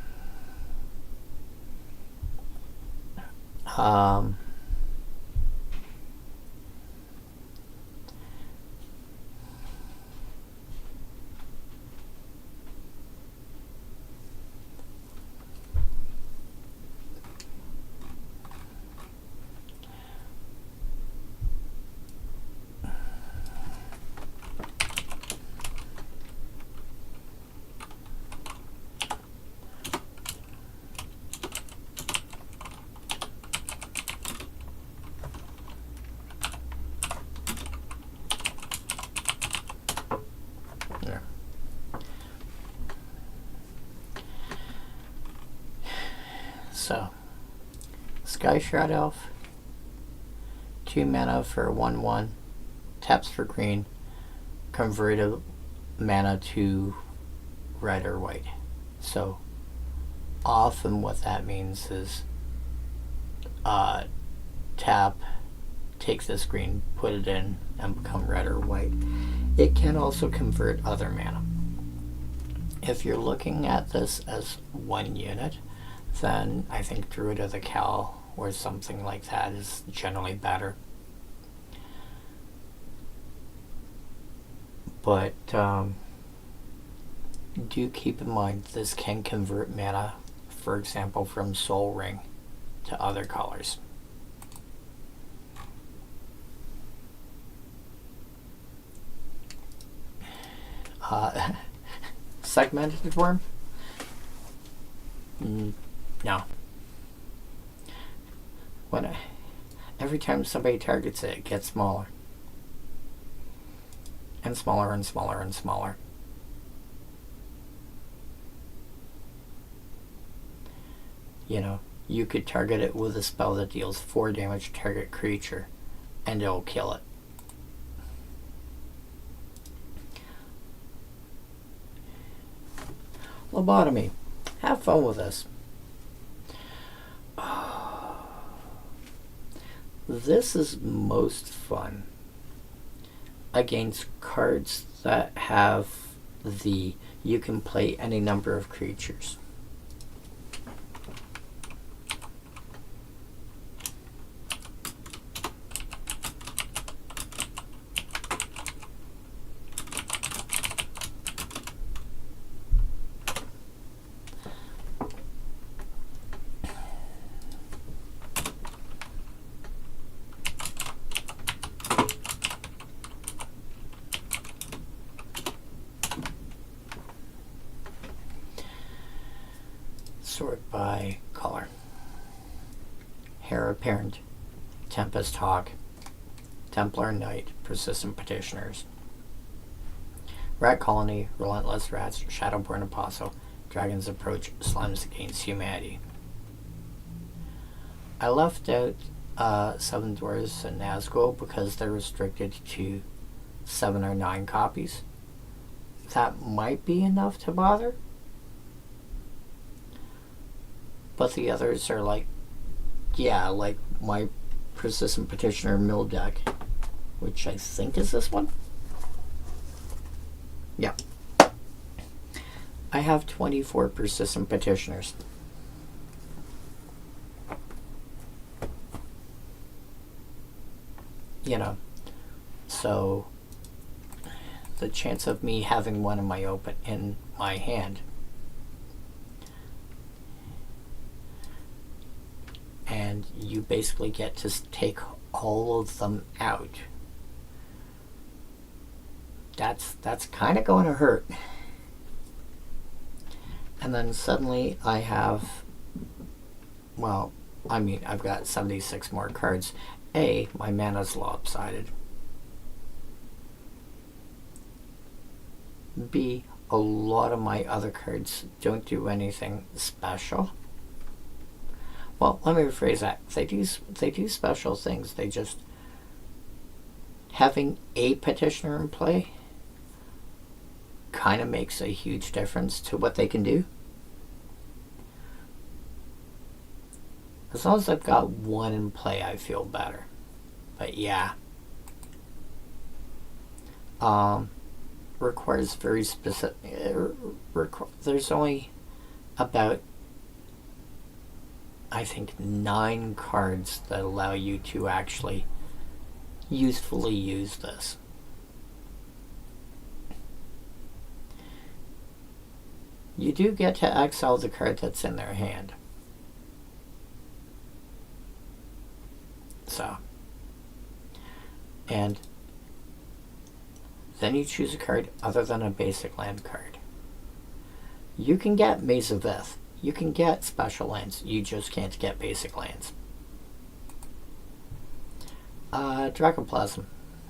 Speaker 1: So, Sky Shroud Elf, 2 mana for 1/1, taps for green, converted mana to red or white. So, often what that means is tap, take this green, put it in, and become red or white. It can also convert other mana. If you're looking at this as 1 unit, then I think Druid of the Cowl or something like that is generally better. But do keep in mind this can convert mana, for example, from Soul Ring to other colors. Segmented Worm? No. Every time somebody targets it, it gets smaller. And smaller and smaller and smaller. You know, you could target it with a spell that deals 4 damage to target creature, and it'll kill it. Lobotomy. Have fun with this. This is most fun against cards that have the you can play any number of creatures. Sort by color. Heir Apparent, Tempest Hawk, Templar Knight, Persistent Petitioners, Rat Colony, Relentless Rats, Shadowborn Apostle, Dragon's Approach, Slimes Against Humanity. I left out Seven Dwarves and Nazgul because they're restricted to 7 or 9 copies. That might be enough to bother. But the others are like, yeah, like my Persistent Petitioner mill deck, which I think is this one. Yeah. I have 24 Persistent Petitioners. You know, so the chance of me having one in my hand, and you basically get to take all of them out. That's kind of going to hurt. And then suddenly I have, well, I mean, I've got 76 more cards. A, my mana's lopsided. B, a lot of my other cards don't do anything special. Well, let me rephrase that. They do special things. They just, having a petitioner in play kind of makes a huge difference to what they can do. As long as I've got one in play, I feel better. But yeah. Requires very specific, there's only about, I think, 9 cards that allow you to actually usefully use this. You do get to exile the card that's in their hand. So, and then you choose a card other than a basic land card. You can get Maze of Ith. You can get special lands. You just can't get basic lands. Dracoplasm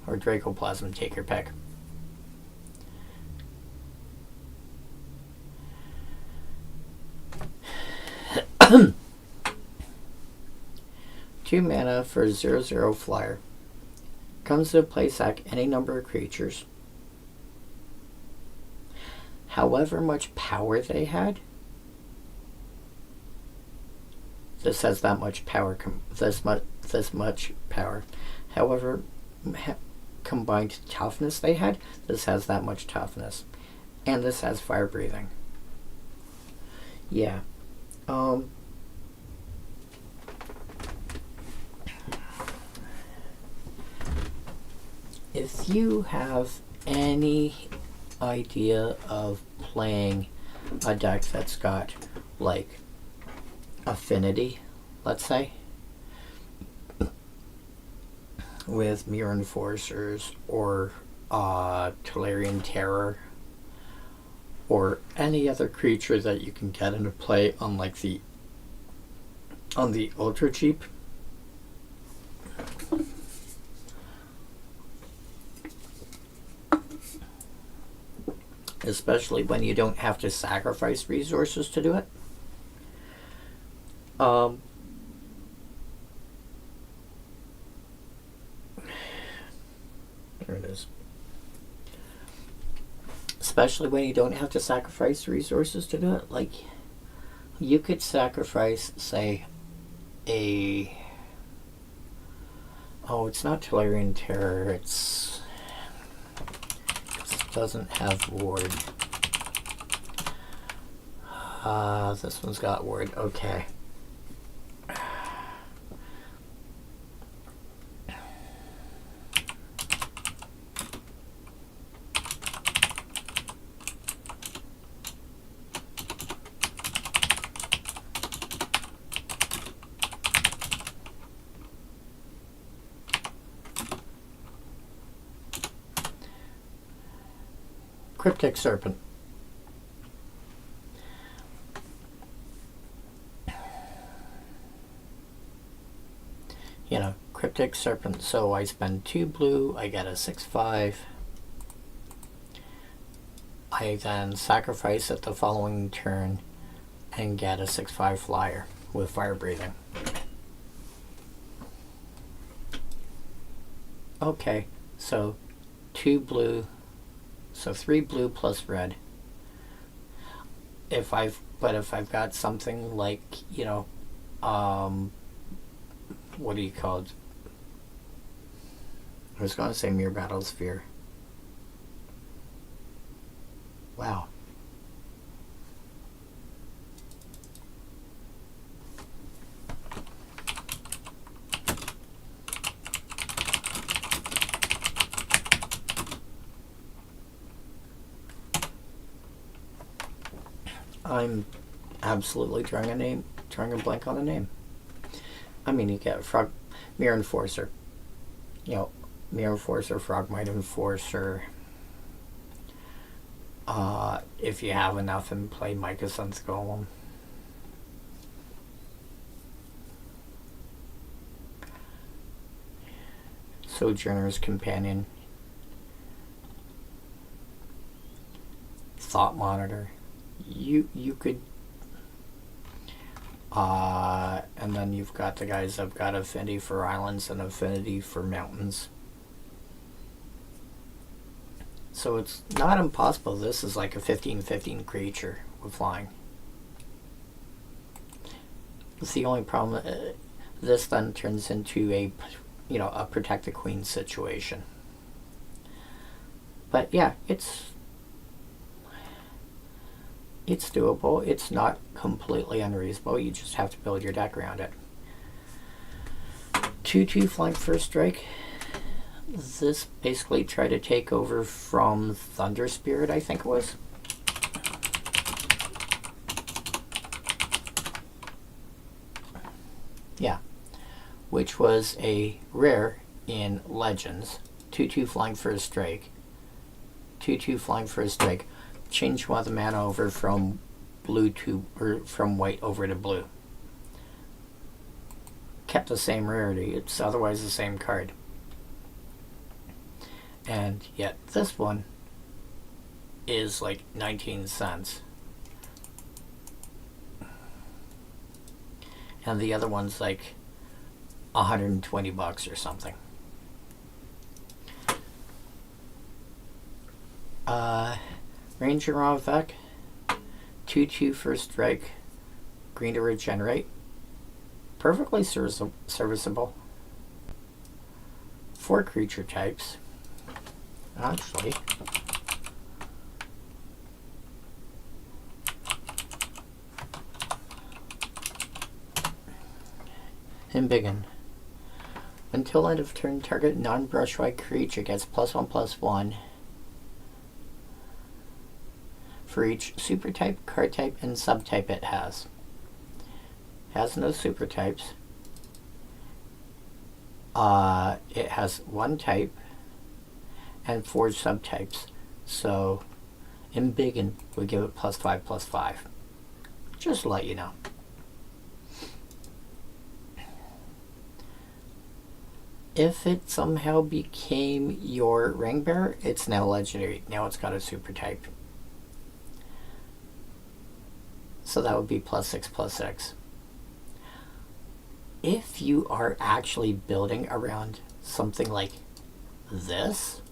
Speaker 1: or Dracoplasm, take your pick. Two mana for 0/0 flyer. Comes to play sack any number of creatures. However much power they had, this has that much power. This much power. However, combined toughness they had, this has that much toughness, and this has fire breathing. Yeah. If you have any idea of playing a deck that's got like affinity, let's say, with Mirror Enforcers or Tolarian Terror or any other creature that you can get into play on like on the ultra cheap, especially when you don't have to sacrifice resources to do it, Um, there it is. Especially when you don't have to sacrifice resources to do it. Like, you could sacrifice, say, a... Oh, it's not Tellurian Terror, it doesn't have ward. This one's got ward, okay. Cryptic Serpent. You know, Cryptic Serpent, so I spend 2 blue, I get a 6/5. I then sacrifice it the following turn and get a 6/5 flyer with fire breathing. Okay, so 2 blue, so 3 blue plus red. If I've got something like, you know, what do you call it? I was going to say Mere Battlesphere. Wow. I'm absolutely drawing a blank on a name. I mean, you get Mirror Enforcer. You know, Mirror Enforcer, Frogmite Enforcer. If you have enough and play Mycosynth Golem. Sojourner's Companion. Thought Monitor. You could, and then you've got the guys that've got affinity for islands and affinity for mountains. So it's not impossible. This is like a 15/15 creature with flying. It's the only problem. This then turns into a, you know, a Protect the Queen situation. But yeah, it's doable. It's not completely unreasonable. You just have to build your deck around it. 2/2 flank first strike. This basically tried to take over from Thunder Spirit, I think it was. Yeah. Which was a rare in Legends. 2/2 flank first strike. 2/2 flank first strike. Change one of the mana over from blue to, or from white over to blue. Kept the same rarity. It's otherwise the same card. And yet this one is like 19 cents. And the other one's like 120 bucks or something. Ranger Ravec, 2/2 first strike, green to regenerate. Perfectly serviceable. 4 creature types. Actually, Embiggen. Until end of turn, target non-brushwhite creature gets +1/+1 for each super type, card type, and subtype it has. Has no super types. It has 1 type and 4 subtypes. So Embiggen would give it +5/+5. Just to let you know. If it somehow became your ring bearer, it's now legendary. Now it's got a super type. So that would be +6/+6. if you are actually building around something like this,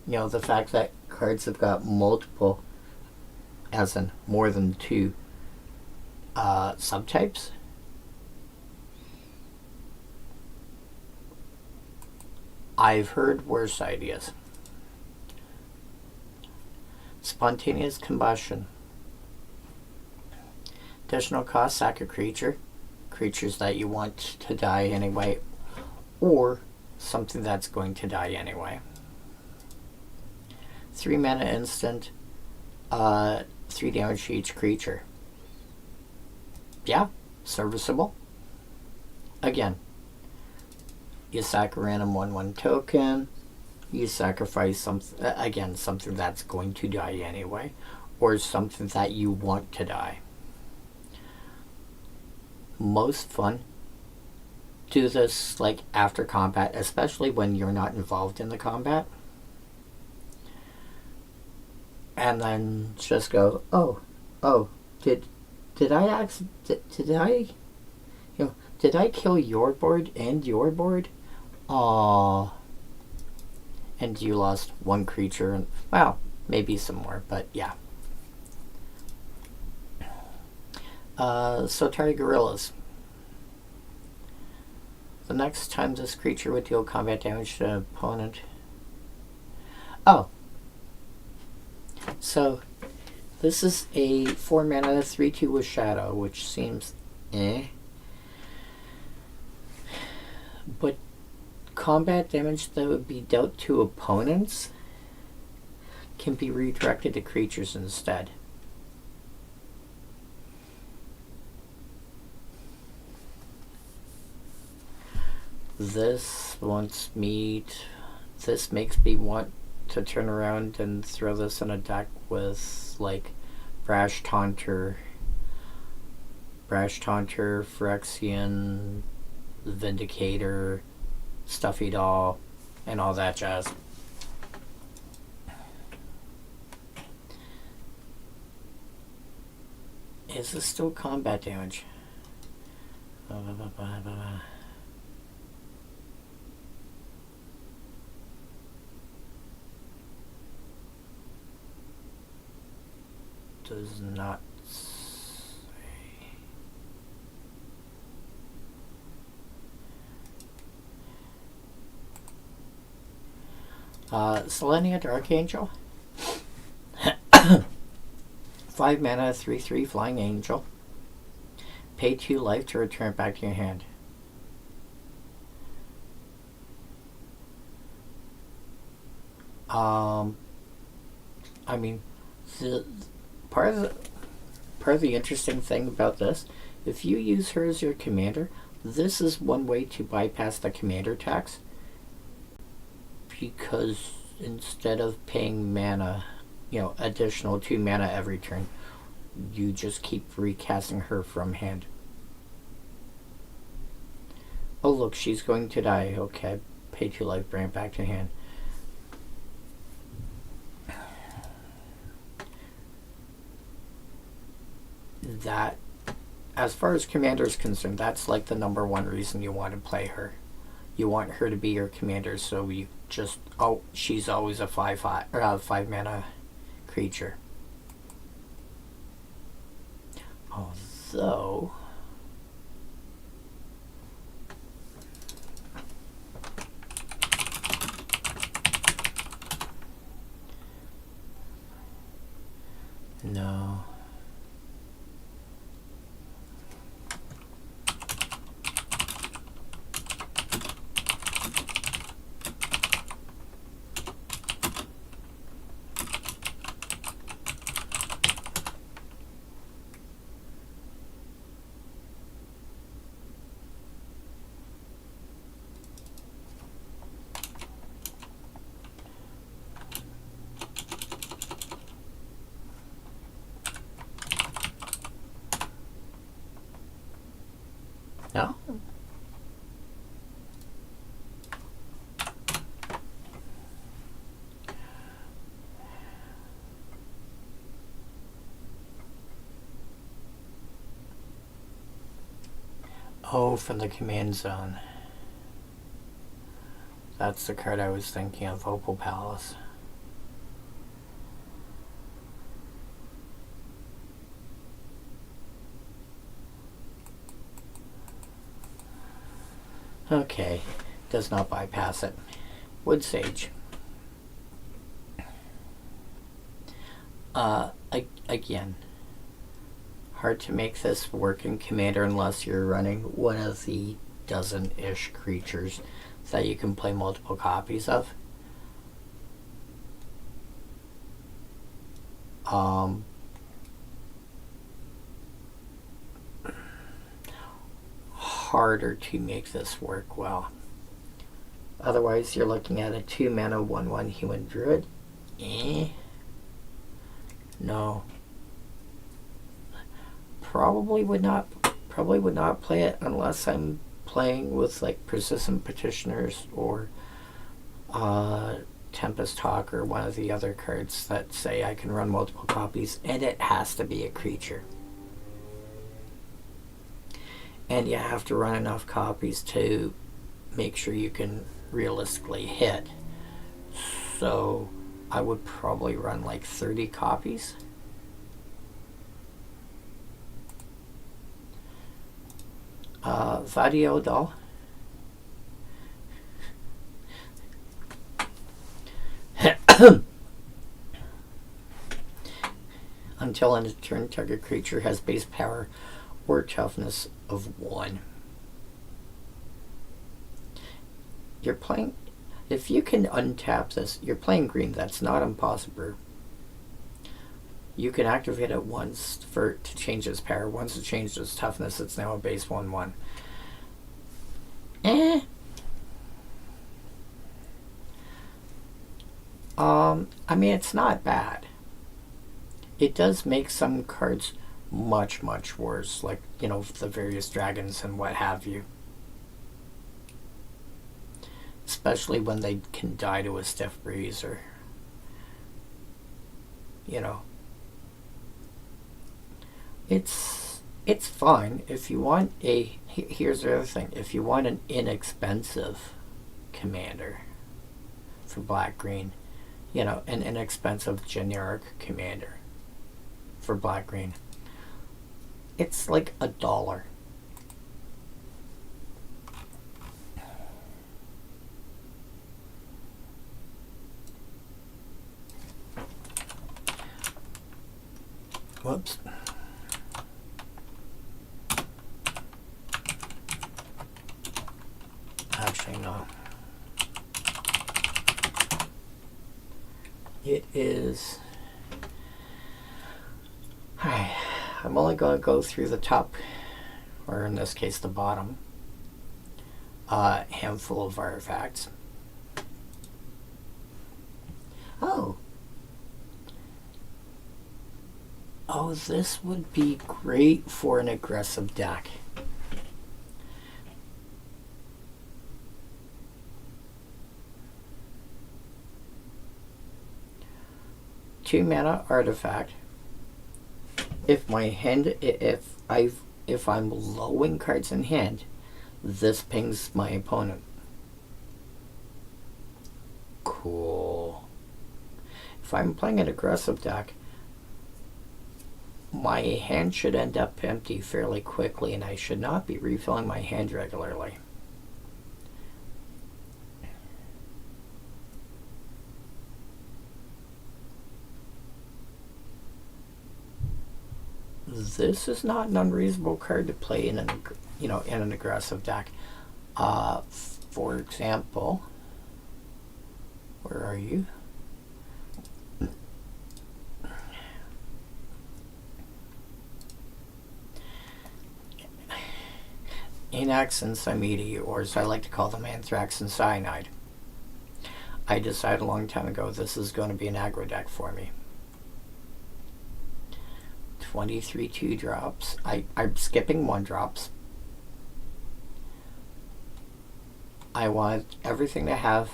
Speaker 1: you know, the fact that cards have got multiple, as in more than two subtypes, I've heard worse ideas. Spontaneous combustion. Additional cost, sack a creature. Creatures that you want to die anyway, or something that's going to die anyway. 3 mana instant, 3 damage to each creature. Yeah, serviceable. Again, you sack a random 1/1 token, you sacrifice something, again, something that's going to die anyway, or something that you want to die. Most fun, do this like after combat, especially when you're not involved in the combat. And then just go, did I kill your board and your board? Aww. And you lost one creature, and well, maybe some more, but yeah. Sotari Gorillas. The next time this creature would deal combat damage to an opponent. Oh. So, this is a 4 mana 3/2 with Shadow, which seems eh. But combat damage that would be dealt to opponents can be redirected to creatures instead. This makes me want to turn around and throw this in a deck with like Brash Taunter, Phyrexian, Vindicator, Stuffy Doll, and all that jazz. Is this still combat damage? Does not say. Selenia Archangel. 5 mana, 3/3 Flying Angel. Pay 2 life to return it back to your hand. I mean, part of the interesting thing about this, if you use her as your commander, this is one way to bypass the commander tax, because instead of paying mana, additional 2 mana every turn, you just keep recasting her from hand. Oh look, she's going to die. Okay, pay 2 life, bring it back to hand. That, as far as commander is concerned, that's like the number one reason you want to play her. You want her to be your commander, so you just, she's always a 5 mana creature. Although, no. Oh, from the command zone. That's the card I was thinking of, Opal Palace. Okay, does not bypass it. Wood Sage. Again, hard to make this work in Commander unless you're running one of the dozen-ish creatures that you can play multiple copies of. Harder to make this work well. Otherwise, you're looking at a 2-mana 1/1 human druid. No. Probably would not play it unless I'm playing with like Persistent Petitioners or Tempest Hawk or one of the other cards that say I can run multiple copies, and it has to be a creature. And you have to run enough copies to make sure you can realistically hit. So I would probably run like 30 copies. Vadio Doll. Until end of turn, target creature has base power or toughness of 1. You're playing, if you can untap this, you're playing green. That's not impossible. You can activate it once to change its power. Once it changes its toughness, it's now a base 1/1. I mean, it's not bad. It does make some cards much, much worse, like, you know, the various dragons and what have you. Especially when they can die to a stiff breeze or, you know. It's fine. If you want a, here's the other thing, if you want an inexpensive commander for black-green, you know, an inexpensive generic commander for black-green, it's like $1. Whoops. Actually, no. It is... I'm only going to go through the top, or in this case the bottom, handful of artifacts. Oh, this would be great for an aggressive deck. Two-mana artifact. If my hand, if I'm lowing cards in hand, this pings my opponent. Cool. If I'm playing an aggressive deck, my hand should end up empty fairly quickly, and I should not be refilling my hand regularly. This is not an unreasonable card to play in an, you know, in an aggressive deck. For example, where are you? Anax and Samedi, or as I like to call them, Anthrax and Cyanide. I decided a long time ago this is going to be an aggro deck for me. 23 2-drops. I'm skipping 1-drops. I want everything to have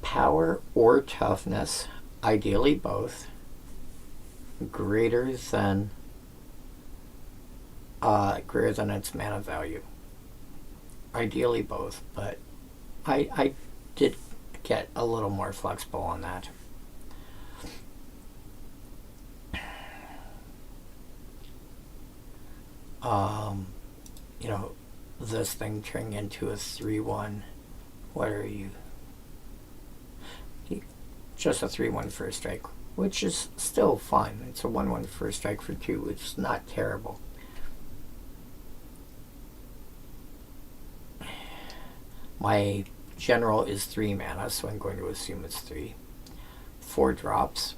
Speaker 1: power or toughness, ideally both, greater than greater than its mana value. Ideally both, but I did get a little more flexible on that. You know, this thing turning into a 3/1. What are you? Just a 3/1 first strike, which is still fine. It's a 1/1 first strike for 2. It's not terrible. My general is 3 mana, so I'm going to assume it's 3. 4 drops.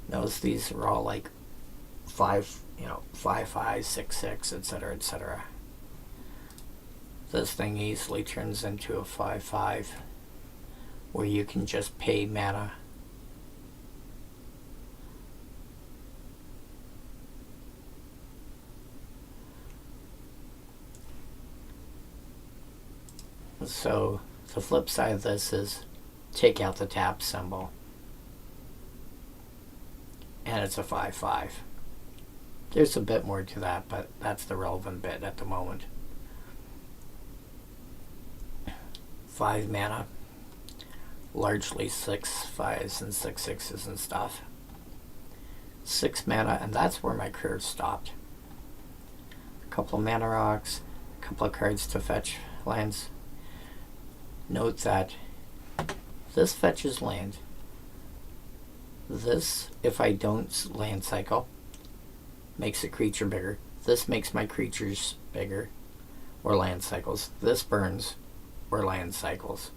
Speaker 1: Notice these are all like 5, 5/5, 6/6, etc., etc. This thing easily turns into a 5/5, where you can just pay mana. So the flip side of this is take out the tap symbol, and it's a 5/5. There's a bit more to that, but that's the relevant bit at the moment. 5 mana, largely 6/5s and 6/6s and stuff. 6 mana, and that's where my curve stopped. A couple of mana rocks, a couple of cards to fetch lands. Note that this fetches land. This, if I don't land cycle, makes a creature bigger. This makes my creatures bigger, or land cycles. This burns, or land cycles.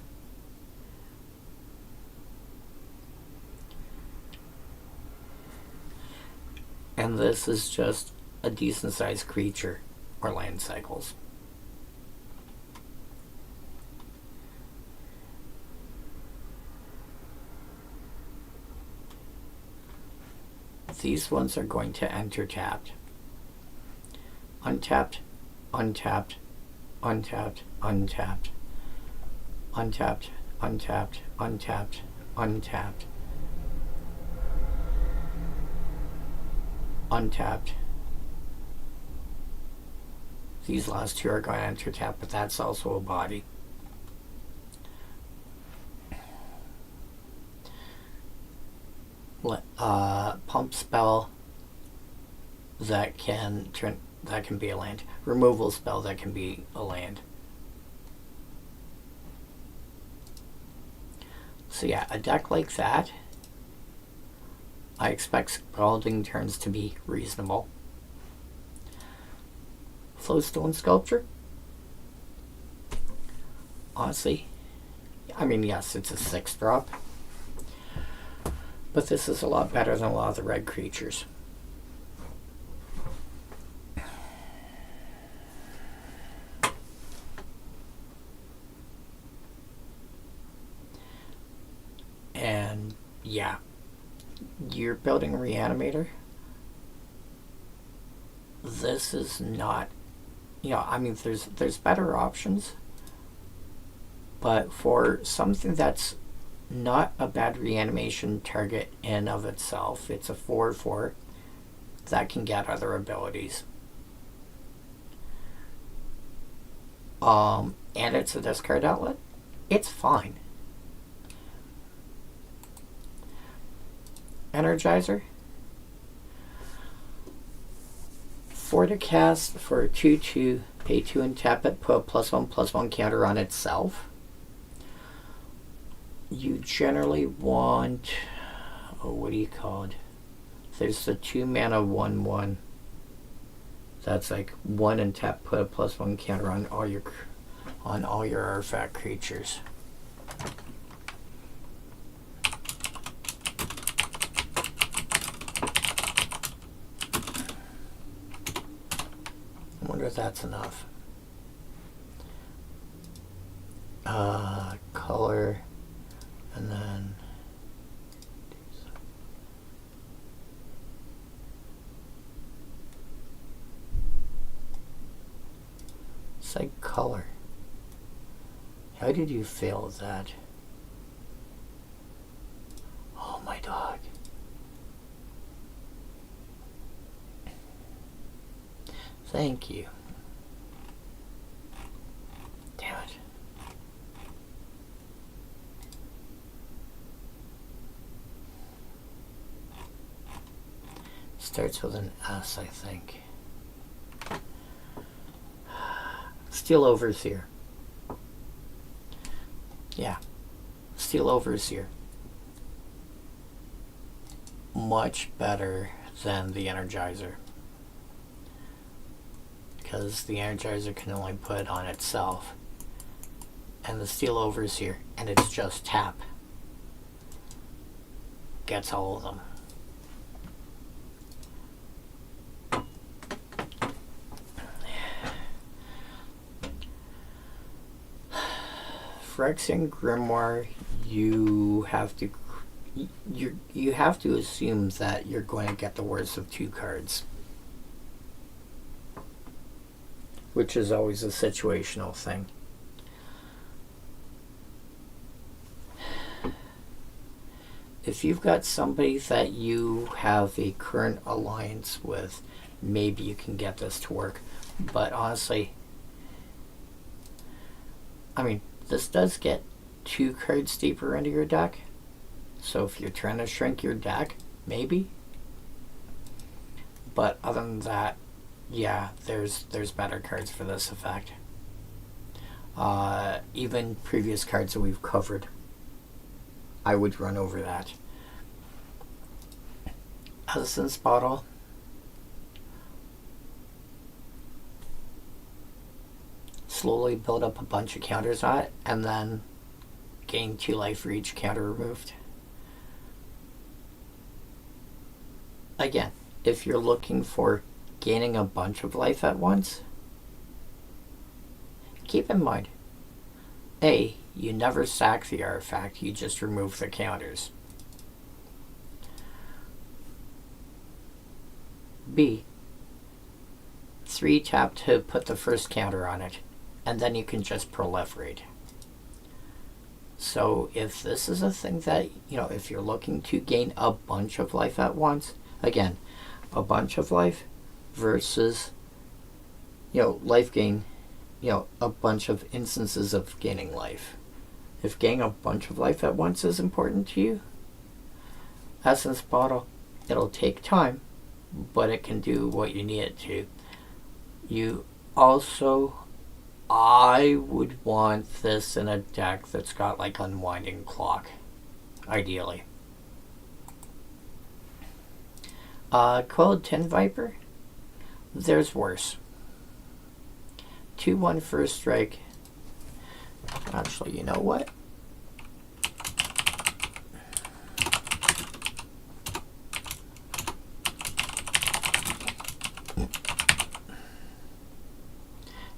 Speaker 1: And this is just a decent sized creature, or land cycles. These ones are going to enter tapped. Untapped, untapped, untapped, untapped, untapped, untapped, untapped, untapped, untapped. These last two are going to enter tap, but that's also a body. Pump spell that can be a land. Removal spell that can be a land. So yeah, a deck like that, I expect Scalding turns to be reasonable. Flowstone Sculpture, honestly, I mean, yes, it's a 6-drop, but this is a lot better than a lot of the red creatures. And yeah, you're building a Reanimator. This is not, I mean, there's better options, but for something that's not a bad reanimation target in of itself, it's a 4/4 that can get other abilities. And it's a discard outlet. It's fine. Energizer. 4 to cast for 2/2, pay 2 and tap it, put a +1/+1 counter on itself. You generally want, what do you call it? There's the 2 mana 1/1. That's like 1 and tap, put a +1 counter on all your artifact creatures. I wonder if that's enough. Color, and then say color. How did you fail at that? Oh, my dog. Thank you. Damn it. Starts with an S, I think. Steel Overseer. Yeah. Steel Overseer. Much better than the Energizer. Because the Energizer can only put on itself. And the Steel Overseer, and it's just tap, gets all of them. Phyrexian Grimoire, you have to assume that you're going to get the worst of two cards, which is always a situational thing. If you've got somebody that you have a current alliance with, maybe you can get this to work. But honestly, I mean, this does get 2 cards deeper into your deck. So if you're trying to shrink your deck, maybe. But other than that, yeah, there's better cards for this effect. Even previous cards that we've covered, I would run over that. Essence Bottle. Slowly build up a bunch of counters on it, and then gain 2 life for each counter removed. Again, if you're looking for gaining a bunch of life at once, keep in mind, A, you never sack the artifact, you just remove the counters. B, 3 tap to put the first counter on it, and then you can just proliferate. So if this is a thing that, if you're looking to gain a bunch of life at once, again, a bunch of life versus, life gain, a bunch of instances of gaining life. If gaining a bunch of life at once is important to you, Essence Bottle, it'll take time, but it can do what you need it to. You also, I would want this in a deck that's got like Unwinding Clock, ideally. Coiled Tin Viper, there's worse. 2/1 first strike. Actually, you know what?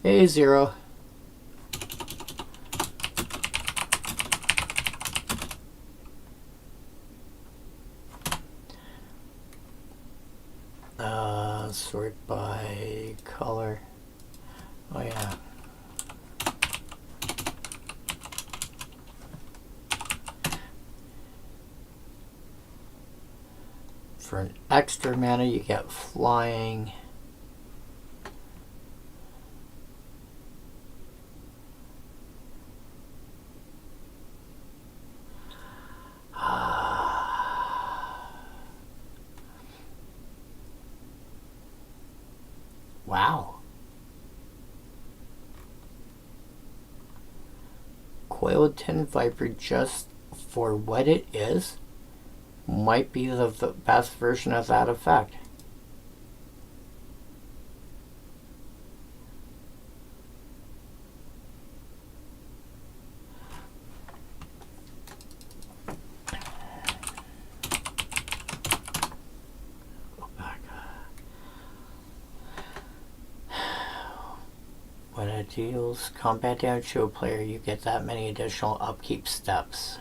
Speaker 1: A0. Sort by color. Oh yeah. For an extra mana, you get flying. Wow. Coiled Tin Viper, just for what it is, might be the best version of that effect. When it deals combat damage to a player, you get that many additional upkeep steps.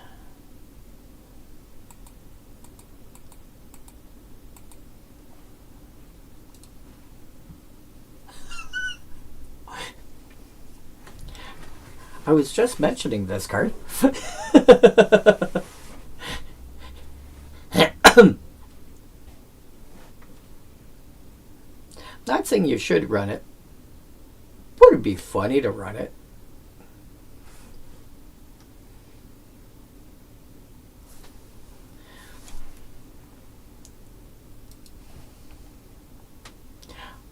Speaker 1: I was just mentioning this card. That's saying you should run it, but it'd be funny to run it.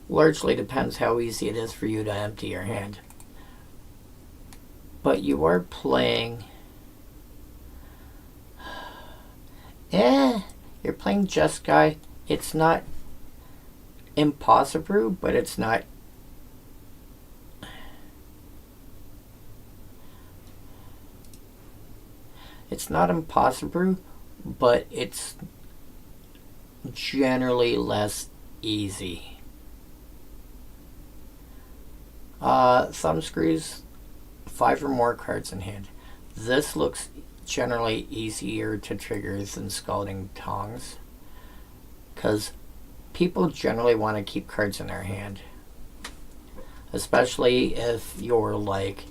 Speaker 1: Largely depends how easy it is for you to empty your hand. But you are playing... you're playing Just Guy. It's not impossible, but it's not... It's not impossible, but it's generally less easy. Thumb screws, 5 or more cards in hand. This looks generally easier to trigger than Scalding Tongs, because people generally want to keep cards in their hand, especially if you're like,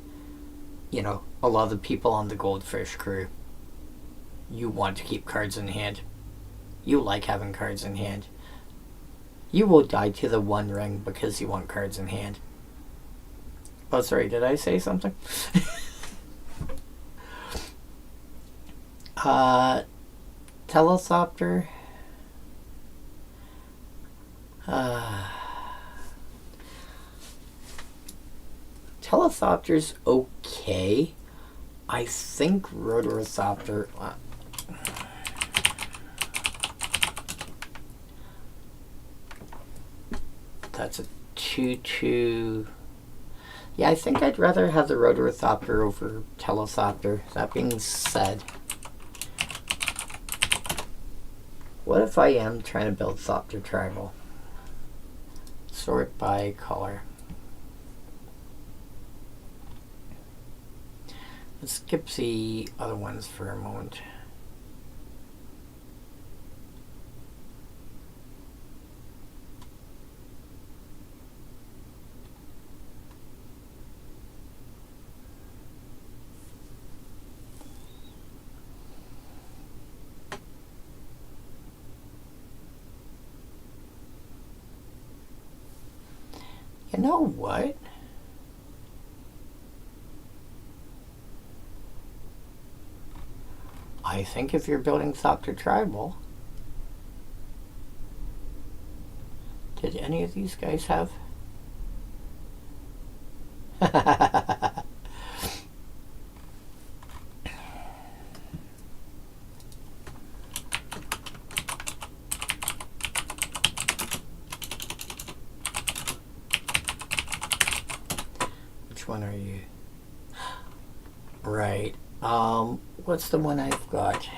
Speaker 1: you know, a lot of the people on the Goldfish crew. You want to keep cards in hand. You like having cards in hand. You will die to the One Ring because you want cards in hand. Oh, sorry, did I say something? Telethopter. Telethopter's okay. I think Rotorthopter... that's a 2-2... Yeah, I think I'd rather have the Rotorthopter over Telethopter. That being said, what if I am trying to build Thopter Tribal? Sort by color. Let's skip the other ones for a moment. You know what? I think if you're building Thopter Tribal... Did any of these guys have? Which one are you? Right. What's the one I've got?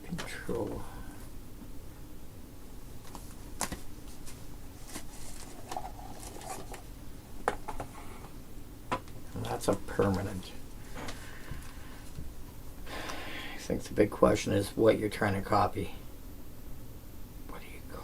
Speaker 1: Control. And that's a permanent. I think the big question is what you're trying to copy. What do you call it?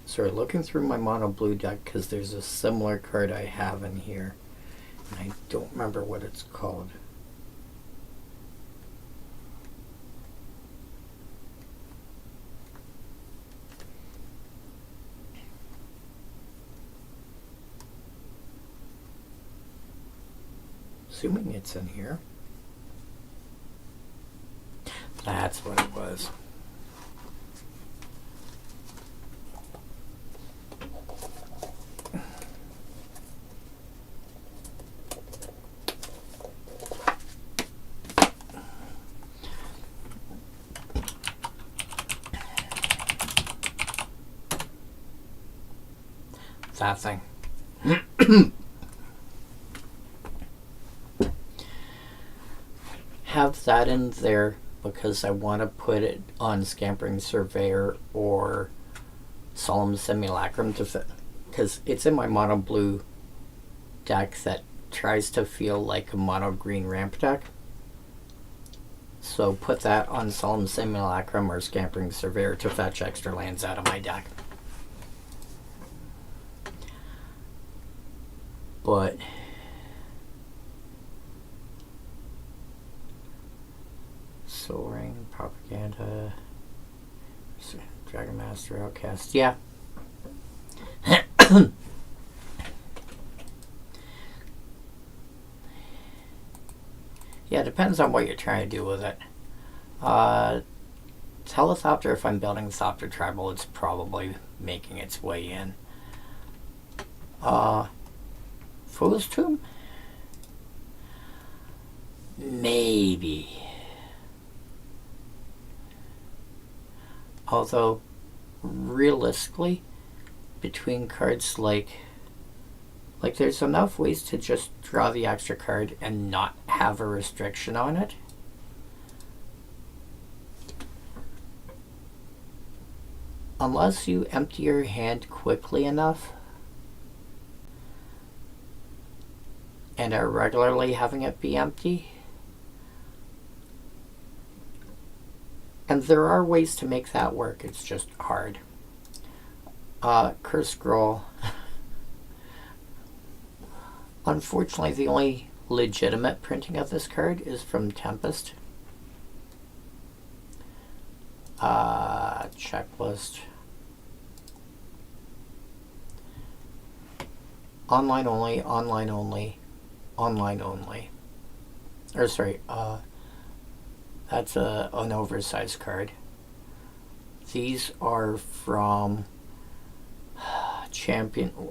Speaker 1: Sorry, looking through my mono blue deck because there's a similar card I have in here. And I don't remember what it's called. Assuming it's in here. That's what it was. That thing. Have that in there because I want to put it on Scampering Surveyor or Solemn Simulacrum to fit, because it's in my mono blue deck that tries to feel like a mono green ramp deck. So put that on Solemn Simulacrum or Scampering Surveyor to fetch extra lands out of my deck. But Soaring, Propaganda, Dragon Master, Outcast, yeah. Yeah, it depends on what you're trying to do with it. Telethopter, if I'm building Thopter Tribal, it's probably making its way in. Fool's Tomb? Maybe. Although, realistically, between cards like there's enough ways to just draw the extra card and not have a restriction on it. Unless you empty your hand quickly enough and are regularly having it be empty. And there are ways to make that work, it's just hard. Curse Scroll. Unfortunately, the only legitimate printing of this card is from Tempest. Checklist. Online only, online only, online only. Or sorry, that's an oversized card. These are from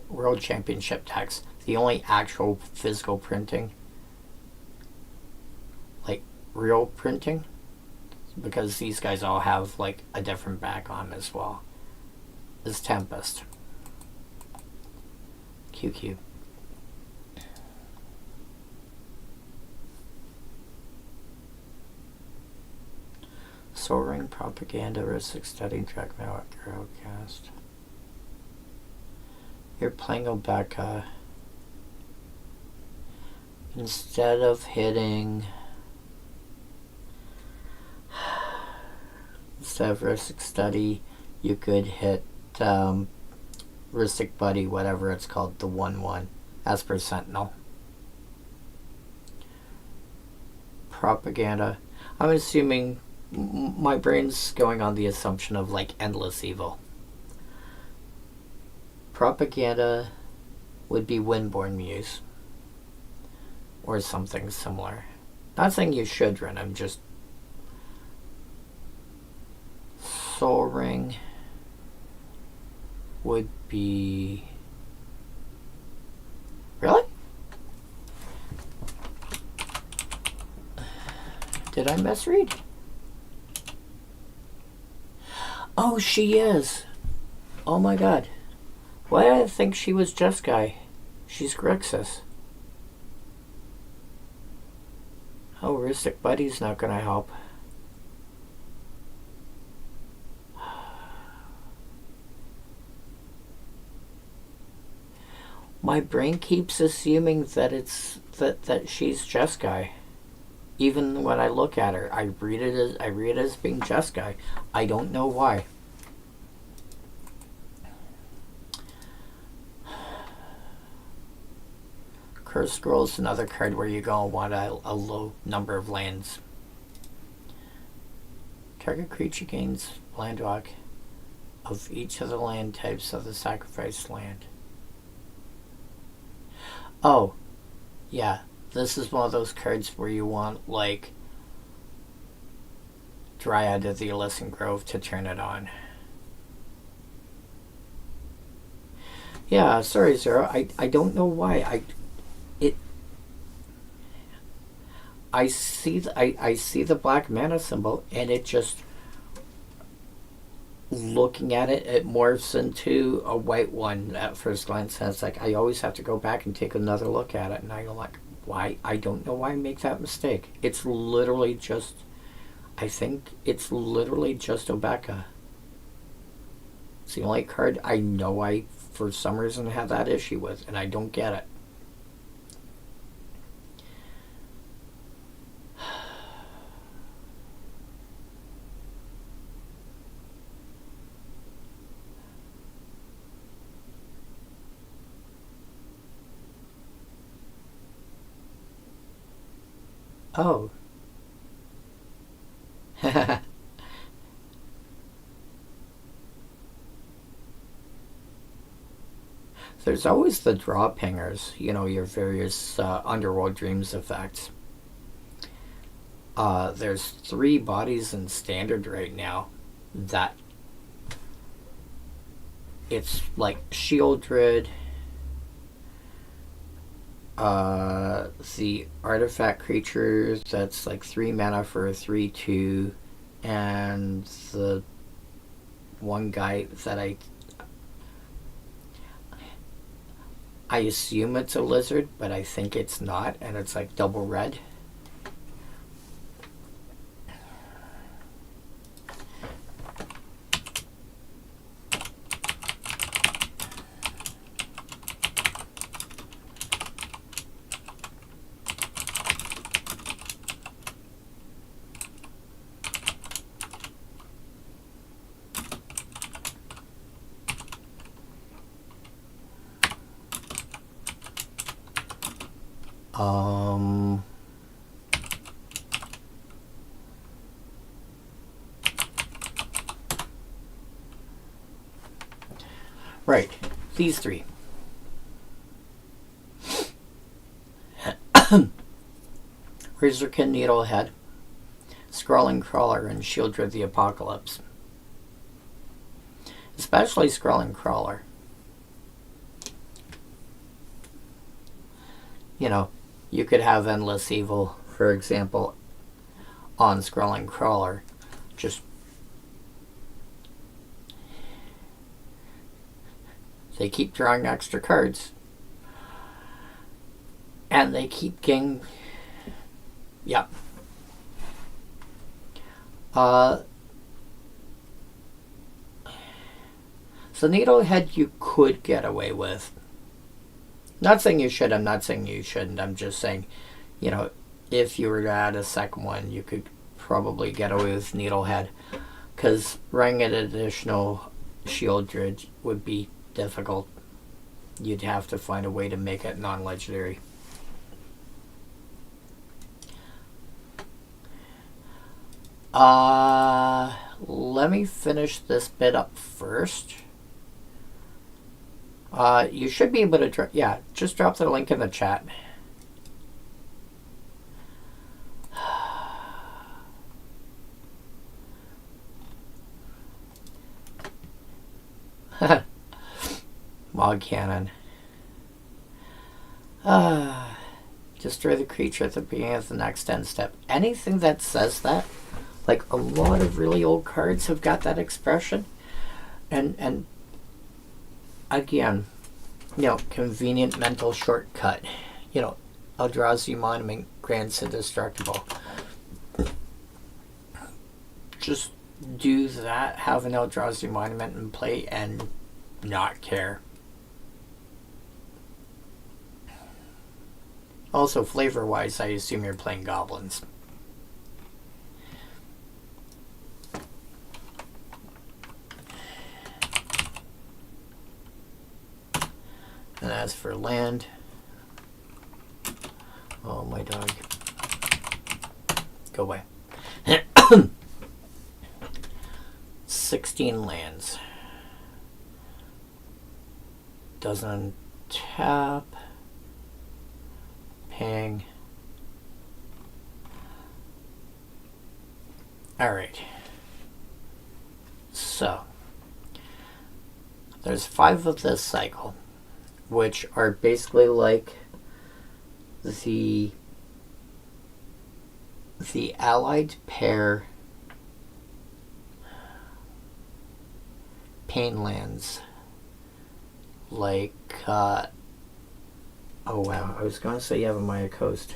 Speaker 1: World Championship decks. The only actual physical printing, like real printing, because these guys all have like a different back on as well, is Tempest. QQ. Soaring, Propaganda, Ristic Study, Dragon Outcast. You're playing Obeka. Instead of hitting, instead of Ristic Study, you could hit Ristic Buddy, whatever it's called, the 1/1, as per Sentinel. Propaganda. I'm assuming, my brain's going on the assumption of like Endless Evil. Propaganda would be Windborn Muse. Or something similar. Not saying you should run, I'm just... Soaring would be... Really? Did I misread? Oh, she is! Oh my god. Why did I think she was Jeskai? She's Grixis. Oh, Ristic Buddy's not gonna help. My brain keeps assuming that it's that she's Jeskai. Even when I look at her, I read it as being Jeskai. I don't know why. Curse Scroll is another card where you're going to want a low number of lands. Target creature gains land walk of each of the land types of the sacrificed land. Oh, yeah. This is one of those cards where you want, like, Dryad of the Elysian Grove to turn it on. Yeah, sorry, Zero. I don't know why. I see the black mana symbol, and it just, looking at it, it morphs into a white one at first glance. And it's like I always have to go back and take another look at it, and I go like, why? I don't know why I make that mistake. It's literally just, I think it's literally just Obeka. It's the only card I know I, for some reason, have that issue with, and I don't get it. Oh. There's always the draw pingers, you know, your various Underworld Dreams effects. There's 3 bodies in Standard right now that it's like Shieldred, the artifact creature that's like 3 mana for a 3/2, and the one guy that I assume it's a lizard, but I think it's not, and it's like double red. Right, these 3. Razorkin Needlehead, Scrawling Crawler, and Shieldred the Apocalypse. Especially Scrawling Crawler. You know, you could have Endless Evil, for example, on Scrawling Crawler. Just they keep drawing extra cards. And they keep getting... Yep. So Needlehead you could get away with. Not saying you should, I'm not saying you shouldn't. I'm just saying, you know, if you were to add a second one, you could probably get away with Needlehead. Because running an additional Shieldred would be difficult. You'd have to find a way to make it non-legendary. Let me finish this bit up first. You should be able to, yeah, just drop the link in the chat. Log cannon. Destroy the creature at the beginning of the next end step. Anything that says that, like a lot of really old cards have got that expression, and again, you know, convenient mental shortcut. You know, Eldrazi Monument grants indestructible. Just do that, have an Eldrazi Monument in play, and not care. Also, flavor-wise, I assume you're playing goblins. And as for land, oh, my dog, go away. 16 lands. Doesn't tap. Ping. Alright. So, there's 5 of this cycle, which are basically like the allied pair pain lands, like oh wow, I was going to say Yavimaya Coast.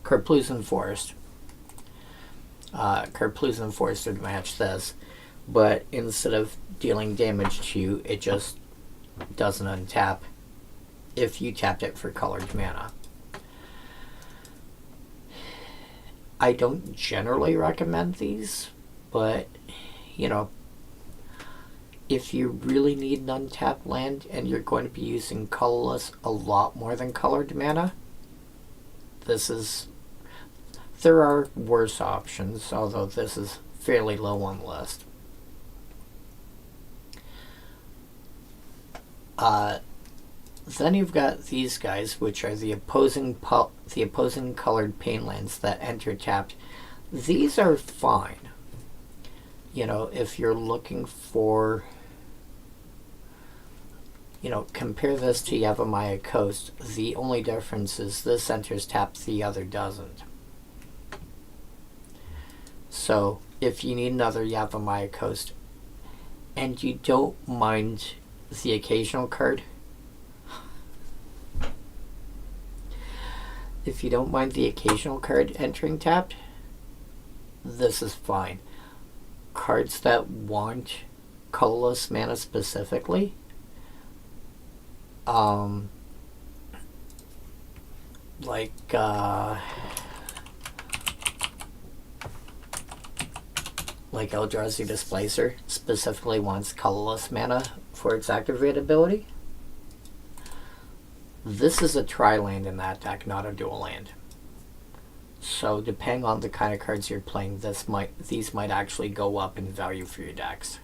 Speaker 1: Karplusan Forest. Karplusan Forest would match this, but instead of dealing damage to you, it just doesn't untap if you tapped it for colored mana. I don't generally recommend these, but, you know, if you really need an untapped land and you're going to be using colorless a lot more than colored mana, there are worse options, although this is fairly low on the list. Then you've got these guys, which are the opposing colored pain lands that enter tapped. These are fine. If you're looking for, compare this to Yavimaya Coast. The only difference is this enters tapped, the other doesn't. So if you need another Yavimaya Coast and you don't mind the occasional card, entering tapped, this is fine. Cards that want colorless mana specifically, like Eldrazi Displacer specifically wants colorless mana for its activate ability. This is a tri-land in that deck, not a dual land. So depending on the kind of cards you're playing, these might actually go up in value for your decks.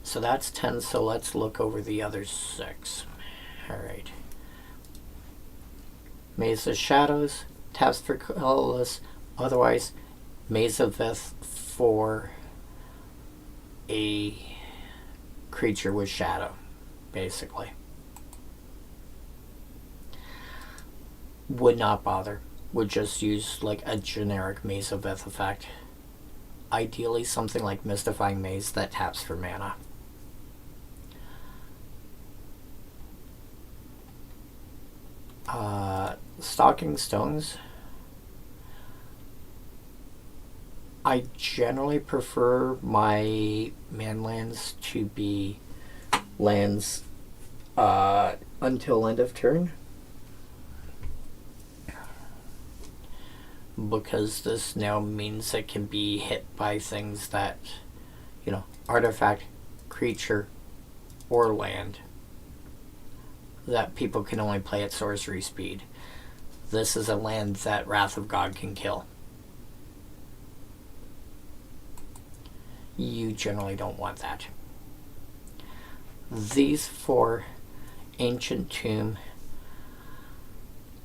Speaker 1: So that's 10, so let's look over the other 6. Alright. Maze of Shadows, taps for colorless, otherwise Maze of Vith for a creature with shadow, basically. Would not bother. Would just use like a generic Maze of Vith effect. Ideally something like Mystifying Maze that taps for mana. Stalking Stones. I generally prefer my man lands to be lands until end of turn, because this now means it can be hit by things that, artifact, creature, or land that people can only play at sorcery speed. This is a land that Wrath of God can kill. You generally don't want that. These 4, Ancient Tomb.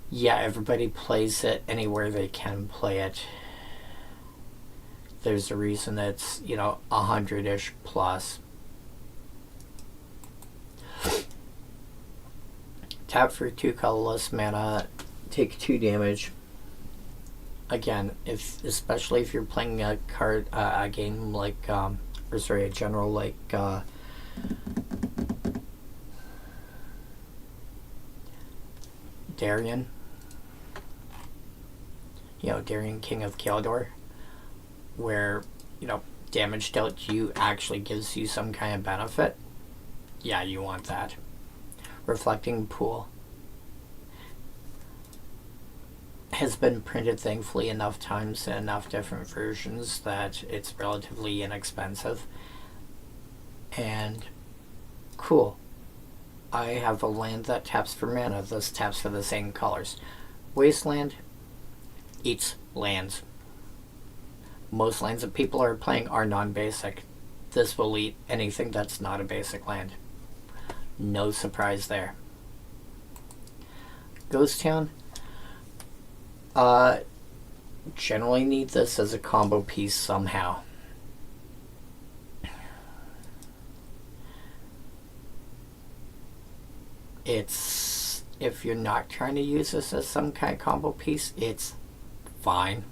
Speaker 1: Yeah, everybody plays it anywhere they can play it. There's a reason it's, 100-ish plus. Tap for 2 colorless mana, take 2 damage. Again, especially if you're playing a game like, a general like, Darien. Darien, King of Kaldor, where, damage dealt to you actually gives you some kind of benefit. Yeah, you want that. Reflecting Pool has been printed, thankfully, enough times in enough different versions that it's relatively inexpensive. And cool. I have a land that taps for mana. This taps for the same colors. Wasteland eats lands. Most lands that people are playing are non-basic. This will eat anything that's not a basic land. No surprise there. Ghost Town. Generally need this as a combo piece somehow. If you're not trying to use this as some kind of combo piece, it's fine.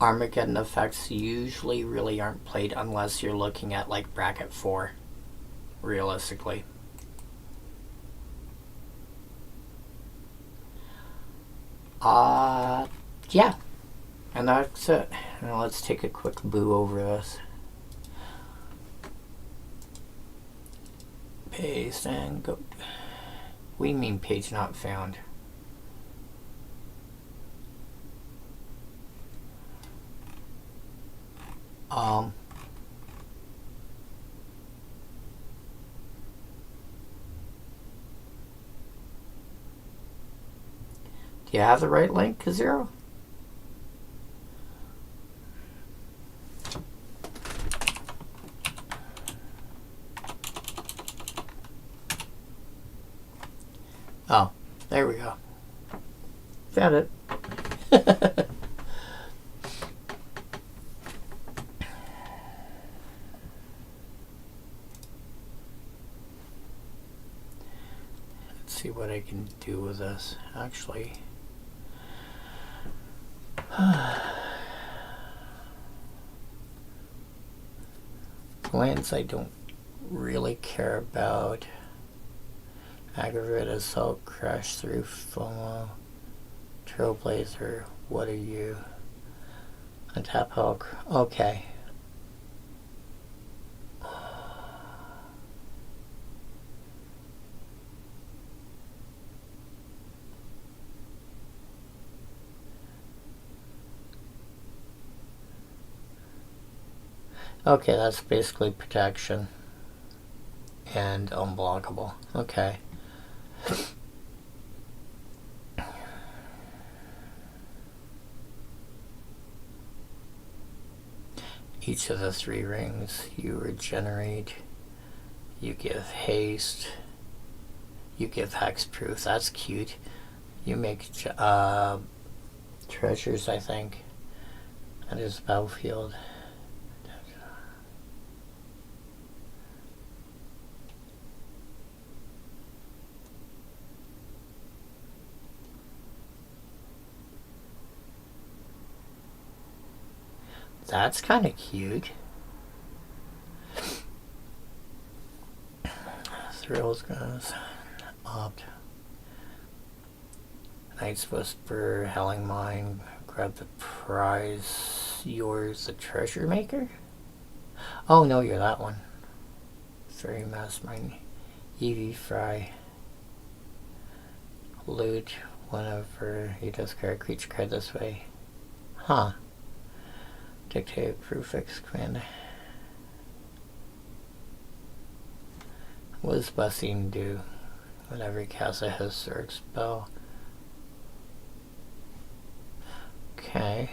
Speaker 1: Armageddon effects usually really aren't played unless you're looking at like bracket 4, realistically. Yeah. And that's it. Now let's take a quick boo over this. Paste and go. We mean page not found. Do you have the right link, Kazero? Oh, there we go. Found it. Let's see what I can do with this, actually. Lands I don't really care about. Aggravate Assault, Crash Through, FOMO, Trailblazer, what are you? Untap Hulk, okay. Okay, that's basically protection and unblockable. Okay. Each of the 3 rings you regenerate, you give haste, you give hexproof. That's cute. You make treasures, I think. And there's a battlefield. That's kind of cute. Thrills goes opt. Knight's Whisper, Helling Mine, grab the prize. Yours, the treasure maker? Oh no, you're that one. Fairy Mastermind, Eevee Fry. Loot, whenever he does card, creature card this way. Huh. Dictate prefix command. What does Busing do? Whenever he casts a historic spell. Okay.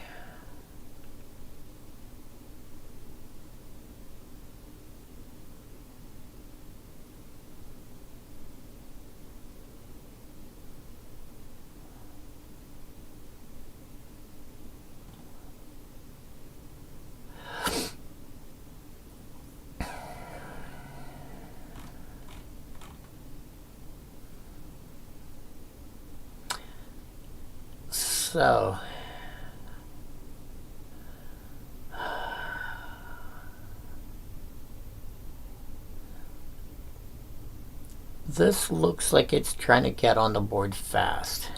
Speaker 1: So, this looks like it's trying to get on the board fast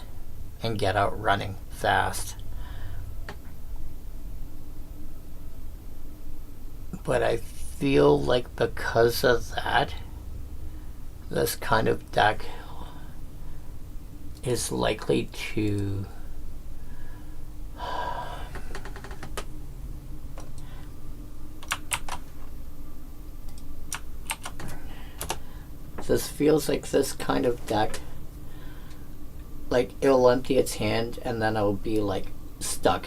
Speaker 1: and get out running fast. But I feel like because of that, this kind of deck is likely to this feels like this kind of deck, like it'll empty its hand and then it'll be like stuck.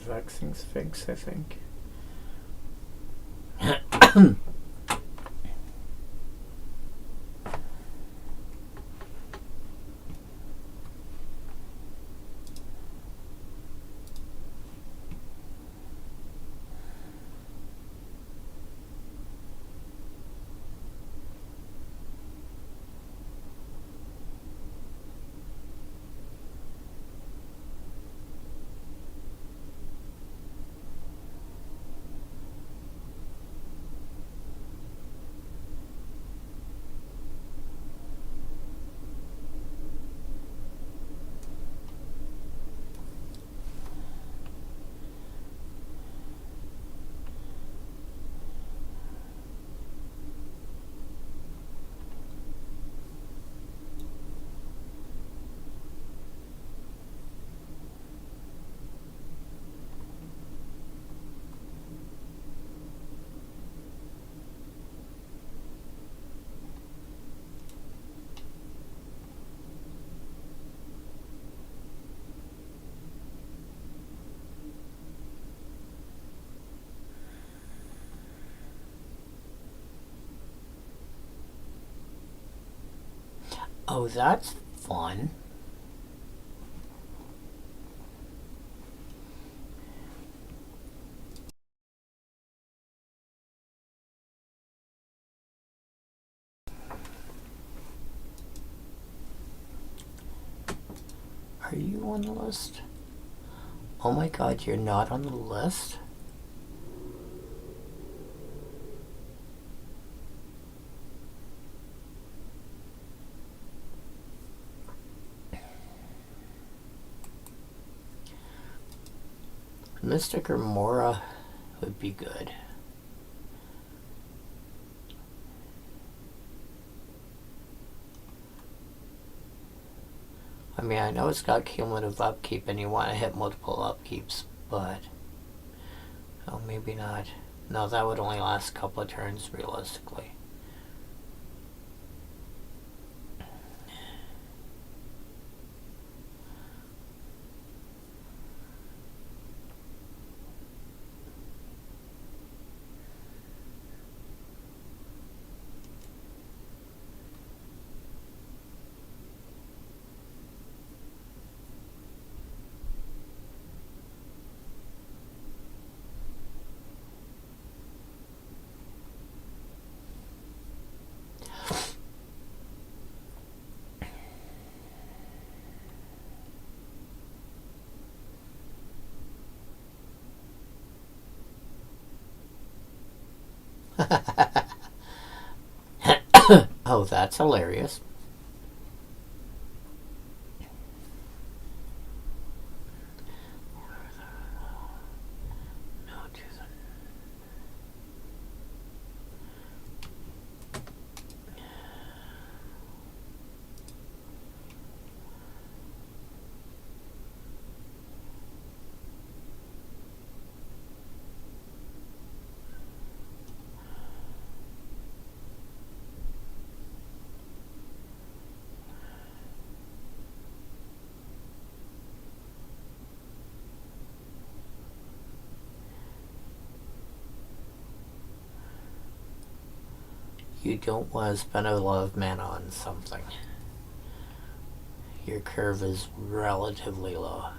Speaker 1: Vexing Sphinx, I think. Oh, that's fun. Are you on the list? Oh my god, you're not on the list? Mystic or Mora would be good. I mean, I know it's got cumulative upkeep and you want to hit multiple upkeeps, but... Oh, maybe not. No, that would only last a couple of turns, realistically. Oh, that's hilarious. You don't want to spend a lot of mana on something. Your curve is relatively low.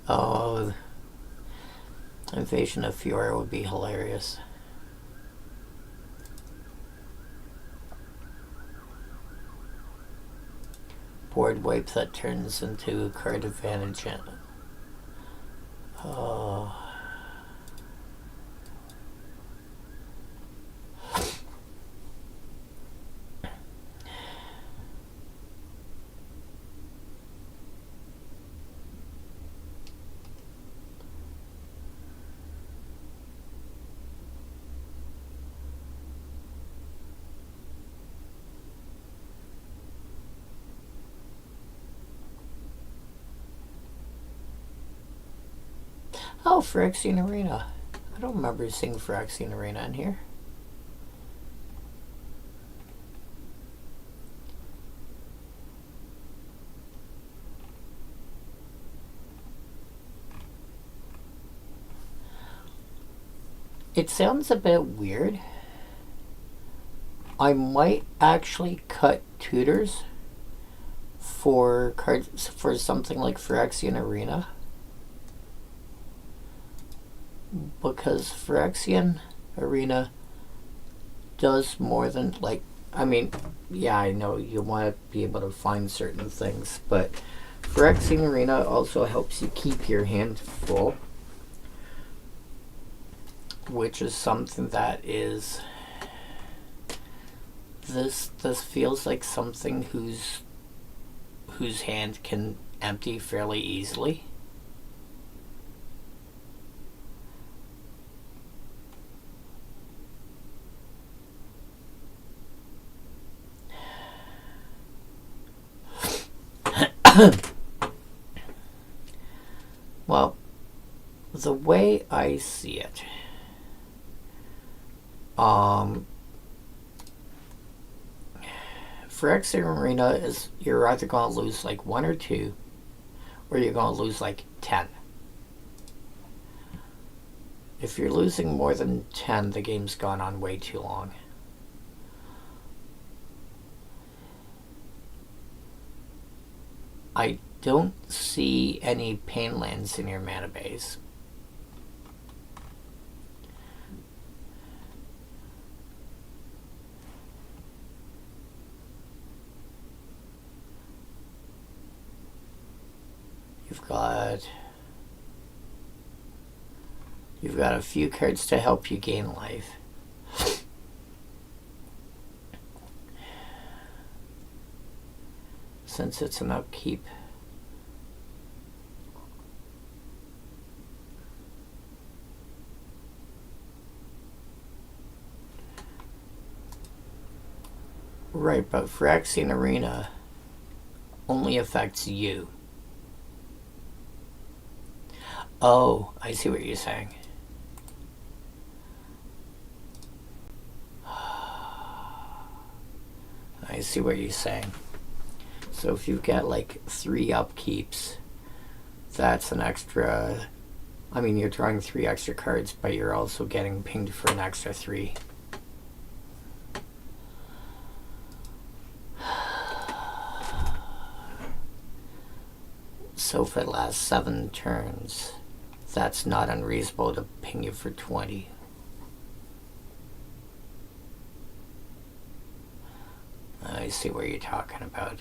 Speaker 1: Oh, Invasion of Fiora would be hilarious. Board wipe that turns into card advantage. Oh. Oh, Phyrexian Arena. I don't remember seeing Phyrexian Arena in here. It sounds a bit weird. I might actually cut tutors for cards for something like Phyrexian Arena. because Phyrexian Arena does more than, like, I mean, yeah, I know you want to be able to find certain things, but Phyrexian Arena also helps you keep your hand full, which is something that is, this feels like something whose hand can empty fairly easily. Well, the way I see it, Phyrexian Arena is, you're either going to lose like 1 or 2, or you're going to lose like 10. If you're losing more than 10, the game's gone on way too long. I don't see any pain lands in your mana base. You've got a few cards to help you gain life. Since it's an upkeep. Right, but Phyrexian Arena only affects you. Oh, I see what you're saying. I see what you're saying. So if you've got like 3 upkeeps, that's an extra. I mean, you're drawing 3 extra cards, but you're also getting pinged for an extra 3. So if it lasts 7 turns, that's not unreasonable to ping you for 20. I see what you're talking about.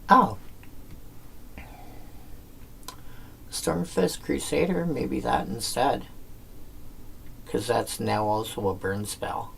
Speaker 1: Oh. Stormfist Crusader, maybe that instead. Because that's now also a burn spell.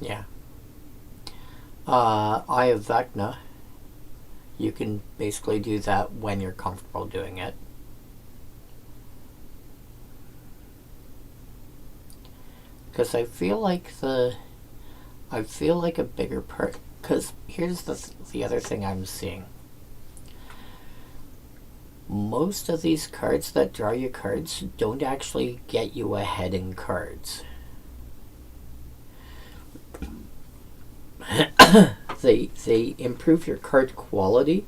Speaker 1: Yeah. Eye of Vecna. You can basically do that when you're comfortable doing it. Because I feel like a bigger part. Because here's the other thing I'm seeing. Most of these cards that draw you cards don't actually get you ahead in cards. They improve your card quality,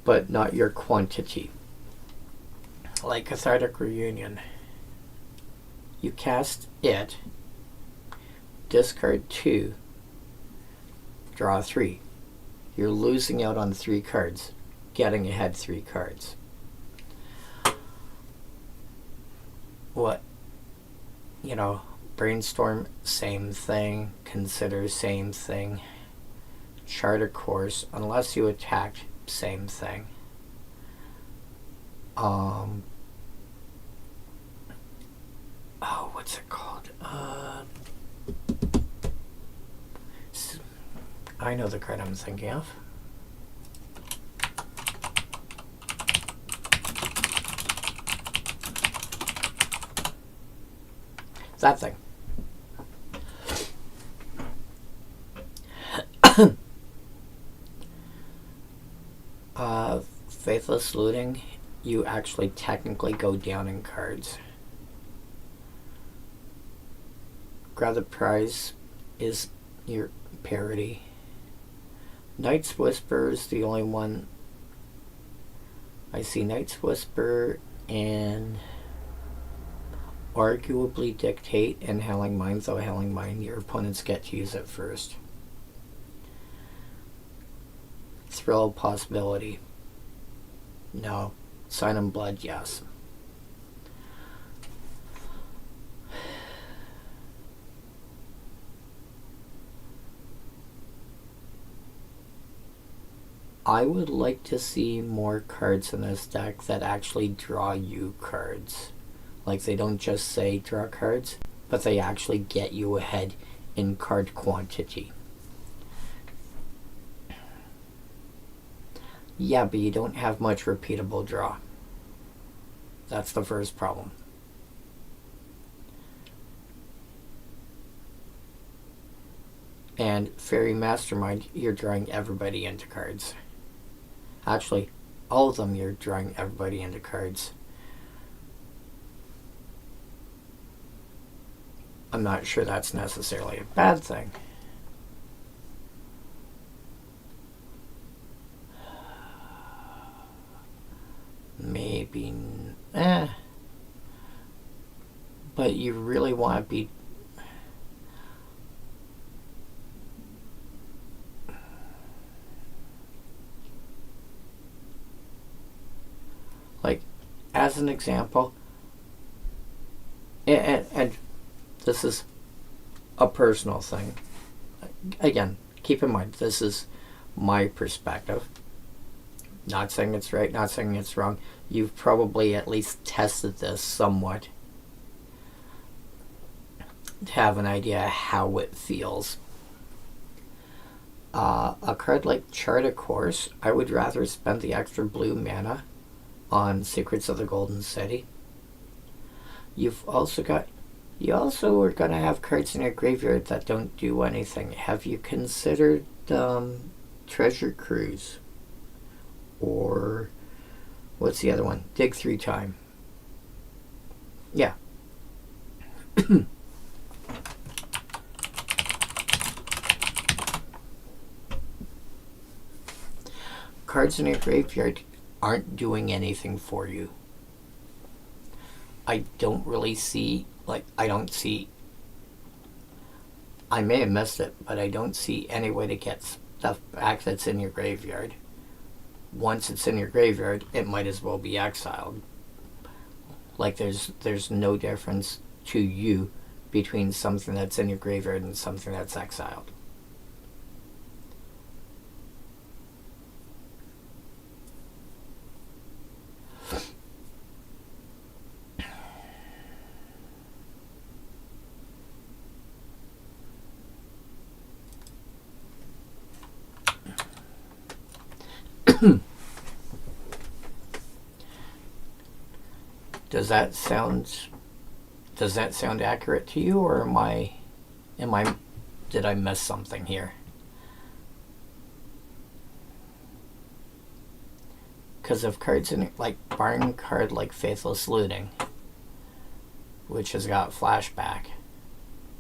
Speaker 1: but not your quantity. Like Cathartic Reunion. You cast it, discard 2, draw 3. You're losing out on 3 cards. getting ahead 3 cards. What, you know, brainstorm, same thing. Consider, same thing. Chart a course, unless you attacked, same thing. Oh, what's it called? I know the card I'm thinking of. That thing. Faithless Looting, you actually technically go down in cards. Grab the Prize is your parity. Knight's Whisper is the only one. I see Knight's Whisper and arguably Dictate and Howling Mind, though Howling Mind, your opponents get to use it first. Thrill of Possibility. No. Sign in Blood, yes. I would like to see more cards in this deck that actually draw you cards. Like, they don't just say draw cards, but they actually get you ahead in card quantity. Yeah, but you don't have much repeatable draw. That's the first problem. And Fairy Mastermind, you're drawing everybody into cards. Actually, all of them you're drawing everybody into cards. I'm not sure that's necessarily a bad thing. Maybe, but you really want to be like, as an example, and this is a personal thing. Again, keep in mind, this is my perspective. Not saying it's right, not saying it's wrong. You've probably at least tested this somewhat to have an idea how it feels. A card like Chart a Course, I would rather spend the extra blue mana on Secrets of the Golden City. You also are going to have cards in your graveyard that don't do anything. Have you considered Treasure Cruise? Or what's the other one? Dig 3 Time. Yeah. Cards in your graveyard aren't doing anything for you. I don't really see, I may have missed it, but I don't see any way to get stuff back that's in your graveyard. Once it's in your graveyard, it might as well be exiled. Like, there's no difference to you between something that's in your graveyard and something that's exiled. Does that sound accurate to you, or did I miss something here? Because of cards in it, like barring a card like Faithless Looting, which has got flashback,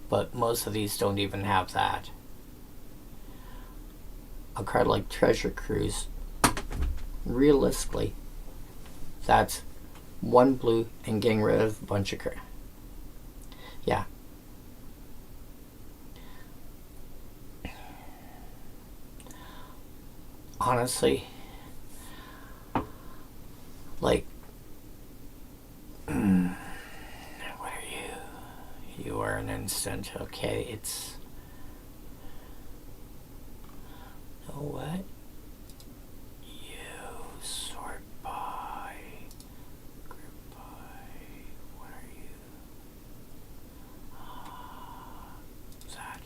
Speaker 1: but most of these don't even have that. A card like Treasure Cruise, realistically, that's 1 blue and getting rid of a bunch of cards. Yeah. Honestly, Like, what are you? You are an instant. Okay, it's... You know what? You sort by, group by, what are you? Sad.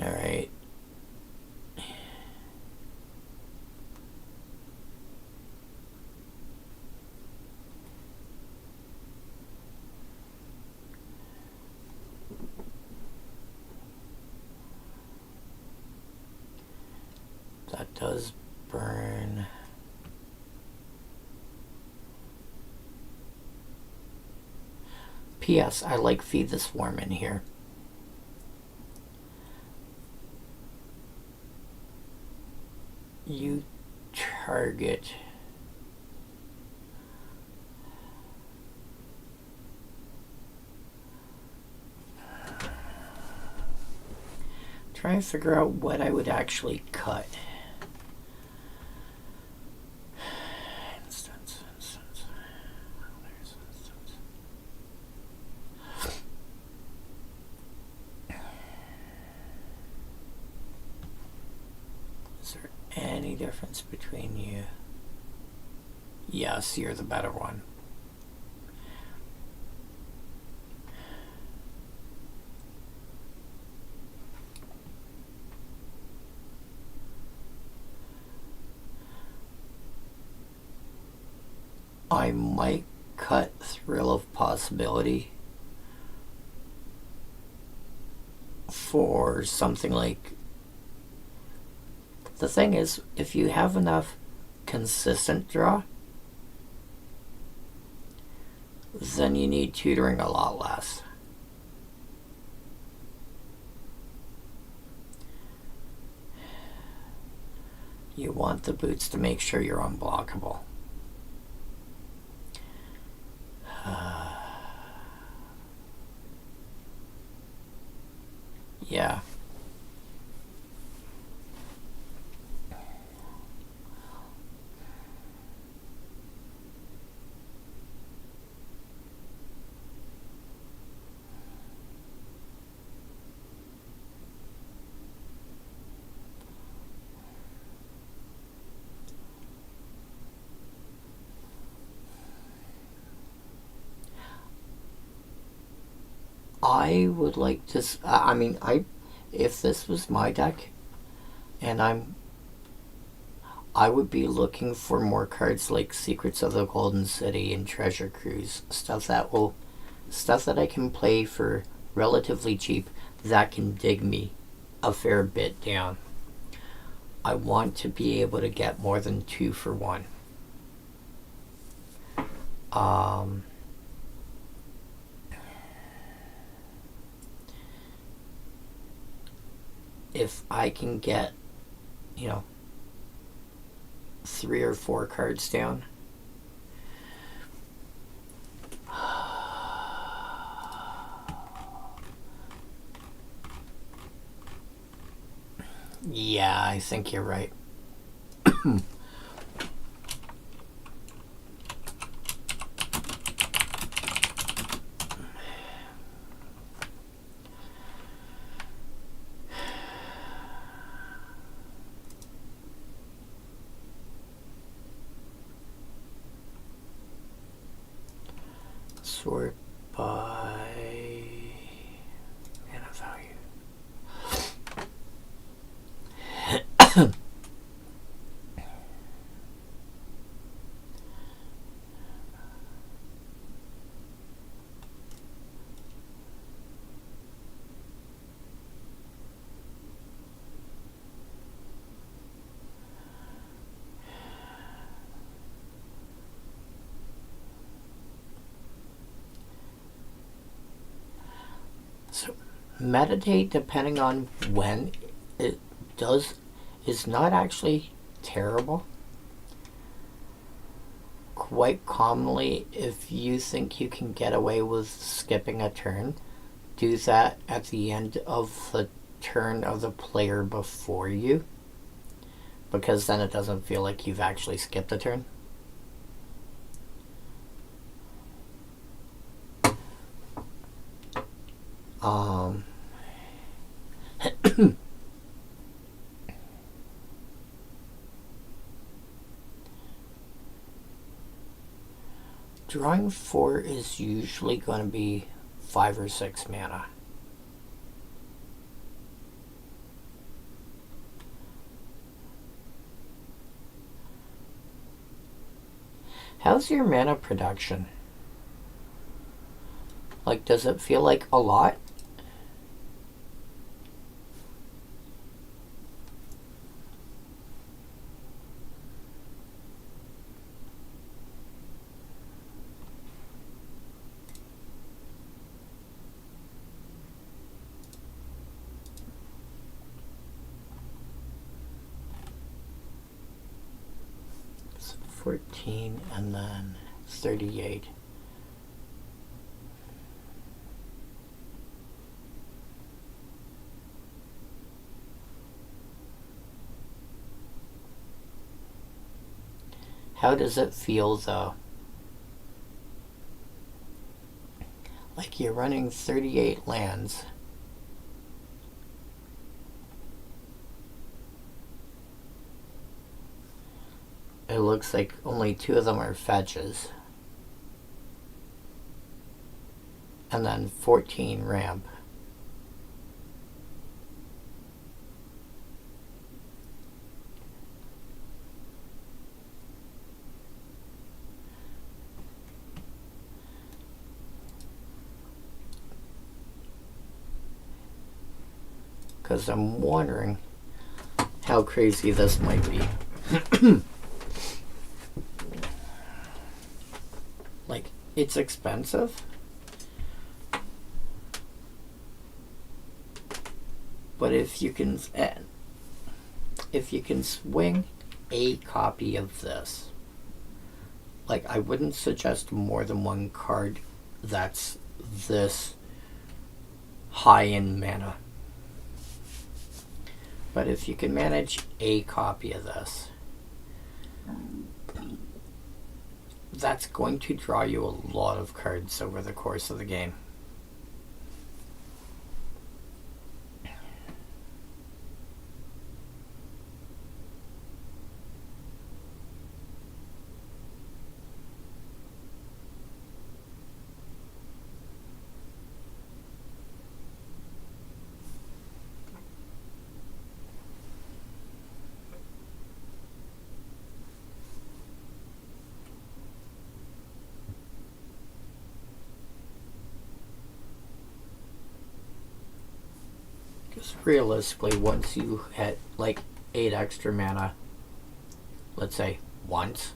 Speaker 1: All right. That does burn. P.S. I like Feed the Swarm in here. You target. Try and figure out what I would actually cut. Instance. There's instance. Is there any difference between you? Yes, you're the better one. I might cut Thrill of Possibility for something like... The thing is, if you have enough consistent draw, then you need tutoring a lot less. You want the boots to make sure you're unblockable. Yeah. I would like to... if this was my deck, and I would be looking for more cards like Secrets of the Golden City and Treasure Cruise, stuff that I can play for relatively cheap that can dig me a fair bit down. I want to be able to get more than 2 for 1. If I can get, 3 or 4 cards down, yeah, I think you're right. Sort by mana value. So, meditate, depending on when it does, is not actually terrible. quite commonly, if you think you can get away with skipping a turn, do that at the end of the turn of the player before you, because then it doesn't feel like you've actually skipped a turn. Drawing 4 is usually going to be 5 or 6 mana. How's your mana production? Like, does it feel like a lot? So 14 and then 38. How does it feel though? Like you're running 38 lands. It looks like only 2 of them are fetches. And then 14 ramp. Because I'm wondering how crazy this might be. Like, it's expensive, but if you can swing a copy of this, like, I wouldn't suggest more than one card that's this high in mana. But if you can manage a copy of this, that's going to draw you a lot of cards over the course of the game. Because realistically, once you hit like 8 extra mana, let's say once,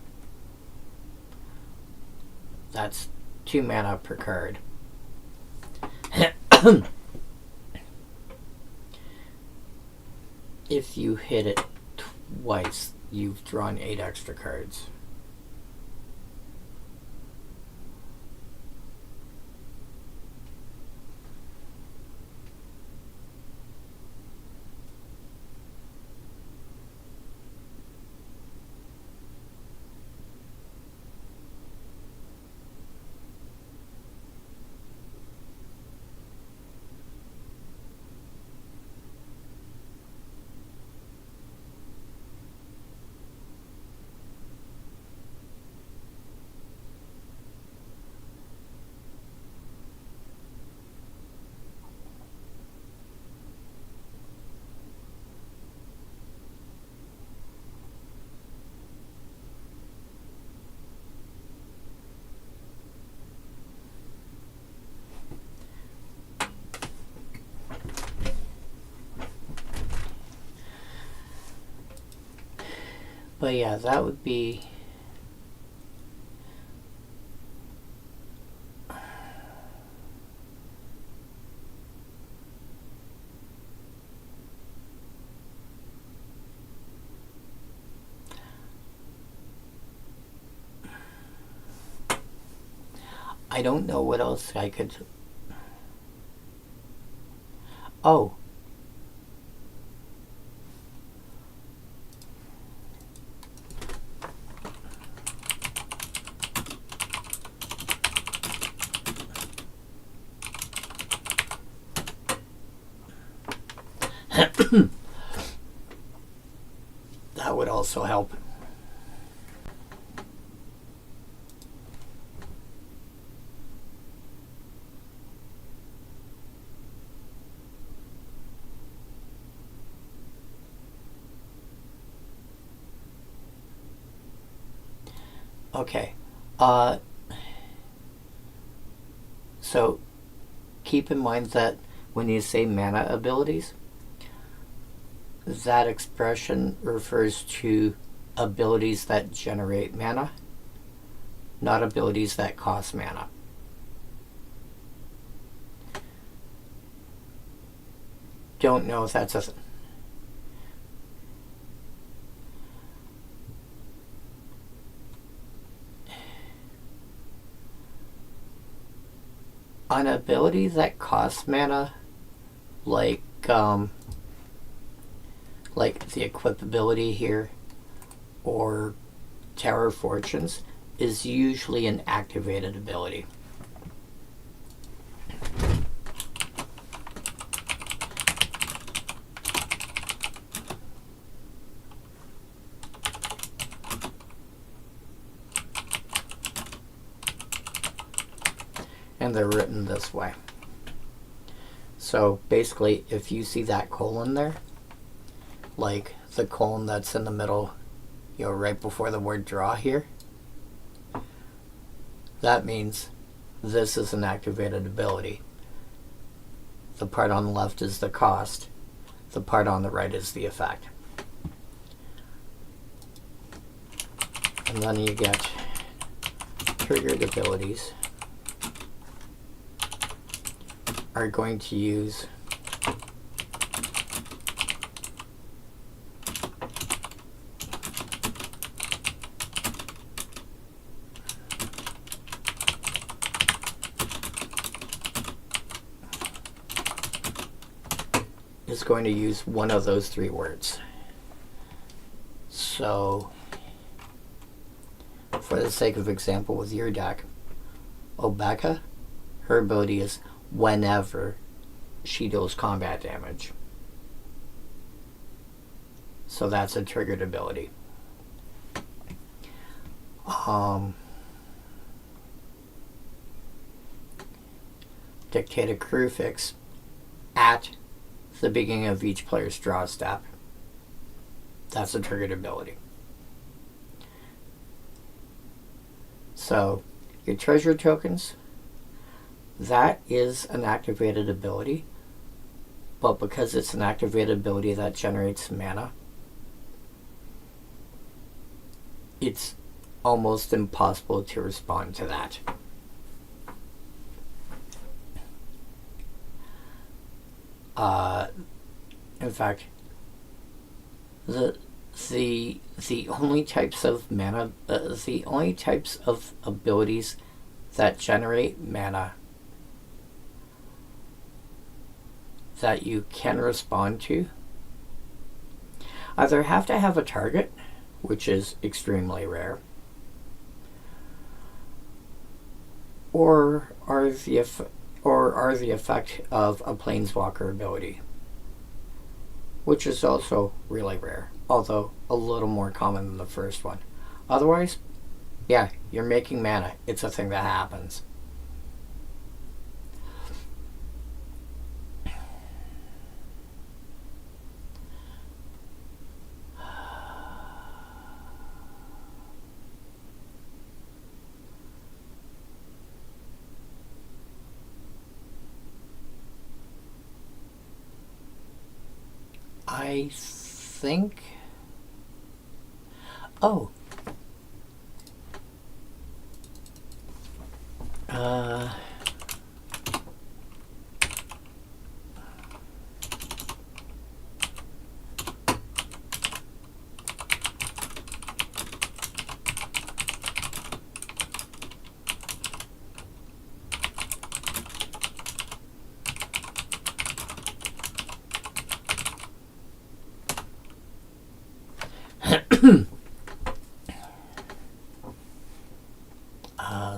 Speaker 1: that's 2 mana per card. If you hit it twice, you've drawn 8 extra cards. But yeah, that would be... I don't know what else I could... Oh. That would also help. Okay. So keep in mind that when you say mana abilities, that expression refers to abilities that generate mana, not abilities that cost mana. Don't know if that's a... An ability that costs mana, like the equip ability here, or Tower of Fortunes, is usually an activated ability. And they're written this way. So basically, if you see that colon there, like the colon that's in the middle, you know, right before the word draw here, that means this is an activated ability. The part on the left is the cost. The part on the right is the effect. And then you get triggered abilities are going to use one of those three words. So for the sake of example with your deck, Obeka, her ability is whenever she deals combat damage. So that's a triggered ability. Dictate a crucifix at the beginning of each player's draw step. That's a triggered ability. So your treasure tokens, that is an activated ability, but because it's an activated ability that generates mana, it's almost impossible to respond to that. In fact, the only types of mana, the only types of abilities that generate mana that you can respond to either have to have a target, which is extremely rare, or are the effect of a planeswalker ability, which is also really rare, although a little more common than the first one. Otherwise, yeah, you're making mana. It's a thing that happens. I think... Oh.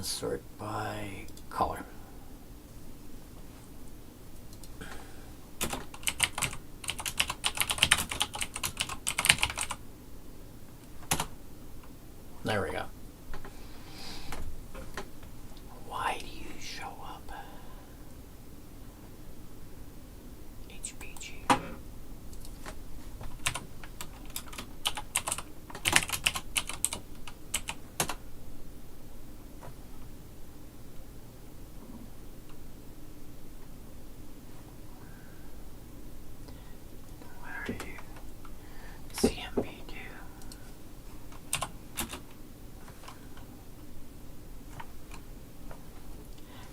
Speaker 1: Sort by color. There we go. Why do you show up? HPG. Where are you? CMB2.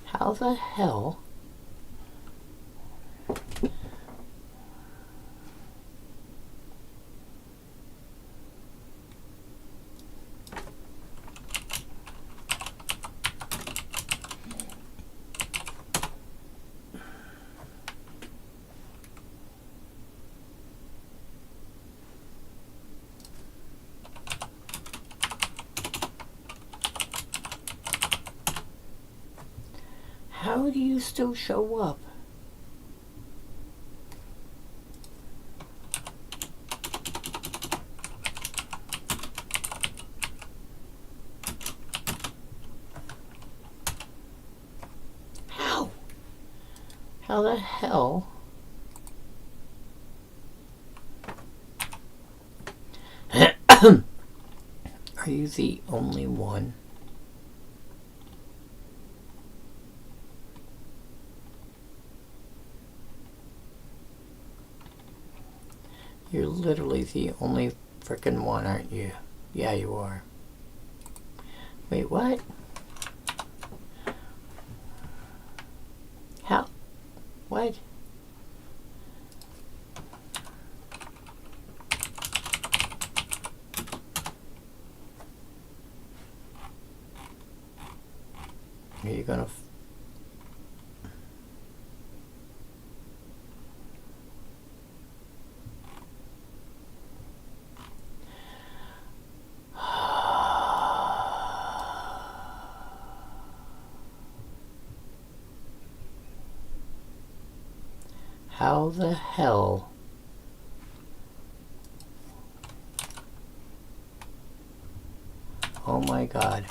Speaker 1: How the hell? How do you still show up? How? How the hell? Are you the only one? You're literally the only frickin' one, aren't you? Yeah, you are. Wait, what? How? What? Are you gonna... How the hell? Oh my god.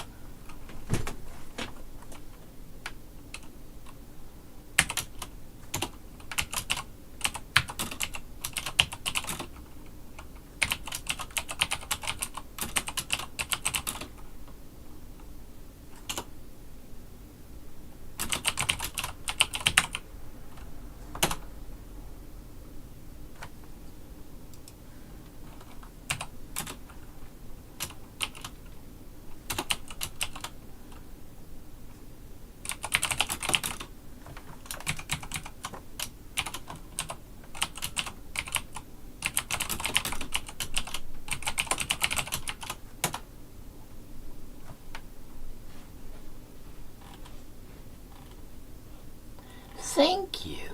Speaker 1: Thank you.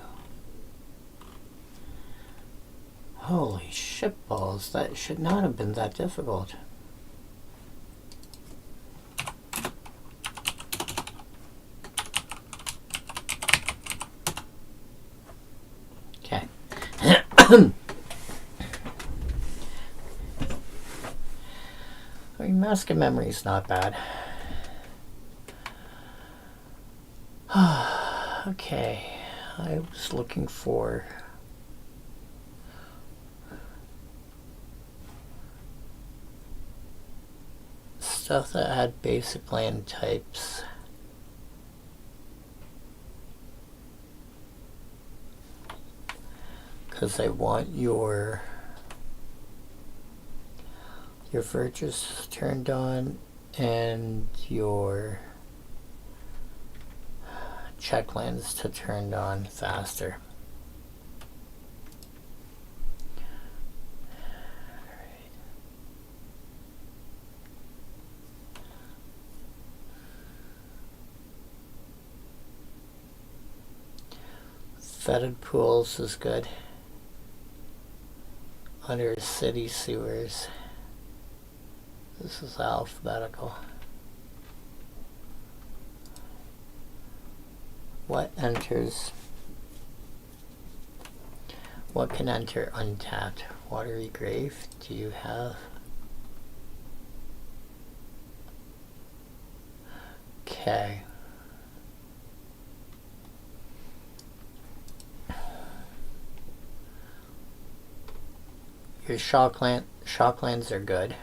Speaker 1: Holy shitballs, that should not have been that difficult. Okay. I mean, mask of memory is not bad. Okay, I was looking for stuff that had basic land types. Because I want your virtues turned on and your checklands to turn on faster. Fetid pools is good. Under city sewers. This is alphabetical. What enters? What can enter untapped? Watery Grave, do you have? Okay. Your shocklands are good.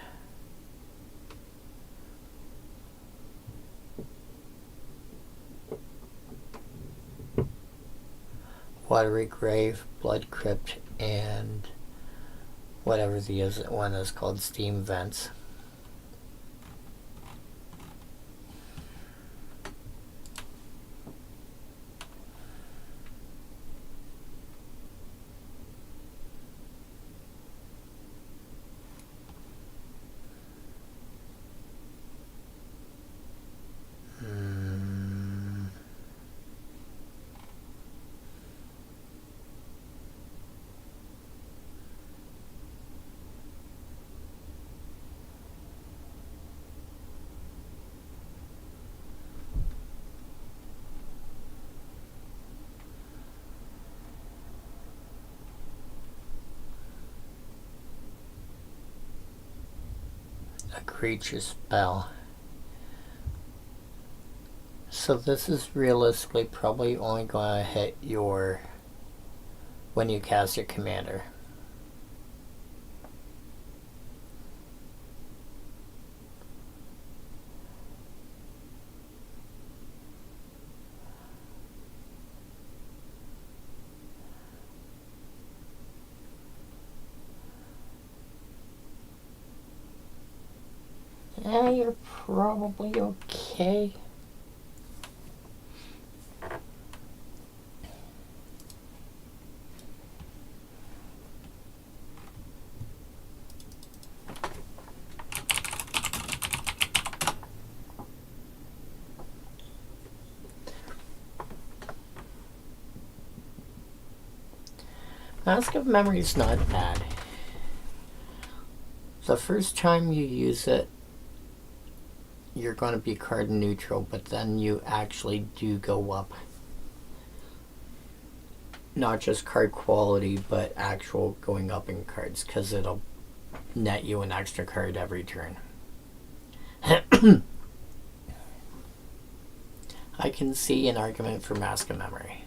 Speaker 1: Watery Grave, Blood Crypt, and whatever the one is called, Steam Vents. A creature spell. So this is realistically probably only going to hit your when you cast your commander. Yeah, you're probably okay. Mask of Memory is not bad. The first time you use it, you're going to be card neutral, but then you actually do go up. Not just card quality, but actual going up in cards, because it'll net you an extra card every turn. I can see an argument for Mask of Memory.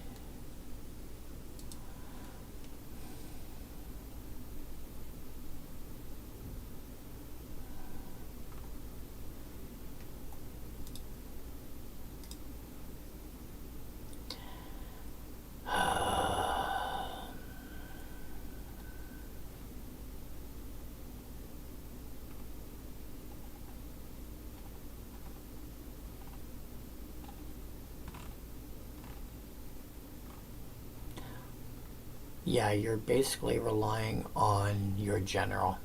Speaker 1: Yeah, you're basically relying on your general.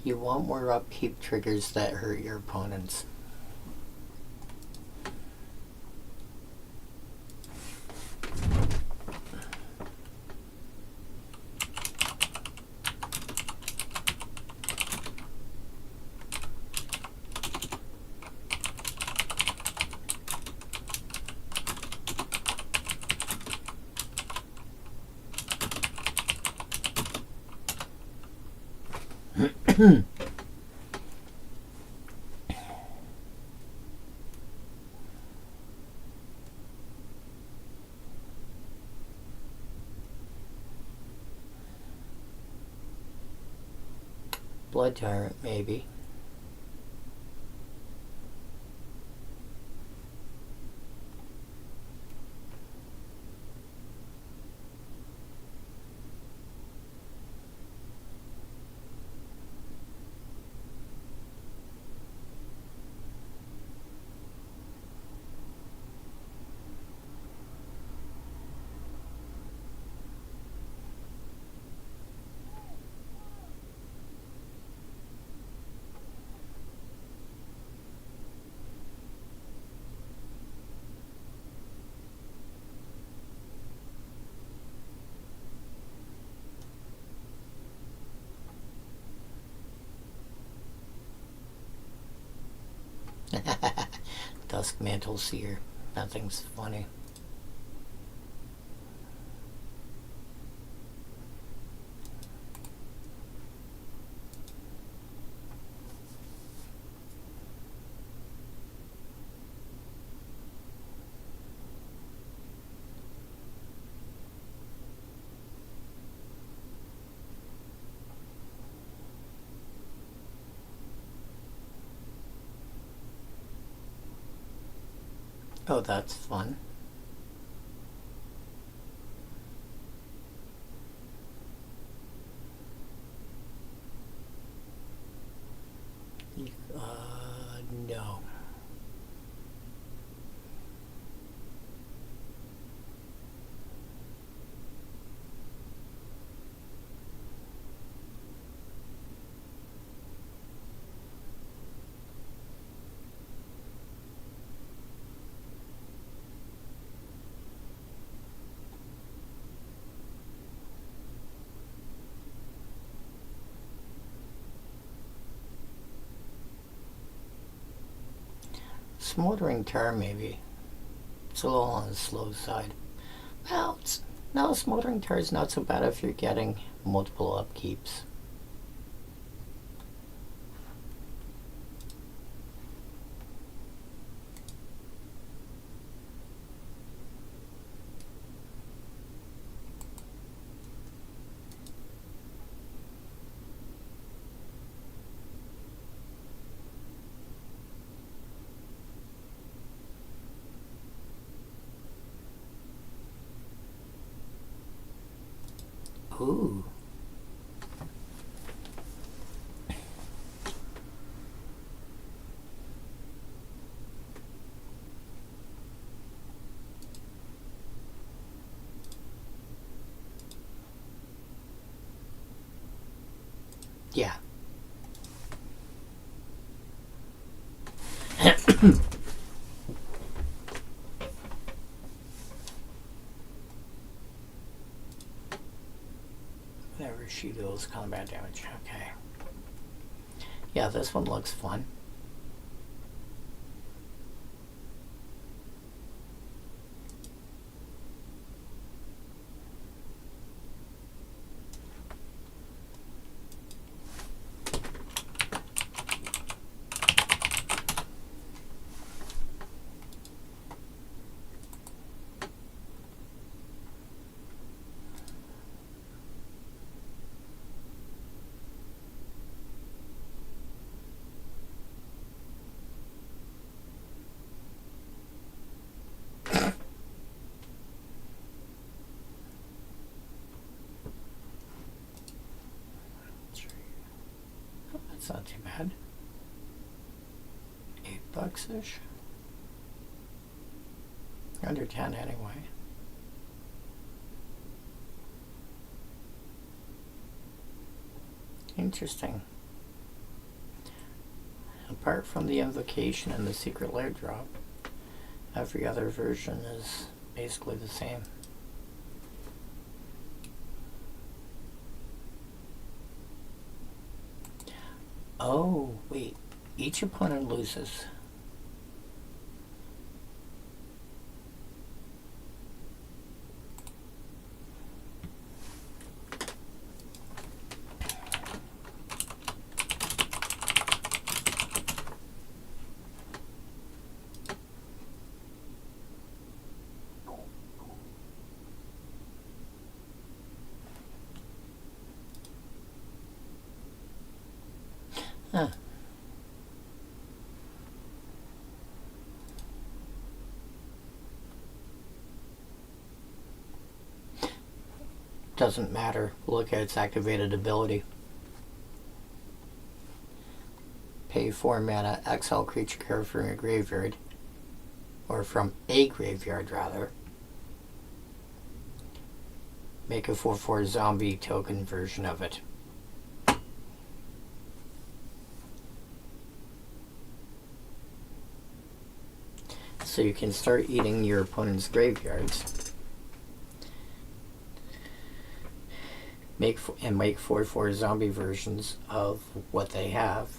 Speaker 1: You want more upkeep triggers that hurt your opponents. Blood Tyrant, maybe. Dusk Mantle Seer. Nothing's funny. Oh, that's fun. No. Smoldering Tar, maybe. It's a little on the slow side. Well, no, Smoldering Tar is not so bad if you're getting multiple upkeeps. Ooh. Yeah. Whenever she deals combat damage. Okay. Yeah, this one looks fun. That's not too bad. $8-ish. Under 10 anyway. Interesting. Apart from the invocation and the secret lair drop, every other version is basically the same. Oh, wait. Each opponent loses. Huh. Doesn't matter. Look at its activated ability. Pay 4 mana, exile creature card from your graveyard. Or from a graveyard, rather. Make a 4/4 zombie token version of it. So you can start eating your opponent's graveyards. Make 4/4 zombie versions of what they have.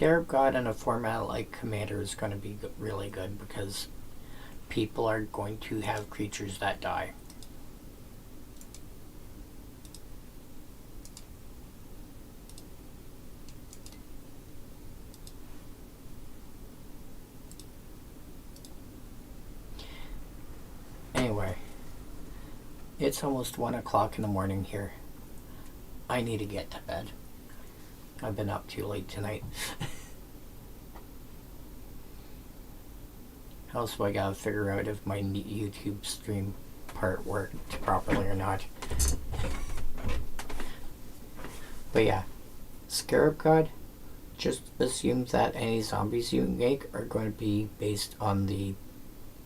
Speaker 1: Scarab God in a format like Commander is going to be really good because people are going to have creatures that die. Anyway, it's almost 1 o'clock in the morning here. I need to get to bed. I've been up too late tonight. Also, I gotta figure out if my YouTube stream part worked properly or not. But yeah, Scarab God, just assume that any zombies you make are going to be based on the,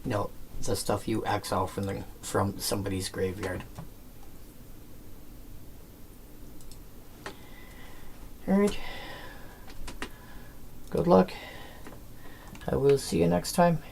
Speaker 1: the stuff you exile from somebody's graveyard. Alright. Good luck. I will see you next time.